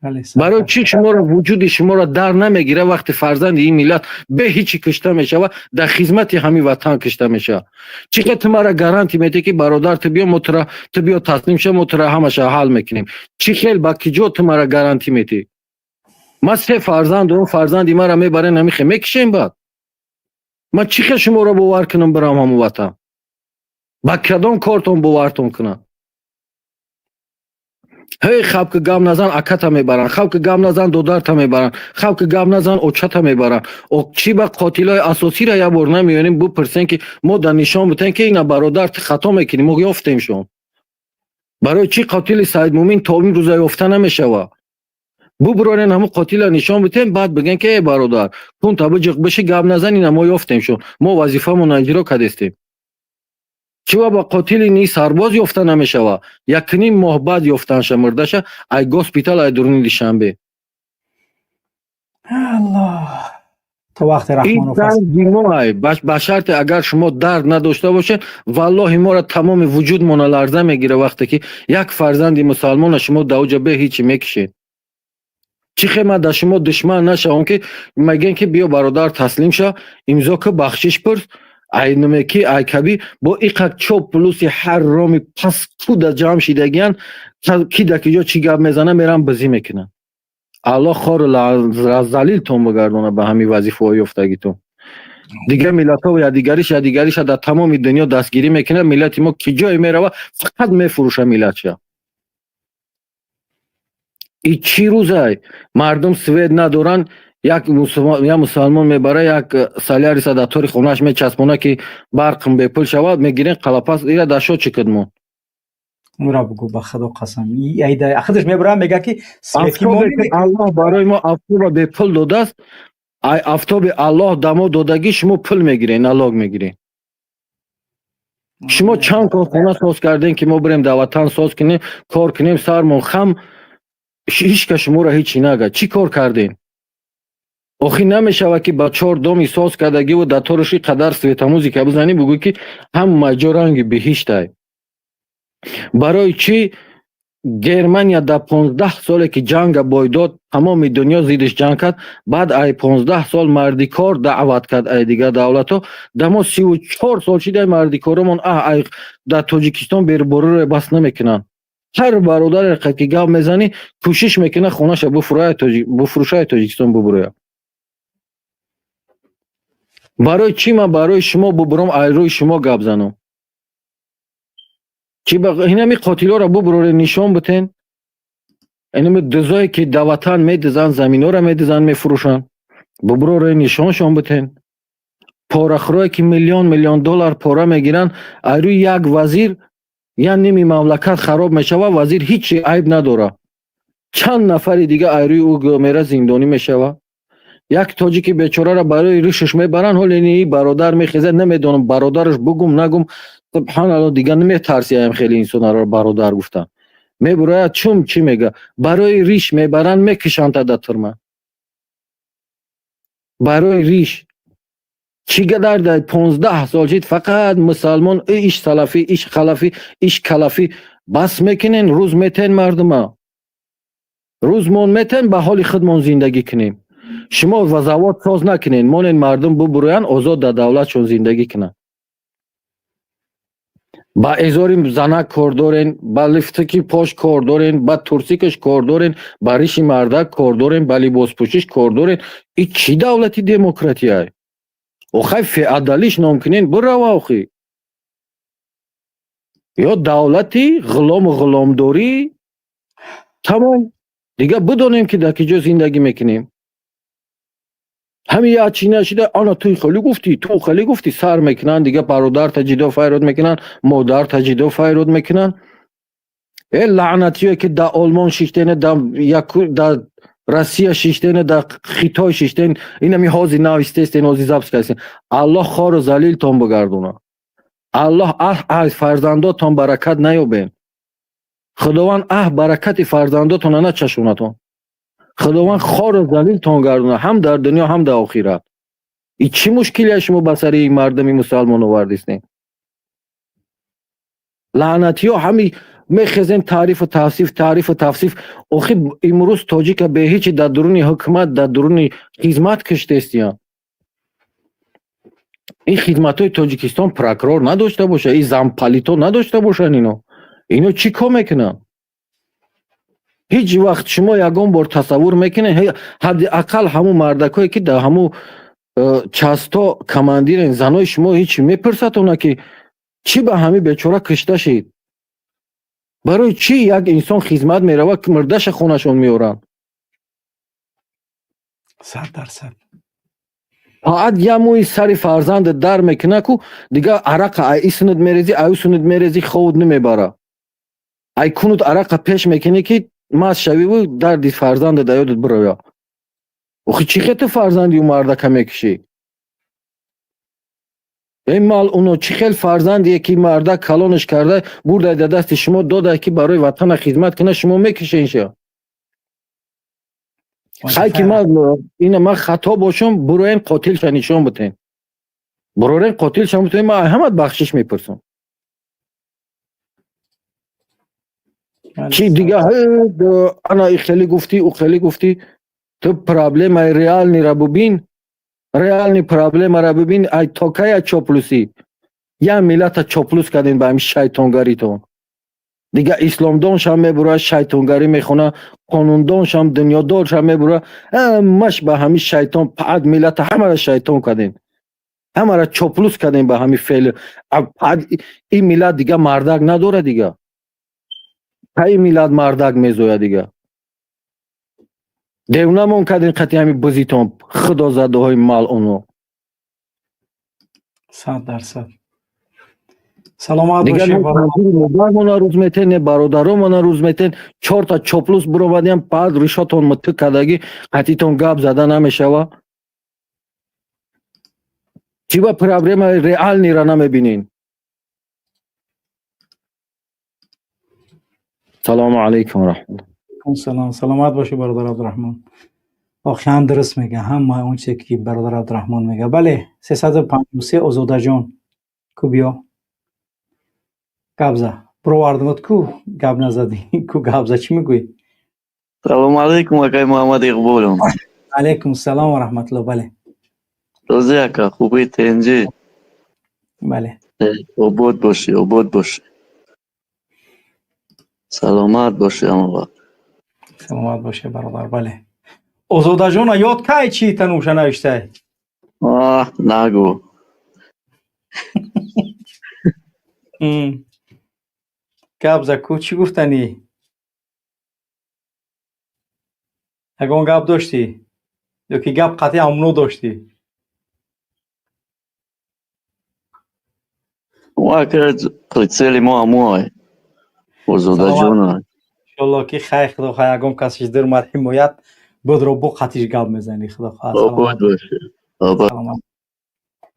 بله. برای چی شما را وجود شما را در نمیگیره وقتی فرزند این ملت به هیچی کشته میشه و در خدمت همین وطن کشته میشه؟ چقدر ما را گارانتی میده که برادر تو بیا تسلیم شه ما همش حل میکنیم؟ چی خیل با کجا ما را گارانتی میدی؟ ما 3 فرزند اون فرزندی ما را میبرن نمیخه میکشیم بعد ما چی خیل شما را باور کنم برام هم وطن با کدام کارتون باورتون کنم؟ هی خواب که گام نزن اکتا میبرن، خواب که گام نزن دودرتا میبرن، خواب که گام نزن اوچتا میبرن. او چی با قاتلای اساسی را یا بار نمیونیم بپرسین که ما در نشان بتن که اینا برادرت خطا میکنیم ما یافتیم شون. برای چی قاتل سعید مومن تا این روزا یافته نمیشوه؟ ببرن همو قاتل نشان بتن بعد بگن که ای برادر کون تا بجق بشه گام نزن اینا ما یافتیم شون، ما وظیفه‌مون اجرا کردیم. چی با قاتل نی سرباز یافته نمیشوه؟ 1.5 ماه بعد یافتنش مردشه ای گوسپیتال ای درونی شنبه. الله تو وقت رحمان و فضل به شرط اگر شما درد نداشته باشه والله ما را تمام وجود مون لرزه میگیره وقتی که یک فرزند مسلمان شما دوجه به هیچی میکشید. چی خیمت در شما دشمن نشه اون که میگن که بیا برادر تسلیم شه امضا که بخشش پرس ای نمیکی ای کبی با ایقک چوب پلوسی هر رامی پس کود جمع شیدگیان کی دکیجا چی گب میزنه میرم بزی میکنن. الله خار زلیل تون بگردونه به همین وظیفه های افتگی تون. دیگه ملت ها و یا دیگریش در تمام دنیا دستگیری میکنه. ملت ما کی جای میره فقط میفروشه ملت شه. ای چی روزه مردم سوید ندارن یک مسلمان میبره یک سالیاری صداتوری خونش میچسبونه که برقم به پول شود میگیرین قلپاس ایره دشو چکدمون اورا بگو به خدا قسم ایده خودش میبره میگه که آفتاب الله برای ما آفتاب به پول داده است. ای آفتاب الله دمو دادگی شما پول میگیرین نالاگ میگیرین. شما چند کارخانه ساز کردین که ما بریم در وطن ساز کنیم کار کنیم سرمون خم هیچ که شما را هیچی نگه چی کار کردین؟ آخی نمیشه که با 4 دامی ساز کردگی و در طورشی قدر سویتموزی که بزنی بگوی که هم مجا رنگی بهشت های. برای چی گرمانیا در 15 ساله که جنگ بایداد تمام دنیا زیدش جنگ کرد بعد ای 15 سال مردی کار دعوت کرد ای دیگه دولت ها دما 34 سال شده مردی کارمون ای در تاجیکستان بیربارو رو بس نمیکنن. هر برادر که گپ میزنی کوشش میکنه خونش بفروشه تاجیکستان ببره. برای چی من برای شما ببرم ای روی شما گپ زنم؟ چی با اینمی قاتلا را ببرور نشان بتن، اینمی دزایی که دواتان میدزن زمینا را میدزن میفروشن ببرور نشانشان بتن. پارخورایی که میلیون دلار پاره میگیرن ایرو یک وزیر یا نیمی مملکت خراب میشه و وزیر هیچ عیب نداره، چند نفر دیگه ایروی او میره زندانی میشه. یک تاجیکی بیچاره را برای ریشش میبرن، حالا این برادر میخیزه نمیدونم برادرش بگم نگم، سبحان الله دیگه نمیترسیم خیلی انسان را برادر گفتن میبره چوم چی میگه برای ریش میبرن میکشن تا دترمه برای ریش چی قدر 15 سال شد فقط مسلمان ایش سلفی ایش خلفی ایش کلفی بس میکنین، روز میتین مردم روزمون میتین به حال خودمون زندگی کنیم. شما وزوات ساز نکنین، مانین مردم ببروین آزاد در دولتشون زندگی کنن. با ازاری زنک کار دارین، با لفتکی پاش کار دارین، با ترسیکش کار دارین، با ریشی مردک کار دارین، با لباس پوشیش کار دارین. این چی دولتی دموکراتی های؟ اوخی فعادلیش نامکنین برو اوخی یا دولتی غلامداری تمام دیگه بدونیم که در کجا زندگی میکنیم. همین یه چی نشده آنا توی خیلی گفتی تو خیلی گفتی سر میکنن دیگه، برادر تا جدا فیرود میکنن، مادر تا جدا فیرود میکنن. این لعنتیه که در آلمان شیشتینه، در روسیه شیشتینه، در خیتای شیشتین، این همی حاضی نویسته است، این حاضی زبس کسی. الله خار و ذلیل تان بگردونه، الله از فرزنداتان برکت نیابین، خداوند برکت فرزنداتان نچشونتان، خداوند خار و ذلیل تان گردونه هم در دنیا هم در آخرت. این چی مشکلی شما به سر این مردمی مسلمان آوردید؟ لعنتی ها همی میخزین تعریف و توصیف آخه امروز تاجیک به هیچ در درون حکومت در درون خدمت کشته است. این خدمت های تاجیکستان پرکرار نداشته باشه، این زنپالیتو نداشته باشن، اینو چی کار میکنن؟ هیچ وقت شما یگان بار تصور میکنه حداقل همون مردکایی که در همون چستا کماندیر زنای شما هیچ میپرسد اونا که چی به همین بیچاره کشته شید؟ برای چی یک انسان خدمت میروه که مردش خونشون میورن؟ 100%. فقط یه موی سری فرزند در میکنه که دیگه عرق ای سند میریزی ای سند میریزی خود نمیبره، ای کنود عرق پیش میکنه که ماست شوی و دردی فرزند دیادت برویا. اوخی چی خیلی فرزندی و مردک میکشی؟ این مال اونو چی خیلی فرزندیه که مردک کلانش کرده برده در دست شما داده که برای وطن خدمت کنه شما میکشینشه. خیلی که من خطا باشم برای این قاتل شنیشان بتین، برای این قاتل شنیشان بتین من همت بخشش میپرسم. چی دیگه انا ای خیلی گفتی او خیلی گفتی، تو پرابلم ای ریال نی را ببین، ریال نی پرابلم را ببین. ای توکای چاپلوسی یا ملت چاپلوس کردین به همین شیطانگریتون دیگه. اسلام دانش هم میبره شیطانگری میخونه، قانون دانش هم دنیا دارش هم میبره، همش به همین شیطان پاد ملت همه را شیطان کردین، همه را چاپلوس کردین به همین فعل. این ملت دیگه مردک نداره دیگه، پای میلاد مردک میزویا دیگه. دیونمون کردین قطعی همین بزیتون خدا زده های مال اونو. 100%. سلامت دیگه باشی مادرمون روز میتین، برادرمون روز میتین، 4 تا چاپلوس برو بدیم بعد ریشاتون متک کدگی قطعیتون گپ زده نمیشه و چی با پرابلم ریال نیرا نمیبینین. سلام علیکم رحمت الله. سلامت باشی برادر عبدالرحمن. واقعا درست میگه، هم اون چیزی که برادر عبدالرحمن میگه. بله 353 آزاده جان کو بیا گابزا برو واردمت کو گاب نزدی کو گابزا چی میگوی؟ سلام علیکم آقای محمد اقبالم. علیکم السلام و رحمت الله. بله روزی اکا خوبی تنجی؟ بله عبود باشی سلامت باشی اما سلامت باشه برادر. بله آزاده جان یاد که چی تنوشه نوشته؟ نگو گپ زکو چی گفتنی؟ اگه گپ داشتی؟ یا که گپ قطعی همونو داشتی؟ ما که قیصه ما هموهای وزوده جونه انشالله که خیر خدا خواهی اگم کسیش در اومد حمایت بود رو بو قطعیش گپ میزنی خدا خواهی آباد باشه سلامت.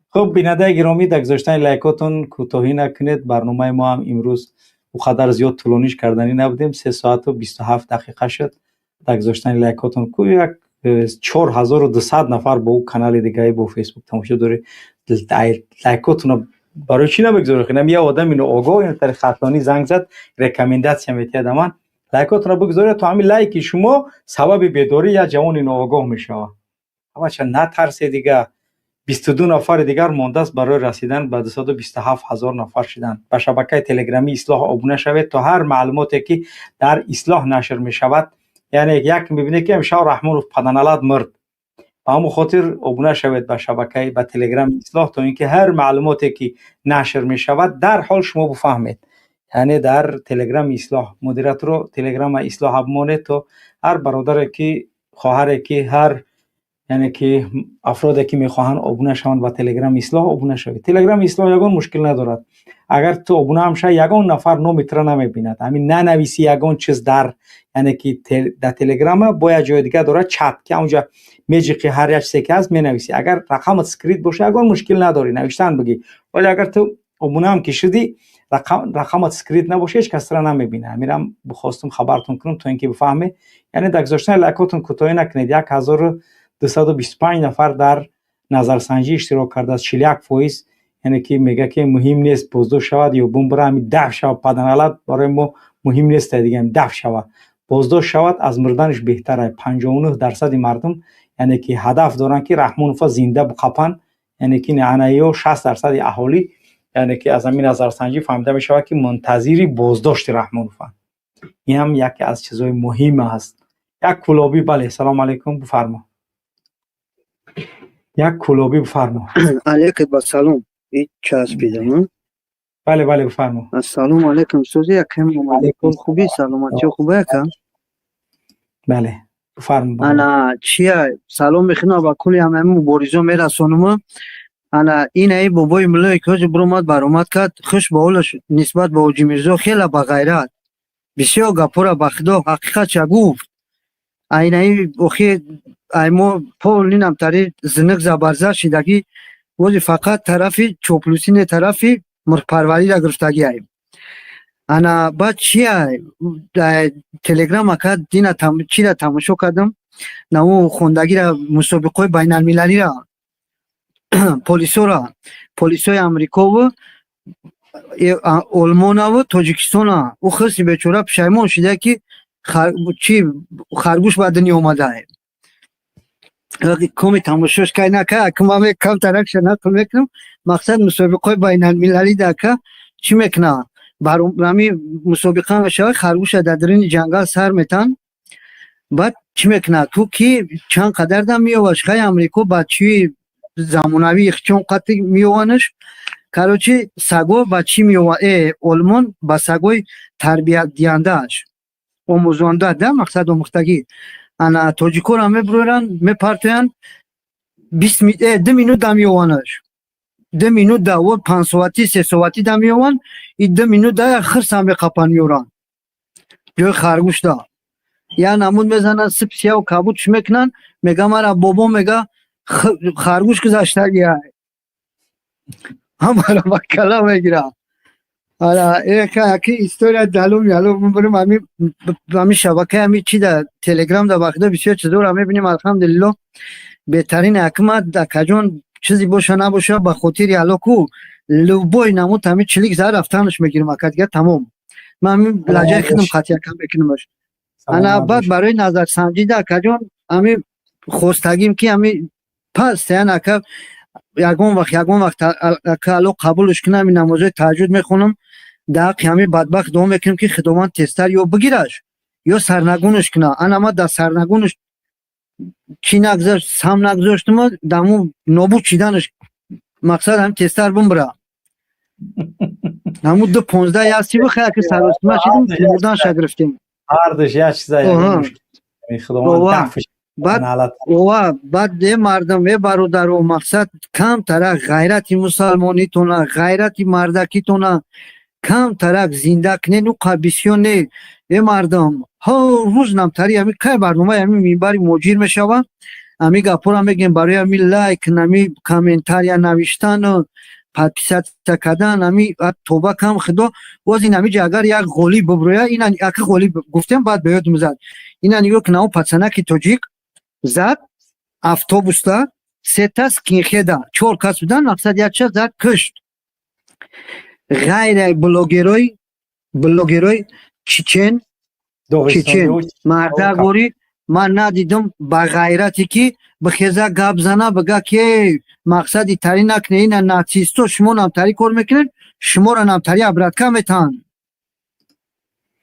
خب بیننده گرامی در گذاشتن لایکاتون کوتاهی نکنید. برنامه ما هم امروز بقدر زیاد طولانیش کردنی نبودیم. 3 ساعت و 27 دقیقه شد. در گذاشتن لایکاتون کو یک 4200 نفر با او کانال دیگه با فیسبوک تماشا داره. لایکاتون برای چی نمیگذاره؟ خیلی یه آدم اینو آگاه این طریق خطلانی زنگ زد رکامنداسیون میتید من لایکاتون رو بگذاره تو همین لایک شما سبب بیداری یا جوان اینو آگاه میشه. اما چه نترسید دیگه. 22 نفر دیگر مونده است برای رسیدن به 227,000 نفر شدن. به شبکه تلگرامی اصلاح ابونه شوید تا هر معلوماتی که در اصلاح نشر می شود، یعنی یک میبینه که امشب رحمانوف پدنالات مرد، به همون خاطر ابونه شوید به شبکه به تلگرام اصلاح تا اینکه هر معلوماتی که نشر می شود در حال شما بفهمید. یعنی در تلگرام اصلاح مدیریتور تلگرام اصلاح ابمونه تا هر برادر که خواهر که هر یعنی که افرادی که میخواهند ابونه شوند با تلگرام اصلاح ابونه شوید. تلگرام اصلاح یگان مشکل ندارد. اگر تو ابونه هم شوی یگان نفر نمیتره نمیبیند. همین ننویسی یگان چیز در یعنی که در تلگرام باید جای دیگه داره چت که اونجا میجی که هر یک چیزی که هست مینویسی. اگر رقم اسکریت باشه یگان مشکل نداری نوشتن بگی. ولی اگر تو ابونه هم کشیدی رقم اسکریت نباشه هیچ کس را نمیبینه. میرم بخواستم خبرتون کنم تا اینکه بفهمه. یعنی در گذاشتن لایکاتون کوتاهی نکنید. 1225 نفر در نظرسنجی اشتراک کرده است. 41% یعنی که میگه که مهم نیست بازداشت شود یا بمب را همین دفع شود. پدنالات برای ما مهم نیست دیگه، هم دفع شود بازداشت شود از مردنش بهتره. 59% مردم یعنی که هدف دارن که رحمانوف زنده بقپن، یعنی که نه 60% اهالی یعنی که از همین نظرسنجی فهمیده می شود که منتظری بازداشت رحمانوف. این هم یکی از چیزهای مهم است. یک کلابی بله سلام علیکم بفرما. یک کلابی بفرما. علیکم با سلام. این چسبیدم. بله بله بفرما. السلام علیکم سوزی یکم علیکم خوبی سلامتی خوبه یکم. بله بفرما. انا چیه سلام میخوام با کلی همه مبارزا میرسونم. انا این ای بابای ملای که برامد برآمد کرد خوش به حالش نسبت به حاجی میرزا خیلی با غیرت بسیار گپورا به خدا حقیقت چه گفت. این ای اخی ایمو پولینم تری زنق زبرزه شدگی ولی فقط طرفی چوپلوسین طرفی مرپروری را گرفتگی ایم. انا بعد چیه تلگرام اکد دینا چی را تماشا کردم نمو خوندگی را مسابقه بین المللی را پولیسوی امریکا و آلمان و تاجیکستان او خیلی بیچاره پشیمان شده که خرگوش به دنیا اومده ای. کمی تماشاش که نکه کم کم ترکش نکل میکنم. مقصد مسابقه بین المللی ده که چی میکنه برای مسابقه نشه خرگوش در درین جنگل سر میتن. بعد چی میکنه تو که چند قدر دم میوش خیلی امریکا بچی زمانوی چون قطع میوانش کاروچی سگو بچی میوان آلمان با سگوی تربیت دیاندهش آموزانده ده مقصد آموختگی. انا تاجیکو را میبرن میپرتن 2 مینوت دم میوانش 2 مینوت ده و 5 ساعتی 3 ساعتی دم میوان این 2 مینوت ده خرس هم قپن میورن جای خرگوش ده یا نمود میزنن سپ سیاه و کابوتش میکنن. میگه مرا بابا میگه خرگوش گذاشته گیه همه را با کلا میگیره. حالا یکی استوریا دلوم یالو بریم همین شبکه همین چی در تلگرام در وقتا بسیار چیزور هم میبینیم الحمدلله بهترین حکمت در کجان چیزی باشه نباشه به خاطر یالو کو لوبوی نمود همین چلیک زهر رفتنش میگیریم اکدگه تمام من همین لجه خیدم خطی کم بکنمش. انا بعد برای نظر سنجی در کجان همین خوستگیم که همین پس یعنی که یگون وقت که الو قبولش کنم این نمازه تهجد میخونم در همین بدبخت دوم میکنم که خداوند تستر یا بگیرش یا سرنگونش کنه. انا ما در سرنگونش چی نگذاشت سم نگذاشتم دمو نابود چیدنش مقصد هم تستر بمبره همون دو 15 یاسی بخیر که سراسما شدیم مردان شا گرفتیم هردش یک چیزایی مشکل خداوند دفعش بعد مردم برادر و مقصد کم ترک غیرت مسلمانی تونه غیرت مردکی تونه کم ترک زنده کنه نو قبیسیون نه مردم ها روز نمتری همی که برنامه همی میبری موجیر میشوه همی گپور هم بگیم برای همی لایک همی کامنتار یا نوشتن پادپیسات کردن همی توبه کم خدا واز این همی جا اگر یک غولی ببرویه این اگه غولی گفتیم بعد بیاد مزد این هنگو که ناو پتسنکی توجیک زد автобуста сета скинхеда 4 кас будан мақсад як чиз зад кушт ғайр блогерой чечен марда гори ман надидум ба ғайрате ки бихеза гап зана бага ки мақсади тари накне ина нацисто шумо намтари кор мекунед шуморо намтари абратка метан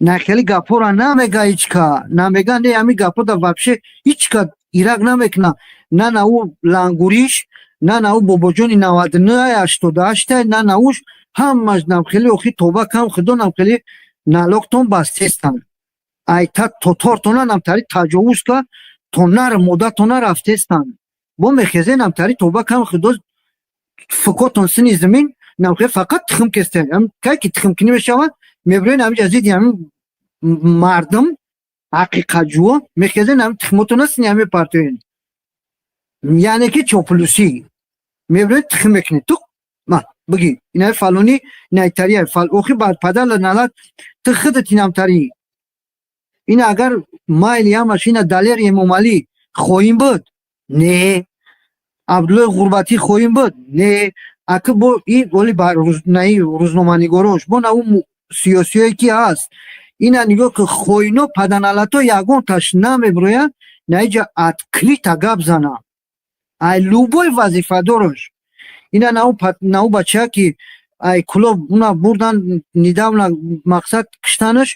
нахели гапора намега ичка намега не ами гапода вообще ичка ирак намекна на нау лангуриш на нау бобоҷони 9988 на науш ҳамаш намхели охи тоба кам худо намхели налоктон бастестан айта тотортона намтари таҷовуз ка то нар модатона рафтестан бо мехезе намтари тоба кам худо фукотон сини замин намхе фақат тхм кесте кай ки тхм кини мешавад меброин ами ҷазиди ами мардам ҳақиқатҷӯ мехезен ами тхмотона сини ами партоен яъне ки чоплуси меброин тхм мекунед ту ма бигӣ инаи фалони найтария фал охи бар падала налат ту худати намтари ин агар майли ҳамаш ина далер эмомалӣ хоҳем буд не абдуллои ғурбатӣ хоҳем буд не ака бо ин оли ба рӯзноманигорош бо наву сиёсиҳое ки ҳаст ина нигоҳ ки хоино паданалато ягонташ намеброяд наиҷа открита гап зана ай любой вазифадорош ина наву бача ки ай кулоб уна бурдан нидавна мақсад киштанаш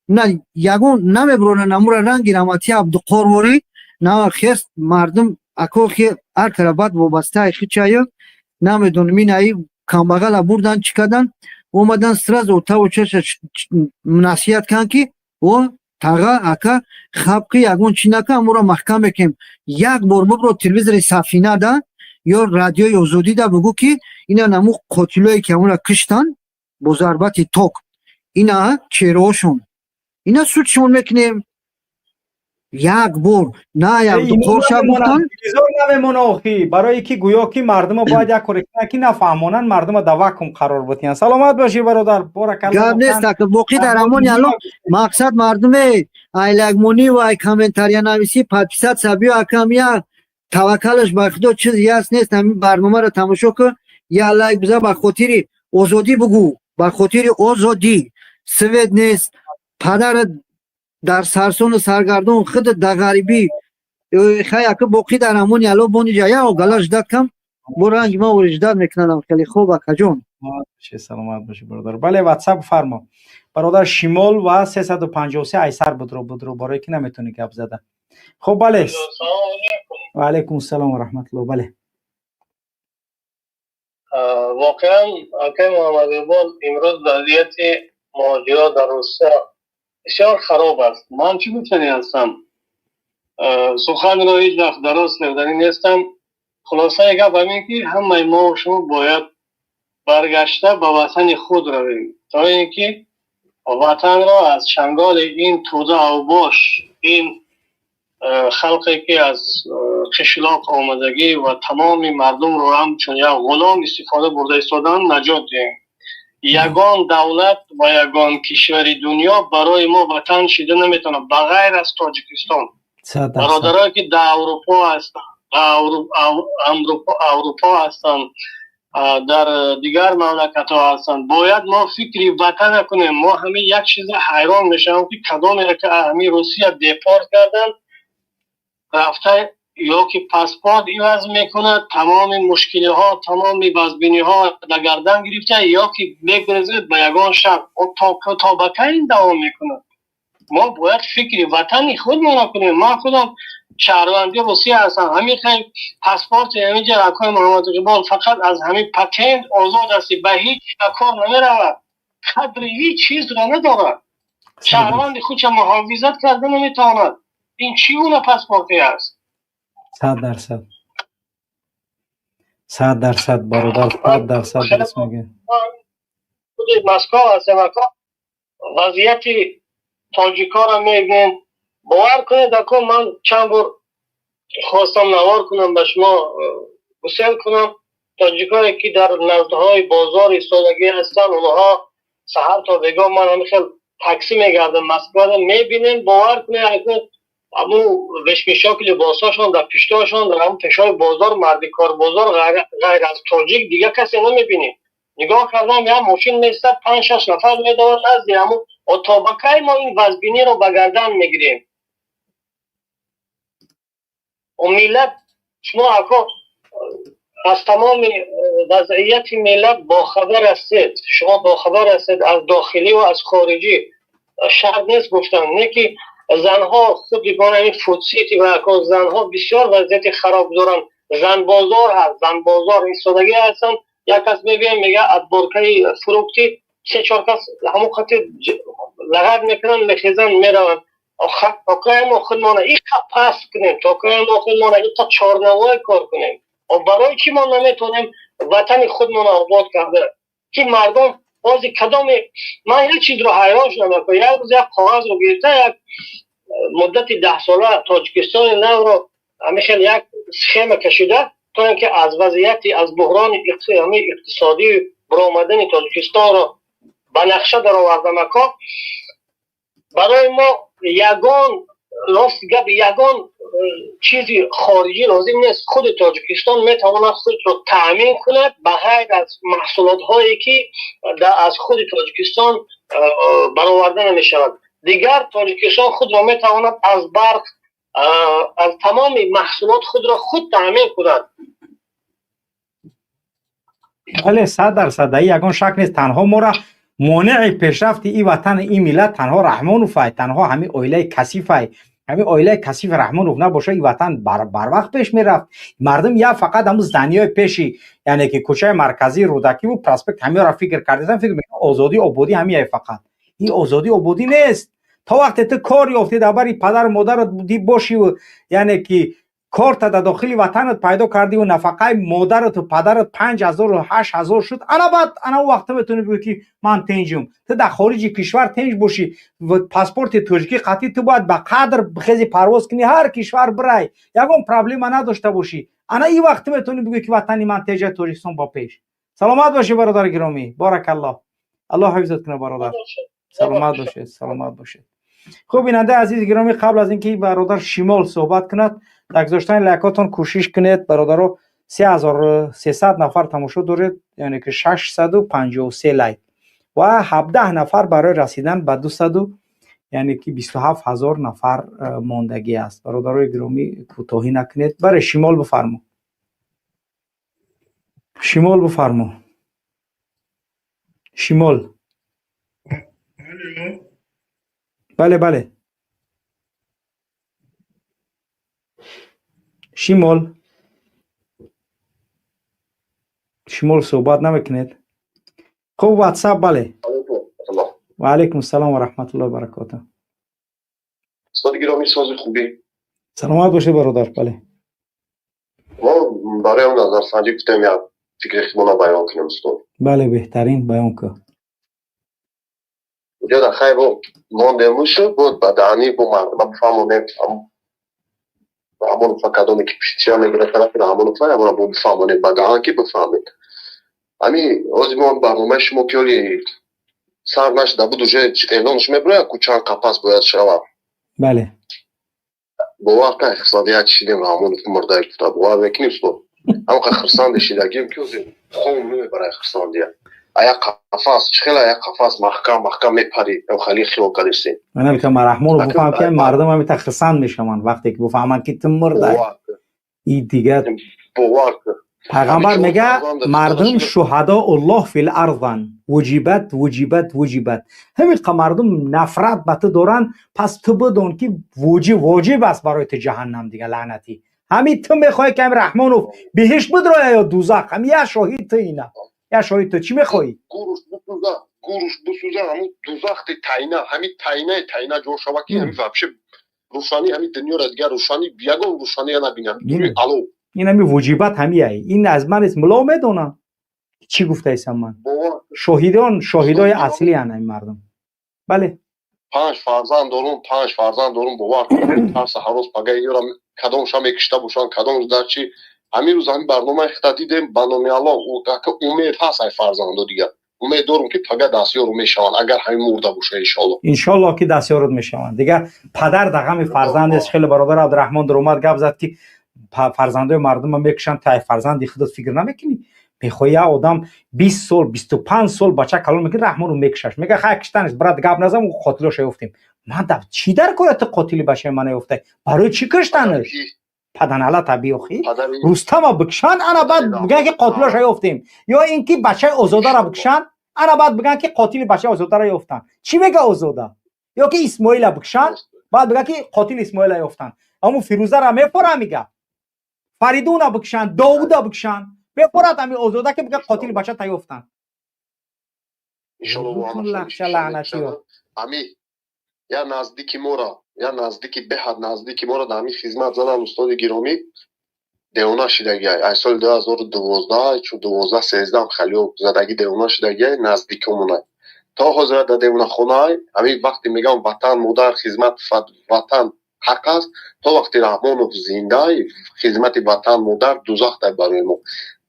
на ягон намеброна намура ранги рамати абдуқорворӣ нава хест мардум акохи ҳар карабат вобастаи хичаю намедонам ин аи камбағала бурдан чӣ кардан омадан сразу таву чаша насиҳат кан ки о тага ака хабқи ягон чӣ нака амуро маҳкам мекем як бор бубро телевизори сафина да ё радиои озодӣ да бугӯ ки ина наму қотилое ки амуро киштан бо зарбати ток ина чеҳраҳошон ина судшон мекунем як бор на якдуқорша гуфтан телевизор намемона охи барое ки гӯё ки мардумо бояд як коре кунанд ки нафаҳмонанд мардумо дар вакум қарор бутиҳанд саломат бошӣ бародар боракалло гап нест ака боқӣ дар ҳамони алло мақсад мардуме айлагмонӣ ва ай комментариянависӣ подписатсия биё акам як таваккалаш ба худо чизи ҳаст нест ҳамин барномаро тамошо кун я лайк биза ба хотири озодӣ бугӯ ба хотири озодӣ свет нест падарат дар сарсону саргардон худат дар ғарибӣ хай ака боқӣ дар ҳамони алло бониҷа я огала ждат кам бо ранги ма ори ждат мекунадам хеле хуб акаҷон саломат бошӣ бародар бале ватсап фармо бародар шимол ва 353 айсар будро барое ки наметони гап зада хуб бале ва алайкум ассалом ва раҳматуллоҳ бале воқеан акай муҳаммадиқбол имрӯз вазъияти муҳоҷирот дар русия бисёр хароб аст ман чӣ гуфтанӣ ҳастам суханро ҳеҷ вақт дароз карданӣ нестам хулосаи гап ҳамин ки ҳамаи мо шумо бояд баргашта ба ватани худ равем то ин ки ватанро аз чанголи ин тӯда авбош ин халқе ки аз қишлоқ омадагӣ ва тамоми мардумро ҳамчун як ғулом истифода бурда истоданд наҷот диҳем ягон давлат ва ягон кишвари дунё барои мо ватан шида наметавонад ба ғайр аз тоҷикистон бародарое ки дар аврупо ҳастанд аврупо ҳастанд дар дигар мамлакатҳо ҳастанд бояд мо фикри ватана кунем мо ҳамин як чиза ҳайрон мешавам ки кадомеро ки ҳамин русия депорт карданд рафта ё ки паспорт иваз мекунад тамоми мушкилиҳо тамоми вазбиниҳо да гардан гирифта ё ки мегирезад ба ягон шаҳр то ба кай ин давом мекунад мо бояд фикри ватани худмон кунем ман худам شهروندی روسیه هستن. همین خیلی پاسپورت همینجا رکای محمد اقبال فقط از همین پتنت آزاد هستی، به هیچ کار نمیرود، قدر هیچ چیز را ندارد. شهروند خودش محافظت کرده نمیتواند. این چی اون پاسپورتی است؟ 100% برادر، 100% درست میگه. مسکو هستم، وضعیت تاجیکا را میگن. باور کنید اکو من چند بار خواستم نوار کنم به شما گسل کنم. تاجیکایی که در نزدهای بازار ایستادگی هستن، اونها سحر تا بگاه من همین خیلی تاکسی میگردم مسکو میبینیم. باور کنید اکو امو وشمیشا که لباساشون در پیشتاشون در همون تشای بازار مردی کار بازار غیر از تاجیک دیگه کسی نمیبینی. نگاه کردم یا ماشین میستد 5-6 نفر میدوند از همون اتوبکای ما این وزبینی رو بگردن میگیریم. و ملت شما اکا از تمام وضعیت ملت باخبر هستید. شما باخبر هستید از داخلی و از خارجی. شرط نیست گفتن نه که زنها خود دیگان این فوتسیتی و اکا زنها بسیار وضعیت خراب دارن. زن بازار هست، زن بازار ایستادگی هستن. یک کس میگه میگه ادبارکای فروختی 3-4 کس همون خطی لغت میکنن میخیزن میرون. تاکای ما خودمانه این پس کنیم، تاکای ما خودمانه این تا 4 نوای کار کنیم. و برای چی ما نمیتونیم وطن خودمان آباد کرده که مردم بازی کدام. من یک چیز رو حیران شدم، یک روز یک کاغذ رو گرفته یک مدت 10 ساله تاجیکستان نو رو همیشه یک سخیم کشیده تا اینکه از وضعیتی از بحران اقتصادی برآمدن تاجیکستان رو به نقشه در آوردم. برای ما یگان راست گپ یگان چیزی خارجی لازم نیست. خود تاجیکستان میتواند خود رو تأمین کند به غیر از محصولات هایی که از خود تاجیکستان برآورده نمی شود. دیگر تاجیکستان خود را میتواند از برق از تمام محصولات خود را خود تأمین کند. بله 100% یگان شک نیست. تنها ما را مانع پیشرفت این وطن این ملت تنها رحمانوف، تنها همین اویله کثیف، همین اویله کثیف رحمانوف نباشه این وطن بر وقت پیش میرفت. مردم یا فقط همون زنیای پیشی یعنی که کوچه مرکزی رودکی و پراسپکت همین را فکر کردن، فکر میکنن آزادی آبادی همین فقط. این آزادی آبادی نیست. تا وقتی تو کار یافتی درباره پدر و مادرت بودی باشی و یعنی که کار تا داخلی وطنت پیدا کردی و نفقه مادرت و پدرت 5000 و 8000 شد، انا بعد انا وقت میتونی بگی که من تنجم. تو در خارج کشور تنج باشی و پاسپورت ترکی قطعی تو باید به قدر بخیزی پرواز کنی هر کشور برای یگان پرابلم نداشته باشی. انا این وقت میتونی بگی که وطنی من تنج تاجیکستان با پیش. سلامت باشی برادر گرامی. بارک الله. الله حفظت کنه برادر. سلامت باشید. سلامت باشید. خوب بیننده عزیز گرامی، قبل از اینکه برادر شمال صحبت کند در گذاشتن لایکاتون کوشش کنید. برادرو 3300 نفر تماشا دارید، یعنی که 653 لایک و 17 نفر برای رسیدن به 200 یعنی که 27000 نفر ماندگی است. برادرای گرامی کوتاهی نکنید. برای شمال بفرما. شمال بفرما. شمال. بله بله. شمال. شمال صحبت نمیکنید. خب واتساپ بله. و علیکم السلام و رحمت الله و برکاته. استاد گرامی ساز خوبی. سلامت باشه برادر. بله. ما برای اون نظر سنجی گفتم یا فکر خودمون بیان کنیم استاد. بله بهترین بیان که. اونجا در خیلی با ماندموش بود بدانی با مردم بفهمونیم همون فکردونی که پشتیان نگره طرف همون فای همون با بفهمونیم بدان که بفهمید. امی آزمان برنامه شما که سر نشده بود اوجه اعلانش میبره کوچان قپس باید شود. بله. باور که اقتصادیت شدیم همون مرده گفته باور بکنیم استاد. اما که خرسان دشیدگیم که اوزیم خون نمیبره خرساندیه. ایا قفاس خیلی ایا قفاس محکم میپری او خیلی خیلی کردیم. من نمیتونم رحمان رو بفهم که مردم هم تخصصاً میشن وقتی که بفهمن که تو مرده. این دیگه باور پیغمبر میگه مردم شهدا الله فی الارض وجیبت همین مردم نفرت به تو دارن، پس تو بدون که واجب است برای تو جهنم دیگه لعنتی. همین تو میخوای که رحمانو بهشت بدره یا دوزخ؟ هم یا شاهد تو اینا، یا شاهد تو چی میخوای؟ گوروش بسوزه همون دوزخ تاینا، همین تاینا جور شوه که همین وابشه روشانی همین دنیا را دیگه روشانی بیاگون روشانی یا نبینم الو این همین وجیبت همیه. این از من اسم ملا میدونم چی گفته ایسم من. شاهدای اصلی هن این مردم. بله 5 فرزند دارم باور کنید ترس هر روز پگاه یورا کدومش هم یکشتا بوشان کدومش در چی همین روز همین برنامه خطا دیدم برنامه الله او که امید هست ای فرزند دیگه امید دارم که پگاه دستیار میشون اگر همین مرده باشه ان شاء الله که دستیارت میشون دیگه. پدر دغم فرزندش خیلی برادر عبدالرحمن در اومد گپ زد که فرزندای مردم میکشن تا فرزندی خودت فکر نمیکنی. میخوای آدم 20 سال 25 سال بچه کلان میگه رحمان رو میکشش میگه خا کشتنش برات گپ نزم قاتلش افتیم. من چی در کارت قاتلی بشه من افته برای چی کشتنش؟ پدن علا طبیعی خی رستم بکشن انا بعد بگن که قاتلش افتیم، یا اینکه بچه آزاده را بکشن انا بعد بگن که قاتل بچه آزاده را افتن. چی میگه آزاده؟ یا که اسماعیل بکشن بعد بگن که قاتل اسماعیل افتن. اما فیروزه را میپره میگه فریدون بکشن داوود بکشن بپرد همین آزاده که بگه قاتل بچه تایی افتن. امی یا نزدیکی مورا یا نزدیکی بهد نزدیکی مورا در همین خدمت زدن استاد گرامی دیونا شدگی ای سال 2012 چون 12 13 هم خیلی زدگی دیونا شدگی نزدیکمونه تا حاضر در دیونا خونه همین وقتی میگم وطن مادر خدمت وطن حق است تا وقتی رحمانو زنده خدمت وطن مادر دوزخ در برای ما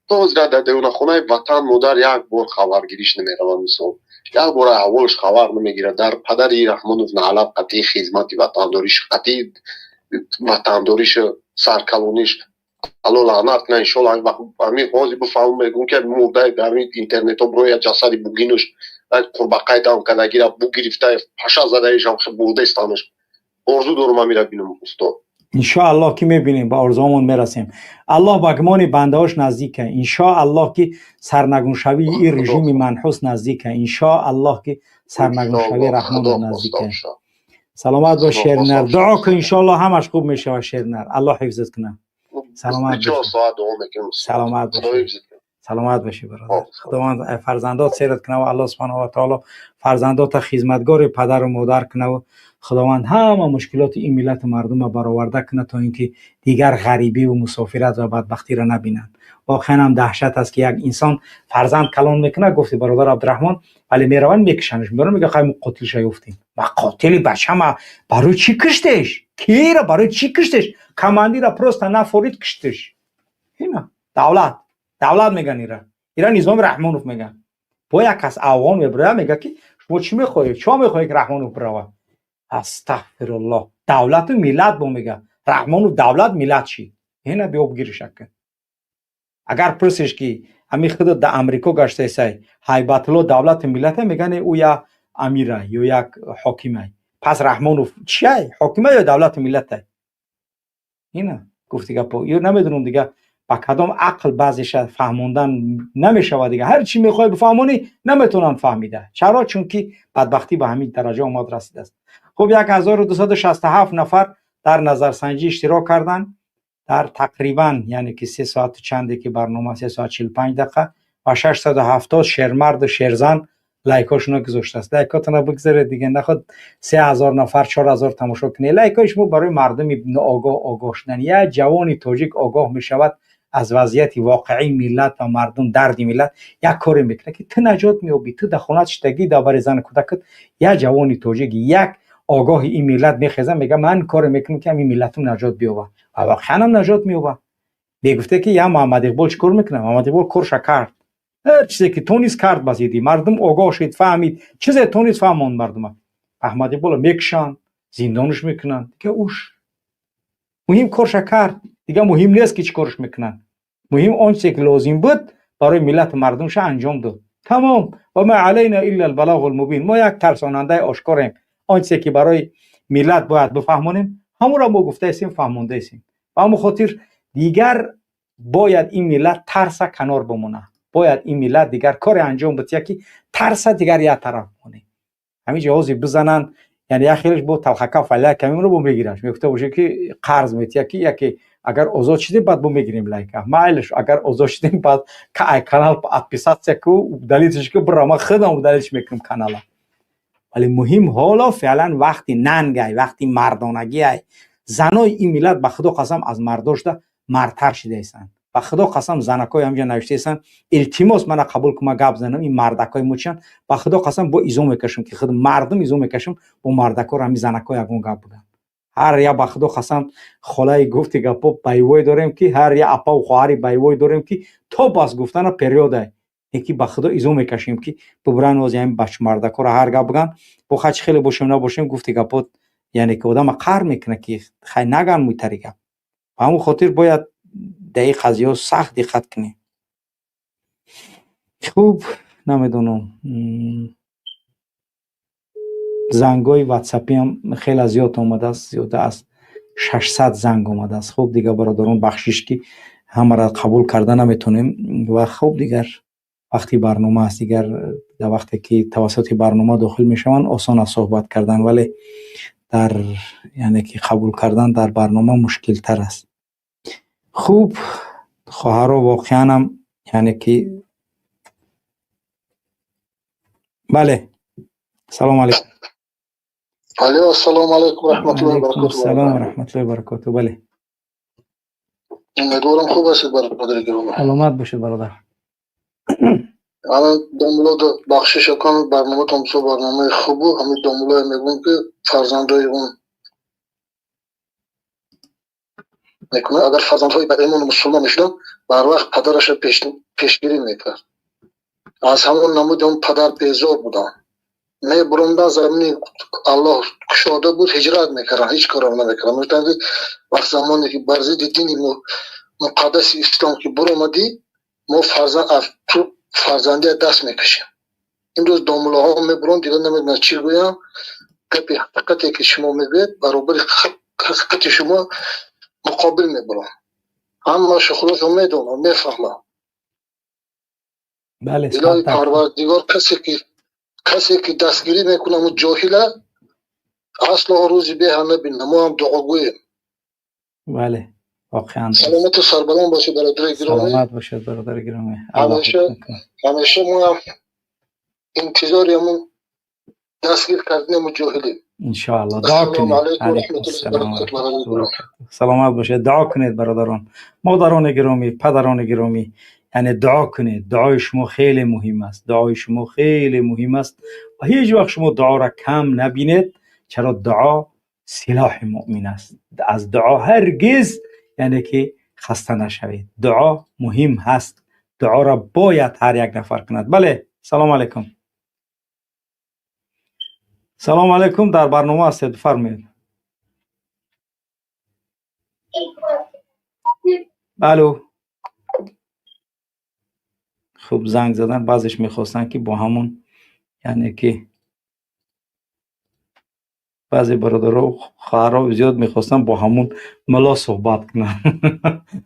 تا حاضر در دیونا خونه وطن مادر یک بار خبرگیریش نمیروند مثلا یک بار اولش خبر نمیگیره. در پدری رحمانو نعلب قطعی خدمت وطنداریش قطعی وطنداریش سرکلونیش الان لعنت نه انشالله همین حاضی بفهم میگون که مرده در اینترنت ها بروی جسدی بگینوش قربقای دام کدگی را بگرفته پشا زده ایش هم خیلی برده استانش ارزو دارم هم میره بینم استاد انشاءالله که میبینیم با ارزومون میرسیم. الله با گمان بنده هاش نزدیکه انشاءالله که سرنگون شوی این رژیم منحوس نزدیکه انشاءالله که سرنگون شوی رحمان نزدیکه. سلامت باش شیرنر دعا که انشاءالله همش خوب میشه شیرنر الله حفظت کنه. سلامت باشی برادر. خداوند فرزندات سیرت کنه و الله سبحانه و تعالی فرزندات خدمتگار پدر و مادر کنه و خداوند همه مشکلات این ملت مردم برآورده کنه تا اینکه دیگر غریبی و مسافرت و بدبختی را نبینند. واقعا هم دهشت است که یک انسان فرزند کلان میکنه گفتی برادر عبدالرحمن ولی میروند میکشنش میبرن میگه خیلی قاتلش افتیم. ما قاتل بچه ما برای چی کشتش؟ کی را برای چی کشتش؟ کماندی را پروست نفورید کشتش. اینا دولت میگن ایران نظام رحمانوف میگن. با یک کس افغان میبره میگه که شما چی میخواهید؟ چه میخواهید که رحمانوف بره؟ استغفرالله. دولت و ملت با میگه رحمانوف دولت ملت چی؟ اینا بیا بگیرش کن. اگر پرسش که همین خود در امریکا گشته سای هیبت الله دولت ملت میگن او یا امیره یا یک حاکمه. پس رحمانوف چیه؟ حاکمه یا دولت ملت؟ اینا گفتی که یا نمیدونم دیگه با کدام عقل بعضیش فهموندن نمیشه دیگه هر چی میخوای بفهمونی نمیتونن فهمیده. چرا؟ چون که بدبختی به همین درجه اومد رسیده است. خب 1267 نفر در نظرسنجی اشتراک کردن در تقریبا یعنی که 3 ساعت چنده که برنامه 3 ساعت 45 دقیقه و 670 شیرمرد و شیرزن لایکاشونو گذاشته است. لایکاتونو بگذارید دیگه نخواد 3000 نفر 4000 تماشا کنه. لایکاش مو برای مردم آگاه شدن. یا جوانی تاجیک آگاه میشود از وضعیت واقعی ملت و مردم درد ملت یک کاری میکنه که تو نجات میابی. تو در خونت شتگی در بر زن کودکت یا جوانی تاجیک یک آگاه این ملت میخزه میگه من کار میکنم که این ملت نجات بیابه و واقعا هم نجات میابه. میگفته که یا محمد اقبال چیکار میکنه؟ محمد اقبال کارش کرد. هر چیزی که تونیس کرد بازیدی مردم آگاه شد فهمید چیزی تونیس فهموند مردم. احمد اقبال میکشن زندانش میکنن که اوش مهم کارش کرد دیگه مهم نیست که چیکارش میکنن. مهم آنچه که لازم بود برای ملت مردمش انجام داد. تمام. و ما علینا الا البلاغ المبین. ما یک ترساننده آشکاریم. آنچه که برای ملت باید بفهمونیم همون را ما گفته هستیم فهمونده هستیم. و همون خاطر دیگر باید این ملت ترس کنار بمونه، باید این ملت دیگر کار انجام بده که ترس دیگر یک طرف مونه. همین جهازی بزنن، یعنی یک خیلیش با تلخکا فعلا کمی رو بمیگیرنش میگفته باشه که قرض میتیه که یکی اگر آزاد شدیم بعد بمیگیریم لایکه مایلش اگر آزاد شدیم بعد که کانال ادپیساتیا که دلیلش که برام خودم دلیلش میکنم کانال. ولی مهم حالا فعلا وقتی ننگای، وقتی مردانگی زنای این ملت به خدا قسم از مرداش ده مرتر شده ایستن. به خدا قسم زنکای همینجا نوشته ایستن التماس من قبول کنم گپ زنم این مردکای موچن به خدا قسم با ایزو میکشم که خود مردم ایزو میکشم با مردکا رو همین زنکای یگون گپ بودن. هر یا به خدا قسم خلای گفتی گپا بایوی داریم که هر یا اپا و خواهری بایوی داریم که تا باز گفتن پریوده یکی به خدا ایزو میکشیم که ببرن از این بچ مردکا رو هر گپ بگن با خچ خیلی باشیم نباشیم گفتی گپا یعنی که آدم قهر میکنه که خی نگن می طریقه. همون خاطر باید در این قضیه سخت دقت کنیم. خوب نمیدونم زنگای واتساپی هم خیلی زیاد آمده است، زیاده از 600 زنگ آمده است. خوب دیگه برادران بخشش که همه را قبول کردن نمیتونیم و خوب دیگر وقتی برنامه است دیگر در وقتی که توسط برنامه داخل میشوند آسان است صحبت کردن ولی در یعنی که قبول کردن در برنامه مشکل تر است. خوب خواهرها واقعا هم یعنی که بله سلام علیکم. علیکم السلام علیکم رحمت الله و برکاته. سلام و رحمت الله و برکاته. بله امیدوارم خوب هستید برادر گرامی. سلامت باشید برادر. الان دنبال بخشش کنم برنامه تامسو برنامه خوبه همین دنبال میگم که فرزندای اون میکنه اگر فرزندهای به ایمان مسلمان میشدن بر وقت پدرش پیشگیری میکرد. از همون نمود اون پدر بیزار بودن نه برندن زمینی الله کشاده بود هجرت میکردن هیچ کار نمیکردن. مثلا وقت زمانی که برزید دین مقدس اسلام که برآمدی ما فرزندی دست میکشیم. این روز دامله ها میبرن دیگه نمیدونم چی گویم که حقیقتی که شما میگید برابر حقیقت شما مقابل میبرن. اما خودش رو میدونم میفهمم. بله الهی پروردگار کسی که دستگیری میکنه و جاهله اصلا روزی به همه بینه ما هم دعا گوییم. بله واقعا سلامت و سربلند باشید برادر گرامی. سلامت باشید برادر گرامی. همیشه ما هم انتظارمون دستگیر کردن مجاهدین ان شاء الله. دعا کنید. علیکم السلام. سلامت باشید. دعا کنید برادران مادران گرامی پدران گرامی یعنی دعا کنید. دعای شما خیلی مهم است. دعای شما خیلی مهم است و هیچ وقت شما دعا را کم نبینید چرا دعا سلاح مؤمن است. از دعا هرگز یعنی که خسته نشوید. دعا مهم هست. دعا را باید هر یک نفر کند. بله سلام علیکم. سلام علیکم در برنامه هستید بفرمایید. الو خوب زنگ زدن بعضش میخواستن که با همون یعنی که بعضی برادرها و خواهرها زیاد میخواستن با همون ملا صحبت کنن.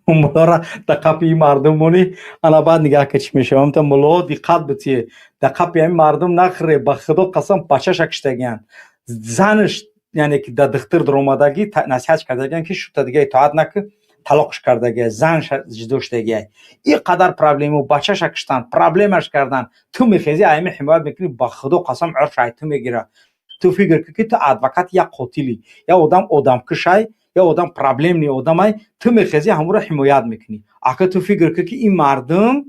اون ملا را دقیقی مردم مونی انا بعد نگاه کچ میشم تا ملا دقت بتیه دقیقی این مردم نخره به خدا قسم بچه‌ش کشتگین زنش یعنی که در دختر در اومدگی نصیحت کردگین که شو تا دیگه اطاعت نکن طلاقش کردگی زنش جدوشتگی این قدر پرابلم و بچه‌ش کشتن پرابلمش کردن تو میخیزی ایمه حمایت میکنی به خدا قسم عرش تو میگیره. تو فکر کنی که تو ادوکات یا قاتلی یا آدم کشای یا آدم پرابلم نی آدمای تو میخیزی همون رو حمایت میکنی. اگه تو فکر کنی که این مردم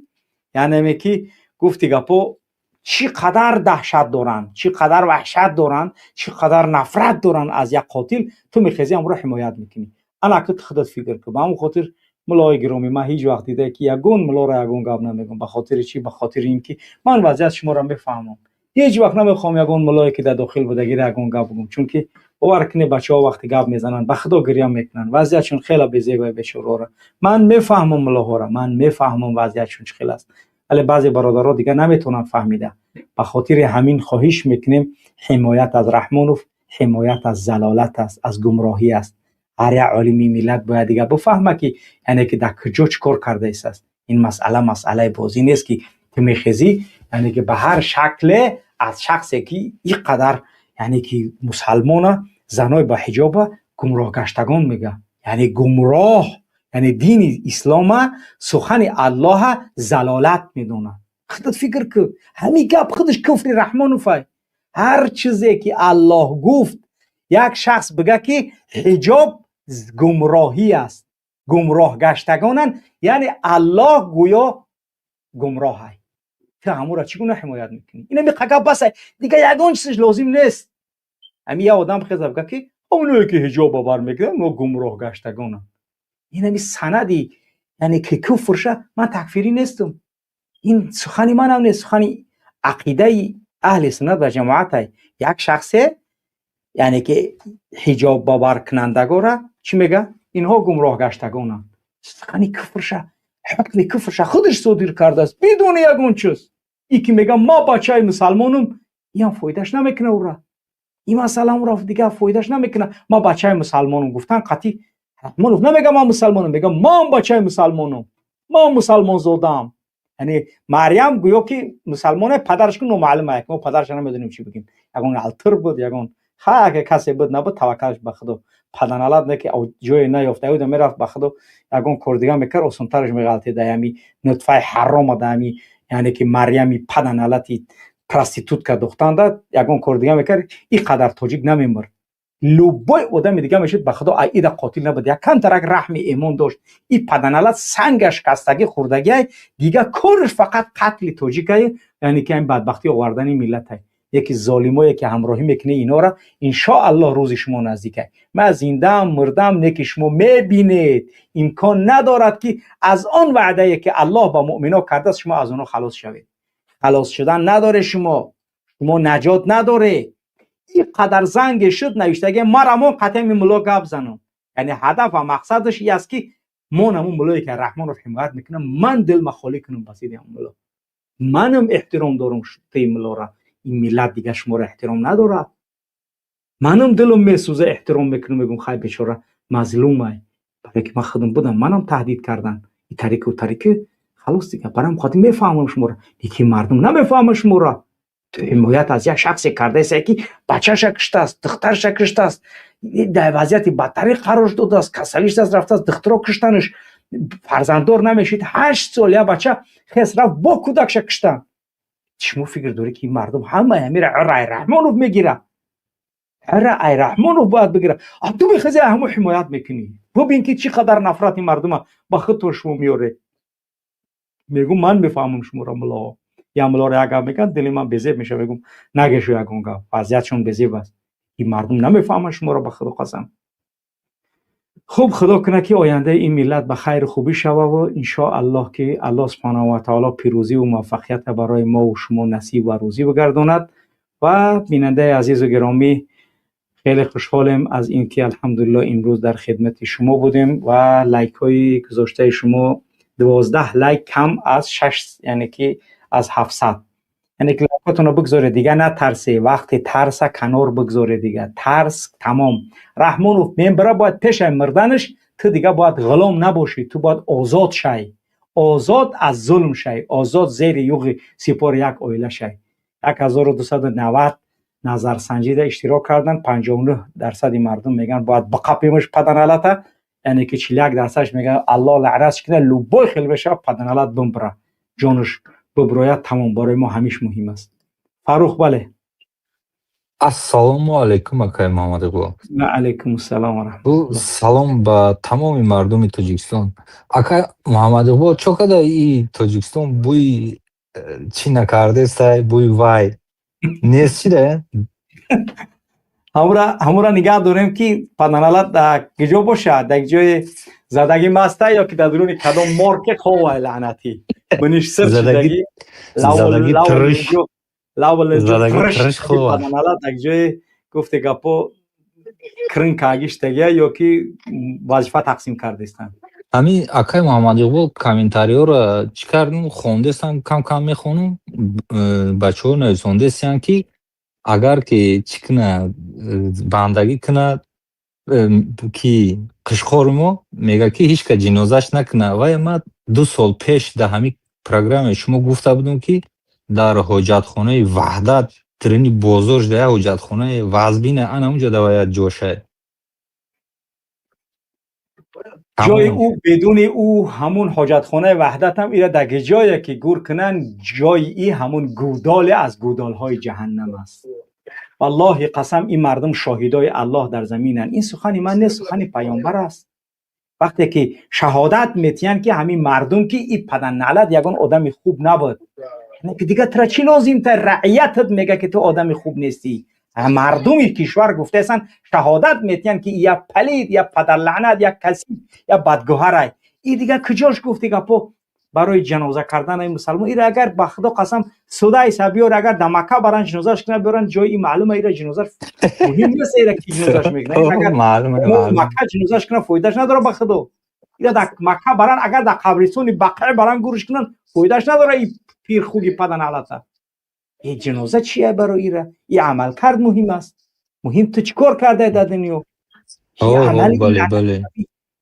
یعنی میگی گفتی گپو چی قدر دهشت دارن چی قدر وحشت دارن چی قدر نفرت دارن از یک قاتل تو میخیزی همون رو حمایت میکنی. انا که خودت فکر کن. به همون خاطر ملای گرامی من هیچ وقت دیده که یگون ملا را یگون گپ نمیگم. به خاطر چی؟ به خاطر اینکه من وضعیت شما را میفهمم. هیچ وقت نمیخوام یگون ملایی که در داخل بودگی را یگون گپ بگم چون که باور کنی بچه‌ها وقتی گپ میزنن به خدا گریه میکنن وضعیتشون خیلی بی‌زیبا بیچاره. من میفهمم ملاها را من میفهمم وضعیتشون چه است ولی بعضی برادرها دیگه نمیتونن فهمیده. به خاطر همین خواهش میکنیم حمایت از رحمانوف حمایت از زلالت است از گمراهی است. هر یک عالمی ملت باید دیگه بفهمه که یعنی که در کجا چیکار کرده است. این مسئله بازی نیست که تو میخیزی یعنی که به هر شکل از شخصی که اینقدر یعنی که مسلمان زنای با حجاب گمراه گشتگان میگه، یعنی گمراه، یعنی دین اسلام سخن الله زلالت میدونه. خودت فکر که همین گپ خودش کفر رحمان و فای. هر چیزی که الله گفت یک شخص بگه که حجاب گمراهی است، گمراه گشتگانن، یعنی الله گویا گمراه است. تو همون را چگونه حمایت میکنی؟ اینه میگه بس دیگه یگان چیزش لازم نیست. همین یه آدم خیزه بگه که اونایی که حجاب باور میکنن اونو گمراه گشتگانن. این همی سندی یعنی که کفرشه. من تکفیری نیستم، این سخنی من هم نیست، سخنی عقیده اهل سنت و جماعت. یک شخصه یعنی که حجاب باور کنندگان را چی میگه؟ اینها گمراه گشتگانن. سخنی کفرشه، حکم کفرشه خودش صادر کرده است بدون یگان چیز. این که میگه ما بچه مسلمانم، این هم فایدهش نمیکنه او را. این مسئله هم را دیگه فایدهش نمیکنه. ما بچه مسلمانم گفتن قطعی رحمانوف نمیگه ما مسلمانم، میگه ما هم بچه مسلمانم، ما مسلمان زادم. یعنی مریم گویا که مسلمانه، پدرش که نامعلومه، ما پدرش نمیدونیم چی بگیم. یگان التر بود، یگان اگه کسی بود نبود توکلش به خدا. پدنالات نه که جای نیافته بود میرفت به خدا یگان کردگان میکرد اصلا میغلطید دایمی نطفه حرام دایمی، یعنی که مریمی پدنالاتی پراستیتوت که دختان داد یگان کردگان میکرد این قدر تاجیک نمیمر. لوبای آدم دیگه میشد به خدا اید قاتل نبود، یک کم ترک رحم ایمان داشت. این پدنالات سنگش کستگی خوردگی دیگه کارش فقط قتل تاجیکه، یعنی که این بدبختی آوردن ملت. یکی ظالمایی که همراهی میکنه اینا را ان شاء الله روز شما نزدیکه. من زنده مردم نه شما میبینید. امکان ندارد که از آن وعده که الله با مؤمنا کرده شما از اونها خلاص شوید. خلاص شدن نداره، شما نجات نداره. این قدر زنگ شد نوشته ما رمون قطعی ملا گپ زنم، یعنی هدف و مقصدش این است که ما نمون ملایی که رحمان رو حمایت میکنم من دل مخالی کنم بسید هم ملا، منم احترام دارم شده ملا را. این ملت دیگه شما را احترام نداره. منم دلم میسوزه احترام میکنم، میگم خیلی بیچاره مظلومه، برای که من خودم بودم منم تهدید کردن این طریق و طریق. خلاص دیگه برام خاطر میفهمم شما را، یکی مردم نمیفهمم شما را. تو حمایت از یک شخصی کرده است که بچه‌ش کشته است، دخترش کشته است، در وضعیت بدتری قرار داده است، کسلیش از رفته است، دخترا کشتنش، فرزنددار نمیشید، 8 سال یا بچه خیس رفت با کودکش کشتن. شما فکر داری که این مردم همه همین رای رحمانوف میگیره؟ رای رحمانوف باید بگیره. تو میخوای همو حمایت میکنی؟ ببین که چقدر نفرت این مردم با خودت شما میاره. میگم من میفهمم شما را ملا. یا ملا را اگه میگن دل من بزیب میشه، میگم نگشو یگونگا وضعیتشون بزیب است. این مردم نمیفهمن شما را به خدا قسم. خوب خدا کنه که آینده این ملت به خیر خوبی شوه و ان شاء الله که الله سبحانه و تعالی پیروزی و موفقیت برای ما و شما نصیب و روزی بگرداند. و بیننده عزیز و گرامی خیلی خوشحالم از اینکه الحمدلله امروز در خدمت شما بودیم و لایک های گذاشته شما 12 لایک کم از 6، یعنی که از 700. یعنی که لایکاتون رو بگذاره دیگه، نه ترسی، وقتی ترس کنار بگذاره دیگه، ترس تمام. رحمانوف میبره باید پیش مردنش تو دیگه باید غلام نباشی، تو باید آزاد شی، آزاد از ظلم شی، آزاد زیر یوغ سپار یک عائله شی. 1290 نظرسنجی ده اشتراک کردن، 59% مردم میگن باید بقاپیمش پدنالت، یعنی که 41% میگن الله لعنتش کنه لوبای خیلی بشه پدنالت بمبره جانش ببراید. تمام برای ما همیش مهم است. فاروق بله. ассалому алайкум акай Муҳаммад Иқбол. ва алайкум ассалом ва раҳматуллоҳ. Салом ба тамоми мардуми Тоҷикистон. Акай Муҳаммад Иқбол чо када и Тоҷикистон бӯи чӣ накардестай, бӯи вай нест чӣ да? ҳамура нигоҳ дорем ки паданалат дар киҷо боша, дар ҷои задагӣ маста ё ки дар дуруни кадом морке ховай лаънатӣ биниш сир шидагӣ задагӣ триш триш паданалат дар ҷои гуфте гапо крин кагиштага ё ки вазифа тақсим кардестанд. Ҳамин акай Муҳаммад Иқбол комментариёро чӣ кардем хондестам, кам мехонам, бачаҳо нависондестанд ки агар ки чӣ кунад бандагӣ кунад کی قشخور ما میگه که هیچ که جنازش نکنه و ما 2 سال پیش در همین پروگرام شما گفته بودم که در حاجتخانه وحدت ترینی بزرگ در حاجتخانه وزبین انا اونجا باید جوشه جای او بدون او همون حاجتخانه وحدت هم ایره دگه جایی که گور کنن جای ای همون گودال از گودالهای جهنم است. والله قسم این مردم شاهدای الله در زمینن. این سخنی من نه، سخنی پیامبر است. وقتی که شهادت میتین که همین مردم که این پدن نعلت یگان آدم خوب نبود، که دیگه ترا چی لازم تا رعیتت میگه که تو آدم خوب نیستی. مردمی کشور گفته اصلا شهادت میتین که یا پلید یا پدر لعنت یا کسی یا بدگوهره. این دیگه کجاش گفت دیگه پو برای جنازه کردن این مسلمان. این اگر به خدا قسم سودای سبیار اگر در مکه برن جنازهش کنه برن جای معلومه ایره جنازه مهم نیست ایره کی جنازهش میکنه. اگر مکه جنازهش کنه فایدهش نداره به خدا. ایره در مکه برن اگر در قبرستون بقیع برن گورش کنن فایدهش نداره. این پیر خوگی پدن علته این جنازه چیه برای ایره؟ این عمل کرد مهم است. مهم تو چیکار کرده در دنیا. بله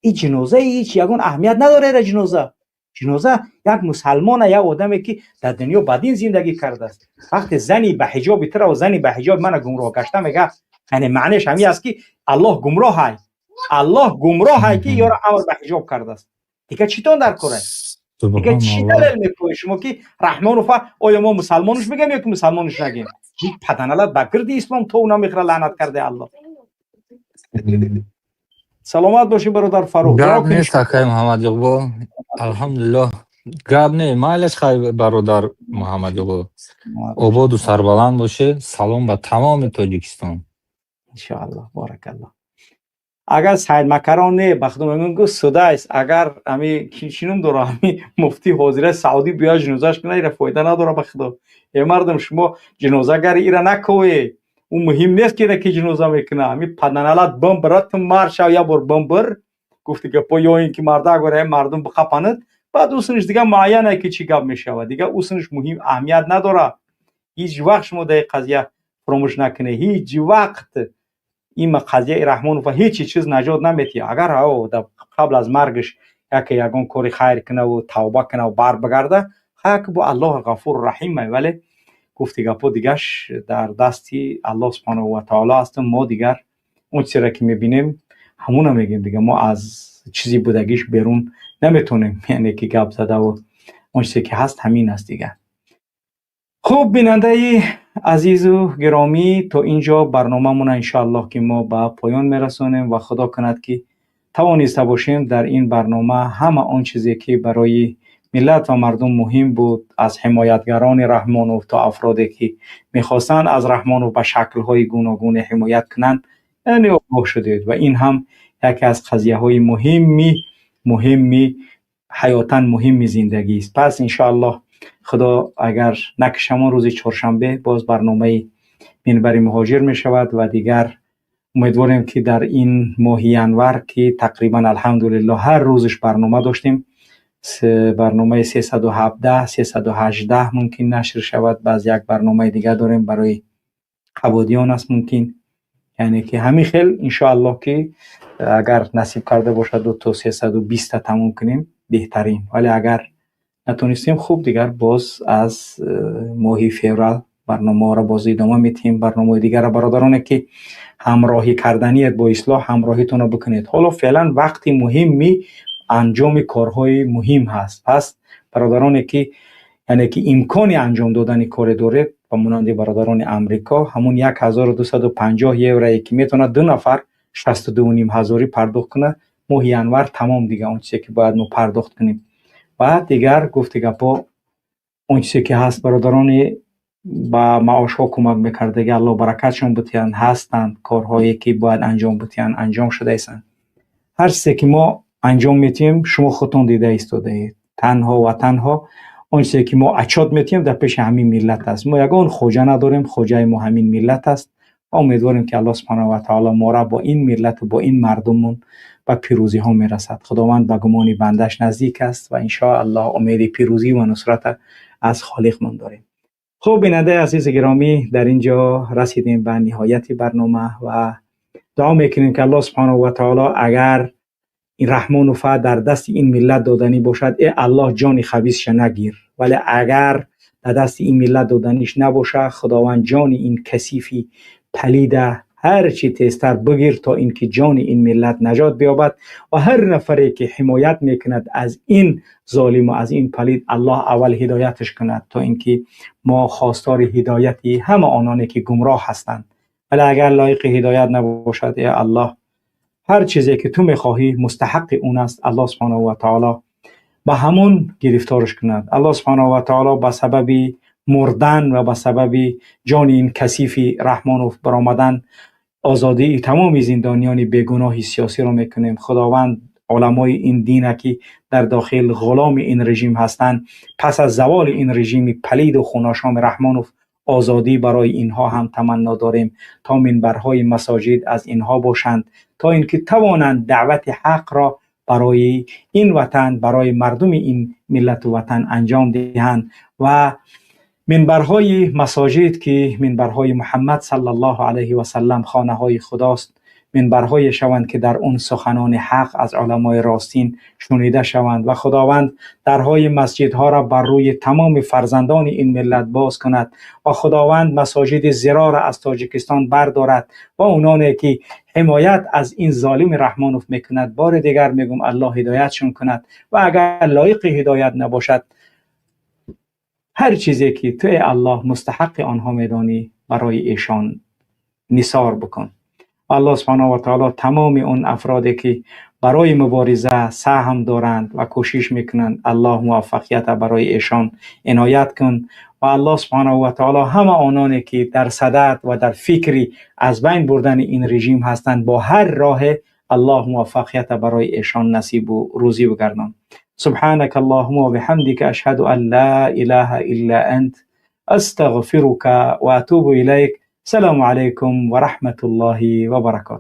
این جنازه هیچ یگان اهمیت نداره. ایره جنازه یک مسلمان یا آدمی که در دنیا بدین زندگی کرده است. وقتی زنی به حجاب تر و زنی به حجاب من گمراه گشته میگه یعنی معنیش همین است که الله گمراهه. الله گمراهه که یارو امر به حجاب کرده است. دیگه چیتون در کره؟ دیگه چی دلیل میکنه شما که رحمان و آیا ما مسلمانش بگیم یا که مسلمانش نگیم؟ این پدنالت بگردی اسلام تو اونا میخره لعنت کرده الله. سلامت باشی برادر فاروق. گاب نیست اکای محمد یقبا الحمدلله گاب نه مالش خیلی برادر محمد یقبا آباد و سربلند باشه. سلام به تمام تاجیکستان انشاءالله. بارک الله. اگر سید مکران نه بخدم میگم سودا است. اگر امی کینشینم داره امی مفتی حاضر سعودی بیا جنازهش کنه ایره فایده نداره به خدا. ای مردم شما جنازه گر ایره نکوی. اون مهم نیست که کی جنازه میکنه. امی پدنالات بم برات مارش یا بر بم بر گفتی که پو این که مرد اگر مردم بخپاند بعد اوسنش دیگه معینه که چی گپ میشه دیگه اوسنش مهم اهمیت نداره. هیچ وقت شما در قضیه فراموش نکنه. هیچ وقت این قضیه رحمان و هیچ چیز نجات نمیتی. اگر قبل از مرگش یگان کاری خیر کنه و توبه کنه و بر بگرده حق با الله غفور رحیمه. ولی گفتی گپو دیگهش در دستی الله سبحانه و تعالی است. ما دیگر اون چیزی که میبینیم همون میگیم دیگه. ما از چیزی بودگیش بیرون نمیتونیم. یعنی که گپ زده و اون چیزی که هست همین است دیگه. خوب بیننده عزیز و گرامی تا اینجا برنامه مون انشاءالله که ما به پایان میرسونیم و خدا کند که توانسته باشیم در این برنامه همه آن چیزی که برای ملت و مردم مهم بود از حمایتگران رحمانوف تا افرادی که میخواستن از رحمانوف به شکل‌های گوناگون حمایت کنند یعنی آگاه شدید و این هم یکی از قضیه‌های مهمی حیاتاً مهمی زندگی است. پس انشاءالله خدا اگر نکشمان روز چهارشنبه باز برنامه منبر مهاجر می شود و دیگر امیدواریم که در این ماه انور که تقریبا الحمدلله هر روزش برنامه داشتیم برنامه 317 318 ممکن نشر شود. بعض یک برنامه دیگه داریم برای قبادیان است ممکن یعنی که همین خیل انشاءالله که اگر نصیب کرده باشد 2 تا 320 تموم کنیم بهترین. ولی اگر نتونستیم خوب دیگر باز از ماه فوریه برنامه را باز ادامه میتیم. برنامه دیگر را برادران که همراهی کردنیت با اصلاح همراهیتون رو بکنید. حالا فعلا وقتی مهمی انجام کارهای مهم هست. پس برادرانی که یعنی که امکانی انجام دادن کار دارید و مانند برادران امریکا همون 1250 یورو که میتونه 2 نفر 62,500 پرداخت کنه ماه انور تمام دیگه اون چیزی که باید ما پرداخت کنیم. و دیگر گفتی گپا اون چیزی که هست برادران با معاش ها کمک میکرده که الله برکتشون بتیان هستند. کارهایی که باید انجام بتیان انجام شده ایستند. هر چیزی که ما انجام میتیم شما خودتون دیده ایستاده اید. تنها و تنها اون چیزی که ما اچاد میتیم در پیش همین ملت است. ما یگان خوجه نداریم. خوجه ما همین ملت است. امیدواریم که الله سبحانه و تعالی ما را با این ملت و با این مردمون به پیروزی ها میرسد. خداوند به گمان بندش نزدیک است و ان شاء الله امید پیروزی و نصرت از خالق من داریم. خب بیننده عزیز گرامی در اینجا رسیدیم به نهایت برنامه و دعا میکنیم که الله سبحانه و تعالی اگر این رحمان و فضل در دست این ملت دادنی باشد، ای الله جان خبیثش نگیر، ولی اگر در دست این ملت دادنیش نباشه، خداوند جان این کثیفی پلیده هر چی تیزتر بگیر تا اینکه جان این ملت نجات بیابد. و هر نفری که حمایت میکند از این ظالم و از این پلید، الله اول هدایتش کند تا اینکه ما خواستار هدایتی همه آنانی که گمراه هستند. ولی اگر لایق هدایت نباشد، ای الله هر چیزی که تو میخواهی مستحق اون است، الله سبحانه و تعالی به همون گرفتارش کند. الله سبحانه و تعالی به سبب مردن و به سبب جان این کثیف رحمان برآمدن آزادی تمام زندانیان بیگناه سیاسی را میکنیم. خداوند علمای این دین که در داخل غلام این رژیم هستند، پس از زوال این رژیم پلید و خوناشام رحمانوف آزادی برای اینها هم تمنا داریم تا منبرهای مساجد از اینها باشند، تا اینکه توانند دعوت حق را برای این وطن، برای مردم این ملت و وطن انجام دهند و منبرهای مساجد که منبرهای محمد صلی الله علیه و سلم خانه های خداست، منبرهای شوند که در اون سخنان حق از علمای راستین شنیده شوند و خداوند درهای مسجدها را بر روی تمام فرزندان این ملت باز کند و خداوند مساجد زرا را از تاجیکستان بردارد و اونانی که حمایت از این ظالم رحمانوف میکند، بار دیگر میگم الله هدایتشون کند و اگر لایق هدایت نباشد، هر چیزی که تو الله مستحق آنها میدانی برای ایشان نثار بکن. الله سبحانه و تعالی تمام اون افرادی که برای مبارزه سهم دارند و کوشش میکنند، الله موفقیت برای ایشان عنایت کن و الله سبحانه و تعالی همه آنانی که در صدد و در فکری از بین بردن این رژیم هستند، با هر راه الله موفقیت برای ایشان نصیب و روزی بگردان. سبحانك اللهم وبحمدك أشهد أن لا إله إلا أنت أستغفرك وأتوب إليك. السلام عليكم ورحمة الله وبركاته.